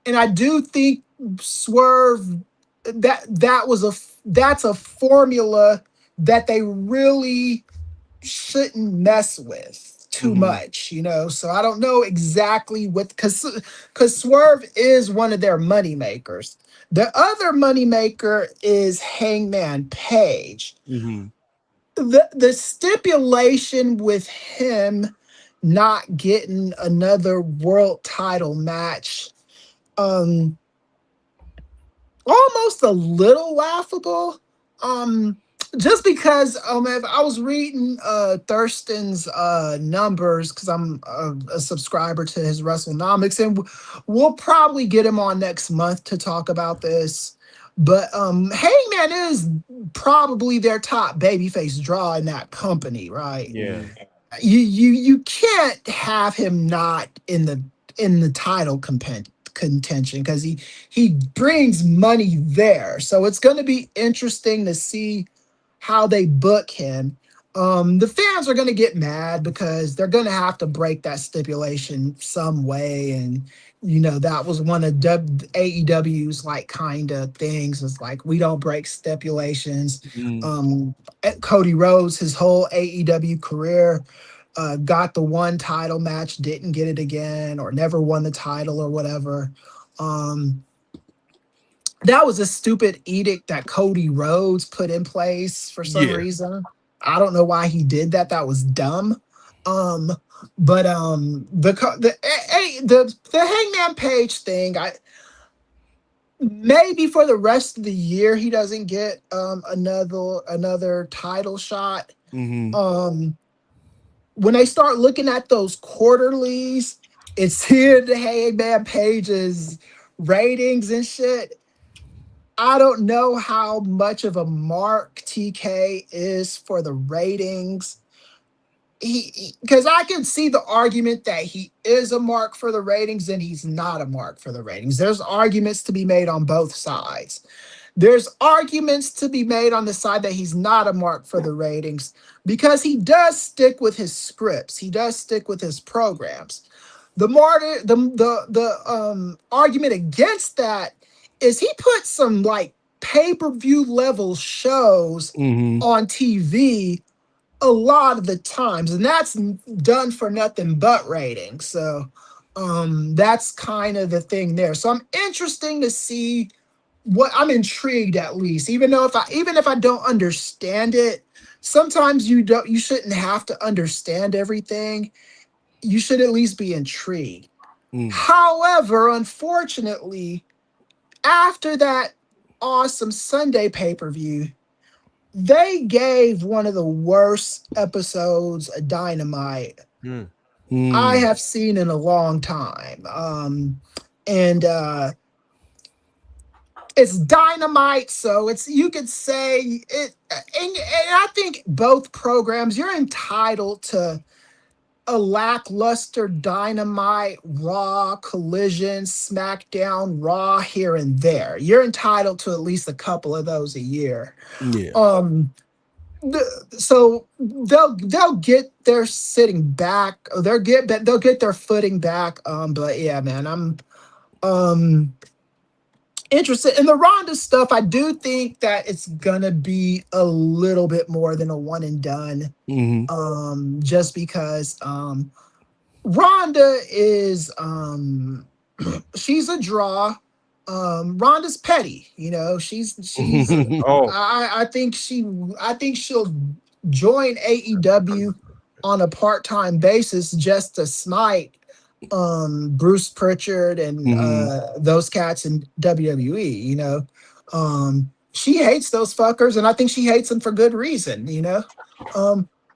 And I do think Swerve, that's a formula that they really shouldn't mess with too much, so I don't know exactly what, because Swerve is one of their money makers. The other money maker is Hangman Page. The stipulation with him not getting another world title match, almost a little laughable. Just because if I was reading Thurston's numbers, because I'm a subscriber to his WrestleNomics, and we'll probably get him on next month to talk about this. But Hangman is probably their top babyface draw in that company, right? Yeah. You can't have him not in the title contention, because he brings money there. So it's going to be interesting to see how they book him. The fans are going to get mad because they're going to have to break that stipulation some way. And, that was one of AEW's like kind of things. It's like, we don't break stipulations. Cody Rhodes, his whole AEW career, got the one title match, didn't get it again, or never won the title or whatever. That was a stupid edict that Cody Rhodes put in place for some reason. I don't know why he did that. That was dumb. But the Hangman Page thing, maybe for the rest of the year he doesn't get another title shot. When they start looking at those quarterlies, it's here the Hangman Page's ratings and shit. I don't know how much of a mark TK is for the ratings. Because I can see the argument that he is a mark for the ratings and he's not a mark for the ratings. There's arguments to be made on both sides. There's arguments to be made on the side that he's not a mark for the ratings because he does stick with his scripts. He does stick with his programs. The argument against that is he put some like pay-per-view level shows on TV a lot of the times, and that's done for nothing but ratings. So that's kind of the thing there. So I'm interesting to see I'm intrigued, at least, even if I don't understand it. Sometimes you shouldn't have to understand everything. You should at least be intrigued. However, unfortunately, after that awesome Sunday pay-per-view, they gave one of the worst episodes of Dynamite I have seen in a long time. And it's Dynamite, so you could say it. And I think both programs, you're entitled to a lackluster Dynamite, Raw, Collision, SmackDown, Raw here and there. You're entitled to at least a couple of those a year. Yeah. So they'll get their sitting back. They'll get their footing back. But yeah, man, I'm interested in the Ronda stuff. I do think that it's gonna be a little bit more than a one and done. Just because Ronda is she's a draw. Ronda's petty, she's I think she'll join AEW on a part-time basis just to smite Bruce Pritchard and those cats in WWE. She hates those fuckers, and I think she hates them for good reason.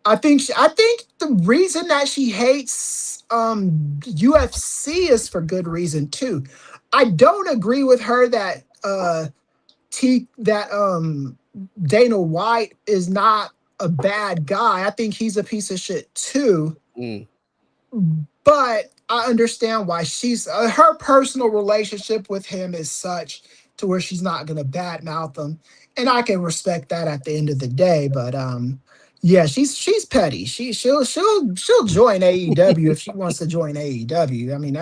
I think the reason that she hates UFC is for good reason too. I don't agree with her that Dana White is not a bad guy. I think he's a piece of shit too. But I understand why she's her personal relationship with him is such to where she's not going to badmouth him, and I can respect that at the end of the day. But yeah, she's petty. She'll join AEW if she wants to join AEW. I mean,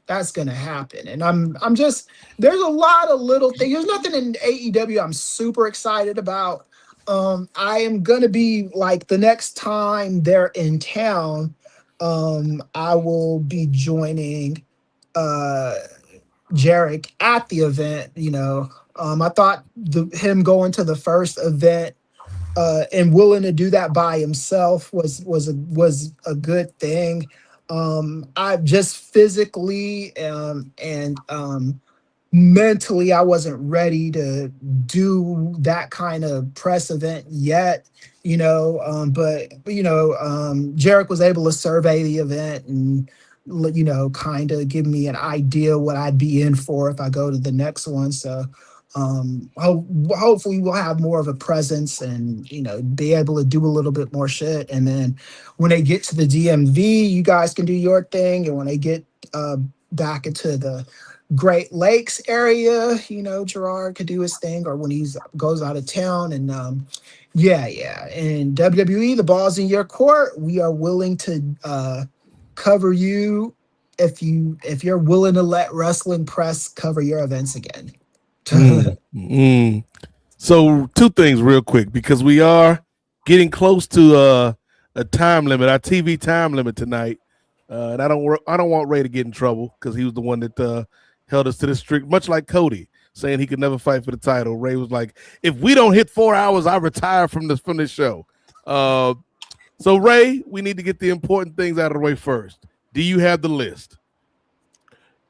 that's gonna happen. And I'm just, there's a lot of little things. There's nothing in AEW I'm super excited about. I am gonna be like, the next time they're in town, I will be joining Jarek at the event. I thought him going to the first event and willing to do that by himself was a good thing. I just physically and mentally I wasn't ready to do that kind of press event yet, but Jarek was able to survey the event and kind of give me an idea what I'd be in for if I go to the next one. So hopefully we'll have more of a presence and be able to do a little bit more shit. And then when they get to the DMV, you guys can do your thing, and when they get back into the Great Lakes area, Gerard could do his thing, or when he goes out of town. And and WWE, the ball's in your court. We are willing to cover you if you're willing to let Wrestling Press cover your events again. So 2 things real quick, because we are getting close to a time limit, our TV time limit tonight, and I don't want Ray to get in trouble because he was the one that held us to the strict, much like Cody saying he could never fight for the title. Ray was like, if we don't hit 4 hours, I retire from this show. So Ray, we need to get the important things out of the way first. Do you have the list?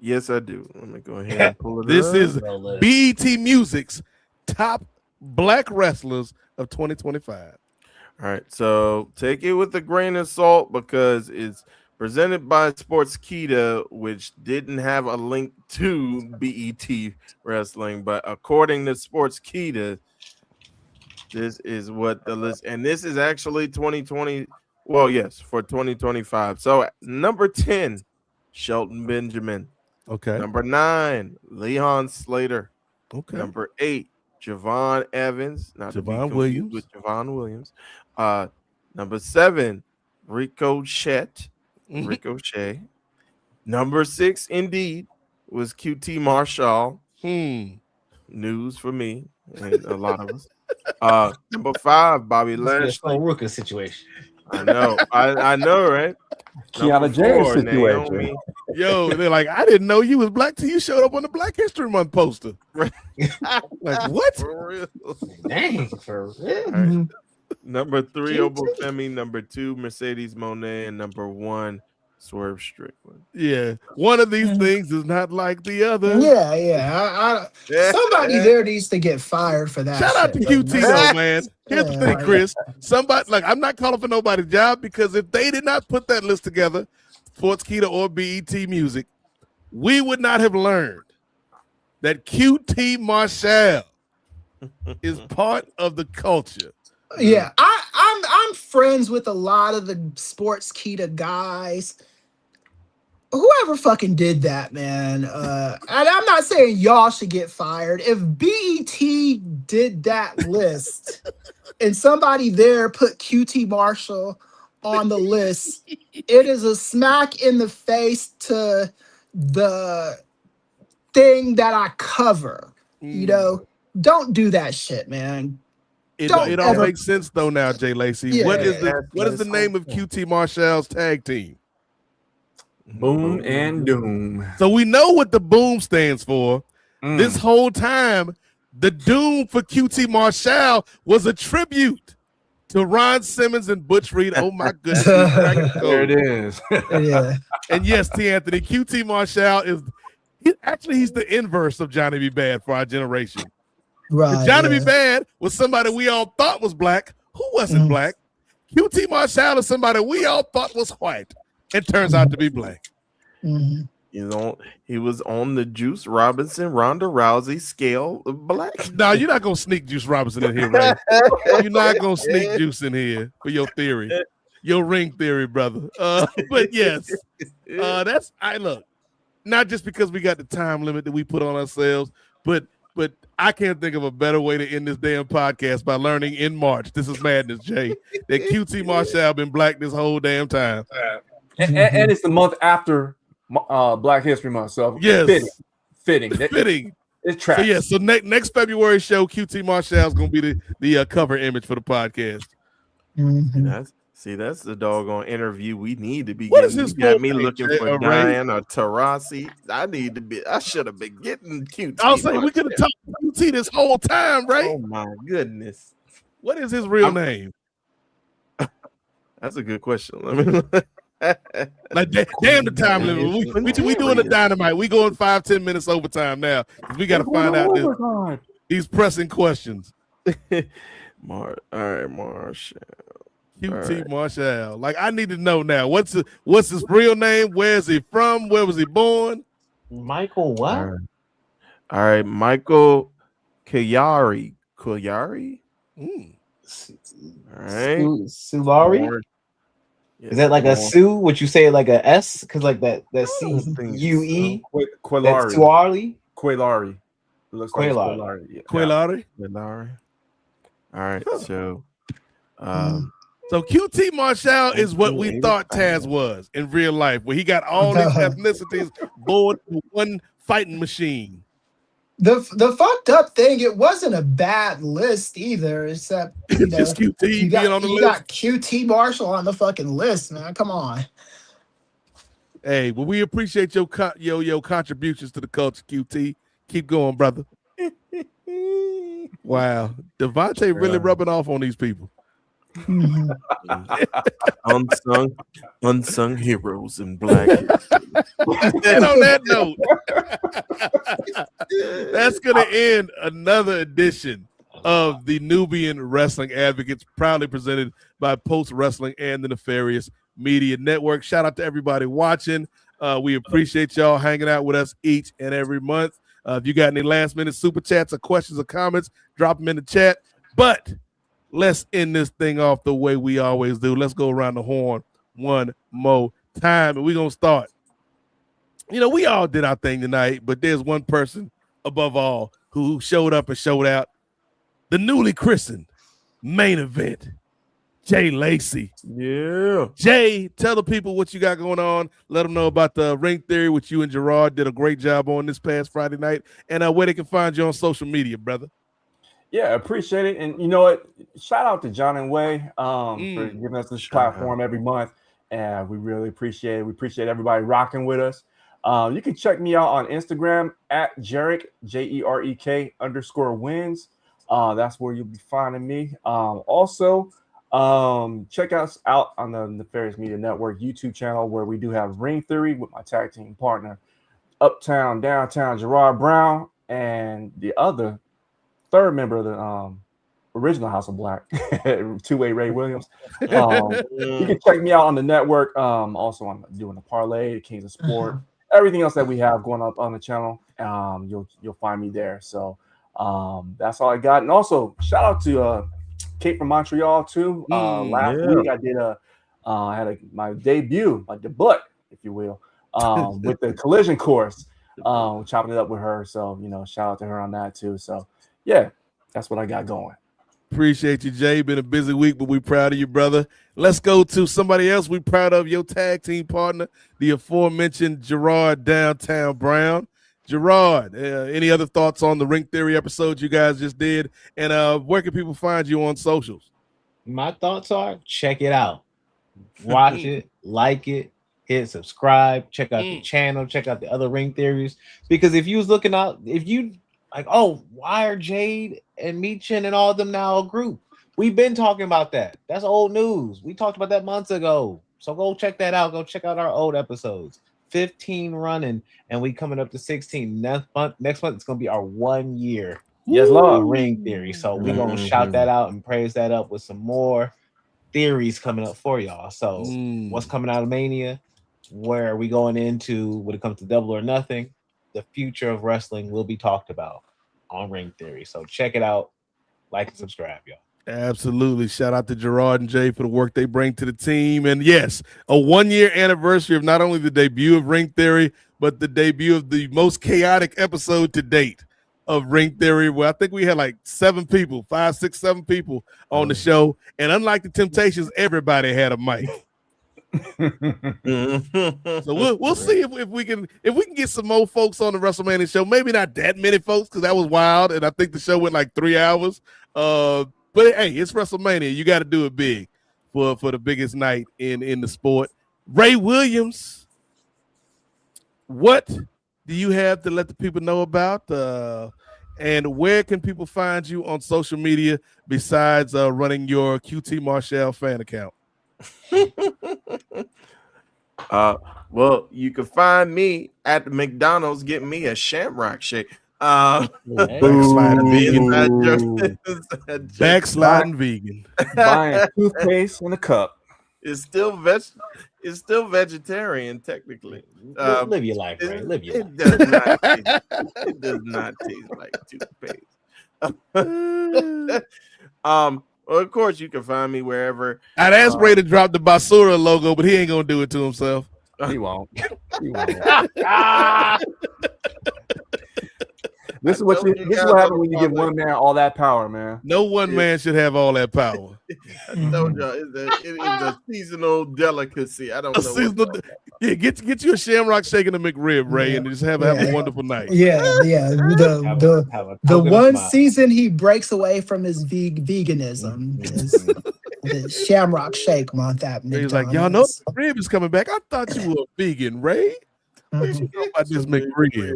Yes, I do. Let me go ahead and pull it This up. is BET Music's top black wrestlers of 2025. All right, so take it with a grain of salt because it's presented by Sportskeeda, which didn't have a link to BET Wrestling, but according to Sportskeeda, this is what the list, and this is actually 2020. Well, yes, for 2025. So number 10, Shelton Benjamin. Okay. Number 9, Leon Slater. Okay. Number 8, Javon Evans. Not Javon Williams. With Javon Williams. Number 7, Ricochet. Number 6, indeed, was QT Marshall. News for me and a lot of us. Number 5, Bobby Lashley. Rooker situation. I know, right? Kiana James situation. Naomi. Yo, they're like, I didn't know you was black till you showed up on the Black History Month poster. Like, what? For real. Dang, for real. Right. Number 3, Oba Femi. Number 2, Mercedes Moné. And number 1, Swerve Strickland. Yeah, one of these things is not like the other. Yeah. Somebody there needs to get fired for that. Shout out to QT though, man. Here's the thing, Chris. Somebody, like, I'm not calling for nobody's job, because if they did not put that list together, Sportskeeda or BET Music, we would not have learned that QT Marshall is part of the culture. Yeah, I'm friends with a lot of the Sportskeeda guys. Whoever fucking did that, man. And I'm not saying y'all should get fired. If BET did that list and somebody there put QT Marshall on the list, it is a smack in the face to the thing that I cover. Don't do that shit, man. It all makes sense though now, Jay Lacey. Yeah. What is the name of QT Marshall's tag team? Boom and Doom. So we know what the boom stands for. This whole time, the doom for QT Marshall was a tribute to Ron Simmons and Butch Reed. Oh my goodness. There it is. Yeah. And yes, T. Anthony, QT Marshall he's the inverse of Johnny B. Bad for our generation. Right. Johnny B. Bad was somebody we all thought was black who wasn't black. QT Marshall is somebody we all thought was white. It turns out to be black. He was on the Juice Robinson, Ronda Rousey scale of black. No, you're not gonna sneak Juice Robinson in here, Ray. You're not gonna sneak Juice in here for your theory, your ring theory, brother. But yes, look. Not just because we got the time limit that we put on ourselves, but I can't think of a better way to end this damn podcast by learning in March. This is madness, Jay. That QT Marshall been black this whole damn time. And it's the month after Black History Month, so yes, fitting. It's trash. So so next February show, QT Marshall is gonna be the cover image for the podcast. See, that's the doggone interview we need to be What getting. is his You got full me name, looking Jay, for Ray? Diane or Tarasi. I should have been getting QT. I'll say we could have talked to QT this whole time, right? Oh my goodness. What is his real name? That's a good question. Let me like damn the time limit. We doing the dynamite. We going 5-10 minutes overtime now. We got to find out these pressing questions. All right, Marshall. QT right. Marshall. Like I need to know now. What's his real name? Where is he from? Where was he born? Michael what? All right. Michael Kayari. Kayari? All right. Sulari? Is that like a Sue? Would you say like a S? Because like that C-U-E? Quilari. Suarli? Quilari. Quilari. Yeah. Quilari? All right. So So QT Marshall is what we thought Taz was in real life, where he got all these ethnicities bored in one fighting machine. The fucked up thing, it wasn't a bad list either, except just QT being on the list. You got QT Marshall on the fucking list, man. Come on. Hey, well, we appreciate your contributions to the culture, QT. Keep going, brother. Wow, Devontae really rubbing off on these people. unsung heroes in black. And on that note, that's gonna end another edition of the Nubian Wrestling Advocates, proudly presented by Post Wrestling and the Nefarious Media Network. Shout out to everybody watching. We appreciate y'all hanging out with us each and every month. If you got any last minute super chats or questions or comments, drop them in the chat. But let's end this thing off the way we always do. Let's go around the horn one more time, and we're going to start. We all did our thing tonight, but there's one person above all who showed up and showed out. The newly christened main event, Jay Lacey. Yeah. Jay, tell the people what you got going on. Let them know about the Ring Theory, which you and Gerard did a great job on this past Friday night, and where they can find you on social media, brother. Yeah, appreciate it. And you know what? Shout out to John and Way for giving us this platform every month. And we really appreciate it. We appreciate everybody rocking with us. You can check me out on Instagram at Jerek, JEREK_wins. That's where you'll be finding me. Also, check us out on the Nefarious Media Network YouTube channel, where we do have Ring Theory with my tag team partner, Uptown, Downtown, Gerard Brown, and the other third member of the original House of Black, two-way Ray Williams. You can check me out on the network. Also, I'm doing the Parlay, the Kings of Sport, everything else that we have going up on the channel. You'll find me there. So that's all I got. And also, shout out to Kate from Montreal too. Last week I did I had my debut, my debut, if you will, with the Collision course, chopping it up with her. So shout out to her on that too. So. Yeah, that's what I got going. Appreciate you, Jay. Been a busy week, but we proud of you, brother. Let's go to somebody else we proud of, your tag team partner, the aforementioned Gerard Downtown Brown. Gerard, any other thoughts on the Ring Theory episode you guys just did? And where can people find you on socials? My thoughts are, check it out. Watch it, like it, hit subscribe, check out the channel, check out the other Ring Theories. Because if you was looking out, if you like, oh, why are Jade and Meechin and all of them now a group? We've been talking about that. That's old news. We talked about that months ago. So go check that out. Go check out our old episodes. 15 running, and we coming up to 16. Next month it's going to be our 1 year. Yes, Lord. Ring Theory. So we're going to shout that out and praise that up with some more theories coming up for y'all. So what's coming out of Mania? Where are we going into when it comes to Double or Nothing? The future of wrestling will be talked about on Ring Theory. So check it out, like and subscribe, y'all. Absolutely. Shout out to Gerard and Jay for the work they bring to the team. And yes, a 1 year anniversary of not only the debut of Ring Theory, but the debut of the most chaotic episode to date of Ring Theory, where I think we had like 7 people, 5, 6, 7 people on the show. And unlike the Temptations, everybody had a mic. So we'll see if we can get some more folks on the WrestleMania show. Maybe not that many folks, because that was wild, and I think the show went like 3 hours. But hey, it's WrestleMania. You got to do it big. for the biggest night in the sport. Ray Williams, what do you have to let the people know about? And where can people find you on social media besides running your QT Marshall fan account? Well, you can find me at the McDonald's getting me a Shamrock Shake. Backsliding vegan. Buying toothpaste in a cup. It's still vegetarian technically. Live your life, Ray. Live your life. It does not taste like toothpaste. Well, of course, you can find me wherever. I'd ask Ray to drop the Basura logo, but he ain't gonna do it to himself. He won't. This is what happens when you give one man all that power, man. No one man should have all that power. I told y'all it is a seasonal delicacy. I don't know. Get you a Shamrock Shake and a McRib, Ray, and just have a wonderful night. Yeah. The one season he breaks away from his veganism is the Shamrock Shake month at McDonald's. He's like, y'all know McRib is coming back. I thought you were a vegan, Ray. What you know about this McRib?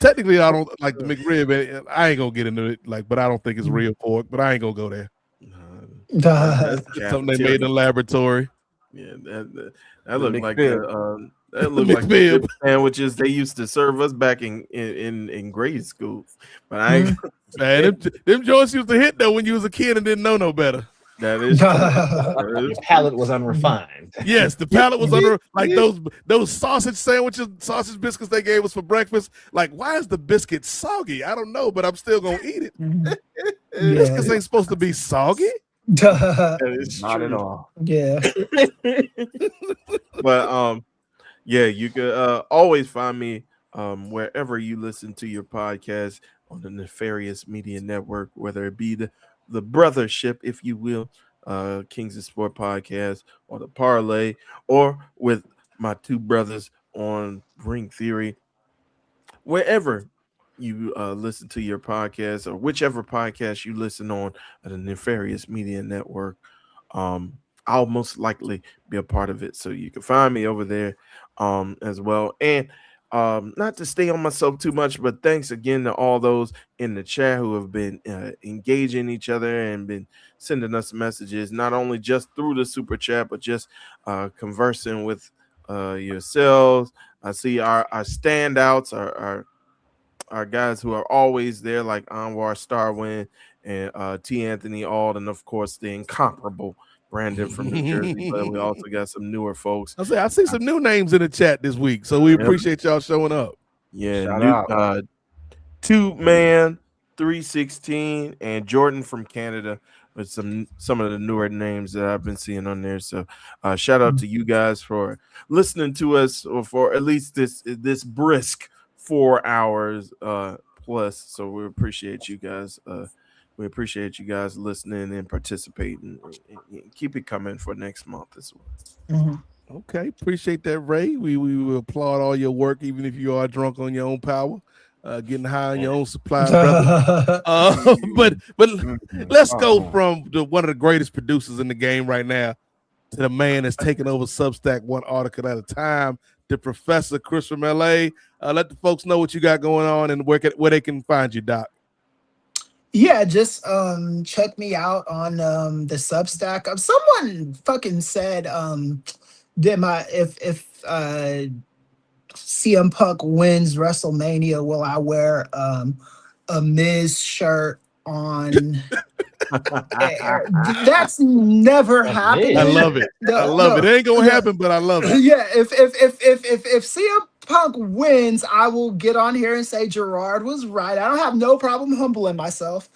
Technically, I don't like the McRib. I ain't gonna get into it, but I don't think it's real pork. But I ain't gonna go there. That's something they made in the laboratory. Yeah, that looked like that looked like the sandwiches they used to serve us back in grade school. But I ain't. Man, them joints used to hit though when you was a kid and didn't know no better. That is your palate was unrefined. Yes, the palate was like those sausage sandwiches, sausage biscuits they gave us for breakfast. Like, why is the biscuit soggy? I don't know, but I'm still gonna eat it. Biscuits ain't supposed to be soggy. Not at all. Yeah. But yeah, you could always find me wherever you listen to your podcast on the Nefarious Media Network, whether it be the brothership, if you will, Kings of Sport podcast, or the Parlay, or with my two brothers on Ring Theory. Wherever you listen to your podcast, or whichever podcast you listen on at the Nefarious Media Network, I'll most likely be a part of it. So you can find me over there as well. And not to stay on myself too much, but thanks again to all those in the chat who have been engaging each other and been sending us messages, not only just through the super chat, but just conversing with yourselves. I see our standouts, our guys who are always there, like Anwar Starwin and T. Anthony Auld, and of course the incomparable Brandon from New Jersey. But we also got some newer folks. I see some new names in the chat this week, so we appreciate y'all showing up. Yeah, Two Man 316 and Jordan from Canada with some of the newer names that I've been seeing on there. So shout out to you guys for listening to us, or for at least this brisk 4 hours plus. So we appreciate you guys. We appreciate you guys listening and participating. And keep it coming for next month as well. Okay, appreciate that, Ray. We will applaud all your work, even if you are drunk on your own power, getting high on your own supply, brother. But let's go from one of the greatest producers in the game right now to the man that's taking over Substack one article at a time, the Professor Chris from LA. Let the folks know what you got going on and where they can find you, Doc. Yeah, just check me out on the Substack. Someone fucking said if CM Punk wins WrestleMania, will I wear a Miz shirt on? That's never happened. I love it. I love it. It ain't gonna happen, but I love it. Yeah, if CM Punk wins, I will get on here and say Gerard was right. I don't have no problem humbling myself.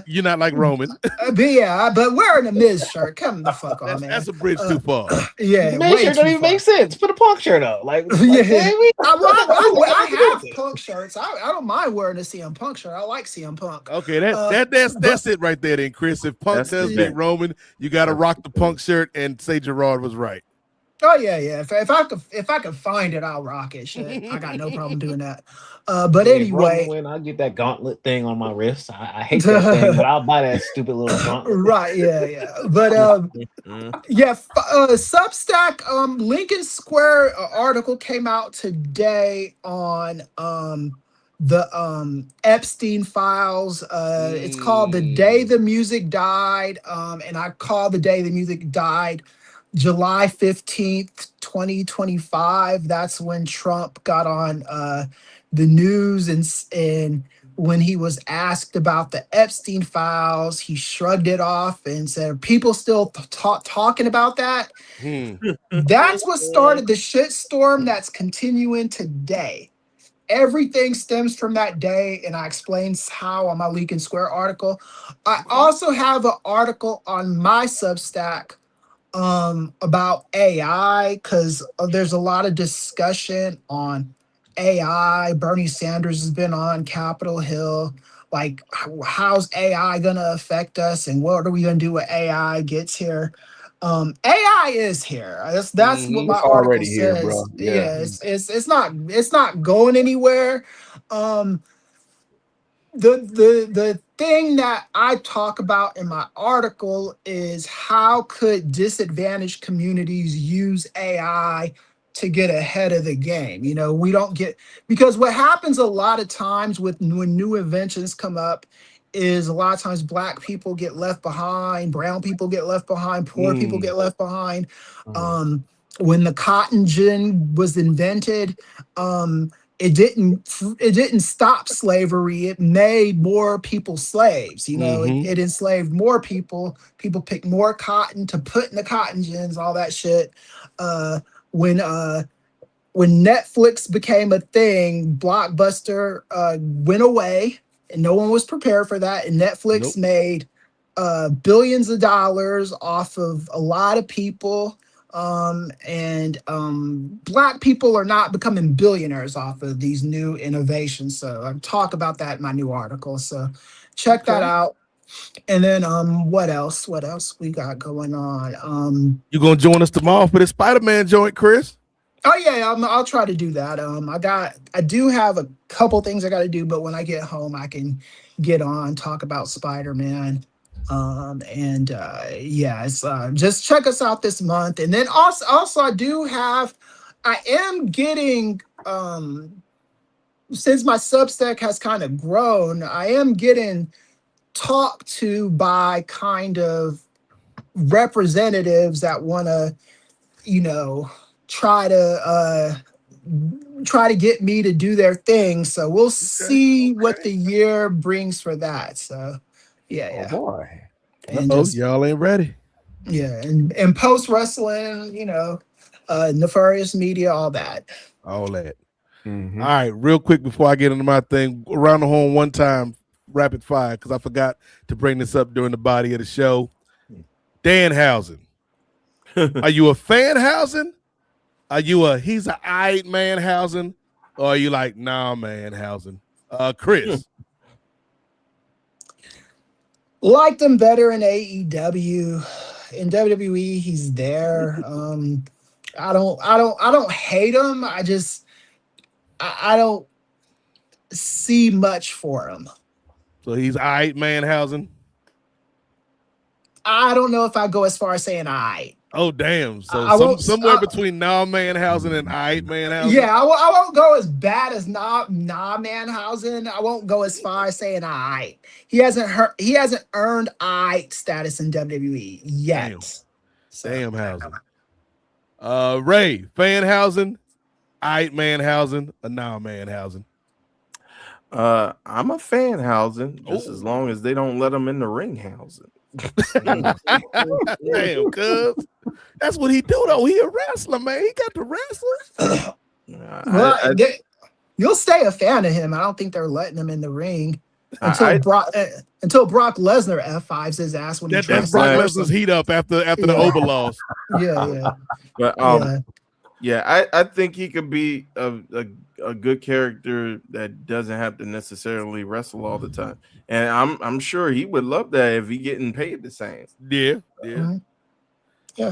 You're not like Roman. But wearing a Miz shirt, come the fuck on, man. That's a bridge too far. Yeah, Miz shirt don't even make sense. Put a Punk shirt on. I have Punk shirts. I don't mind wearing a CM Punk shirt. I like CM Punk. Okay, that's it right there, then, Chris. If Punk does beat Roman, you got to rock the Punk shirt and say Gerard was right. Oh yeah, yeah. If I could find it, I'll rock it. Shit, I got no problem doing that. But Yeah, if Roman anyway, win, I'll get that gauntlet thing on my wrist. I hate that thing, but I'll buy that stupid little gauntlet. right, yeah, yeah. But yeah, Substack, Lincoln Square article came out today on the Epstein files. It's called "The Day the Music Died," and I call the day the music died July 15th, 2025. That's when Trump got on the news, and when he was asked about the Epstein files, he shrugged it off and said, "Are people still talking about that?" That's what started the shitstorm that's continuing today. Everything stems from that day, and I explains how on my Lincoln Square article. I also have an article on my Substack about AI, because there's a lot of discussion on AI. Bernie Sanders has been on Capitol Hill, like how's AI gonna affect us and what are we gonna do when AI gets here. AI is here. That's what my It's article already here, says. bro. Yeah. Yeah, it's not going anywhere. Um, the thing that I talk about in my article is how could disadvantaged communities use AI to get ahead of the game. You know, we don't get, because what happens a lot of times when new inventions come up is a lot of times black people get left behind, brown people get left behind, poor people get left behind. When the cotton gin was invented, it didn't stop slavery. It made more people slaves. You know, it enslaved more people. People picked more cotton to put in the cotton gins, all that shit. When Netflix became a thing, Blockbuster went away, and no one was prepared for that. And Netflix made billions of dollars off of a lot of people. Black people are not becoming billionaires off of these new innovations. So I talk about that in my new article. So check that out. And then what else? What else we got going on? You gonna join us tomorrow for the Spider-Man joint, Chris? Oh yeah, I'll try to do that. I do have a couple things I got to do, but when I get home, I can get on, talk about Spider-Man. Yeah, it's just check us out this month. And then also I am getting since my Substack has kind of grown, I am getting talked to by kind of representatives that want to, you know, try to get me to do their thing. So we'll see what the year brings for that. So yeah. Oh boy. And y'all ain't ready. Yeah, and post wrestling, you know, nefarious media, all that. All that. All right, real quick before I get into my thing, around the horn one time, rapid fire, because I forgot to bring this up during the body of the show. Danhausen. Are you a Fanhausen? Are you he's a aight Manhausen? Or are you like, nah, Manhausen? Chris. Liked him better in AEW. In WWE, he's there. I don't hate him. I don't see much for him. So he's aight Manhausen. I don't know if I go as far as saying aight. Oh damn! So somewhere between Nah Manhausen and aight Manhausen. Yeah, I won't go as bad as Nah Manhausen. I won't go as far as saying aight. He hasn't earned aight status in WWE yet. Damn Hausen. Ray Fanhausen, aight Manhausen, or Nah Manhausen. I'm a Fanhausen, just as long as they don't let him in the ring housing. Damn, cuz that's what he do though. He a wrestler, man. He got the wrestler. You'll stay a fan of him. I don't think they're letting him in the ring until Brock Lesnar F5s his ass when he tries Brock Lesnar's heat up after the Oba loss. Yeah. But I think he could be a good character that doesn't have to necessarily wrestle all the time. And I'm sure he would love that if he getting paid the same. Yeah.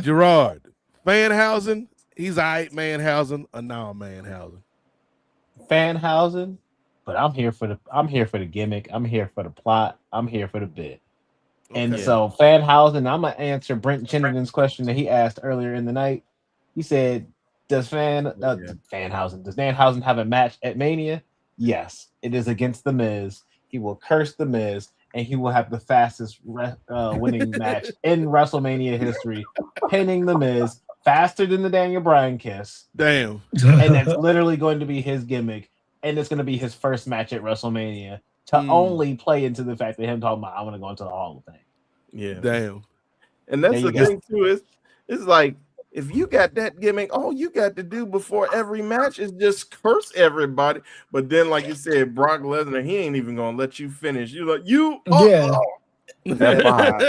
Gerard, Fanhausen, He's all right, Manhausen, or no Manhausen. Fanhausen, but I'm here for the gimmick. I'm here for the plot. I'm here for the bit. And Okay. so Fanhausen, I'm gonna answer Brent Chinnigan's question that he asked earlier in the night. He said, does Danhausen have a match at Mania? Yes, it is against The Miz. He will curse The Miz, and he will have the fastest winning match in WrestleMania history, pinning The Miz faster than the Daniel Bryan kiss. Damn. And that's literally going to be his gimmick, and it's going to be his first match at WrestleMania to only play into the fact that him talking about I want to go into the Hall of Fame. Yeah. Damn. And that's There the you thing too, it's like if you got that gimmick, all you got to do before every match is just curse everybody. But then, like you said, Brock Lesnar, he ain't even gonna let you finish. You're like, That's fine.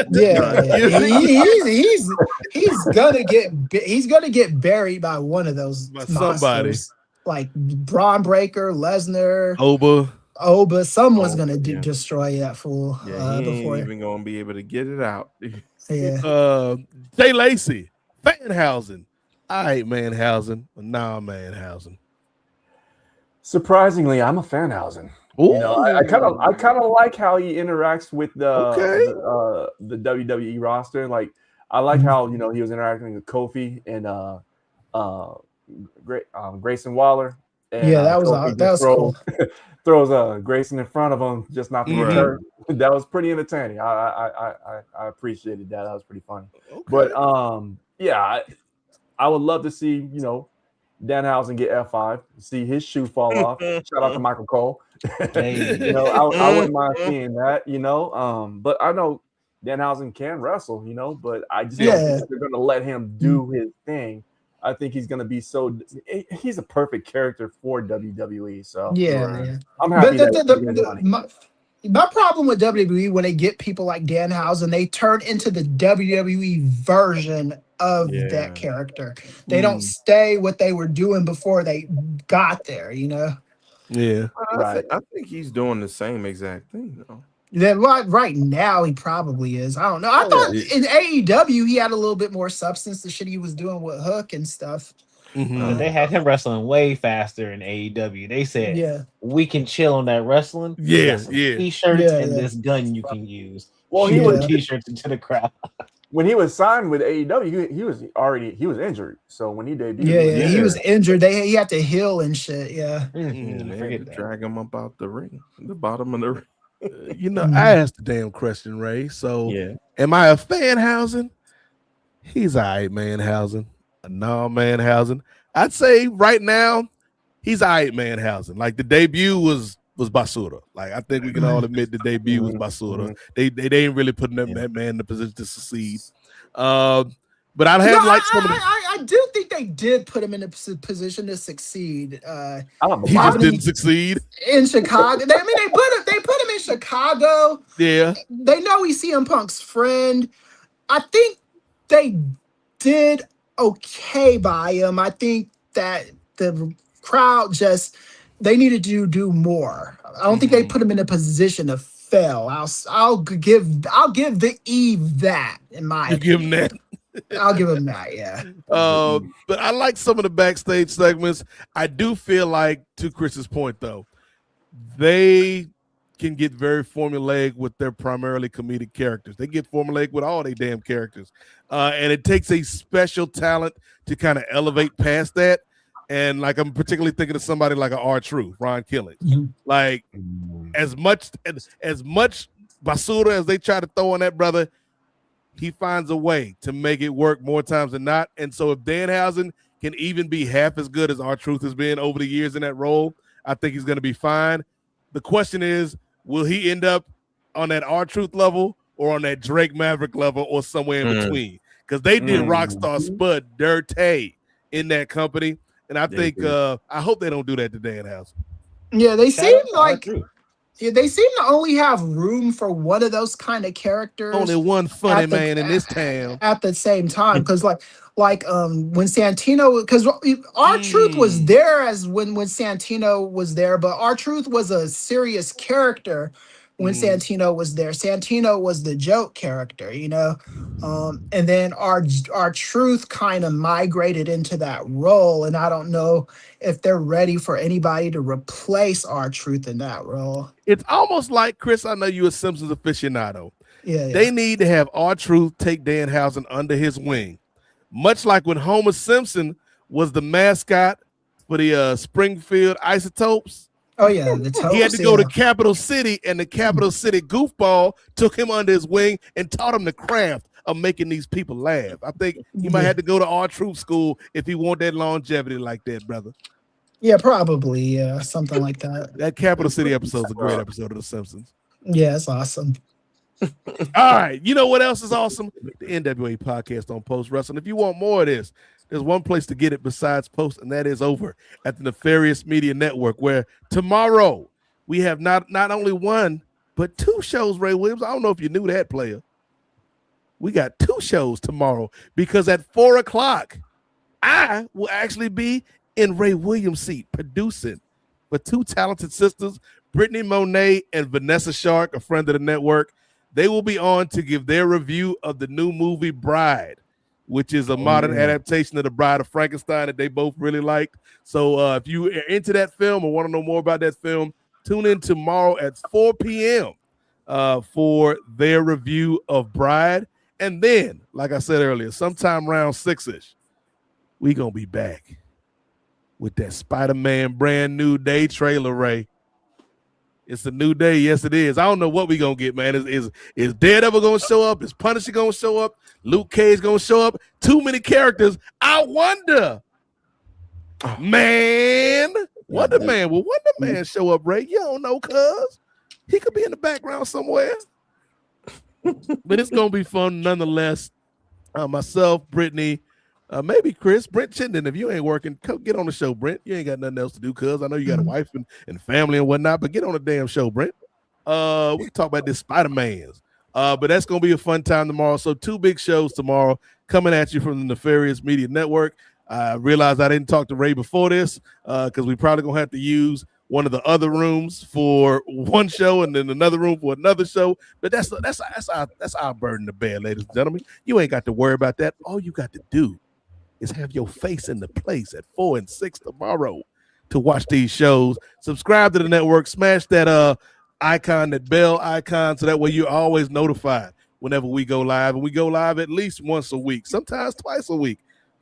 He's gonna get buried by one of those By somebody. monsters. Like Braun Breaker, Lesnar, Oba. Someone's gonna destroy that fool. Yeah, he Before ain't even gonna be able to get it out. yeah. Jay Lacey, Fanhausen. All right, Manhausen, or nah Manhausen. Surprisingly, I'm a Fanhausen. Ooh. You know, I kind of like how he interacts with the WWE roster. Like, I like how he was interacting with Kofi and Grayson Waller. And, that was cool. Throws Grayson in front of him, just not to get hurt. That was pretty entertaining. I appreciated that. That was pretty funny. Okay. But I would love to see Danhausen get F5, see his shoe fall off. Shout out to Michael Cole. I wouldn't mind seeing that. But I know Danhausen can wrestle. But I just don't think they're going to let him do his thing. I think he's going to be he's a perfect character for WWE. So I'm happy. My problem with WWE, when they get people like Danhausen, they turn into the WWE version of that character. They don't stay what they were doing before they got there, Yeah. I think he's doing the same exact thing, though. Right now, he probably is. I don't know. I thought in AEW, he had a little bit more substance, the shit he was doing with Hook and stuff. They had him wrestling way faster in AEW. They said, we can chill on that wrestling. T-shirts and this gun you can use. Well, he was T-shirts into the crowd. When he was signed with AEW, he was injured. So when he debuted, he was injured. He had to heal and shit. They had to drag him up out the ring, the bottom of the ring. I asked the damn question, Ray. So, am I a Fanhausen? He's all right, Manhausen. No, Manhausen. I'd say right now, he's all right, Manhausen. Like the debut was Basura. Like I think we can all admit the debut was Basura. They ain't really putting that man in the position to succeed. But I'd have I do think they did put him in a position to succeed. He just didn't succeed in Chicago. They put him in Chicago. Yeah, they know he's CM Punk's friend. I think they did okay by him. I think that the crowd they needed to do more. I don't think they put him in a position to fail. I'll give the Eve that in my opinion. Give him that. I'll give him that, yeah. But I like some of the backstage segments. I do feel like, to Chris's point, though, they can get very formulaic with their primarily comedic characters. They get formulaic with all their damn characters. And it takes a special talent to kind of elevate past that. And like I'm particularly thinking of somebody like an R-Truth, Ron Killing. Like as much basura as they try to throw on that brother, he finds a way to make it work more times than not. And so if Danhausen can even be half as good as R-Truth has been over the years in that role, I think he's going to be fine. The question is, will he end up on that R-Truth level or on that Drake Maverick level or somewhere in between? Because they did Rockstar Spud dirty in that company. And I think I hope they don't do that to Danhausen. Yeah, they seem like they seem to only have room for one of those kind of characters. Only one funny man in this town at the same time. Because like when Santino, because R-Truth was there as when Santino was there, but R-Truth was a serious character. when Santino was there. Santino was the joke character, you know, and then our truth kind of migrated into that role, and I don't know if they're ready for anybody to replace our truth in that role. It's almost like, Chris, I know you're a Simpsons aficionado. Yeah, They need to have R-Truth take Danhausen under his wing, much like when Homer Simpson was the mascot for the Springfield Isotopes. Oh yeah, the Toast, he had to go to Capital City, and the Capital City goofball took him under his wing and taught him the craft of making these people laugh. I think he might have to go to R-Truth school if he want that longevity like that, brother. Yeah, probably. Yeah, something like that. That Capital City episode is a great episode of The Simpsons. Yeah, it's awesome. All right, you know what else is awesome? The NWA Podcast on Post Wrestling. If you want more of this, there's one place to get it besides Post, and that is over at the Nefarious Media Network, where tomorrow we have not only one, but two shows, Ray Williams. I don't know if you knew that, player. We got two shows tomorrow because at 4 o'clock, I will actually be in Ray Williams' seat producing for two talented sisters, Brittany Monet and Vanessa Shark, a friend of the network. They will be on to give their review of the new movie Bride, which is a modern adaptation of The Bride of Frankenstein that they both really liked. So if you are into that film or want to know more about that film, tune in tomorrow at 4 p.m. For their review of Bride. And then, like I said earlier, sometime around 6-ish, we going to be back with that Spider-Man brand new day trailer, Ray. It's a new day. Yes, it is. I don't know what we're going to get, man. Is Daredevil going to show up? Is Punisher going to show up? Luke Cage going to show up? Too many characters. I wonder. Man. Wonder Man. Will Wonder Man show up, Ray? You don't know, cuz. He could be in the background somewhere. But it's going to be fun nonetheless. Myself, Brittany, maybe Chris, Brent Chittenden. If you ain't working, come get on the show, Brent. You ain't got nothing else to do, cuz I know you got a wife and family and whatnot, but get on the damn show, Brent. We can talk about this Spider-Man's. But that's going to be a fun time tomorrow. So 2 big shows tomorrow coming at you from the Nefarious Media Network. I realized I didn't talk to Ray before this because we probably going to have to use one of the other rooms for one show and then another room for another show. But that's our burden to bear, ladies and gentlemen. You ain't got to worry about that. All you got to do is have your face in the place at 4 and 6 tomorrow to watch these shows. Subscribe to the network. Smash that icon, that bell icon, so that way you're always notified whenever we go live. And we go live at least once a week, sometimes twice a week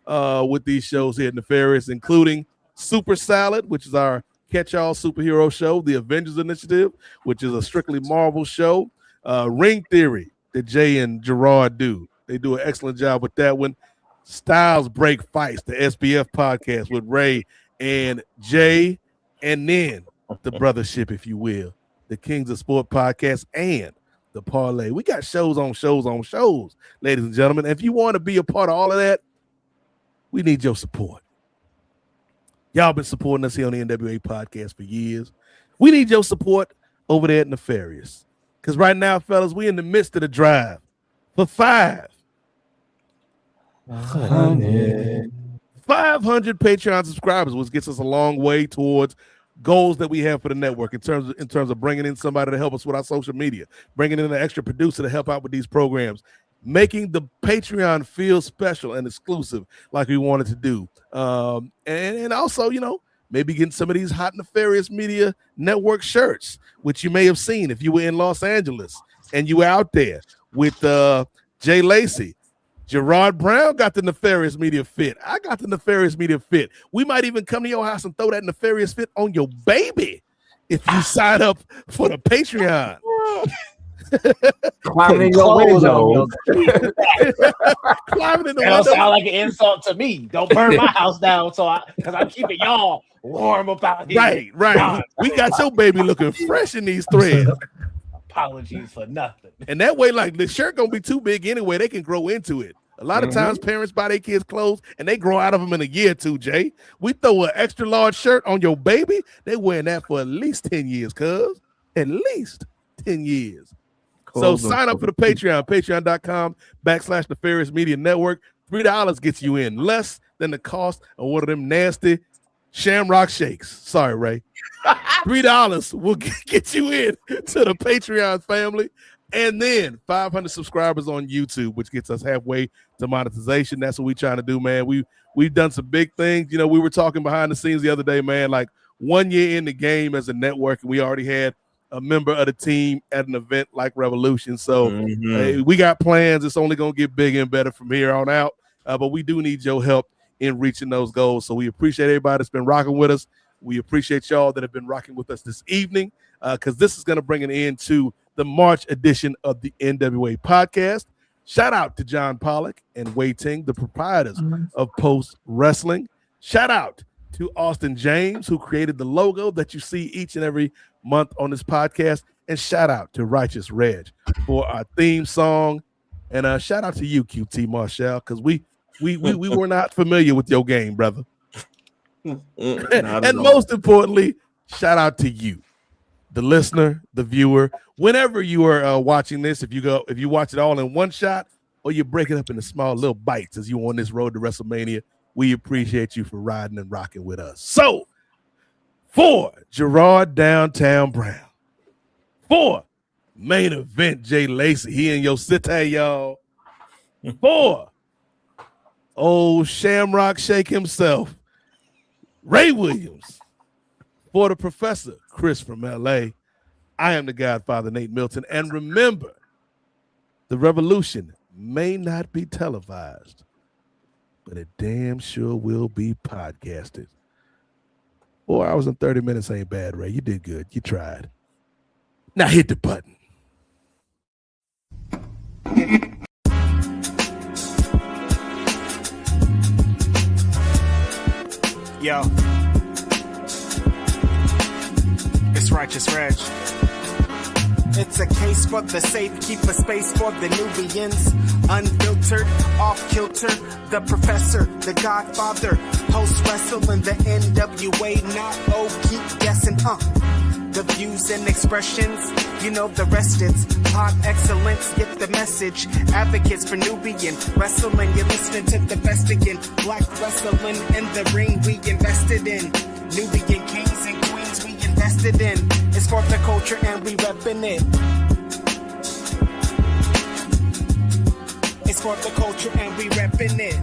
with these shows here at Nefarious, including Super Salad, which is our catch-all superhero show, the Avengers Initiative, which is a strictly Marvel show, Ring Theory that Jay and Gerard do. They do an excellent job with that one. Styles Break Fights, the SBF podcast with Ray and Jay, and then the brothership, if you will, the Kings of Sport podcast and the Parlay. We got shows on shows on shows, ladies and gentlemen. If you want to be a part of all of that, we need your support. Y'all been supporting us here on the NWA podcast for years. We need your support over there at Nefarious. Because right now, fellas, we in the midst of the drive for 500 Patreon subscribers, which gets us a long way towards goals that we have for the network in terms of bringing in somebody to help us with our social media, bringing in an extra producer to help out with these programs, making the Patreon feel special and exclusive like we wanted to do. And also, you know, maybe getting some of these hot Nefarious Media Network shirts, which you may have seen if you were in Los Angeles and you were out there with Jay Lacey. Gerard Brown got the Nefarious Media fit. I got the Nefarious Media fit. We might even come to your house and throw that Nefarious fit on your baby if you sign up for the Patreon. Climbing in your window. Climbing in the window. That sound like an insult to me. Don't burn my house down, because I'm keeping y'all warm about here. Right. We got your baby looking fresh in these threads. Apologies for nothing. And that way, like, the shirt gonna be too big anyway. They can grow into it. A lot of times parents buy their kids clothes and they grow out of them in a year or two, Jay. We throw an extra large shirt on your baby, they wearing that for at least 10 years, cuz. At least 10 years. So sign up for the Patreon, patreon.com/Nefarious Media Network. $3 gets you in, less than the cost of one of them nasty Shamrock Shakes. Sorry, Ray. $3 will get you in to the Patreon family. And then 500 subscribers on YouTube, which gets us halfway to monetization. That's what we're trying to do, man. We've done some big things. You know, we were talking behind the scenes the other day, man, like 1 year in the game as a network, and we already had a member of the team at an event like Revolution. So we got plans. It's only going to get bigger and better from here on out. But we do need your help in reaching those goals. So we appreciate everybody that's been rocking with us. We appreciate y'all that have been rocking with us this evening, because this is going to bring an end to the March edition of the NWA Podcast. Shout out to John Pollock and Wei Ting, the proprietors of Post Wrestling. Shout out to Austin James, who created the logo that you see each and every month on this podcast. And shout out to Righteous Reg for our theme song. And shout out to you, QT Marshall, because we were not familiar with your game, brother. And most importantly, shout out to you, the listener, the viewer. Whenever you are watching this, if you watch it all in one shot, or you break it up into small little bites as you on this road to WrestleMania, we appreciate you for riding and rocking with us. So, for Gerard Downtown Brown, for main event Jay Lacey, he in your city, y'all. For old Shamrock Shake himself, Ray Williams. For the professor, Chris from LA, I am the Godfather, Nate Milton. And remember, the revolution may not be televised, but it damn sure will be podcasted. 4 hours and 30 minutes ain't bad, Ray. You did good. You tried. Now hit the button. Yo, it's Righteous Reg. It's a case for the safe, keep a space for the Nubians. Unfiltered, off kilter, the professor, the Godfather, post wrestling, the NWA, not keep guessing, The views and expressions, you know the rest, it's pod excellence, get the message. Advocates for Nubian wrestling, you're listening to the best again. Black wrestling in the ring we invested in. Nubian kings and queens we invested in. It's for the culture and we reppin' it. It's for the culture and we reppin' it.